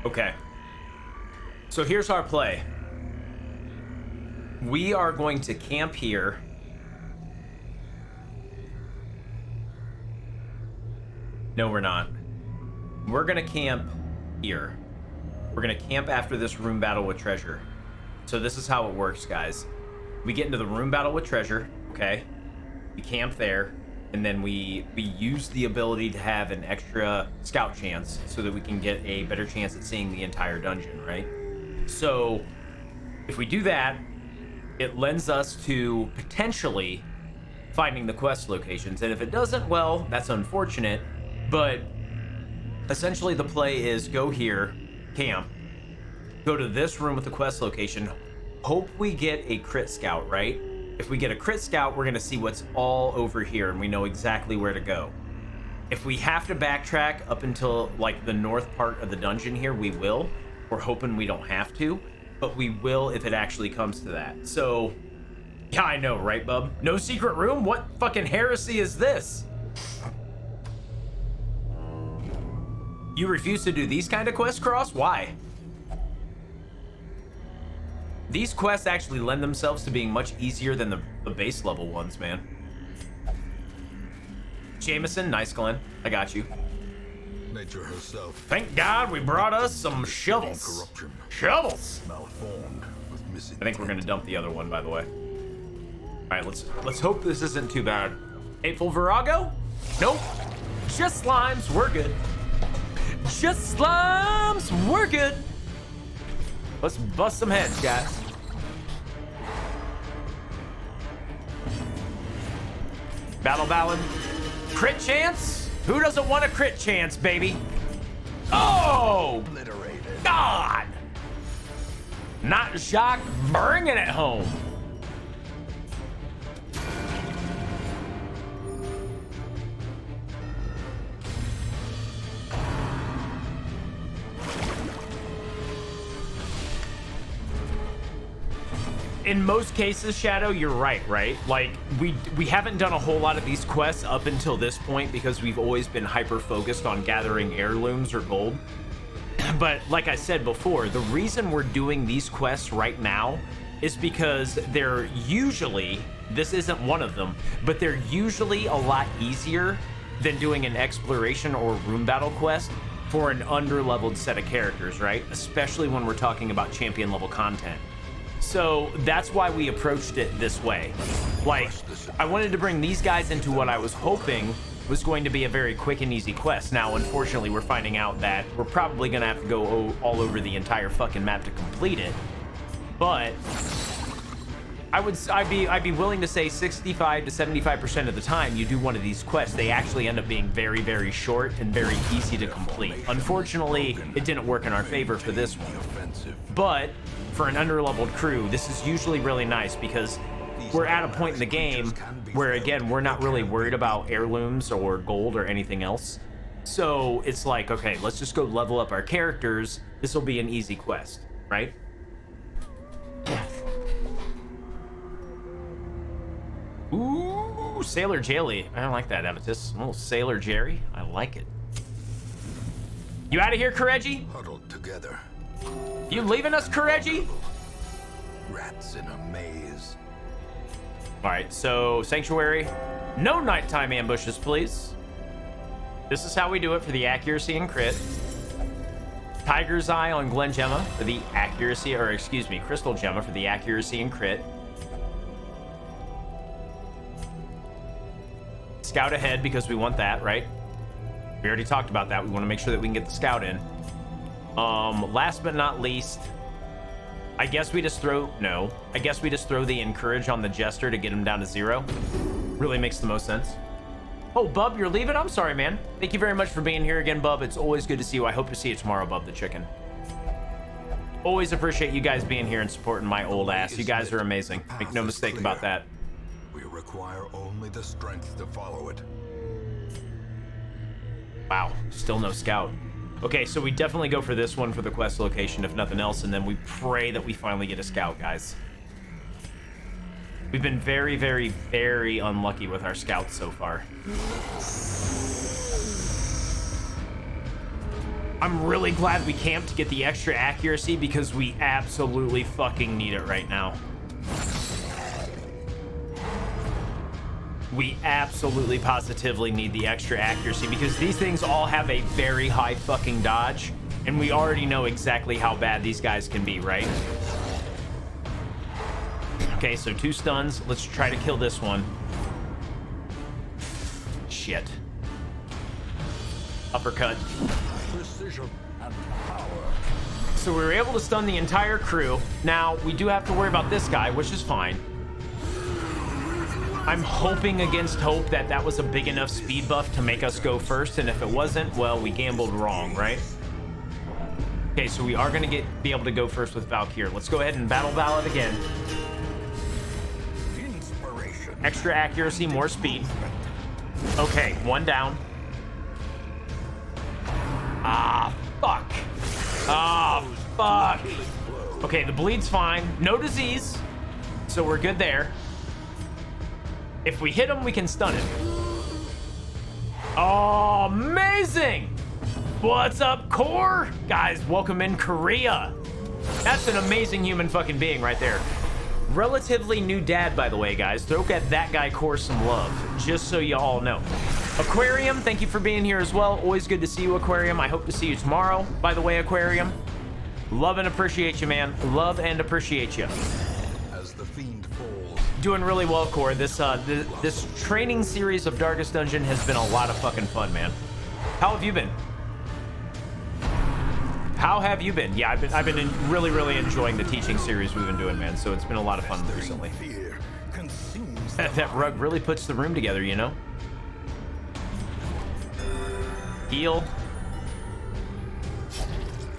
Okay. So here's our play. We are going to camp here. No, we're not. We're gonna camp here. We're gonna camp after this room battle with treasure. So this is how it works, guys. We get into the room battle with treasure, okay? We camp there, and then we use the ability to have an extra scout chance so that we can get a better chance at seeing the entire dungeon, right? So if we do that, it lends us to potentially finding the quest locations. And if it doesn't, well, that's unfortunate. But essentially the play is go here, camp, go to this room with the quest location, hope we get a crit scout, right? If we get a crit scout, we're gonna see what's all over here and we know exactly where to go. If we have to backtrack up until like the north part of the dungeon here, we will. We're hoping we don't have to, but we will if it actually comes to that. So, yeah, I know, right, bub? No secret room? What fucking heresy is this? You refuse to do these kind of quests, Cross? Why? These quests actually lend themselves to being much easier than the base level ones, man. Jameson, nice, Glenn. I got you. Nature herself. Thank God we brought us some shovels. Corruption. Shovels. Malformed with missing. I think we're gonna dump the other one, by the way. All right, let's hope this isn't too bad. Hateful Virago? Nope. Just slimes. We're good. Just slimes. We're good. Let's bust some heads, guys. Battle Ballad. Crit chance? Who doesn't want a crit chance, baby? Oh! Obliterated. God! Not Jacques bringing it home. In most cases, Shadow, you're right? Like, we haven't done a whole lot of these quests up until this point because we've always been hyper-focused on gathering heirlooms or gold. But like I said before, the reason we're doing these quests right now is because they're usually, this isn't one of them, but they're usually a lot easier than doing an exploration or room battle quest for an under-leveled set of characters, right? Especially when we're talking about champion level content. So that's why we approached it this way. Like, I wanted to bring these guys into what I was hoping was going to be a very quick and easy quest. Now, unfortunately, we're finding out that we're probably gonna have to go all over the entire fucking map to complete it. But I'd be willing to say 65 to 75% of the time you do one of these quests, they actually end up being very, very short and very easy to complete. Unfortunately, it didn't work in our favor for this one. But for an under-leveled crew, this is usually really nice because we're at a point in the game where, again, we're not really worried about heirlooms or gold or anything else. So it's like, okay, let's just go level up our characters. This will be an easy quest, right? Ooh, Sailor Jelly. I don't like that, Avitus. Oh, Sailor Jerry. I like it. You out of here, Koreji? Huddled together. You leaving us, Koreji? Rats in a maze. All right, so Sanctuary. No nighttime ambushes, please. This is how we do it for the accuracy and crit. Tiger's Eye on Glen Gemma for the accuracy, or excuse me, Crystal Gemma for the accuracy and crit. Scout ahead because we want that, right? We already talked about that. We want to make sure that we can get the scout in. Last but not least, I guess we just throw the encourage on the jester to get him down to 0. Really makes the most sense. Oh, Bub, you're leaving? I'm sorry, man. Thank you very much for being here again, Bub. It's always good to see you. I hope to see you tomorrow, Bub the chicken. Always appreciate you guys being here and supporting my old ass. You guys are amazing. Make no mistake about that. We require only the strength to follow it. Wow, still no scout. Okay, so we definitely go for this one for the quest location, if nothing else, and then we pray that we finally get a scout, guys. We've been very, very, very unlucky with our scouts so far. I'm really glad we camped to get the extra accuracy because we absolutely fucking need it right now. We absolutely positively need the extra accuracy because these things all have a very high fucking dodge, and we already know exactly how bad these guys can be, right? Okay, so 2 stuns. Let's try to kill this one. Shit. Uppercut. Precision and power. So we were able to stun the entire crew. Now, we do have to worry about this guy, which is fine. I'm hoping against hope that that was a big enough speed buff to make us go first, and if it wasn't, well, we gambled wrong, right? Okay, so we are going to be able to go first with Valkyrie. Let's go ahead and battle Ballad again. Extra accuracy, more speed. Okay, 1 down. Ah, fuck. Ah, fuck. Okay, the bleed's fine. No disease, so we're good there. If we hit him, we can stun him. Oh, amazing! What's up, Core? Guys, welcome in Korea. That's an amazing human fucking being right there. Relatively new dad, by the way, guys. Throw at that guy Core some love, just so you all know. Aquarium, thank you for being here as well. Always good to see you, Aquarium. I hope to see you tomorrow, by the way, Aquarium. Love and appreciate you, man. Love and appreciate you. As the fiend falls. Doing really well, Core. This training series of Darkest Dungeon has been a lot of fucking fun, man. How have you been? How have you been? Yeah, I've been really, really enjoying the teaching series we've been doing, man. So it's been a lot of fun recently. That rug really puts the room together, you know? Heal.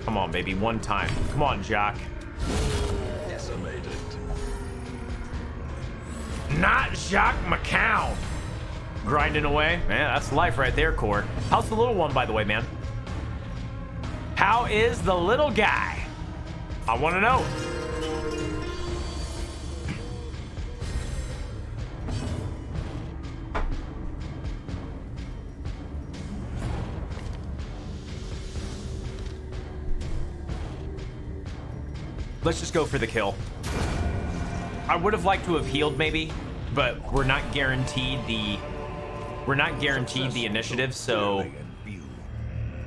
Come on, baby, 1 time. Come on, Jock. Decimated. Not Jacques McCown. Grinding away. Man, that's life right there, Core. How's the little one, by the way, man? How is the little guy? I want to know. Let's just go for the kill. I would have liked to have healed maybe, but we're not guaranteed the initiative, so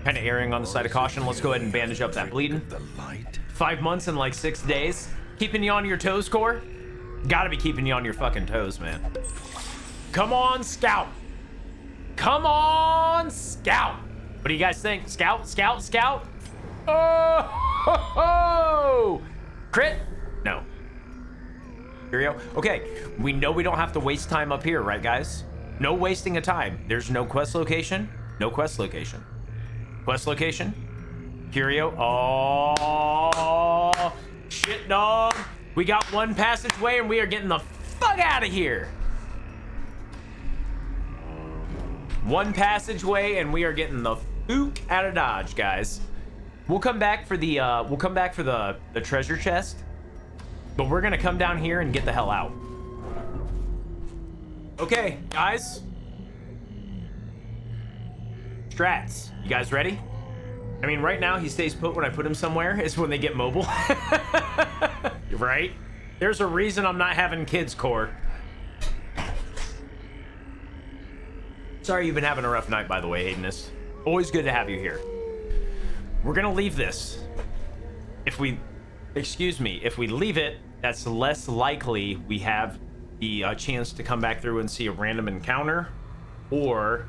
kind of erring on the side of caution. Let's go ahead and bandage up that bleeding. 5 months and like 6 days. Keeping you on your toes, Core? Gotta be keeping you on your fucking toes, man. Come on, Scout. Come on, Scout. What do you guys think? Scout, Scout, Scout? Oh, ho, ho. Crit? No. Curio? Okay, we know we don't have to waste time up here, right, guys? No wasting of time. There's no quest location. No quest location. Quest location. Curio. Oh, shit, dog. We got one passageway and we are getting the fuck out of here. One passageway and we are getting the fuck out of Dodge, guys. We'll come back for the the treasure chest, but we're gonna come down here and get the hell out. Okay, guys. Strats, you guys ready? I mean, right now he stays put when I put him somewhere. Is when they get mobile. Right? There's a reason I'm not having kids, Core. Sorry you've been having a rough night, by the way, Haydenus. Always good to have you here. We're gonna leave this. If we leave it, that's less likely we have the chance to come back through and see a random encounter or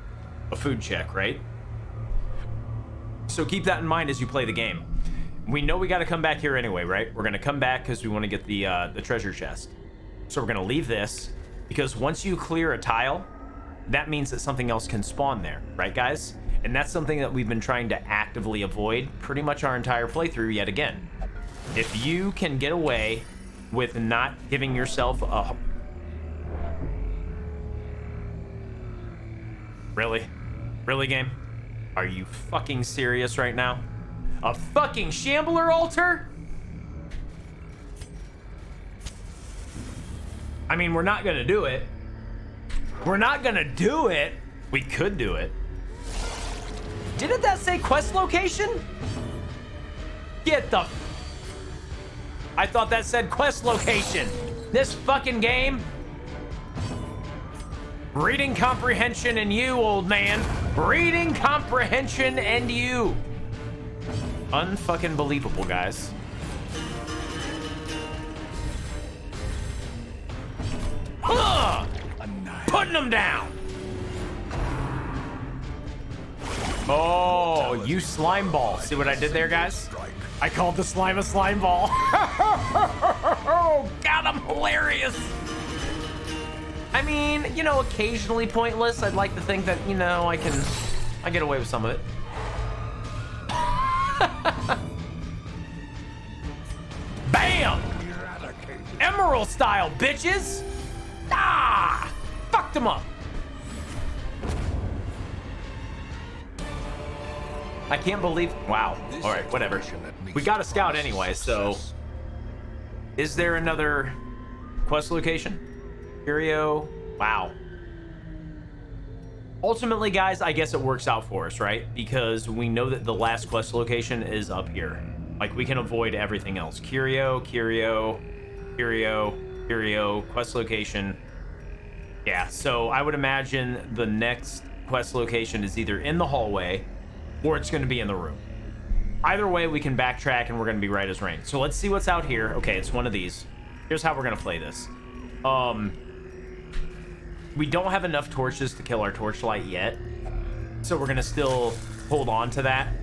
a food check, right? So keep that in mind as you play the game. We know we got to come back here anyway, right? We're gonna come back because we want to get the treasure chest. So we're gonna leave this because once you clear a tile, that means that something else can spawn there, right, guys? And that's something that we've been trying to actively avoid pretty much our entire playthrough yet again. If you can get away with not giving yourself a... Really? Really, game? Are you fucking serious right now? A fucking Shambler altar? I mean, we're not gonna do it. We're not gonna do it. We could do it. Didn't that say quest location? Get the... I thought that said quest location. This fucking game. Reading comprehension and you, old man. Reading comprehension and you. Unfucking believable, guys. Putting them down. Oh, you slime ball. See what I did there, guys? I called the slime a slime ball. Oh, God, I'm hilarious. I mean, you know, occasionally pointless. I'd like to think that, you know, I get away with some of it. Bam! Emerald style, bitches! Ah! Fucked them up. I can't believe... Wow. All right, whatever. We got a scout anyway, so... Is there another quest location? Curio? Wow. Ultimately, guys, I guess it works out for us, right? Because we know that the last quest location is up here. Like, we can avoid everything else. Curio, Curio, Curio, Curio, quest location. Yeah, so I would imagine the next quest location is either in the hallway or it's going to be in the room. Either way, we can backtrack and we're going to be right as rain. So let's see what's out here. Okay, it's one of these. Here's how we're going to play this. We don't have enough torches to kill our torchlight yet, so we're going to still hold on to that.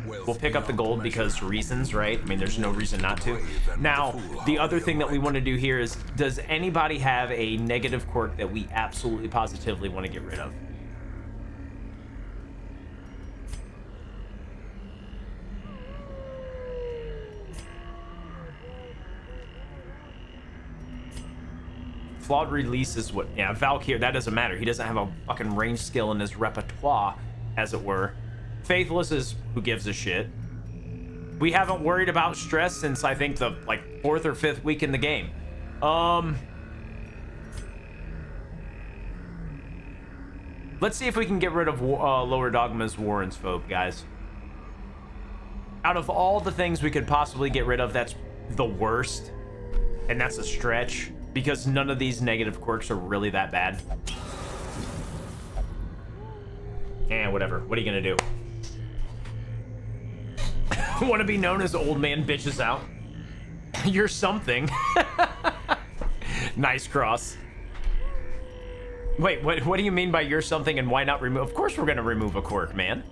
We'll pick up the gold because reasons, right? I mean, there's no reason not to. Now, the other thing that we want to do here is, does anybody have a negative quirk that we absolutely positively want to get rid of? Flawed release is what... Yeah, Valkyr, that doesn't matter. He doesn't have a fucking range skill in his repertoire, as it were. Faithless is... Who gives a shit? We haven't worried about stress since, I think, the, like, 4th or 5th week in the game. Let's see if we can get rid of Lower Dogma's Warren's Phobe, guys. Out of all the things we could possibly get rid of, that's the worst. And that's a stretch. Because none of these negative quirks are really that bad. And whatever. What are you gonna do? Want to be known as old man bitches out? You're something. Nice cross. Wait, what do you mean by you're something and why not remove? Of course we're going to remove a quirk, man.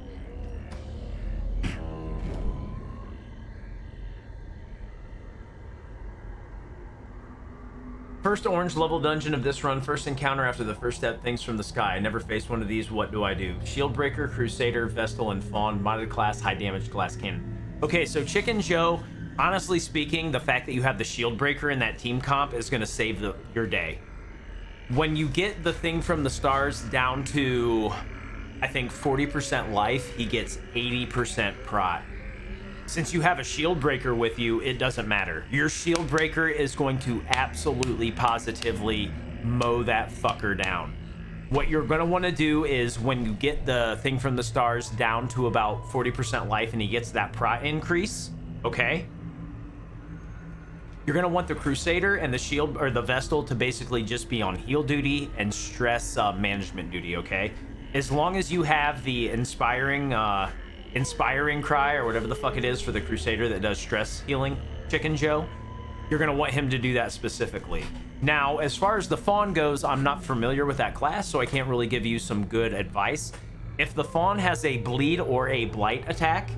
First orange level dungeon of this run. First encounter after the first step. Things from the sky. I never faced one of these. What do I do? Shieldbreaker, Crusader, Vestal, and Fawn. Modded class, high damage glass cannon. Okay, so Chicken Joe, honestly speaking, the fact that you have the Shieldbreaker in that team comp is going to save your day. When you get the thing from the stars down to, I think, 40% life, he gets 80% prot. Since you have a shield breaker with you, it doesn't matter. Your shield breaker is going to absolutely positively mow that fucker down. What you're going to want to do is when you get the thing from the stars down to about 40% life and he gets that prot increase, okay? You're going to want the Crusader and the shield or the Vestal to basically just be on heal duty and stress management duty, okay? As long as you have the inspiring cry or whatever the fuck it is for the Crusader that does stress healing, Chicken Joe, you're going to want him to do that specifically. Now, as far as the Fawn goes, I'm not familiar with that class, so I can't really give you some good advice. If the Fawn has a bleed or a blight attack,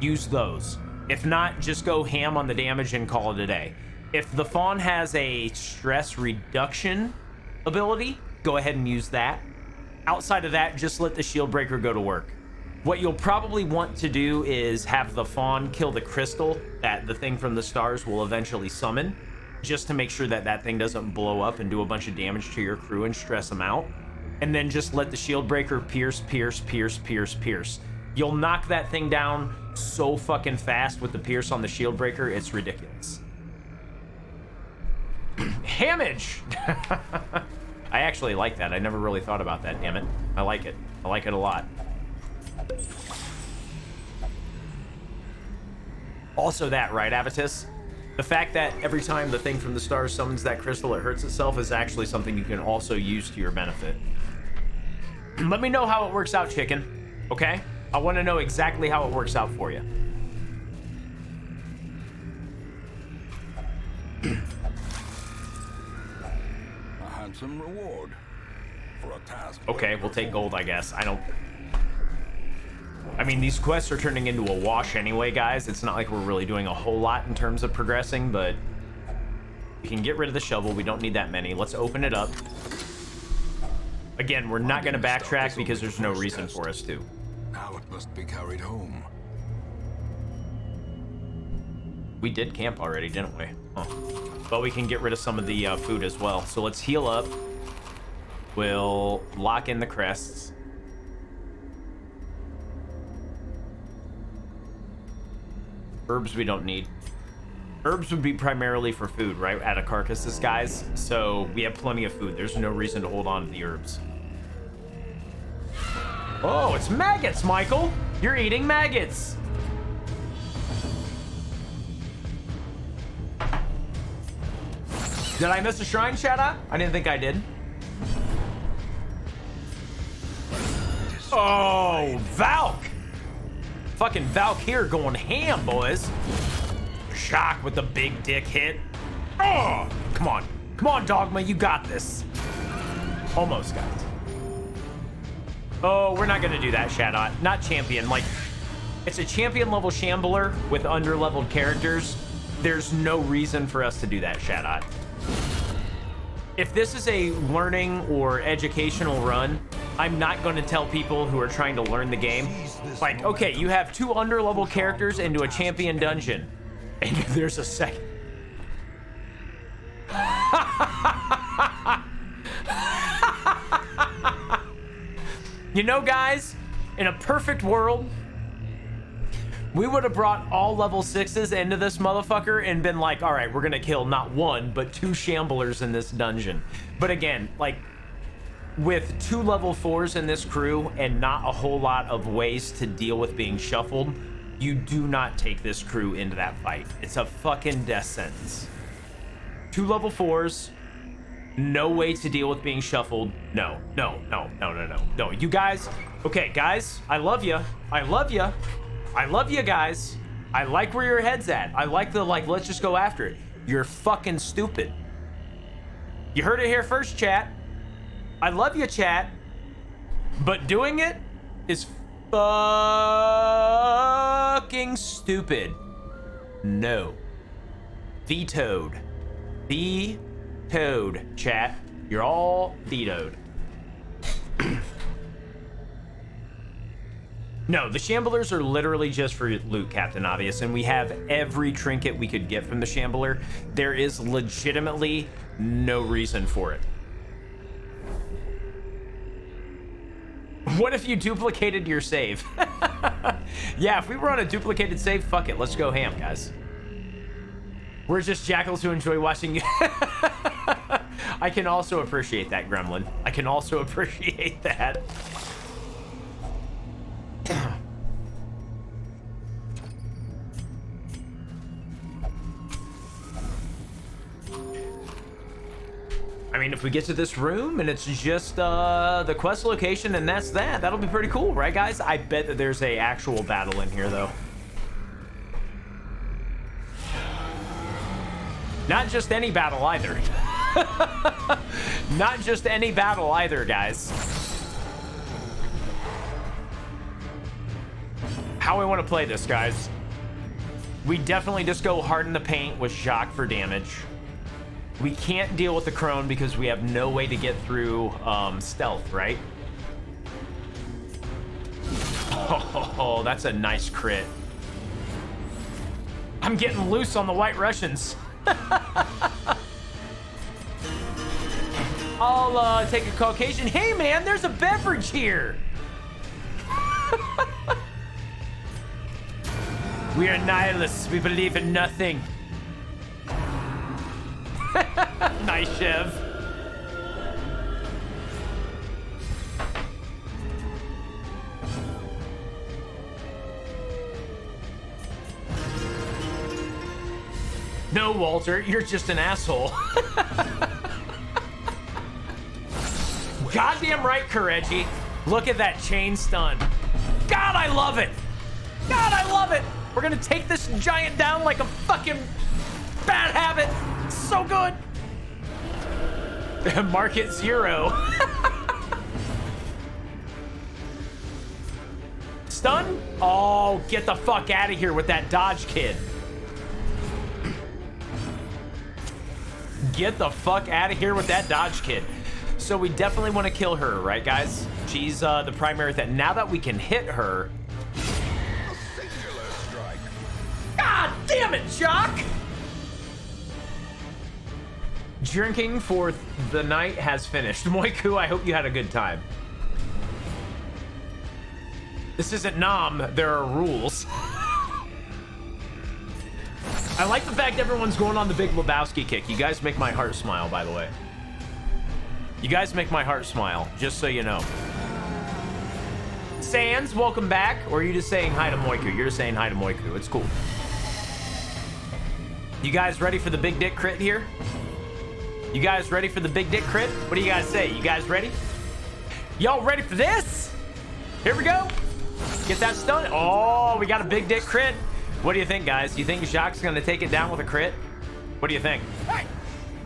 use those. If not, just go ham on the damage and call it a day. If the Fawn has a stress reduction ability, go ahead and use that. Outside of that, just let the shield breaker go to work. What you'll probably want to do is have the Fawn kill the crystal that the thing from the stars will eventually summon, just to make sure that that thing doesn't blow up and do a bunch of damage to your crew and stress them out. And then just let the shield breaker pierce, pierce, pierce, pierce, pierce. You'll knock that thing down so fucking fast with the pierce on the shield breaker, it's ridiculous. Hamage! I actually like that. I never really thought about that, damn it. I like it. I like it a lot. Also that, right, Avitus? The fact that every time the thing from the stars summons that crystal, it hurts itself is actually something you can also use to your benefit. Let me know how it works out, Chicken. Okay? I want to know exactly how it works out for you. A handsome reward for a task. Okay, we'll take gold, I guess. I mean, these quests are turning into a wash anyway, guys. It's not like we're really doing a whole lot in terms of progressing, but we can get rid of the shovel. We don't need that many. Let's open it up. Again, we're not going to backtrack because there's no reason for us to. Now it must be carried home. We did camp already, didn't we? Huh. But we can get rid of some of the food as well. So let's heal up. We'll lock in the crests. Herbs we don't need. Herbs would be primarily for food, right? At a carcasses, guys. So we have plenty of food. There's no reason to hold on to the herbs. Oh, it's maggots, Michael. You're eating maggots. Did I miss a shrine, Shadow? I didn't think I did. Oh, Valk. Fucking Valk here going ham, boys. Shock with the big dick hit. Oh, come on. Come on, Dogma, you got this. Almost, guys. Oh, we're not gonna do that, Shadow. Not champion. Like, it's a champion level Shambler with under-leveled characters. There's no reason for us to do that, Shadow. If this is a learning or educational run, I'm not going to tell people who are trying to learn the game, like, okay, you have 2 under-level characters into a champion dungeon, and there's a second. You know, guys, in a perfect world, we would have brought all level 6s into this motherfucker and been like, all right, we're going to kill not 1, but 2 Shamblers in this dungeon. But again, like, with 2 level 4s in this crew and not a whole lot of ways to deal with being shuffled, you do not take this crew into that fight. It's a fucking death sentence. 2 level 4s, no way to deal with being shuffled. No. You guys, okay, guys, I love you. I love you, guys. I like where your head's at. I like the, like, let's just go after it. You're fucking stupid. You heard it here first, chat. I love you, chat. But doing it is fucking stupid. No. Vetoed. Vetoed, chat. You're all vetoed. No, the Shamblers are literally just for loot, Captain Obvious, and we have every trinket we could get from the Shambler. There is legitimately no reason for it. What if you duplicated your save? Yeah, if we were on a duplicated save, fuck it, let's go ham, guys. We're just jackals who enjoy watching you. I can also appreciate that, Gremlin. I can also appreciate that. I mean, if we get to this room and it's just the quest location and that's that, that'll be pretty cool, right, guys? I bet that there's a actual battle in here, though. Not just any battle either. Not just any battle either, guys. How we want to play this, guys. We definitely just go hard in the paint with Jacques for damage. We can't deal with the crone because we have no way to get through stealth, right? Oh, that's a nice crit. I'm getting loose on the White Russians. I'll take a Caucasian. Hey, man, there's a beverage here. We are nihilists. We believe in nothing. Nice, Chev. No, Walter, you're just an asshole. Goddamn right, Koreji. Look at that chain stun. God, I love it. God, I love it. We're gonna take this giant down like a fucking bad habit. So good. Market 0. Stun? Oh, get the fuck out of here with that dodge, kid. Get the fuck out of here with that dodge, kid. So we definitely want to kill her, right, guys? She's the primary threat. Now that we can hit her. God damn it, Jock! Drinking for the night has finished. Moiku, I hope you had a good time. This isn't Nam, there are rules. I like the fact everyone's going on the Big Lebowski kick. You guys make my heart smile, by the way. You guys make my heart smile, just so you know. Sans, welcome back. Or are you just saying hi to Moiku? You're just saying hi to Moiku. It's cool. You guys ready for the big dick crit here? You guys ready for the big dick crit? What do you guys say? You guys ready? Y'all ready for this? Here we go. Get that stun. Oh, we got a big dick crit. What do you think, guys? You think Jacques gonna take it down with a crit? What do you think? Hey!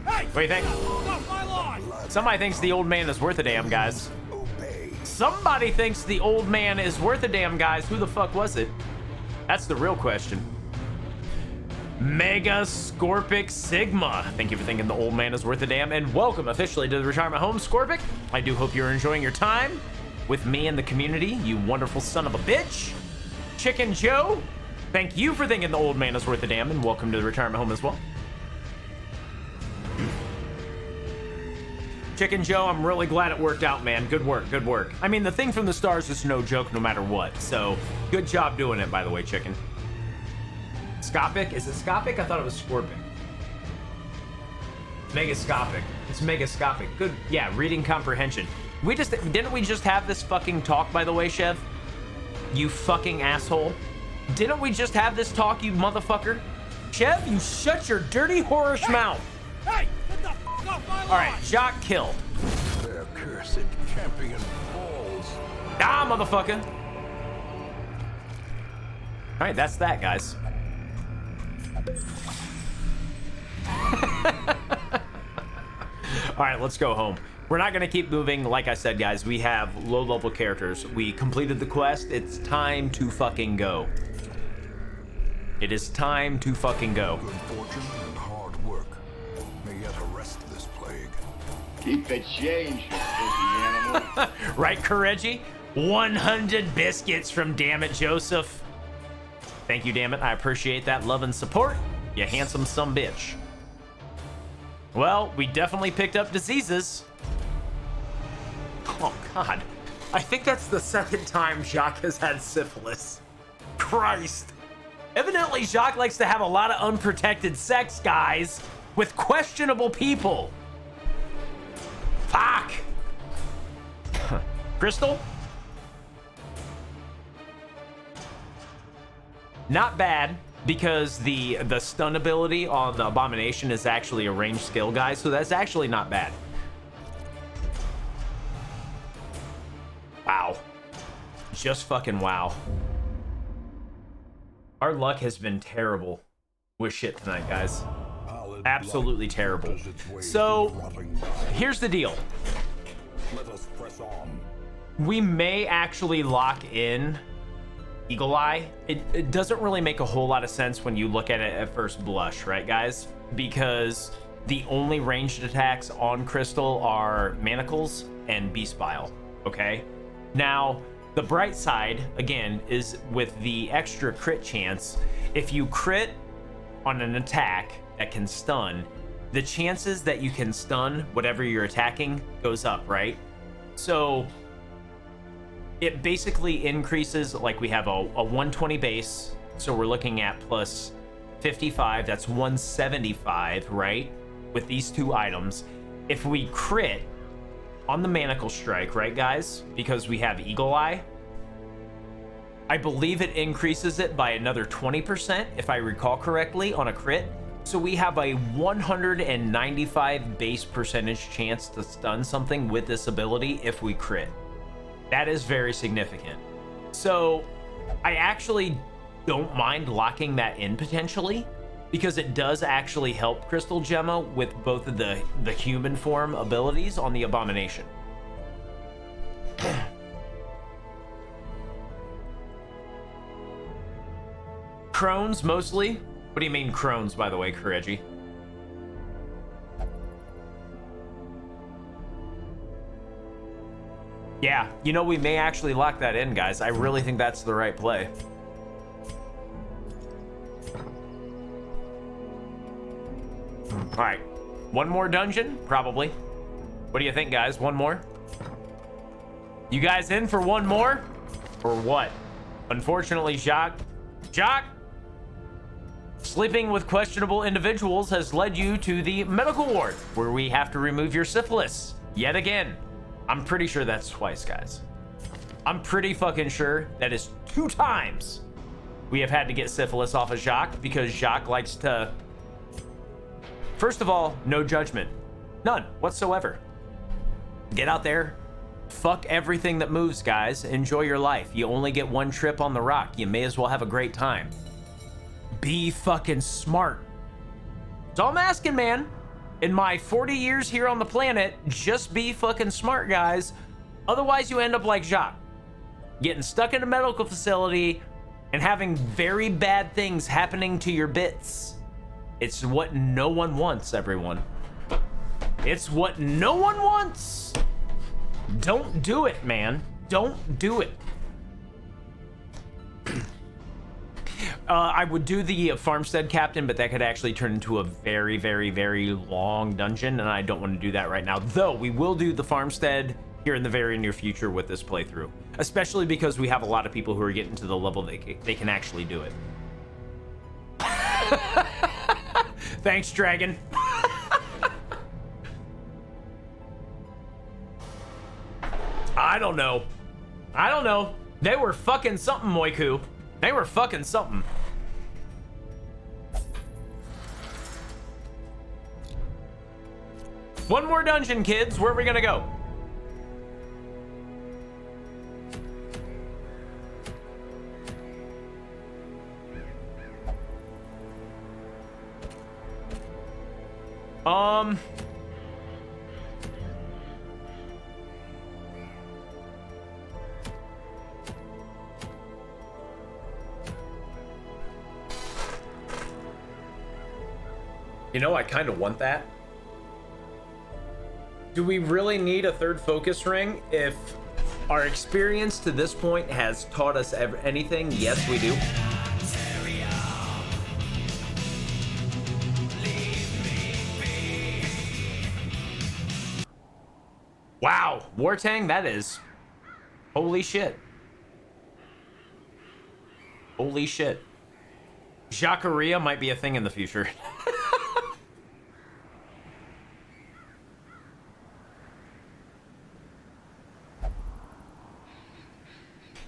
Hey! What do you think? Somebody thinks the old man is worth a damn, guys. Somebody thinks the old man is worth a damn, guys. Who the fuck was it? That's the real question. Mega Scorpic Sigma. Thank you for thinking the old man is worth a damn, and welcome officially to the retirement home, Scorpic. I do hope you're enjoying your time with me and the community, you wonderful son of a bitch. Chicken Joe, thank you for thinking the old man is worth a damn, and welcome to the retirement home as well. Chicken Joe, I'm really glad it worked out, man. Good work, good work. I mean, the thing from the stars is no joke no matter what, so good job doing it, by the way, Chicken. Scopic? Is it Scopic? I thought it was Scorpic. Megascopic. It's Megascopic. Good. Yeah, reading comprehension. Didn't we just have this fucking talk, by the way, Chev? You fucking asshole. Didn't we just have this talk, you motherfucker? Chev, you shut your dirty whorish mouth. Hey! Get the f*** off my lawn! Alright, Jacques kill. Their cursed champion falls. Ah, motherfucker. Alright, that's that, guys. All right, let's go home. We're not going to keep moving. Like I said, guys, we have low-level characters. We completed the quest. It's time to fucking go. It is time to fucking go. Good fortune and hard work may yet arrest this plague. Keep the change, you filthy animal. Right, Correggi? 100 biscuits from Dammit Joseph. Thank you, Dammit. I appreciate that love and support. You handsome sumbitch. Well, we definitely picked up diseases. Oh, God. I think that's the second time Jacques has had syphilis. Christ. Evidently, Jacques likes to have a lot of unprotected sex, guys, with questionable people. Fuck. Crystal? Not bad, because the stun ability on the Abomination is actually a ranged skill, guys, so that's actually not bad. Wow. Just fucking wow. Our luck has been terrible with shit tonight, guys. Absolutely terrible. So, here's the deal. Let us press on. We may actually lock in Eagle Eye. It doesn't really make a whole lot of sense when you look at it at first blush, right, guys? Because the only ranged attacks on Crystal are Manacles and Beast Bile, okay? Now, the bright side, again, is with the extra crit chance. If you crit on an attack that can stun, the chances that you can stun whatever you're attacking goes up, right? So it basically increases, like we have a 120 base, so we're looking at plus 55, that's 175, right? With these two items. If we crit on the Manacle Strike, right, guys? Because we have Eagle Eye, I believe it increases it by another 20%, if I recall correctly, on a crit. So we have a 195 base percentage chance to stun something with this ability if we crit. That is very significant. So I actually don't mind locking that in potentially, because it does actually help Crystal Gemma with both of the human form abilities on the Abomination. Crones mostly. What do you mean Crones, by the way, Correggi? Yeah, you know, we may actually lock that in, guys. I really think that's the right play. All right, one more dungeon, probably. What do you think, guys? One more? You guys in for one more? Or what? Unfortunately, Jacques, sleeping with questionable individuals has led you to the medical ward, where we have to remove your syphilis yet again. I'm pretty sure that's twice, guys. I'm pretty fucking sure that is 2 times we have had to get syphilis off of Jacques, because Jacques likes to... First of all, no judgment. None whatsoever. Get out there. Fuck everything that moves, guys. Enjoy your life. You only get one trip on the rock. You may as well have a great time. Be fucking smart. That's all I'm asking, man. In my 40 years here on the planet, just be fucking smart, guys. Otherwise, you end up like Jacques. Getting stuck in a medical facility and having very bad things happening to your bits. It's what no one wants, everyone. It's what no one wants. Don't do it, man. Don't do it. I would do the farmstead captain, but that could actually turn into a very, very, very long dungeon, and I don't want to do that right now. Though we will do the farmstead here in the very near future with this playthrough, especially because we have a lot of people who are getting to the level they can actually do it. Thanks, Dragon. I don't know. They were fucking something, Moiku. They were fucking something. One more dungeon, kids. Where are we gonna go? You know, I kind of want that. Do we really need a third focus ring if our experience to this point has taught us anything? Yes, we do. Wow, Wartang, that is... Holy shit. Holy shit. Jacqueria might be a thing in the future.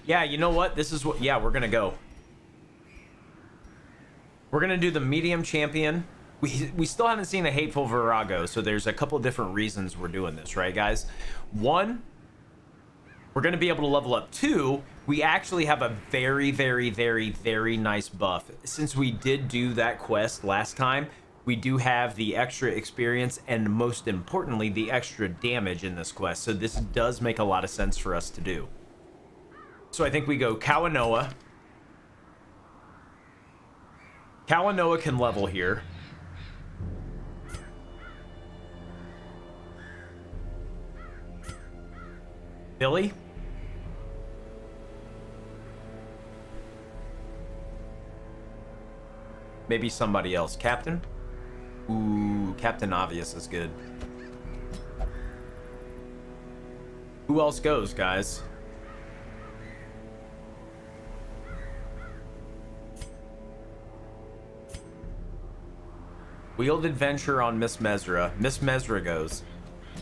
Yeah, you know what? This is what... Yeah, we're gonna go. We're gonna do the medium champion. We still haven't seen a Hateful Virago, so there's a couple different reasons we're doing this, right, guys? One, we're gonna be able to level up. Two, we actually have a very, very, very, very nice buff. Since we did do that quest last time, we do have the extra experience and, most importantly, the extra damage in this quest. So this does make a lot of sense for us to do. So I think we go Kawanoa. Kawanoa can level here. Billy? Maybe somebody else. Captain? Ooh, Captain Obvious is good. Who else goes, guys? Wheeled Adventure on Miss Mesra. Miss Mesra goes.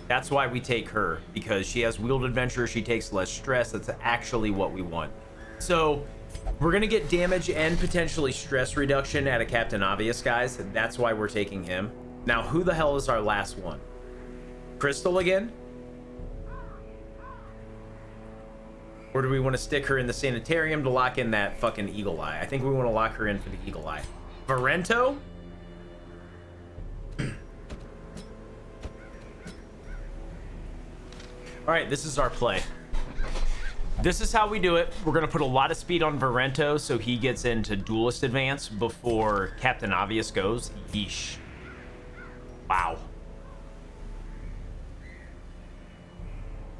That's why we take her, because she has Wheeled Adventure, she takes less stress. That's actually what we want. So, we're going to get damage and potentially stress reduction out of Captain Obvious, guys. That's why we're taking him. Now, who the hell is our last one? Crystal again? Or do we want to stick her in the sanitarium to lock in that fucking Eagle Eye? I think we want to lock her in for the Eagle Eye. Varento? All right, this is our play. This is how we do it. We're going to put a lot of speed on Varento so he gets into Duelist Advance before Captain Obvious goes. Yeesh. Wow.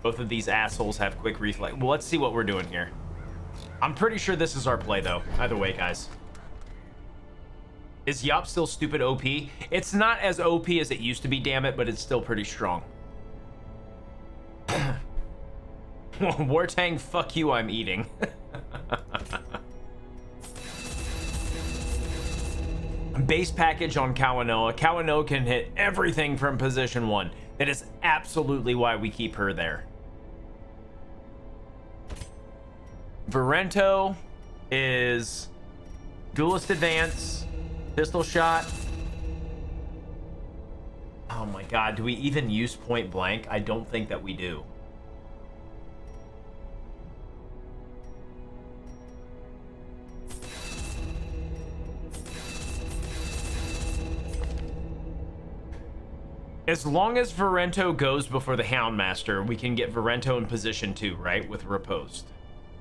Both of these assholes have quick reflex. Well, let's see what we're doing here. I'm pretty sure this is our play, though. Either way, guys. Is Yop still stupid OP? It's not as OP as it used to be, damn it, but it's still pretty strong. Wartang, fuck you, I'm eating. Base package on Kawanoa. Kawanoa can hit everything from position 1. That is absolutely why we keep her there. Varento is Duelist Advance, Pistol Shot. Oh my god, do we even use Point Blank? I don't think that we do. As long as Varento goes before the Houndmaster, we can get Varento in position 2, right? With Riposte.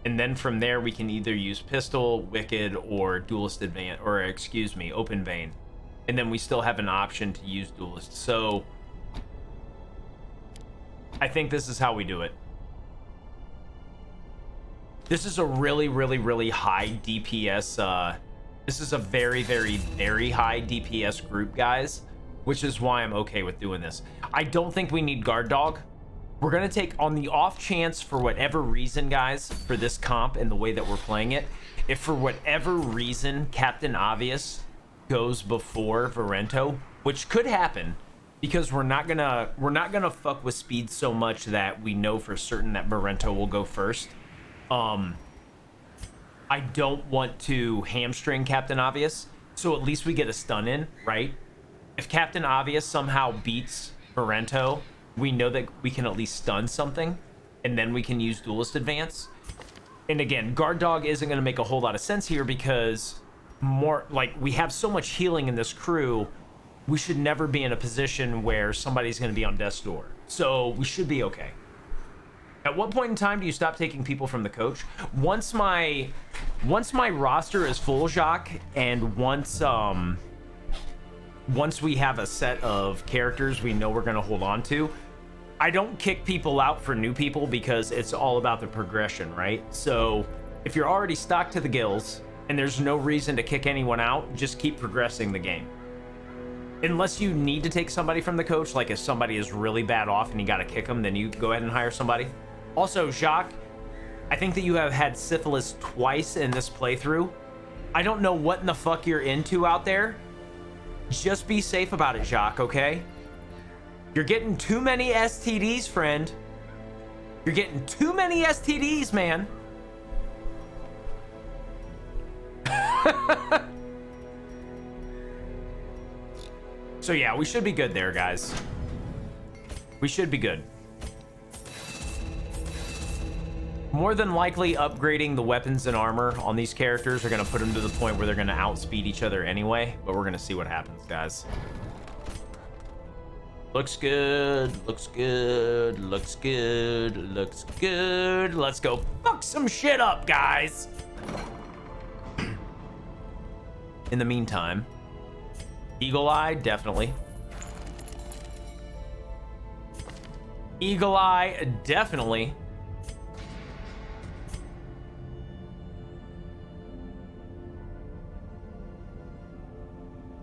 And then from there, we can either use Pistol, Wicked, or Duelist Advance, or excuse me, Open Vein. And then we still have an option to use Duelist. So, I think this is how we do it. This is a really, really, really high DPS, this is a very, very, very high DPS group, guys. Which is why I'm okay with doing this. I don't think we need Guard Dog. We're going to take, on the off chance, for whatever reason, guys, for this comp and the way that we're playing it, if for whatever reason Captain Obvious goes before Varento, which could happen, because we're not gonna fuck with speed so much that we know for certain that Varento will go first. I don't want to hamstring Captain Obvious, so at least we get a stun in, right? If Captain Obvious somehow beats Varento, we know that we can at least stun something, and then we can use Duelist Advance. And again, Guard Dog isn't going to make a whole lot of sense here because we have so much healing in this crew. we should never be in a position where somebody's going to be on death's door. So we should be okay. At what point in time do you stop taking people from the coach? Once my roster is full, Jacques, and once we have a set of characters we know we're going to hold on to, I don't kick people out for new people because it's all about the progression, right? So if you're already stocked to the gills and there's no reason to kick anyone out, just keep progressing the game. Unless you need to take somebody from the coach, like if somebody is really bad off and you got to kick them, then you go ahead and hire somebody. Also, Jacques, I think that you have had syphilis twice in this playthrough. I don't know what in the fuck you're into out there. Just be safe about it, Jacques, okay? You're getting too many STDs, friend. You're getting too many STDs, man. So yeah, we should be good there, guys. We should be good. More than likely, upgrading the weapons and armor on these characters are going to put them to the point where they're going to outspeed each other anyway, but we're going to see what happens, guys. Looks good, looks good, looks good, looks good. Let's go fuck some shit up, guys. In the meantime, Eagle Eye, definitely. Eagle Eye, definitely.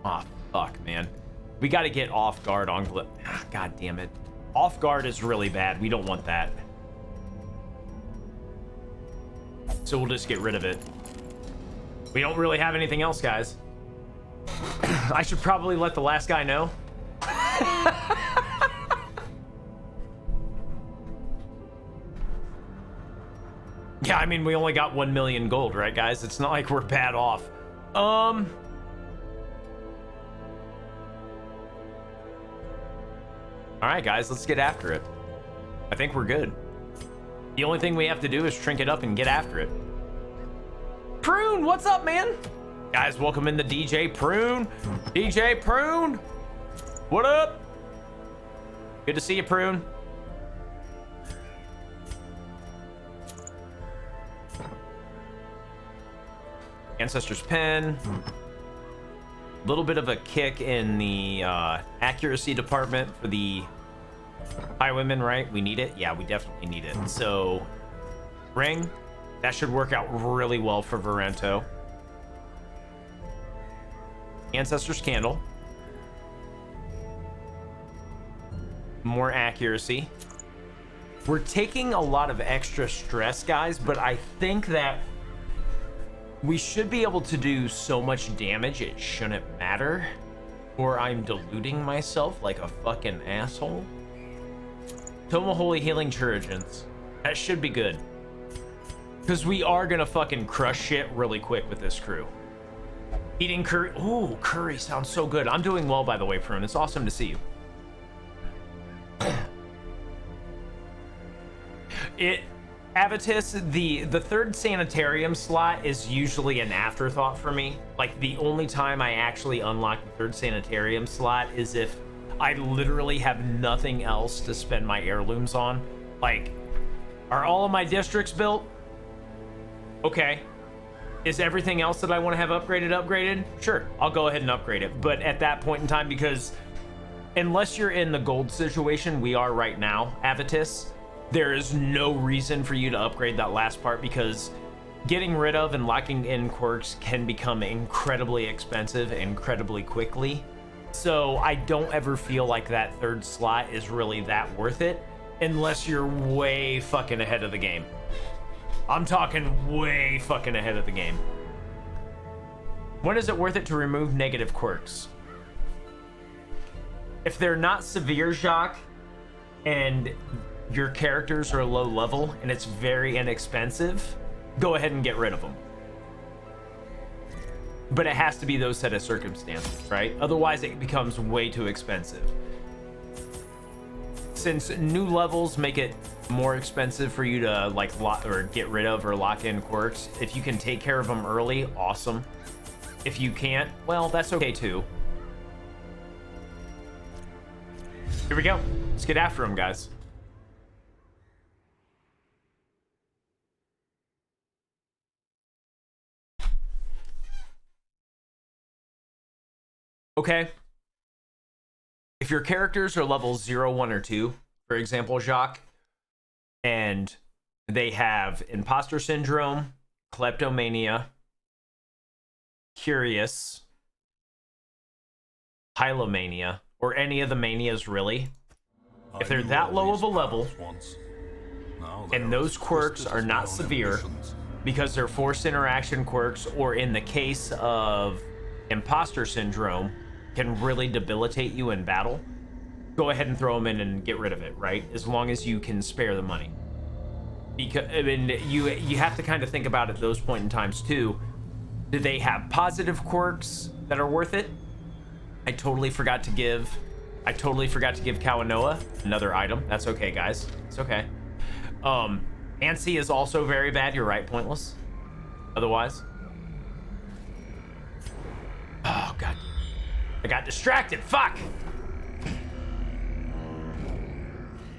Oh, fuck, man. We got to get off guard on God damn it. Off guard is really bad. We don't want that. So we'll just get rid of it. We don't really have anything else, guys. I should probably let the last guy know. Yeah, I mean, we only got 1 million gold, right, guys? It's not like we're bad off. All right, guys, let's get after it. I think we're good. The only thing we have to do is shrink it up and get after it. Prune, what's up, man? Guys, welcome in the DJ Prune. DJ Prune, what up? Good to see you, Prune. Ancestor's Pen. A little bit of a kick in the accuracy department for the highwaymen, right? We need it. Yeah, we definitely need it. So, ring. That should work out really well for Varento. Ancestor's Candle. More accuracy. We're taking a lot of extra stress, guys, but I think that we should be able to do so much damage it shouldn't matter. Or I'm deluding myself like a fucking asshole. Tome of Holy Healing Chirurgeons. That should be good. Because we are gonna fucking crush shit really quick with this crew. Eating curry. Ooh, curry sounds so good. I'm doing well, by the way, Prune. It's awesome to see you. Avitus, the third sanitarium slot is usually an afterthought for me. Like, the only time I actually unlock the third sanitarium slot is if I literally have nothing else to spend my heirlooms on. Like, are all of my districts built? Okay. Is everything else that I want to have upgraded? Sure, I'll go ahead and upgrade it. But at that point in time, because unless you're in the gold situation we are right now, Avitus, there is no reason for you to upgrade that last part, because getting rid of and locking in quirks can become incredibly expensive incredibly quickly. So I don't ever feel like that third slot is really that worth it unless you're way fucking ahead of the game. I'm talking way fucking ahead of the game. When is it worth it to remove negative quirks? If they're not severe, Jacques, and your characters are low level and it's very inexpensive, go ahead and get rid of them. But it has to be those set of circumstances, right? Otherwise it becomes way too expensive. Since new levels make it more expensive for you to like lock or get rid of or lock in quirks, if you can take care of them early, awesome. If you can't, well, that's okay too. Here we go. Let's get after him, guys. Okay. If your characters are level 0, 1, or 2, for example, Jacques, and they have imposter syndrome, kleptomania, curious, hylomania, or any of the manias really, if they're that low of a level, and those quirks are not severe because they're forced interaction quirks, or in the case of imposter syndrome, can really debilitate you in battle, go ahead and throw them in and get rid of it, right? As long as you can spare the money. Because I mean, you have to kind of think about at those point in times too. Do they have positive quirks that are worth it? I totally forgot to give Kawanoa another item. That's okay, guys. It's okay. Ansi is also very bad. You're right, Pointless. Otherwise. Oh, God. I got distracted. Fuck!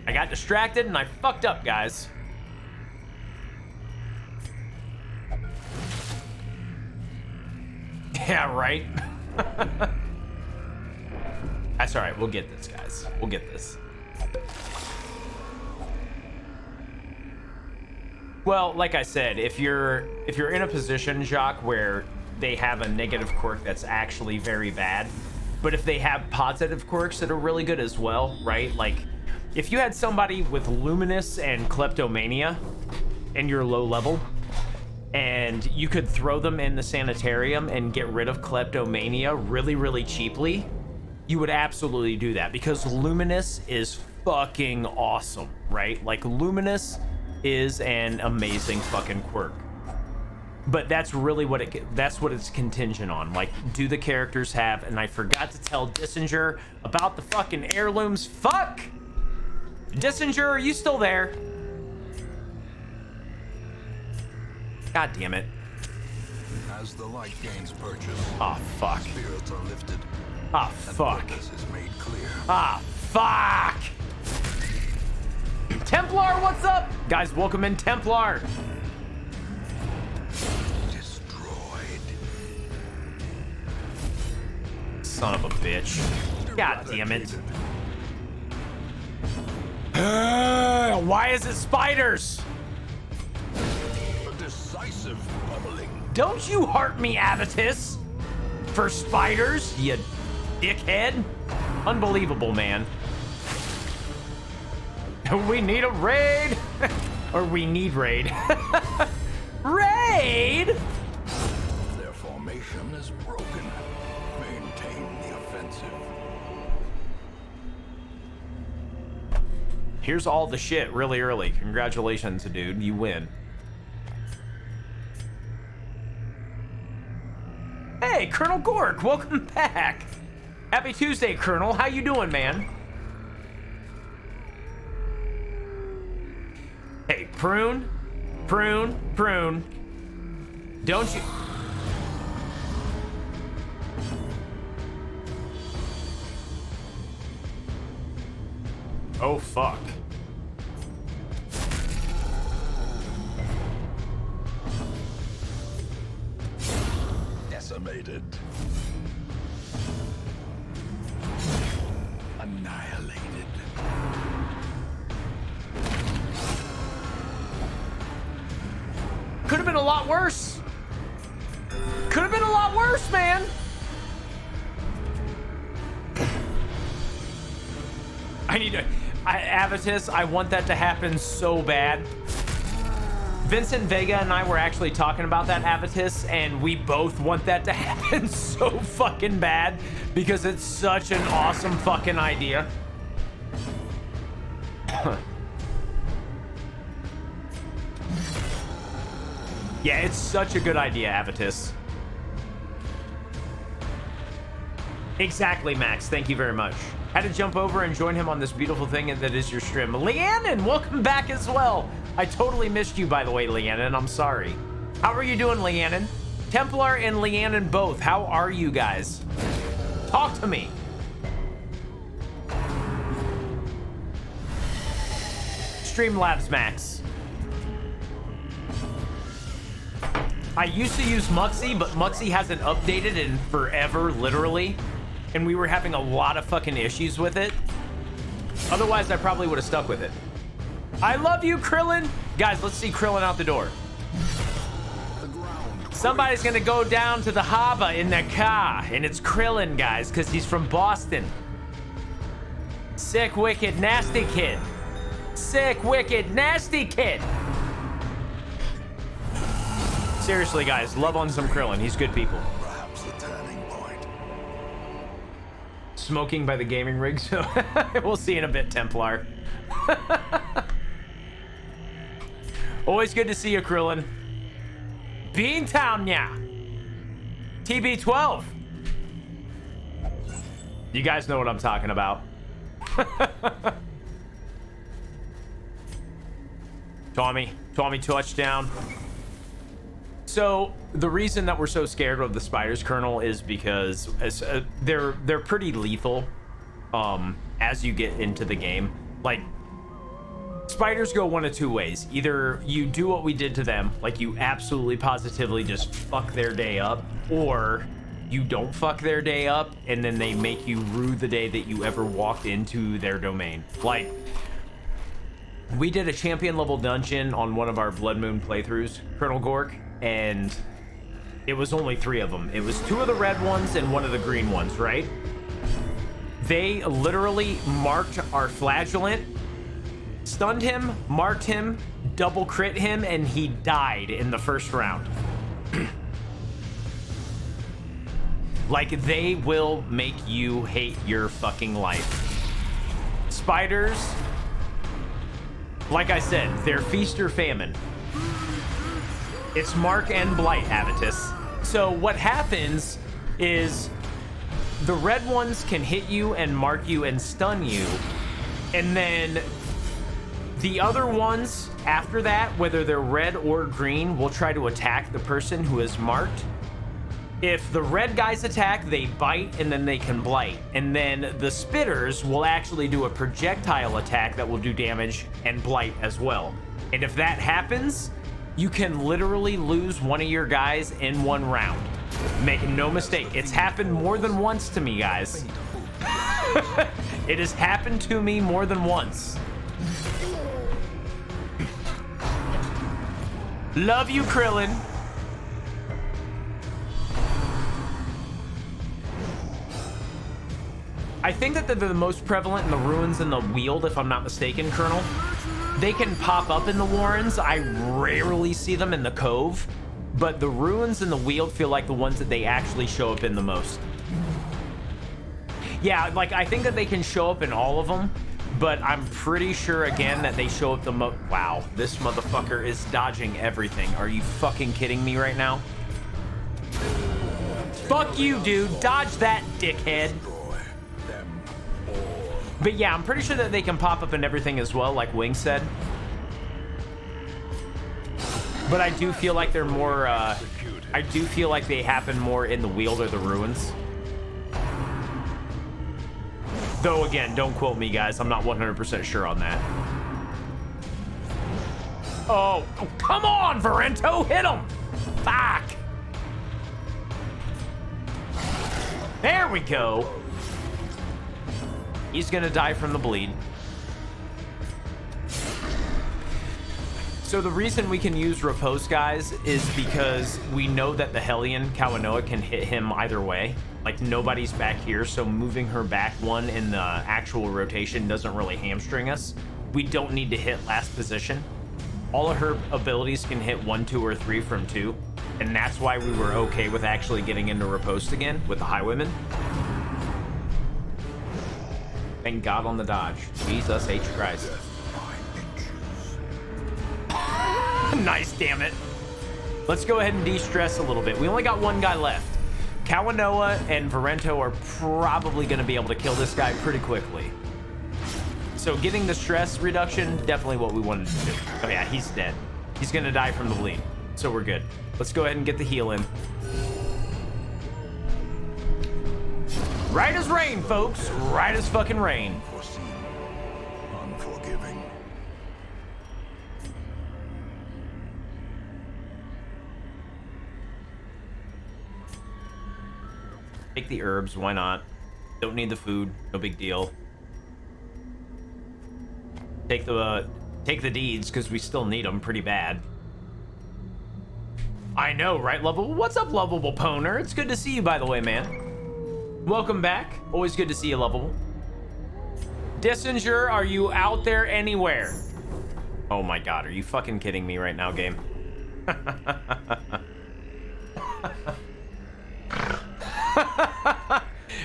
I got distracted and I fucked up, guys. Yeah, right? That's all right. We'll get this, guys. We'll get this. Well, like I said, if you're in a position, Jacques, where they have a negative quirk that's actually very bad, but if they have positive quirks that are really good as well, right? Like, if you had somebody with Luminous and Kleptomania and you're low level, and you could throw them in the sanitarium and get rid of Kleptomania really, really cheaply, you would absolutely do that, because Luminous is fucking awesome, right? Like, Luminous is an amazing fucking quirk. But that's really what it's contingent on. Like, do the characters have, and I forgot to tell Dissinger about the fucking heirlooms. Fuck! Dissinger, are you still there? God damn it. As the light gains purchase, oh fuck. Spirits are lifted. Ah, fuck. This is made clear. Ah, fuck! Templar, what's up? Guys, welcome in, Templar. Destroyed. Son of a bitch. God damn it. Why is it spiders? A decisive bubbling. Don't you heart me, Avitus, for spiders, you dickhead. Unbelievable, man. We need a raid. Or we need raid. Raid? Their formation is broken. Maintain the offensive. Here's all the shit really early. Congratulations, dude. You win. Hey, Colonel Gork, welcome back. Happy Tuesday, Colonel. How you doing, man? Hey, prune, prune, prune. Don't you... Oh, fuck. Decimated. Annihilated. Could have been a lot worse. Could have been a lot worse, man. Avitus, I want that to happen so bad. Vincent Vega and I were actually talking about that, Avitus, and we both want that to happen so fucking bad because it's such an awesome fucking idea. Yeah, it's such a good idea, Avitus. Exactly, Max. Thank you very much. Had to jump over and join him on this beautiful thing that is your stream. Leannon, welcome back as well. I totally missed you, by the way, Leannon. I'm sorry. How are you doing, Leannon? Templar and Leannon both. How are you guys? Talk to me. Streamlabs Max. I used to use Muxy, but Muxy hasn't updated in forever, literally. And we were having a lot of fucking issues with it. Otherwise, I probably would have stuck with it. I love you, Krillin. Guys, let's see Krillin out the door. Somebody's gonna go down to the harbor in their car, and it's Krillin, guys, because he's from Boston. Sick, wicked, nasty kid. Sick, wicked, nasty kid. Seriously, guys, love on some Krillin. He's good people. Perhaps a turning point. Smoking by the gaming rig, so we'll see in a bit, Templar. Always good to see you, Krillin. Beantown, yeah. TB12. You guys know what I'm talking about. Tommy touchdown. So the reason that we're so scared of the spiders, Colonel, is because they're pretty lethal as you get into the game. Like, spiders go one of two ways. Either you do what we did to them, like you absolutely positively just fuck their day up, or you don't fuck their day up and then they make you rue the day that you ever walked into their domain. Like, we did a champion level dungeon on one of our Blood Moon playthroughs, Colonel Gork, and it was only 3 of them. It was 2 of the red ones and 1 of the green ones, right? They literally marked our flagellant, stunned him, marked him, double crit him, and he died in the first round. Like, they will make you hate your fucking life. Spiders, like I said, they're feast or famine. It's mark and blight, Avitus. So what happens is the red ones can hit you and mark you and stun you, and then the other ones after that, whether they're red or green, will try to attack the person who is marked. If the red guys attack, they bite and then they can blight. And then the spitters will actually do a projectile attack that will do damage and blight as well. And if that happens, you can literally lose one of your guys in 1 round. Make no mistake, it's happened more than once to me, guys. It has happened to me more than once. Love you, Krillin. I think that they're the most prevalent in the ruins and the Weald, if I'm not mistaken, Colonel. They can pop up in the Warrens. I rarely see them in the Cove, but the ruins and the Weald feel like the ones that they actually show up in the most. Yeah, like, I think that they can show up in all of them, but I'm pretty sure, again, that they show up the most. Wow, this motherfucker is dodging everything. Are you fucking kidding me right now? Fuck you, dude. Dodge that, dickhead. But yeah, I'm pretty sure that they can pop up in everything as well, like Wing said. But I do feel like they're more, I do feel like they happen more in the Weald or the ruins. Though, again, don't quote me, guys. I'm not 100% sure on that. Oh, come on, Varento, hit him! Fuck! There we go. He's gonna die from the bleed. So the reason we can use Riposte, guys, is because we know that the Hellion, Kawanoa, can hit him either way. Like, nobody's back here, so moving her back 1 in the actual rotation doesn't really hamstring us. We don't need to hit last position. All of her abilities can hit 1, 2, or 3 from 2, and that's why we were okay with actually getting into Riposte again with the Highwaymen. Thank God on the dodge. Jesus H. Christ. Nice, damn it. Let's go ahead and de-stress a little bit. We only got 1 guy left. Kawanoa and Varento are probably going to be able to kill this guy pretty quickly. So getting the stress reduction, definitely what we wanted to do. Oh yeah, he's dead. He's going to die from the bleed. So we're good. Let's go ahead and get the heal in. Right as rain, folks. Right as fucking rain. Unforeseen, unforgiving. Take the herbs, why not? Don't need the food, no big deal. Take the deeds, because we still need them pretty bad. I know, right, Lovable? What's up, Lovable Poner? It's good to see you, by the way, man. Welcome back. Always good to see you, Lovable. Dissinger, are you out there anywhere? Oh my god, are you fucking kidding me right now, game?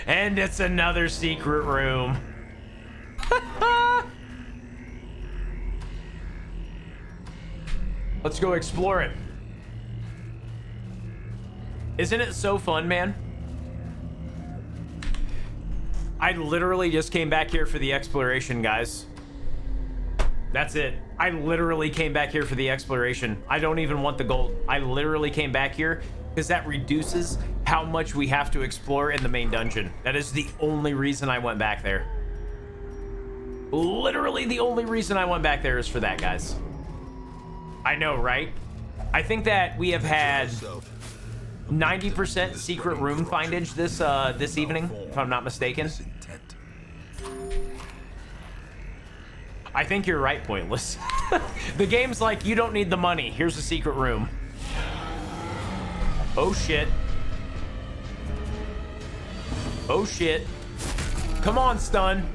And it's another secret room. Let's go explore it. Isn't it so fun, man? I literally just came back here for the exploration, guys. That's it. I literally came back here for the exploration. I don't even want the gold. I literally came back here because that reduces how much we have to explore in the main dungeon. That is the only reason I went back there. Literally the only reason I went back there is for that, guys. I know, right? I think that we have had 90% secret room findage this evening, if I'm not mistaken. I think you're right, Pointless. The game's like, you don't need the money. Here's a secret room. Oh, shit. Oh, shit. Come on, stun.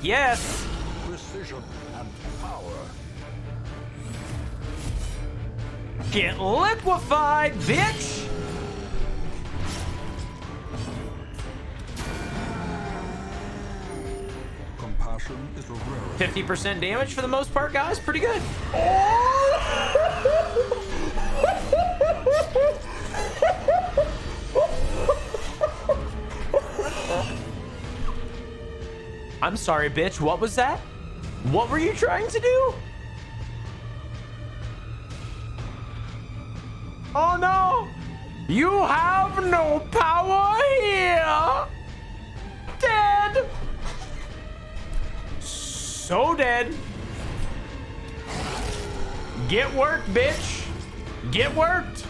Yes. Precision and power. Get liquefied, bitch. Compassion is a rarity. 50% damage for the most part, guys. Pretty good. I'm sorry, bitch. What was that? What were you trying to do? Oh no! You have no power here! Dead! So dead. Get worked, bitch. Get worked.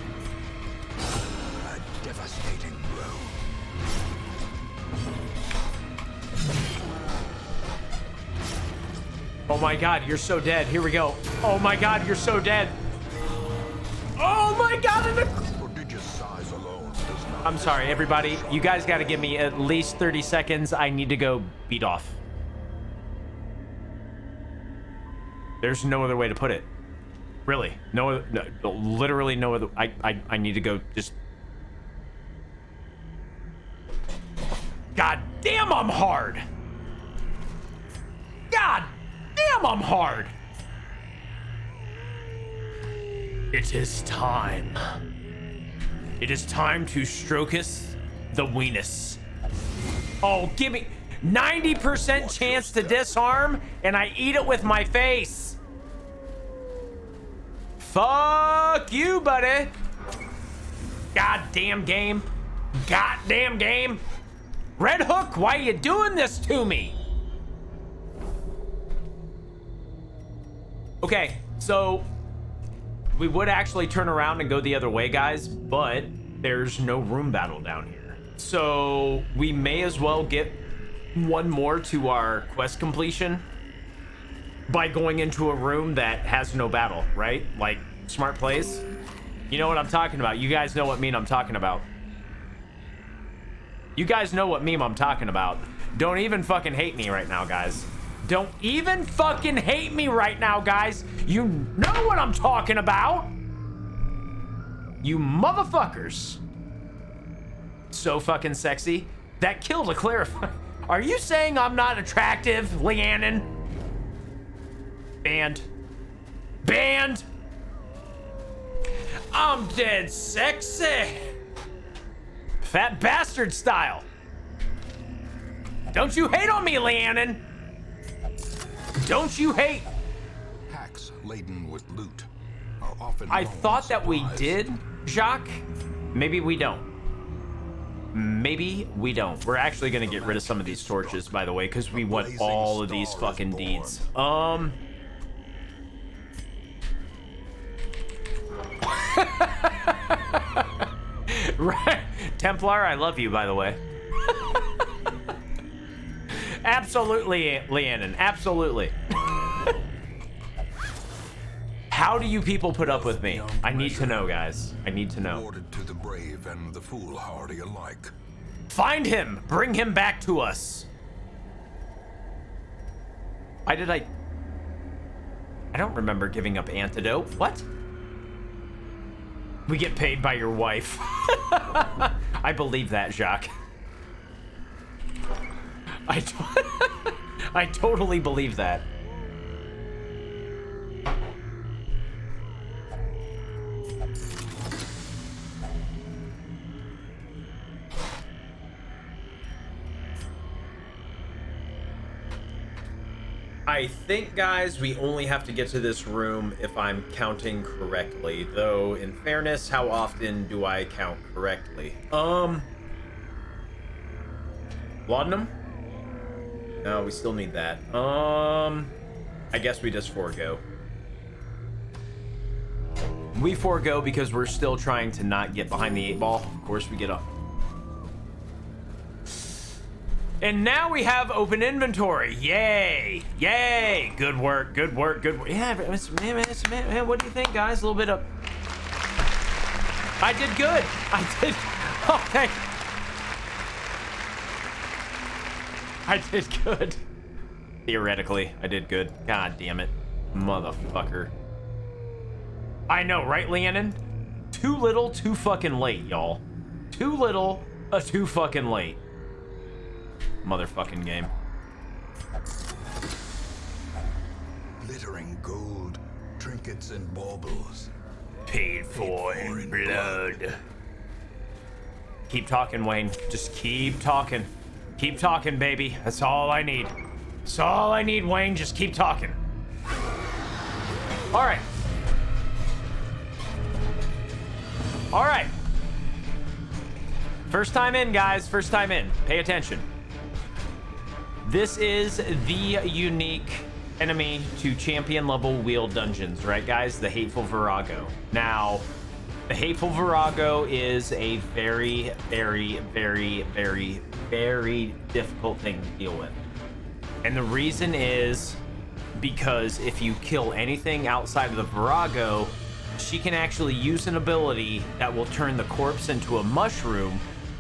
A devastating blow. Oh my god, you're so dead. Here we go. Oh my god, you're so dead. Oh my god, Prodigious size alone does not. I'm sorry, everybody. You guys got to give me at least 30 seconds. I need to go beat off. There's no other way to put it. Really. No, literally no other. I need to go just. God damn, I'm hard. God damn, I'm hard. It is time. It is time to strokus the weenus. Oh, give me 90% chance to disarm, and I eat it with my face. Fuck you, buddy. Goddamn game. Goddamn game. Red Hook, why are you doing this to me? Okay, so we would actually turn around and go the other way, guys, but there's no room battle down here. So we may as well get one more to our quest completion by going into a room that has no battle, right? Like, smart plays. You know what I'm talking about. You guys know what meme I'm talking about. You guys know what meme I'm talking about. Don't even fucking hate me right now, guys. Don't even fucking hate me right now, guys. You know what I'm talking about. You motherfuckers. So fucking sexy. That killed a clarify. Are you saying I'm not attractive, Leannon? Banned. Banned. I'm dead sexy. Fat bastard style. Don't you hate on me, Leannon. Don't you hate. Hacks laden with loot are often. I thought that we did, Jacques. Maybe we don't. Maybe we don't. We're actually gonna get rid of some of these torches, by the way, because we want all of these fucking deeds. Right. Templar, I love you, by the way. Absolutely, Leanon. Absolutely. How do you people put up with me? I need to know, guys. I need to know. Awarded to the brave and the foolhardy alike. Find him! Bring him back to us! Why did I don't remember giving up antidote. What? We get paid by your wife. I believe that, Jacques. I totally believe that. I think, guys, we only have to get to this room if I'm counting correctly. Though, in fairness, how often do I count correctly? Laudanum? No, we still need that. I guess we just forego. We forego because we're still trying to not get behind the 8-ball. Of course, we get up. And now we have open inventory. Yay! Yay! Good work. Good work. Good work. Yeah, man, what do you think, guys? A little bit of... I did good. I did... Okay. I did good. Theoretically, I did good. God damn it. Motherfucker. I know, right, Leanon? Too little, too fucking late, y'all. Too little, too fucking late. Motherfucking game. Glittering gold, trinkets and baubles. Paid for in blood. Keep talking, Wayne. Just keep talking. Keep talking, baby. That's all I need. That's all I need, Wayne. Just keep talking. All right. All right. First time in, guys. First time in. Pay attention. This is the unique enemy to champion level wheel dungeons, right, guys? The Hateful Virago. Now, the Hateful Virago is a very, very, very, very, very difficult thing to deal with. And the reason is because if you kill anything outside of the Virago, she can actually use an ability that will turn the corpse into a mushroom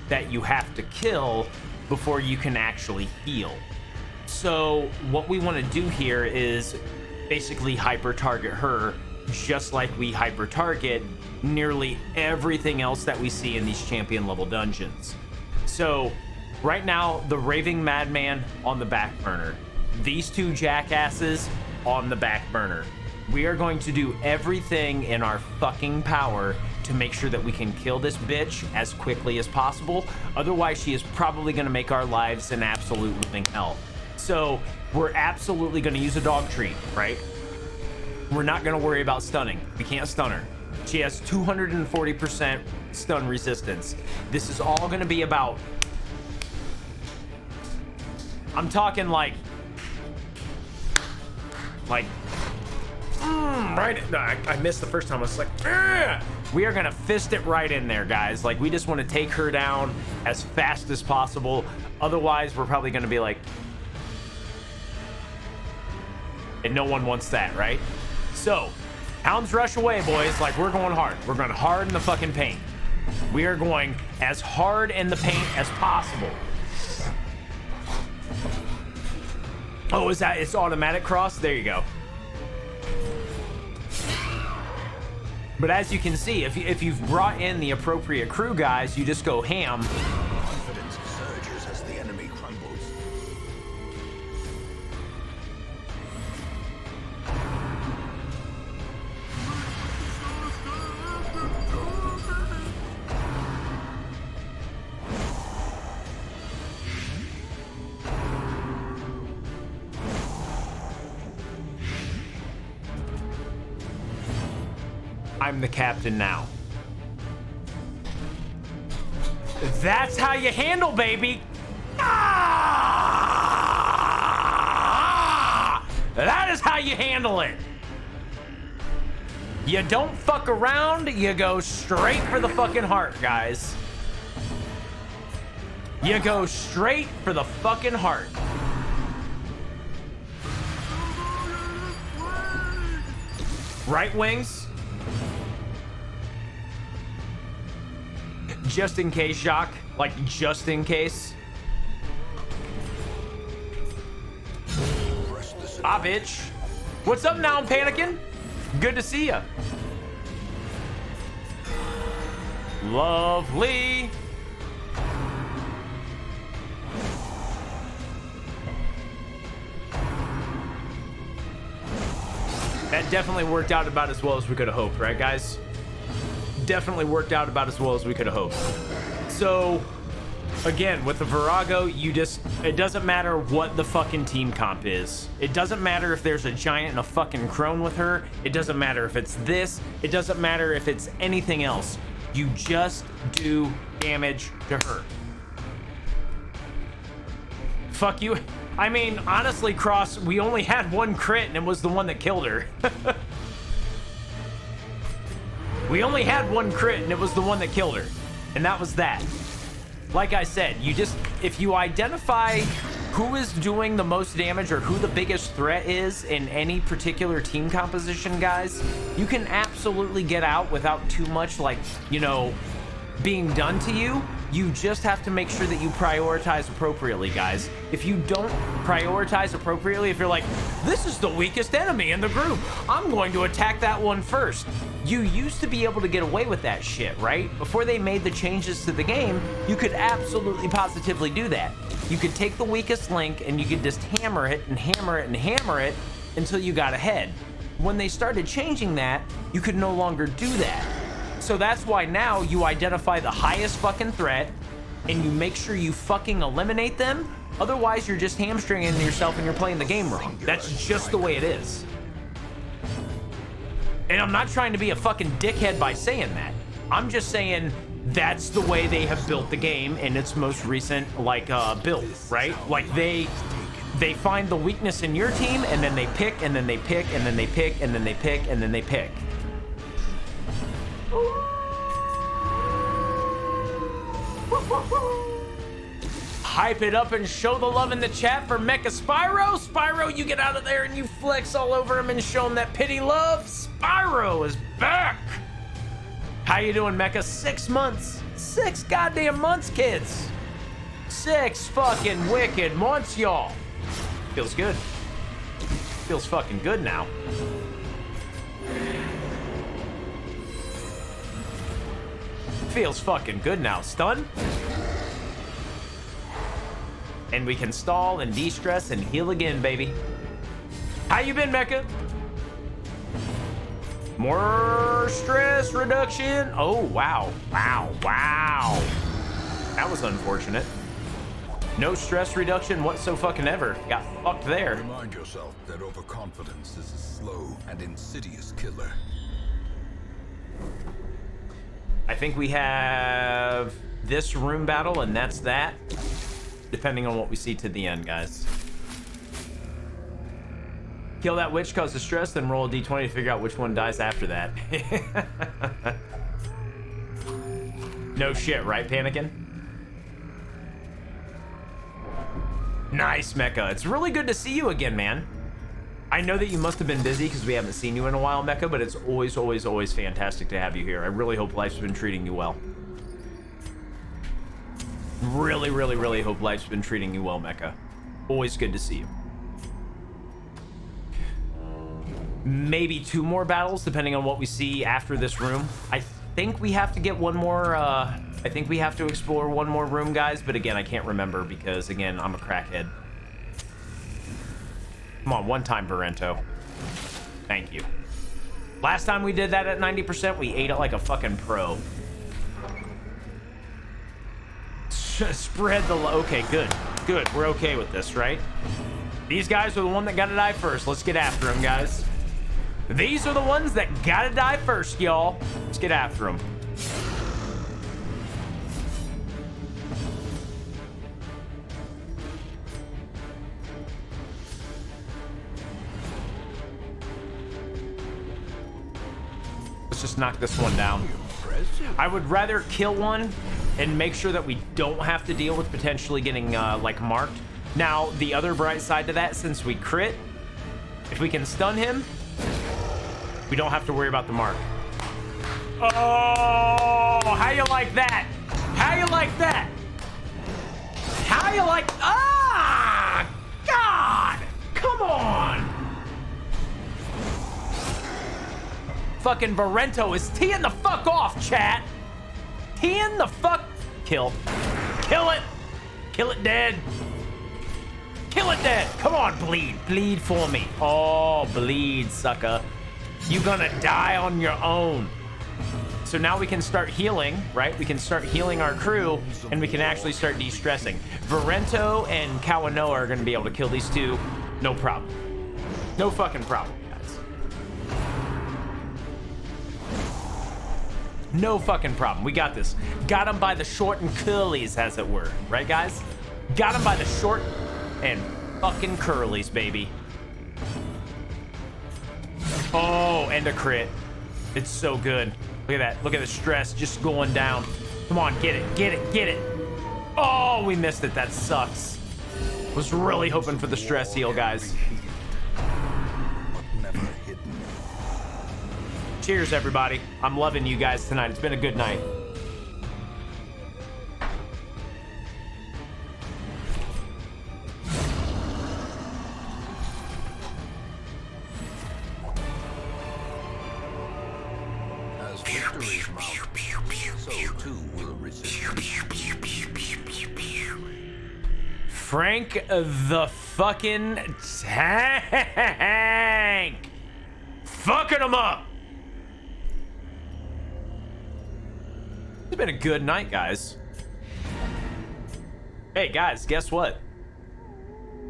that you have to kill before you can actually heal. So what we want to do here is basically hyper target her, just like we hyper target nearly everything else that we see in these champion level dungeons. So right now, the Raving Madman on the back burner, these two jackasses on the back burner. We are going to do everything in our fucking power to make sure that we can kill this bitch as quickly as possible. Otherwise, she is probably going to make our lives an absolute living hell. So we're absolutely going to use a dog treat, right? We're not going to worry about stunning. We can't stun her. She has 240% stun resistance. This is all going to be about... I'm talking like... right? I missed the first time. I was like, Ugh! We are going to fist it right in there, guys. Like, we just want to take her down as fast as possible. Otherwise, we're probably going to be like... And no one wants that, right? So, hounds rush away, boys. Like, we're going hard. We're going hard in the fucking paint. We are going as hard in the paint as possible. Oh, is that it's automatic cross? There you go. But as you can see, if you've brought in the appropriate crew, guys, you just go ham. Confidence surges as the enemy crumbles. I'm the captain now. That's how you handle, baby. Ah! That is how you handle it. You don't fuck around, you go straight for the fucking heart, guys. You go straight for the fucking heart. Right wings. Just in case, Jacques. Like, just in case. Ah, bitch. What's up now? I'm panicking. Good to see ya. Lovely. That definitely worked out about as well as we could have hoped, right, guys? Definitely worked out about as well as we could have hoped. So, again, with the Virago, it doesn't matter what the fucking team comp is. It doesn't matter if there's a giant and a fucking crone with her. It doesn't matter if it's this. It doesn't matter if it's anything else. You just do damage to her. Fuck you. I mean, honestly, Cross, we only had one crit and it was the one that killed her. We only had one crit and it was the one that killed her. And that was that. Like I said, if you identify who is doing the most damage or who the biggest threat is in any particular team composition, guys, you can absolutely get out without too much, like, you know, being done to you. You just have to make sure that you prioritize appropriately, guys. If you don't prioritize appropriately, if you're like, this is the weakest enemy in the group, I'm going to attack that one first. You used to be able to get away with that shit, right? Before they made the changes to the game, you could absolutely positively do that. You could take the weakest link and you could just hammer it and hammer it and hammer it until you got ahead. When they started changing that, you could no longer do that. So that's why now you identify the highest fucking threat and you make sure you fucking eliminate them. Otherwise, you're just hamstringing yourself and you're playing the game wrong. That's just the way it is. And I'm not trying to be a fucking dickhead by saying that. I'm just saying that's the way they have built the game in its most recent, like, build, right? Like, they find the weakness in your team and then they pick and then they pick and then they pick and then they pick and then they pick. Hype it up and show the love in the chat for Mecha Spyro. Spyro, you get out of there and you flex all over him and show him that pity love. Spyro is back. How you doing, Mecha? 6 months. 6 goddamn months, kids. 6 fucking wicked months, y'all. Feels good. Feels fucking good now. Feels fucking good now. Stun. And we can stall and de-stress and heal again, baby. How you been, Mecha? More stress reduction. Oh, wow. Wow. Wow. That was unfortunate. No stress reduction whatsoever. Got fucked there. Remind yourself that overconfidence is a slow and insidious killer. I think we have this room battle, and that's that. Depending on what we see to the end, guys. Kill that witch, cause the stress, then roll a d20 to figure out which one dies after that. No shit, right, Panicking? Nice, Mecha. It's really good to see you again, man. I know that you must have been busy because we haven't seen you in a while, Mecha, but it's always, always, always fantastic to have you here. I really hope life's been treating you well. Really, really, really hope life's been treating you well, Mecha. Always good to see you. Maybe 2 more battles, depending on what we see after this room. I think we have to get one more, I think we have to explore one more room, guys, but again, I can't remember because, again, I'm a crackhead. Come on, one time, Barento. Thank you. Last time we did that at 90%, we ate it like a fucking pro. Spread the... Okay, good. Good. We're okay with this, right? These guys are the one that gotta die first. Let's get after them, guys. These are the ones that gotta die first, y'all. Let's get after them. Let's just knock this one down. I would rather kill one and make sure that we don't have to deal with potentially getting like marked. Now, the other bright side to that, since we crit, if we can stun him, we don't have to worry about the mark. Oh, how you like that? How you like that? How you like... Ah! God! Come on! Fucking Varento is teeing the fuck off, chat. Teeing the fuck... Kill. Kill it. Kill it dead. Kill it dead. Come on, bleed. Bleed for me. Oh, bleed, sucker. You gonna die on your own. So now we can start healing, right? We can start healing our crew, and we can actually start de-stressing. Varento and Kawanoa are gonna be able to kill these two. No problem. No fucking problem, guys. No fucking problem. We got this. Got him by the short and curlies, as it were. Right, guys? Got him by the short and fucking curlies, baby. Oh, and a crit. It's so good. Look at that. Look at the stress just going down. Come on, get it, get it, get it. Oh, we missed it. That sucks. Was really hoping for the stress heal, guys. Cheers, everybody. I'm loving you guys tonight. It's been a good night. As victories mount, so too will resistance. Frank the fucking tank. Fucking him up. It's been a good night, guys. Hey, guys, guess what?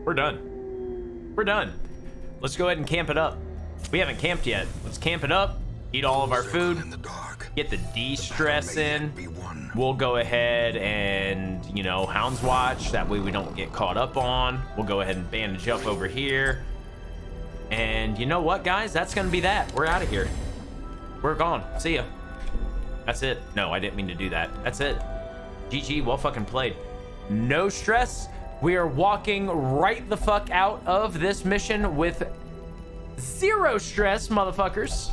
We're done. We're done. Let's go ahead and camp it up. We haven't camped yet. Let's camp it up, eat all of our food, get the de-stress in. We'll go ahead and, you know, Hound's Watch. That way we don't get caught up on. We'll go ahead and bandage up over here. And you know what, guys? That's going to be that. We're out of here. We're gone. See ya. That's it. No, I didn't mean to do that. That's it. GG, well fucking played. No stress. We are walking right the fuck out of this mission with zero stress, motherfuckers.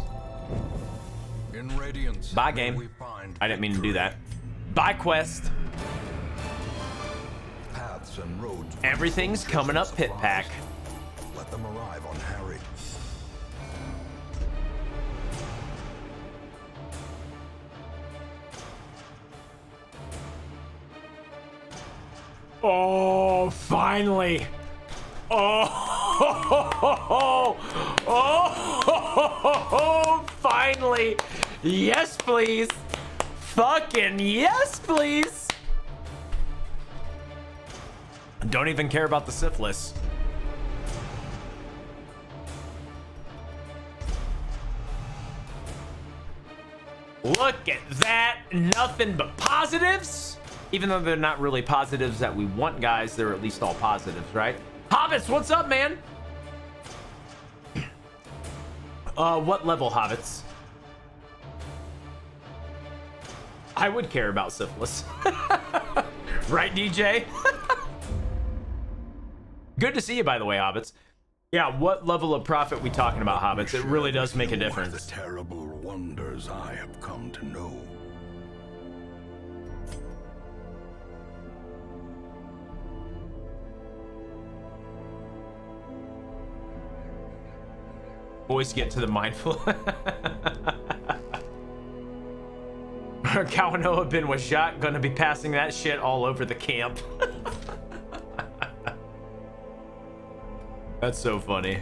In Radiance, bye, game. I didn't mean to do that. Bye, quest. Paths and roads. Everything's coming up pit pack. Let them arrive on Harry. Oh, finally. Oh, finally. Yes, please. Fucking yes, please. Don't even care about the syphilis. Look at that. Nothing but positives. Even though they're not really positives that we want, guys, they're at least all positives, right? Hobbits, what's up, man? What level, Hobbits? I would care about syphilis. Right, DJ? Good to see you, by the way, Hobbits. Yeah, what level of profit we talking about, Hobbits? It really does make a difference. The terrible wonders I have come to know. Boys get to the mindful. Kawanoa bin was shot. Gonna be passing that shit all over the camp. That's so funny.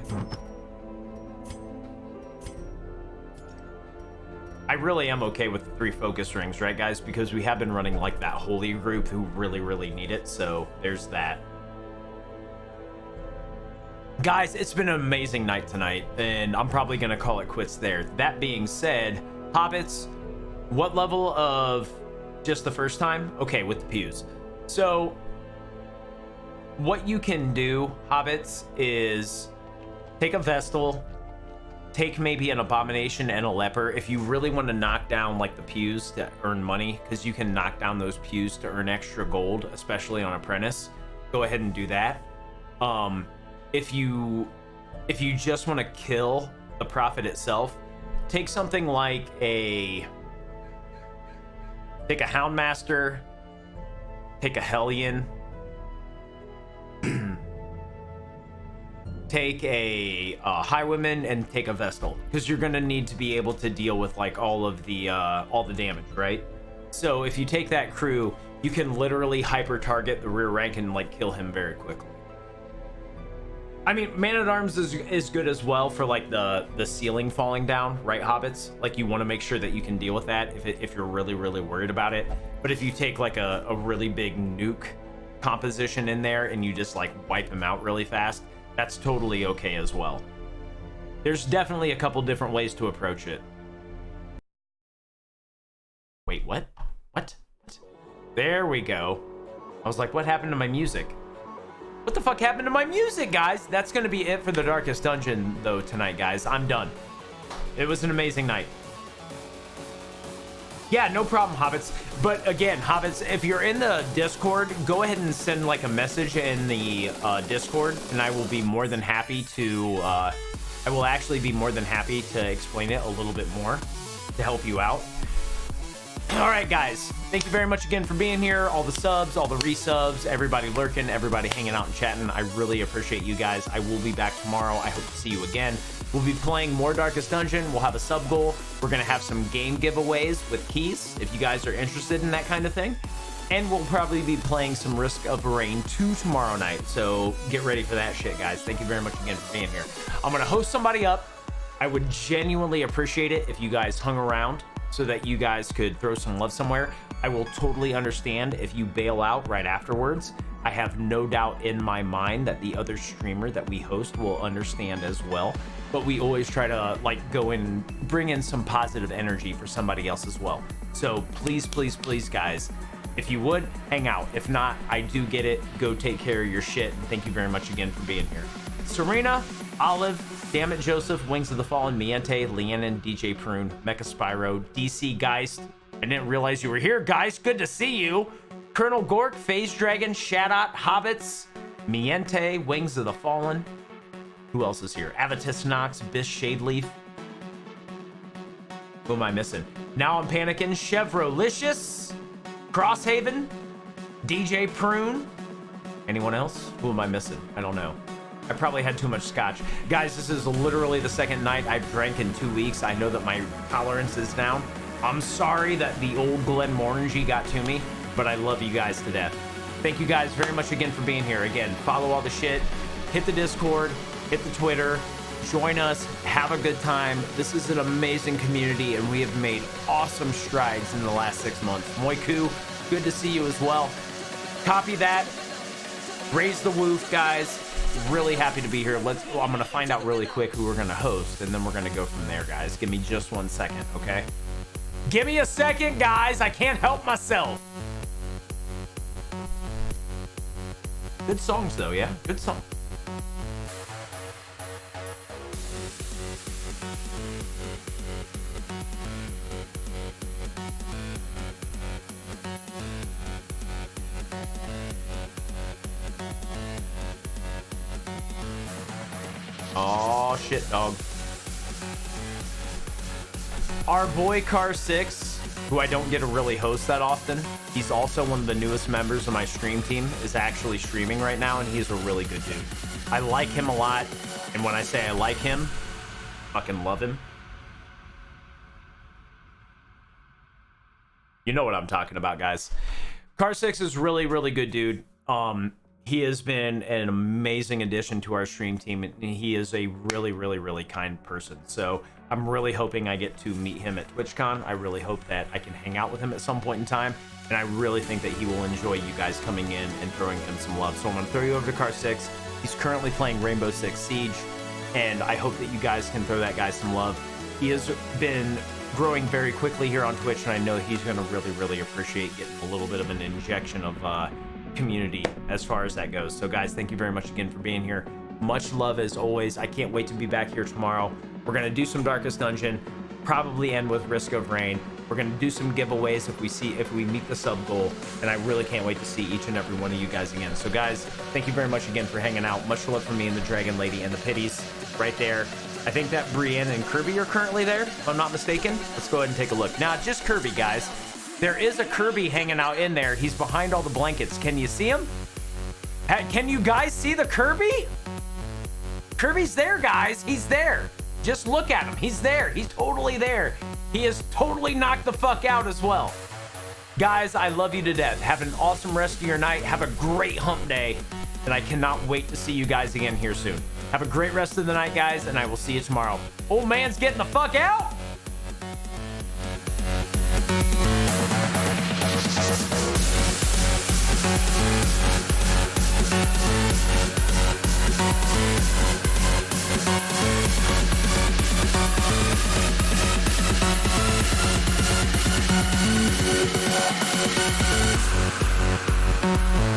I really am okay with the 3 focus rings, right, guys? Because we have been running like that holy group who really need it. So there's that. Guys, it's been an amazing night tonight, and I'm probably gonna call it quits there. That being said, Hobbits, what level of just the first time? Okay, with the pews. So what you can do, Hobbits, is take a Vestal, take maybe an abomination and a leper if you really want to knock down like the pews to earn money, because you can knock down those pews to earn extra gold, especially on apprentice. Go ahead and do that. If you just want to kill the prophet itself, take something like take a Houndmaster, take a Hellion, take a Highwayman, and take a Vestal, because you're gonna need to be able to deal with like all the damage, right? So if you take that crew, you can literally hyper target the rear rank and like kill him very quickly. I mean, Man-at-Arms is good as well for like the ceiling falling down, right, hobbits? Like you want to make sure that you can deal with that if you're really worried about it. But if you take like a really big nuke composition in there and you just like wipe him out really fast, that's totally okay as well. There's definitely a couple different ways to approach it. Wait, what? What? There we go. I was like, what happened to my music? What the fuck happened to my music, guys? That's gonna be it for the Darkest Dungeon, though, tonight, guys. I'm done. It was an amazing night. Yeah, no problem, hobbits. But again, hobbits, if you're in the Discord, go ahead and send like a message in the Discord, and I will be more than happy to. I will actually be more than happy to explain it a little bit more to help you out. All right, guys. Thank you very much again for being here. All the subs, all the resubs, everybody lurking, everybody hanging out and chatting. I really appreciate you guys. I will be back tomorrow. I hope to see you again. We'll be playing more Darkest Dungeon. We'll have a sub goal. We're going to have some game giveaways with keys if you guys are interested in that kind of thing. And we'll probably be playing some Risk of Rain 2 tomorrow night. So get ready for that shit, guys. Thank you very much again for being here. I'm going to host somebody up. I would genuinely appreciate it if you guys hung around so that you guys could throw some love somewhere. I will totally understand if you bail out right afterwards. I have no doubt in my mind that the other streamer that we host will understand as well. But we always try to like go in, bring in some positive energy for somebody else as well. So please, please, please, guys, if you would, hang out. If not, I do get it. Go take care of your shit. And thank you very much again for being here. Serena, Olive, Dammit Joseph, Wings of the Fallen, Miente, Leanon, DJ Prune, Mecha Spyro, DC Geist. I didn't realize you were here, guys. Good to see you. Colonel Gork, Phase Dragon, Shadot, Hobbits, Miente, Wings of the Fallen. Who else is here? Avatis Nox, Bish Shadeleaf. Who am I missing? Now I'm panicking. Chevrolicious, Crosshaven, DJ Prune. Anyone else? Who am I missing? I don't know. I probably had too much scotch. Guys, this is literally the second night I've drank in 2 weeks. I know that my tolerance is down. I'm sorry that the old Glenmorangie got to me, but I love you guys to death. Thank you guys very much again for being here. Again, follow all the shit. Hit the Discord. Hit the Twitter. Join us. Have a good time. This is an amazing community, and we have made awesome strides in the last 6 months. Moiku, good to see you as well. Copy that. Raise the woof, guys. Really happy to be here. I'm going to find out really quick who we're going to host, and then we're going to go from there, guys. Give me just 1 second, okay? Give me a second, guys. I can't help myself. Good songs, though, yeah? Good song. Oh shit, dog. Our boy Car 6, who I don't get to really host that often, he's also one of the newest members of my stream team, is actually streaming right now, and he's a really good dude. I like him a lot, and when I say I like him, fucking love him. You know what I'm talking about, guys. Car 6 is really, really good dude. He has been an amazing addition to our stream team, and he is a really, really, really kind person. So I'm really hoping I get to meet him at TwitchCon. I really hope that I can hang out with him at some point in time, and I really think that he will enjoy you guys coming in and throwing him some love. So I'm going to throw you over to Car 6. He's currently playing Rainbow Six Siege, and I hope that you guys can throw that guy some love. He has been growing very quickly here on Twitch, and I know he's going to really, really appreciate getting a little bit of an injection of community as far as that goes. So guys, thank you very much again for being here. Much love as always. I can't wait to be back here tomorrow. We're going to do some Darkest Dungeon, probably end with Risk of Rain. We're going to do some giveaways if we meet the sub goal, and I really can't wait to see each and every one of you guys again. So guys, thank you very much again for hanging out. Much love from me and the Dragon Lady and the Pitties right there. I think that Brienne and Kirby are currently there, if I'm not mistaken. Let's go ahead and take a look. Now, just Kirby, guys. There is a Kirby hanging out in there. He's behind all the blankets. Can you see him? Can you guys see the Kirby? Kirby's there, guys. He's there. Just look at him. He's there. He's totally there. He is totally knocked the fuck out as well. Guys, I love you to death. Have an awesome rest of your night. Have a great hump day. And I cannot wait to see you guys again here soon. Have a great rest of the night, guys, and I will see you tomorrow. Old man's getting the fuck out. Thank you.